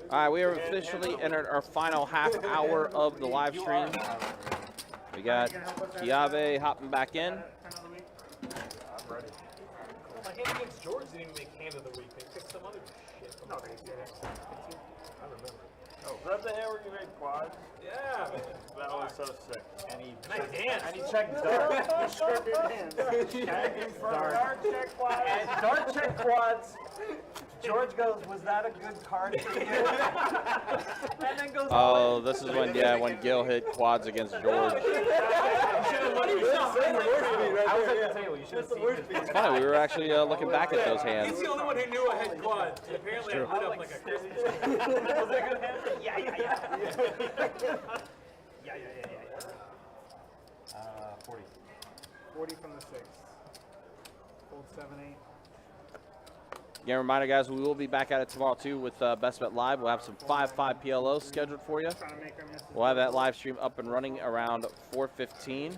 All right, we are officially entered our final half hour of the live stream. We got Chiave hopping back in. My hand against George didn't even make hand of the week. They picked some other shit. No, they did. I remember. Oh, was that the hand where you made quads? Yeah, man. That was so sick. And he checked Dart. Dark check quads. And dart check quads. George goes, was that a good card for you? And then goes, Oh, this is when, yeah, when Gil hit quads against George. I was at the table. You should have seen it. It's funny, we were actually looking back at those hands. He's the only one who knew I had quads. Apparently, I lit up like a Christmas tree. was that a good hand? Yeah. Yeah. 40. 40 from the 6. Fold 7, 8. Again, reminder, guys, we will be back at it tomorrow, too, with Best Bet Live. We'll have some 5-5 PLO scheduled for you. We'll have that live stream up and running around 4:15.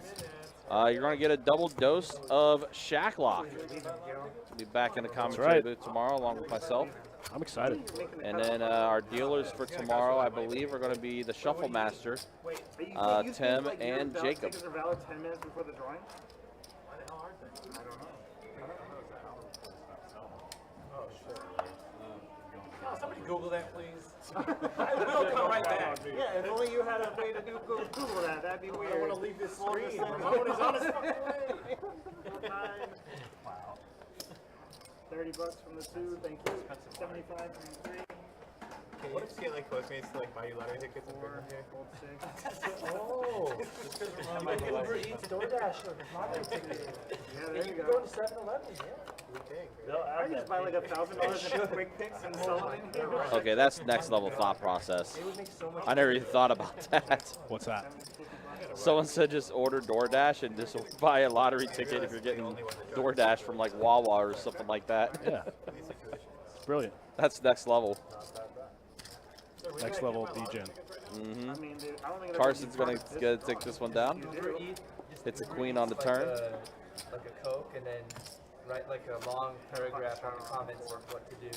You're going to get a double dose of Shacklock. We'll be back in the commentary booth tomorrow, along with myself. I'm excited. And then our dealers for tomorrow, I believe, are going to be the Shuffle Master, Tim and Jacob. Tickets are valid 10 minutes before the drawing? Why the hell are they? I don't know. Oh, shit. Oh, somebody Google that, please. I will come right back. Yeah, if only you had a way to Google that, that'd be weird. I don't want to leave this screen. Ramon is on his fucking way. Wow. $30 from the 2, thank you. 75 from the 3. What if you get like Postmates to like buy you lottery tickets and bring them here? Fold 6. Oh. Uber Eats, DoorDash, lottery ticket. Yeah, there you go. Go to 7-Eleven, yeah. I just buy like $1,000 in quick picks and sell them in here. Okay, that's next level thought process. I never even thought about that. What's that? Someone said just order DoorDash and just buy a lottery ticket if you're getting DoorDash from like Wawa or something like that. Yeah. It's brilliant. That's next level. Next level DGen. Carson's going to take this one down. It's a queen on the turn. Like a Coke, and then write like a long paragraph on the comments of what to do.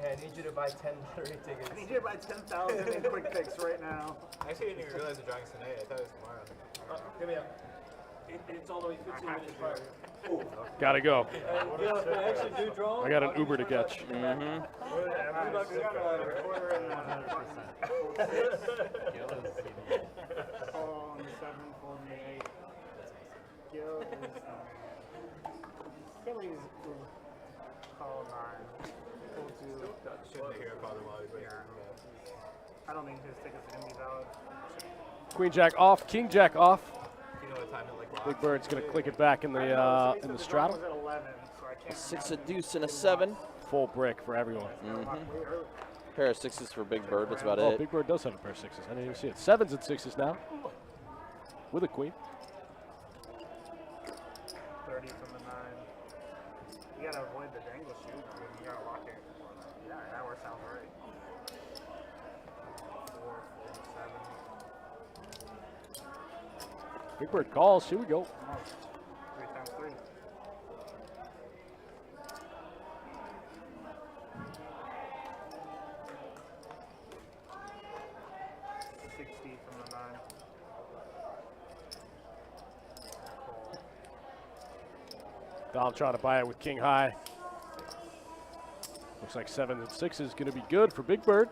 Hey, I need you to buy 10 lottery tickets. I need you to buy 10,000 in quick picks right now. Actually, I didn't even realize the drawing's tonight. I thought it was tomorrow. Give me up. It's all the way 15 minutes prior. Gotta go. Yeah, if they actually do draw. I got an Uber to catch. Mm-hmm. Call on the 7, fold the 8. Gil is Kelly's call 9. Fold 2. Shouldn't hear call them while he's waiting. I don't think his tickets are gonna be valid. Queen Jack off, King Jack off. You know what time it like locks? Big Bird's gonna click it back in the straddle. Was at 11, so I can't. 6 a deuce and a 7. Full brick for everyone. Pair of 6s for Big Bird. That's about Oh, it. Big Bird does have a pair of 6s. I didn't even see it. 7s and 6s now. With a queen. 30 from the 9. You gotta avoid the dangle shoot. I mean, you gotta lock it. Yeah, that works sounds right. 4, 7. Big Bird calls. Here we go. 3 times 3. From the 9. Dom trying to buy it with King High. Looks like 7 and 6 is going to be good for Big Bird.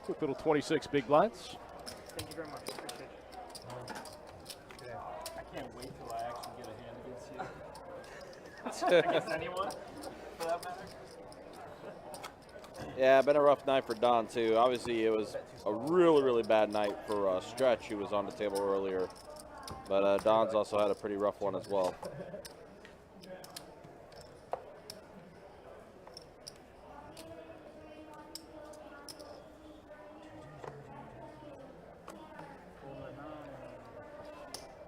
Quick little 26 big blinds. Thank you very much. Appreciate you. I can't wait till I actually get a hand against you. Against anyone, for that matter. Yeah, been a rough night for Don, too. Obviously, it was a really, really bad night for Stretch, who was on the table earlier. But Don's also had a pretty rough one as well. Pulling the 9.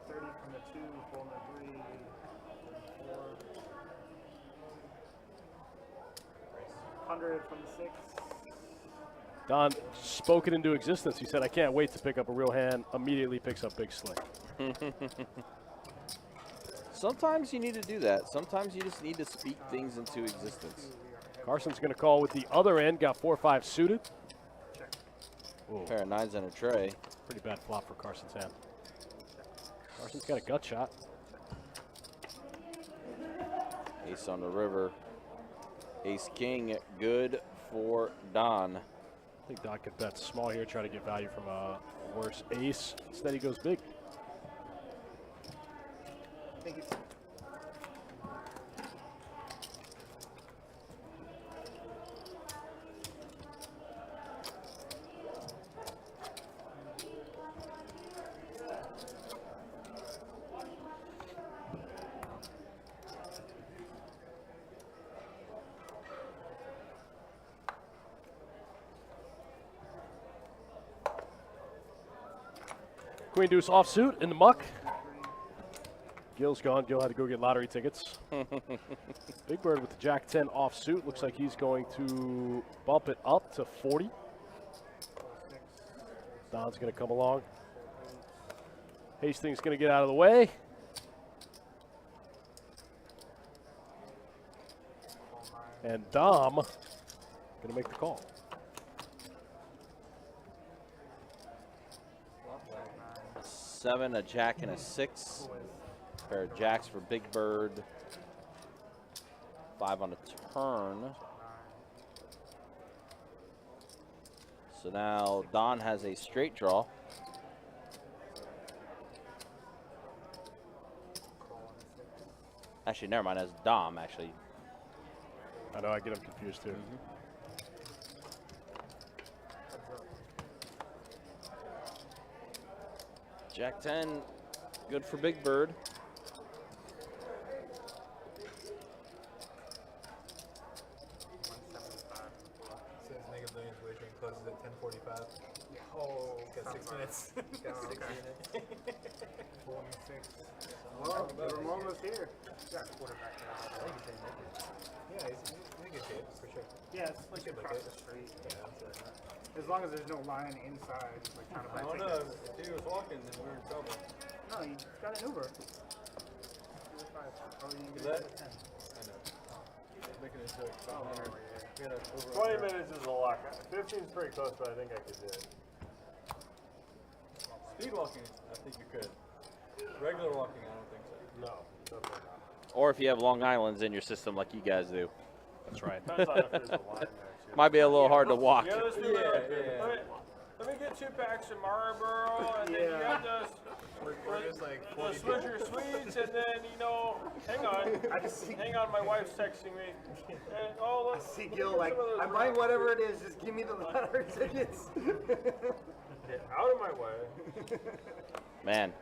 30 from the 2. Pulling the 3. 4. 100 from the 6. Don spoke it into existence. He said, I can't wait to pick up a real hand. Immediately picks up Big Slick. Sometimes you need to do that. Sometimes you just need to speak things into existence. Carson's going to call with the other end. Got 4-5 suited. Ooh. Pair of 9s and a tray. Pretty bad flop for Carson's hand. Carson's got a gut shot. Ace on the river. Ace King, good for Don. I think Don could bet small here, try to get value from a worse ace. Instead, he goes big. Thank you. Queen deuce offsuit in the muck. Gil's gone. Gil had to go get lottery tickets. Big Bird with the Jack 10 offsuit. Looks like he's going to bump it up to 40. Don's going to come along. Hastings going to get out of the way. And Dom going to make the call. Seven, a jack, and a 6. Pair of jacks for Big Bird. 5 on the turn. So now Don has a straight draw. Actually, never mind. That's Dom, actually. I know, I get him confused too. Jack 10, good for Big Bird. Says Mega Billions wagering closes at 10:45. Oh, got 6 minutes. Got 6 minutes. 46. Well, we're almost here. Yeah, quarterback now. I think he's in Yeah, he's in good shape for sure. Yeah, it's like across the street. As long as there's no line inside, like trying to buy tickets. If he was walking, then we're in trouble. No, you got an Uber. Is that? I know. Making it joke. 20 minutes is a lot. 15 is pretty close, but I think I could do it. Speed walking, I think you could. Regular walking, I don't think so. No, definitely not. Or if you have Long Island's in your system like you guys do. That's right. Depends on if there's a line there, too. Might be a little hard to walk. Yeah, let's do that. Let me get 2 packs of Marlboro, and then you got the Swisher Sweets, and then, you know, hang on, my wife's texting me. And, oh, I see Gil like, I'm buying whatever it is, just give me the lottery tickets. Get out of my way. Man.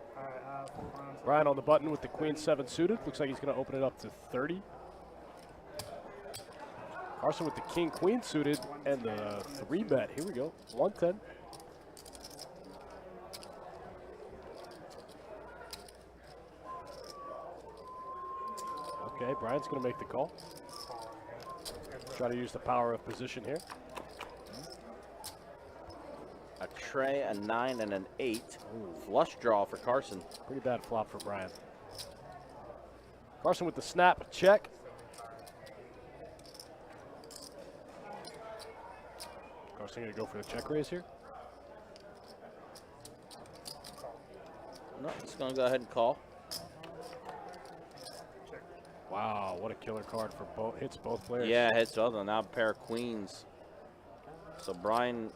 Brian on the button with the Queen 7 suited. Looks like he's going to open it up to 30. Carson with the King Queen suited and the 3-bet. Here we go. 110. Okay, Brian's going to make the call. Try to use the power of position here. A tray, a 9, and an 8. Flush draw for Carson. Pretty bad flop for Brian. Carson with the snap check. Carson going to go for the check raise here. No, he's going to go ahead and call. Wow, what a killer card for both. Hits both players. Yeah, hits both of them. Now a pair of queens. So Brian's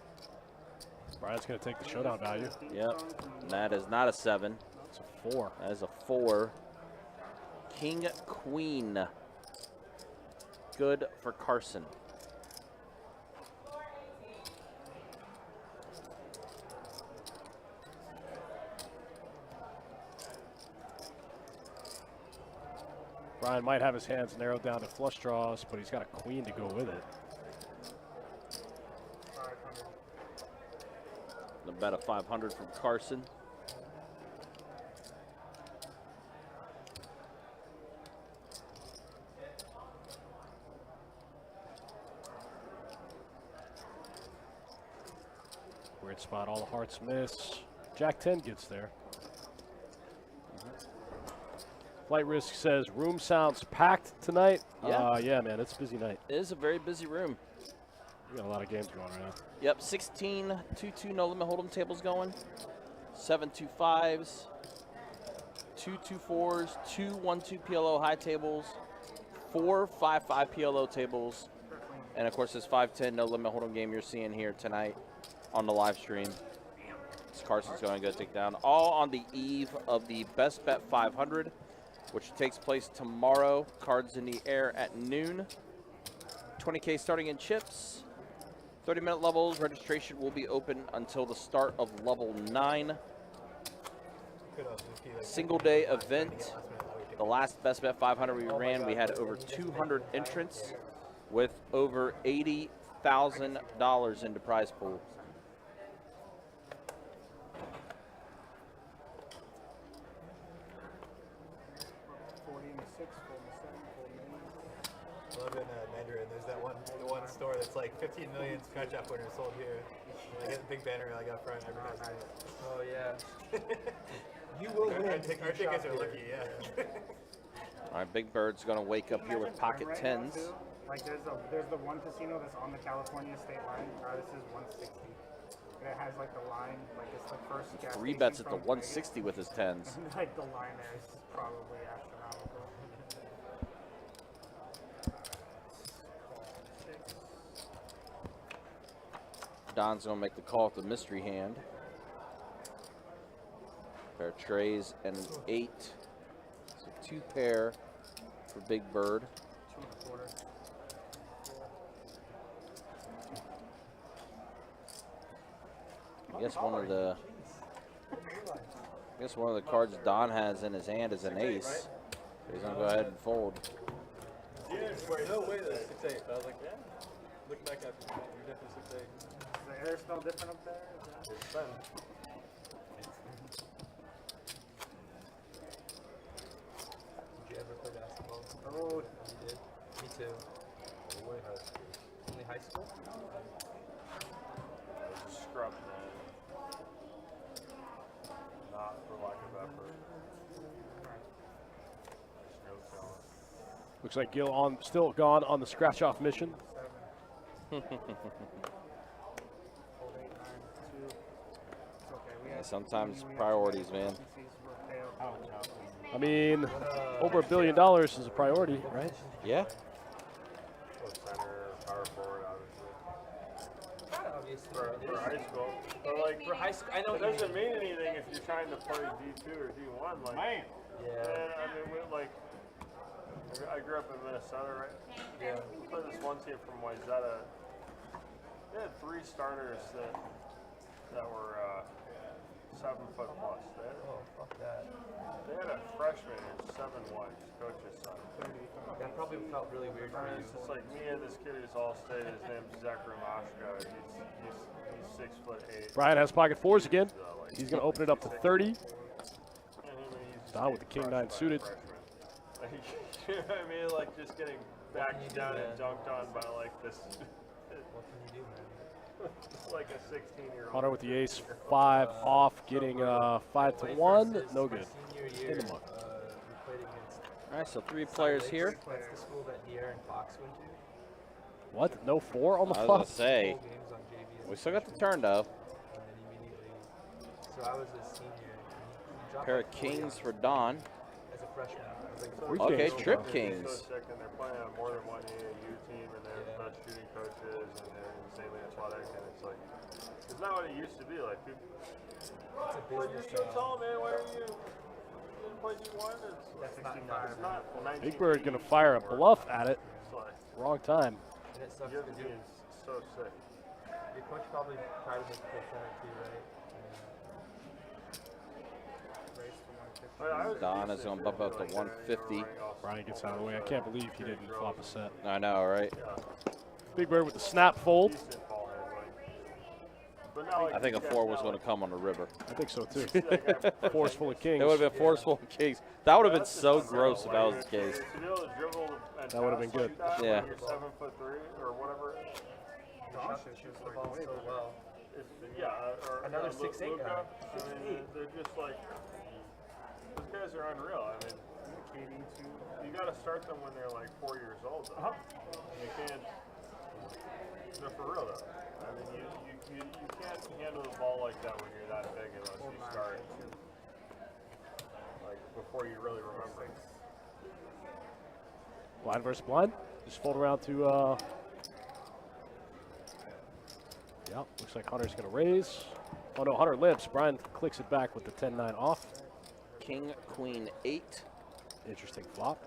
going to take the showdown value. Yep. And that is not a 7. It's a 4. That is a 4. King, Queen. Good for Carson. Brian might have his hands narrowed down to flush draws, but he's got a queen to go with it. The bet of 500 from Carson. Weird spot, all the hearts miss. Jack 10 gets there. Flight Risk says room sounds packed tonight. Yeah, man, it's a busy night. It is a very busy room. We got a lot of games going right now. Yep, 16 2-2 no limit hold'em tables going. 7-2-5s, 2-2-4s, 2-1-2 PLO high tables, 4 5-5 PLO tables, and of course this 5-10 no limit hold'em game you're seeing here tonight on the live stream. This Carson's going to go take down, all on the eve of the Best Bet 500, which takes place tomorrow. Cards in the air at noon. 20K starting in chips. 30-minute levels. Registration will be open until the start of level 9. Single day event. The last Best Bet 500 we ran, we had over 200 entrants with over $80,000 into prize pool. I live in Mandarin. There's the one store that's like 15 million scratch off winners sold here. I get a big banner like up front every time. Oh yeah. You will win. You guys are lucky, yeah. All right, Big Bird's going to wake up here with pocket tens. Like there's the one casino that's on the California state line. This is 160. And it has like the line, like it's the first gas Three station bets at the from 160 with his tens. Vegas. And like the line there is probably astronomical. Don's going to make the call at the mystery hand. Pair of trays and an 8. So 2 pair for Big Bird. 2 1/4. I guess one of the cards Don has in his hand is an ace. So he's going to go ahead and fold. No way that's 6-8. I was like, yeah. Look back at you. You're definitely 6-8. Does the air smell different up there? It's fun. Did you ever play basketball? Oh, You did? Me too. Way high school. Only high school? I was a scrub, man. Not for lack of effort. There's no talent. Looks like Gil still gone on the scratch-off mission. 7. Hold 8, 9, 2. It's okay. We have Sometimes priorities, man. I mean, over $1 billion is a priority, right? Yeah. Center, power forward, obviously. Obviously. For high school. But like, For high school, I know it what you doesn't mean. mean anything if you're trying to play D2 or D1. Like, Man. Yeah. I mean, I grew up in Minnesota, right? Yeah. We played this one team from Wayzata. They had 3 starters that were 7 foot plus. Oh, fuck that. They had a freshman who's 7'1", coach's son. That probably felt really weird for you. It's like me and this kid who's all state. His name's Zachary Mashka. He's 6'8". Brian has pocket fours again. He's going to open it up to 30. Don with the king 9 suited. Like, you know what I mean? Like just getting backed down and dunked on by like this. What can you do, man? Like a 16-year-old. Hunter with the ace 5 off, getting 5 to 1. No good. Senior In year, the muck. we played against All right, so 3 players here. That's the school that De'Aaron Fox went to. What? No 4 on the I was flop? going to say, Full games on JV as we a still got the freshman. turn, though. And then immediately, so I was a senior. And he dropped Pair like of 40 on kings me for Don. as a freshman. I was like, Okay, Kings. Trip They're Kings. so sick, and they're playing on more than one AAU team, and they're the best shooting coaches, and they're insanely athletic, and it's like, it's not what it used to be. Like, people, it's a well, business you're so now. tall, man. Why are you didn't play D1? It's not 19. Big Bird going to fire a bluff at it. It's like, Wrong time. And it sucks you're because being so sick. your coach probably tried to make you play center too, right? Don is going to bump up to 150. Brian gets out of the way. I can't believe he didn't flop a set. I know, right? Big Bird with the snap fold. I think a 4 was going to come on the river. I think so too. Fours full of kings. It would have been 4s full of kings. That would have been so gross if that was the case. That would have been good. Yeah. You're 7'3" or whatever. Shoots the ball so well. Yeah, or Another Luka. 6'8" guy. I mean, they're just like, those guys are unreal. I mean, you got to start them when they're like 4 years old. Though. You can't. No, for real though. I mean, you can't handle the ball like that when you're that big unless you start like before you really remember. Blind versus blind. Just fold around to. Yeah, looks like Hunter's going to raise. Oh no, Hunter limps. Brian clicks it back with the 10-9 off. King, queen, 8. Interesting flop.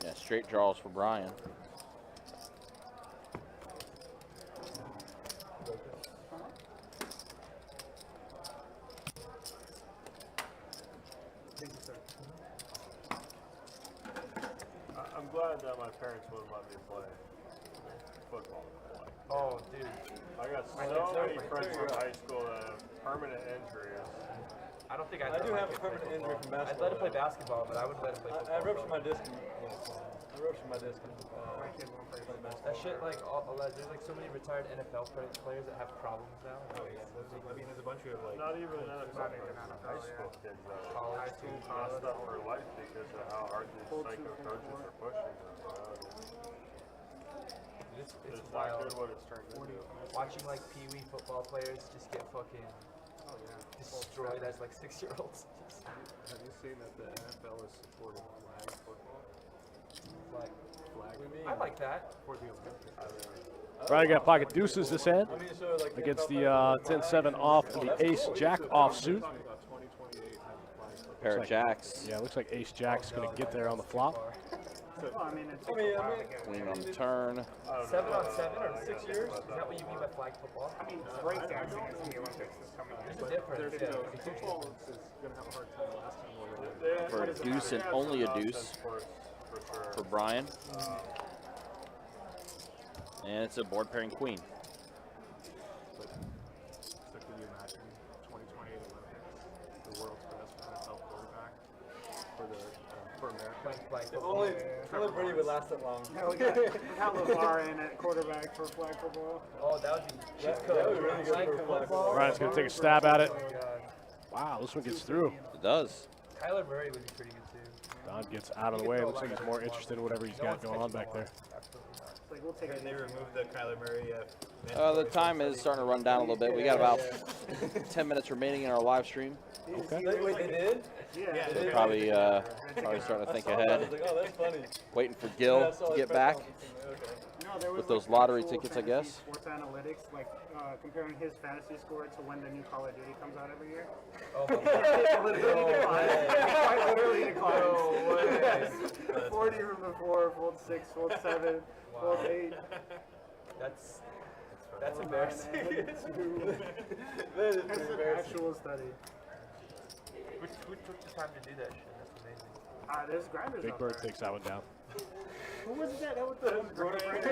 Yeah, straight draws for Brian. I'm glad that my parents wouldn't let me play football. Oh, dude. I got so many friends from high school that have permanent injuries I don't think I do have a permanent injury from basketball. I'd let him play basketball, but I wouldn't let him play football. I ruptured my disc. I ruptured my disc. That shit, like, there's like so many retired NFL players that have problems now. Oh yeah, I mean, there's a bunch of like. Not even NFL, high school kids that College too. messed up for life because of how hard these psycho coaches are pushing them. It's It's not wild. good what it's turned into. Watching like Pee-wee football players just get fucking destroyed as like 6-year-olds. Have you seen that the NFL is supporting flag football? Like, Flag. I like that. For the Olympics. Right, I got pocket deuces this hand I mean, so like against the 10-7 off and the ace jack offsuit. Pair of jacks. Yeah, looks like ace jack's going to get there on the flop. Well, I mean, it takes a while to get Queen on the turn. 7 on 7 or 6 years? Is that what you mean by flag football? I mean, breakdancing is in the Olympics this coming year. There's a difference. There's, football is going to have a hard time last time we're For a deuce and only a deuce for Brian. And it's a board pairing queen. So can you imagine 2028 Olympics, the world's best NFL quarterback for America? If only Brady would last that long. Yeah, we got LeVar in at quarterback for flag football. Oh, that would be cheat code. That would be really good Flag for flag football. Brian's going to take a stab at it. Oh my God. Wow, this one gets through. It does. Kyler Murray would be pretty good too. Don gets out of the way. Looks like he's more interested in whatever he's got going on back there. Absolutely not. Like, we'll take And they it. removed the Kyler Murray. The time is starting to run down a little bit. We got about 10 minutes remaining in our live stream. Okay. Wait, they did? Yeah. So probably starting to think ahead. I was like, oh, that's funny. Waiting for Gil to get back. No, there was With those like lottery actual tickets, I fantasy guess. Sports analytics, like comparing his fantasy score to when the new Call of Duty comes out every year. Oh, Quite literally declines. 40 from before, fold 6, fold 7, fold 8. That's embarrassing. That's an actual study. Who took the time to do that shit? That's amazing. There's grinders Big out Bird there. takes that one down. Who was that? That was the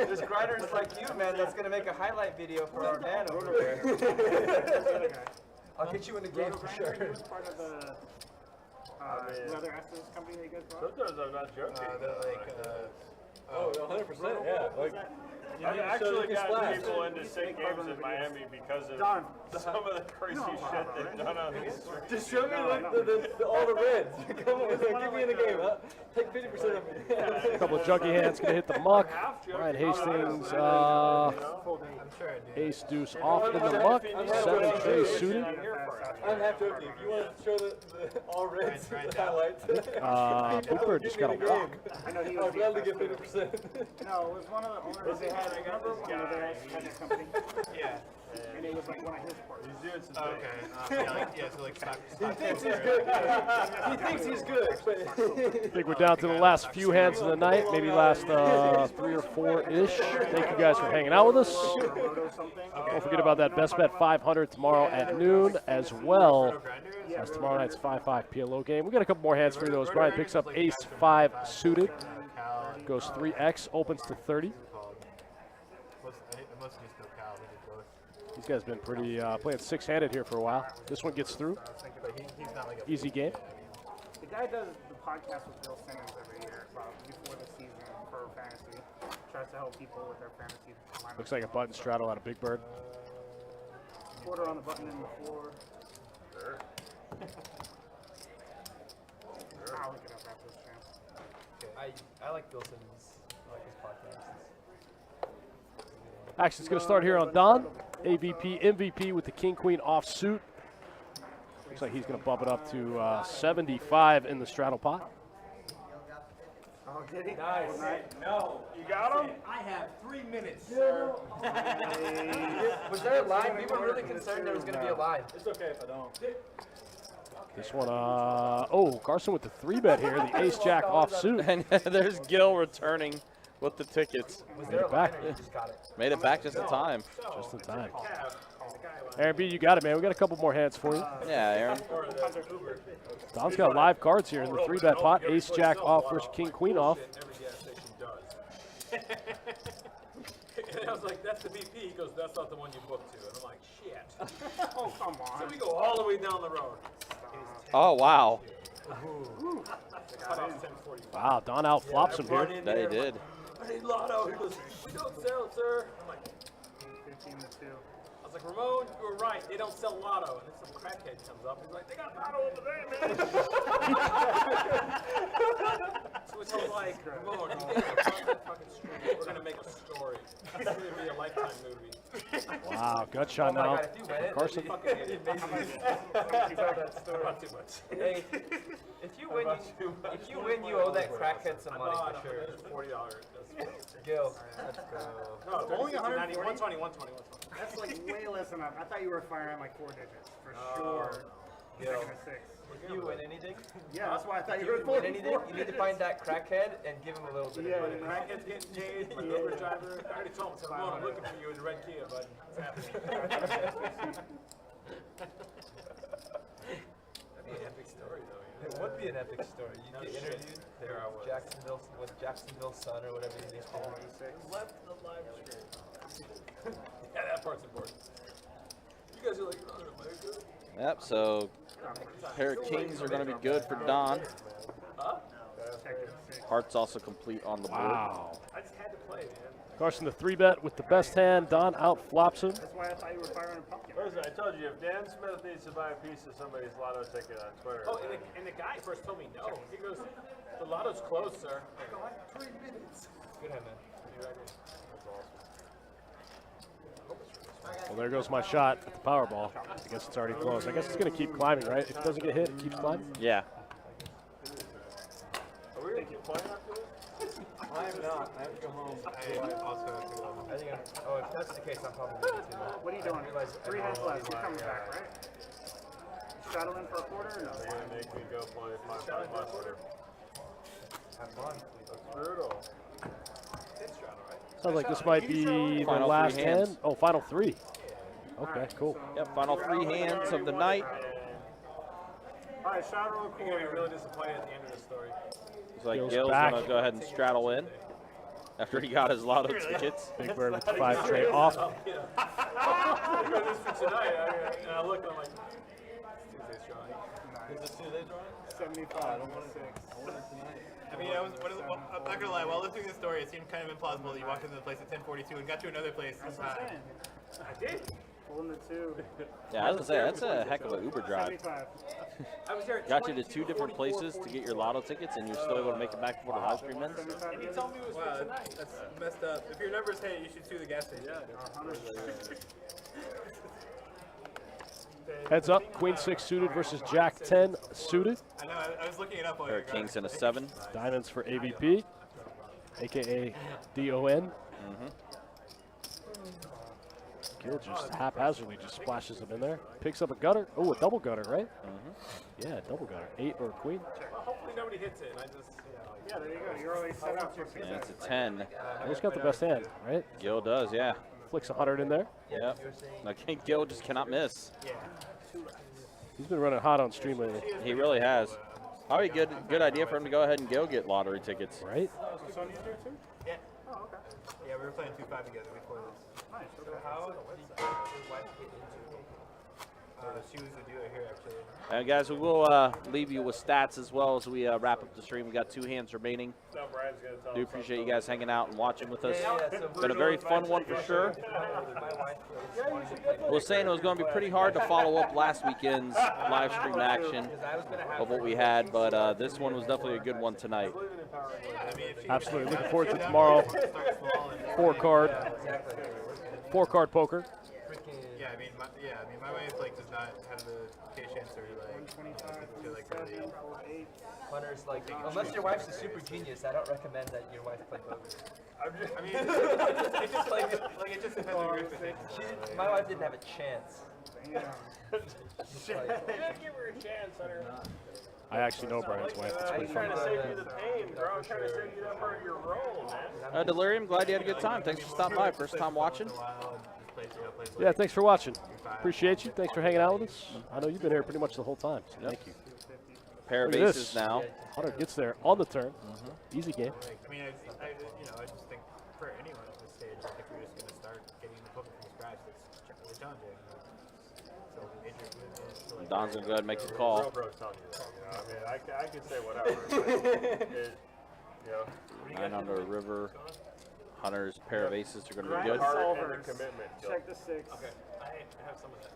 There's grinders like you, man, that's gonna make a highlight video for our man over there. I'll get you in the game for sure. He was part of the other Astros company that you guys brought. Sometimes I'm not joking. Oh, 100%. Yeah. Like, I've actually gotten people into sick games in Miami because of some of the crazy shit they've done on these streets. Just show me like all the reds. Come on, get me in the game. Huh? Take 50% of me. A couple of junky hands going to hit the muck. Brian Hastings, ace deuce off in the muck. 7 J suited. I'm half joking. If you want to show the all reds highlights. Big Bird just got a walk. I know he I was would love to get 50%. No, it was one of the owners they had. Remember one of their had that company? Yeah. And it was like one of his partners. He's doing some So like stop. He thinks he's good. He thinks he's good. I think we're down to the last few hands of the night, maybe last 3 or 4-ish. Thank you guys for hanging out with us. Don't forget about that Best Bet 500 tomorrow at noon, as well as tomorrow night's 5-5 PLO game. We got a couple more hands for those. Brian picks up ace 5 suited, goes 3x, opens to 30. These guys been pretty playing 6-handed here for a while. This one gets through. Easy game. The guy does the podcast with Bill Simmons every year before the season for fantasy. Tries to help people with their fantasy lineup. Looks like a button straddle out of Big Bird. Quarter on the button in the floor. I'll look it up after this chance. I like Bill Simmons. I like his podcast. Action's going to start here on Don. AVP, MVP with the king-queen offsuit. Looks like he's going to bump it up to 75 in the straddle pot. Oh, did he? Nice. No. You got him? I have 3 minutes, sir. Was there a line? We were really concerned there was going to be a line. It's okay if I don't. This one, Carson with the 3-bet here, the ace-jack offsuit. And there's Gil returning with the tickets. Was there a line or you just got it? Made it back just in time. Just in time. Aaron B, you got it, man. We got a couple more hands for you. Yeah, Aaron. Don's got live cards here in the 3-bet pot. Ace-jack off versus king-queen off. And I was like, that's the BP. He goes, that's not the one you booked to. And I'm like, shit. Oh, come on. So we go all the way down the road. And he's Oh, wow. Wow, Don out flops him here. That he did. I need lotto. He goes, don't sell, sir. I'm like, 15 to 2. I was like, Ramon, you were right. They don't sell lotto. And then some crackhead comes up. He's like, they got lotto over there, man. So it's all like, Ramon, you get across that fucking street. We're going to make a story. It's going to be a Lifetime movie. Wow, gut shot Oh my now. God, if you win it, Carson. you fucking idiot. Tell that story. Not too much. Hey, if you win, you owe that crackhead some money for sure. $40. Gil, let's go. No, only 140. 120. That's like way less than I thought you were firing like 4 digits for sure. Gil, Second to 6. if you win anything, Yeah, that's why I thought if you you were win 44. anything, you need to find that crackhead and give him a little bit Yeah, of money. Crackhead's getting paid. My Uber driver. I already told him, so I'm looking for you in the red Kia, bud. It's happening. That'd be an epic story, though. It would be an epic story. You get interviewed There I was. Jacksonville's son or whatever his name's called. Left the live stream. Yeah, that part's important. You guys are like, oh, America. Yep, so pair of kings are going to be good for Don. Huh? Heart's also complete on the board. Wow. I just had to play, man. Carson the 3-bet with the best hand. Don out flops him. That's why I thought you were firing a pumpkin. Listen, I told you, if Dan Smith needs to buy a piece of somebody's lotto ticket on Twitter. Oh, and the guy first told me no. He goes, the lotto's closed, sir. I go, I have 3 minutes. Good hand, man. That's awesome. Well, there goes my shot at the Powerball. I guess it's already closed. I guess it's going to keep climbing, right? If it doesn't get hit, it keeps climbing. Yeah. Are we going to keep playing after this? I am not. I have to go home. I also have to go home. I think oh, if that's the case, I'm probably going to. What are you doing? 3 hands left. You're coming back, right? Straddling for a quarter or no? You're going to make me go play 5 Buster. Have fun. That's brutal. Sounds like this might be the Final last 3 hands. hand. Oh, final 3. Okay, cool. Yep, final 3 hands of the night. All right, straddle a You're going to be quarter. really disappointed at the end of the story. Looks like Gil's Gil's back. going to go ahead and straddle in after he got his lotto tickets. Big Bird with the 5 tray off. I got this for tonight. And I look and I'm like, it's Tuesday's drawing. Is this Tuesday's drawing? 75 to 6. I mean, I'm not gonna lie. While listening to the story, it seemed kind of implausible that you walked into the place at 10:42 and got to another place in time. I did. Pulling the 2. Yeah, I was going to say, that's a heck of an Uber drive. 75. I was there at Got you to 2 different places to get your lotto tickets, and you're still able to make it back before the live stream ends. And he told me it was for Wow, tonight. that's messed up. If your numbers hit, you should sue the gas station. Heads up, Queen 6 suited versus Jack 10 suited. I know. I was looking it up while Pair you of were gone. kings and a 7. Diamonds for AVP, a.k.a. DON. Gil just haphazardly just splashes them in there. Picks up a gutter. Oh, a double gutter, right? Yeah, double gutter. 8 or a queen. Well, hopefully nobody hits it. And I just, Yeah, there you go. You're already set up for And it's success. a 10. Gil's got the best hand, right? Gil does, yeah. Flicks 100 in there. Yep. I think Gil just cannot miss. He's been running hot on stream lately. He really has. Probably a good idea for him to go ahead and go get lottery tickets. Right? Yeah. Oh, okay. Yeah, we were playing 2-5 together before this. Nice. So how did your wife get into She was the dealer here, actually. And guys, we will leave you with stats as well as we wrap up the stream. We got 2 hands remaining. Now Brian's going to tell Do us appreciate you guys hanging out and watching with us. so Been a very fun one for sure. my wife was wanting to play Was saying it was going to be pretty hard to follow up last weekend's live stream action of what we had, but this one was definitely a good one tonight. Absolutely. Looking forward to tomorrow. 4-card poker. Yeah, I mean, my wife like does not have the patience or like to like really. Hunter's like, unless your wife's a super genius, I don't recommend that your wife play poker. I mean, it just like it just depends on your expectations. My wife didn't have a chance. give her a chance, Hunter. I actually know Brian's wife. That's I'm pretty trying fun. to save you the pain, bro. I'm trying to save you that part of your role, man. Delirium, glad you had a good time. Thanks for stopping by. First time watching. Yeah, thanks for watching. Appreciate you. Thanks for hanging out with us. I know you've been here pretty much the whole time, so thank you. Pair of Look at aces this. now. Hunter gets there on the turn. Easy game. I mean, I just think for anyone at this stage, like if you're just going to start getting the poker from scratch, it's challenging. So major movement, Don's going to go ahead and make his call. Real bro's telling you that, you know? I mean, I can say whatever. But you know. 9 under river. Hunter's pair of aces are going to be Grind good. the Heart and solvers. the commitment. Check the 6. Okay, I have some of that.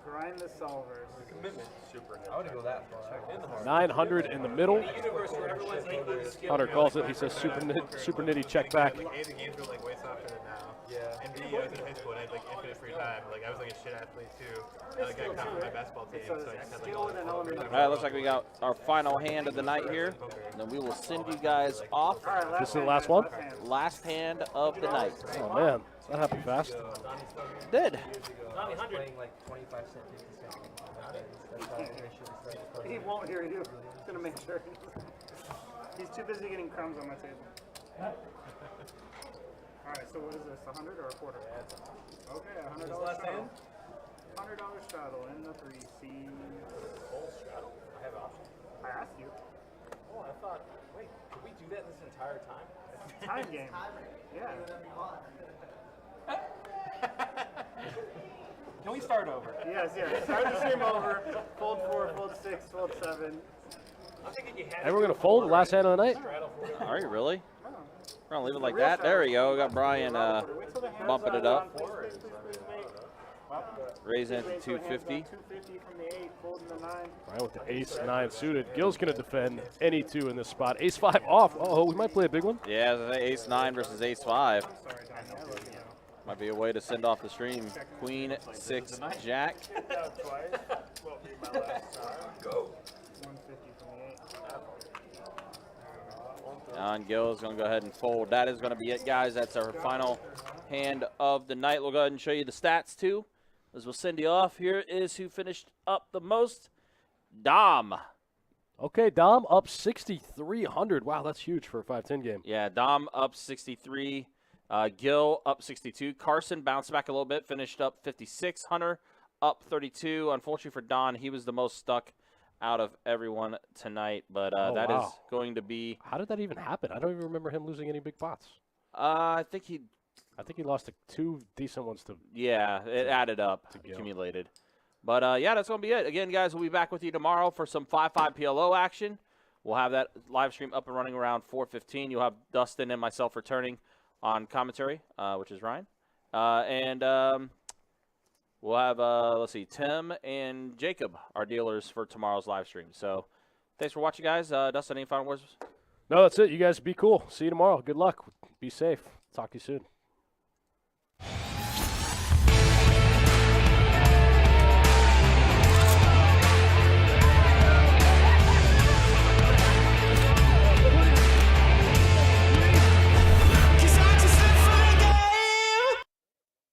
Grind the solvers. Commitment. Super. I wouldn't go that far. In the heart. 900 in the middle. The universe where everyone's equally skilled. Hunter calls it. He says super nitty check back. Like, A, the games were like way softer than now. Yeah. And B, I was in high school and I had like infinite free time. Like I was like a shit athlete too. And like I got on my basketball team, so I just had like all the All right, looks like we got our final hand of the night here. And then we will send you guys off. This is the last one? Last hand of the night. Oh, man. That happened fast. Did. Playing like 25 cent, 50 cent. That's how initially started. He won't hear you. He's gonna make sure. He's too busy getting crumbs on my table. Alright, so what is this? 100 or a quarter? Okay, $100 last straddle. hand? $100 straddle in the 3C. Full straddle? I have options. I asked you. Oh, I thought, wait, did we do that this entire time? Time game. Yeah. Can we start over? Yes, yes. Start the stream over. Fold 4, fold 6, fold 7. I'm thinking you had And we're going to fold the last hand of the night. Are you really? We're going to leave it like that. There we go. We got Brian bumping it up. Raising it to 250. 250 from the 8, folding the 9. Right with the ace-9 suited. Gil's going to defend any 2 in this spot. Ace-5 off. Oh, we might play a big one. Yeah, ace-9 versus ace-5. Might be a way to send off the stream. Queen, 6, jack. Go. 150 from the 8. And Gil is going to go ahead and fold. That is going to be it, guys. That's our final hand of the night. We'll go ahead and show you the stats, too, as we'll send you off. Here is who finished up the most. Dom. Okay, Dom up 6,300. Wow, that's huge for a 5-10 game. Yeah, Dom up 63. Gil up 62. Carson bounced back a little bit, finished up 56. Hunter up 32. Unfortunately for Don, he was the most stuck out of everyone tonight. But that is going to be. How did that even happen? I don't even remember him losing any big pots. I think he lost 2 decent ones to. Yeah, it added up, accumulated. But yeah, that's going to be it. Again, guys, we'll be back with you tomorrow for some 5-5 PLO action. We'll have that live stream up and running around 4:15. You'll have Dustin and myself returning on commentary, which is Ryan. And we'll have, let's see, Tim and Jacob, our dealers for tomorrow's live stream. So thanks for watching, guys. Dustin, any final words? No, that's it. You guys be cool. See you tomorrow. Good luck. Be safe. Talk to you soon.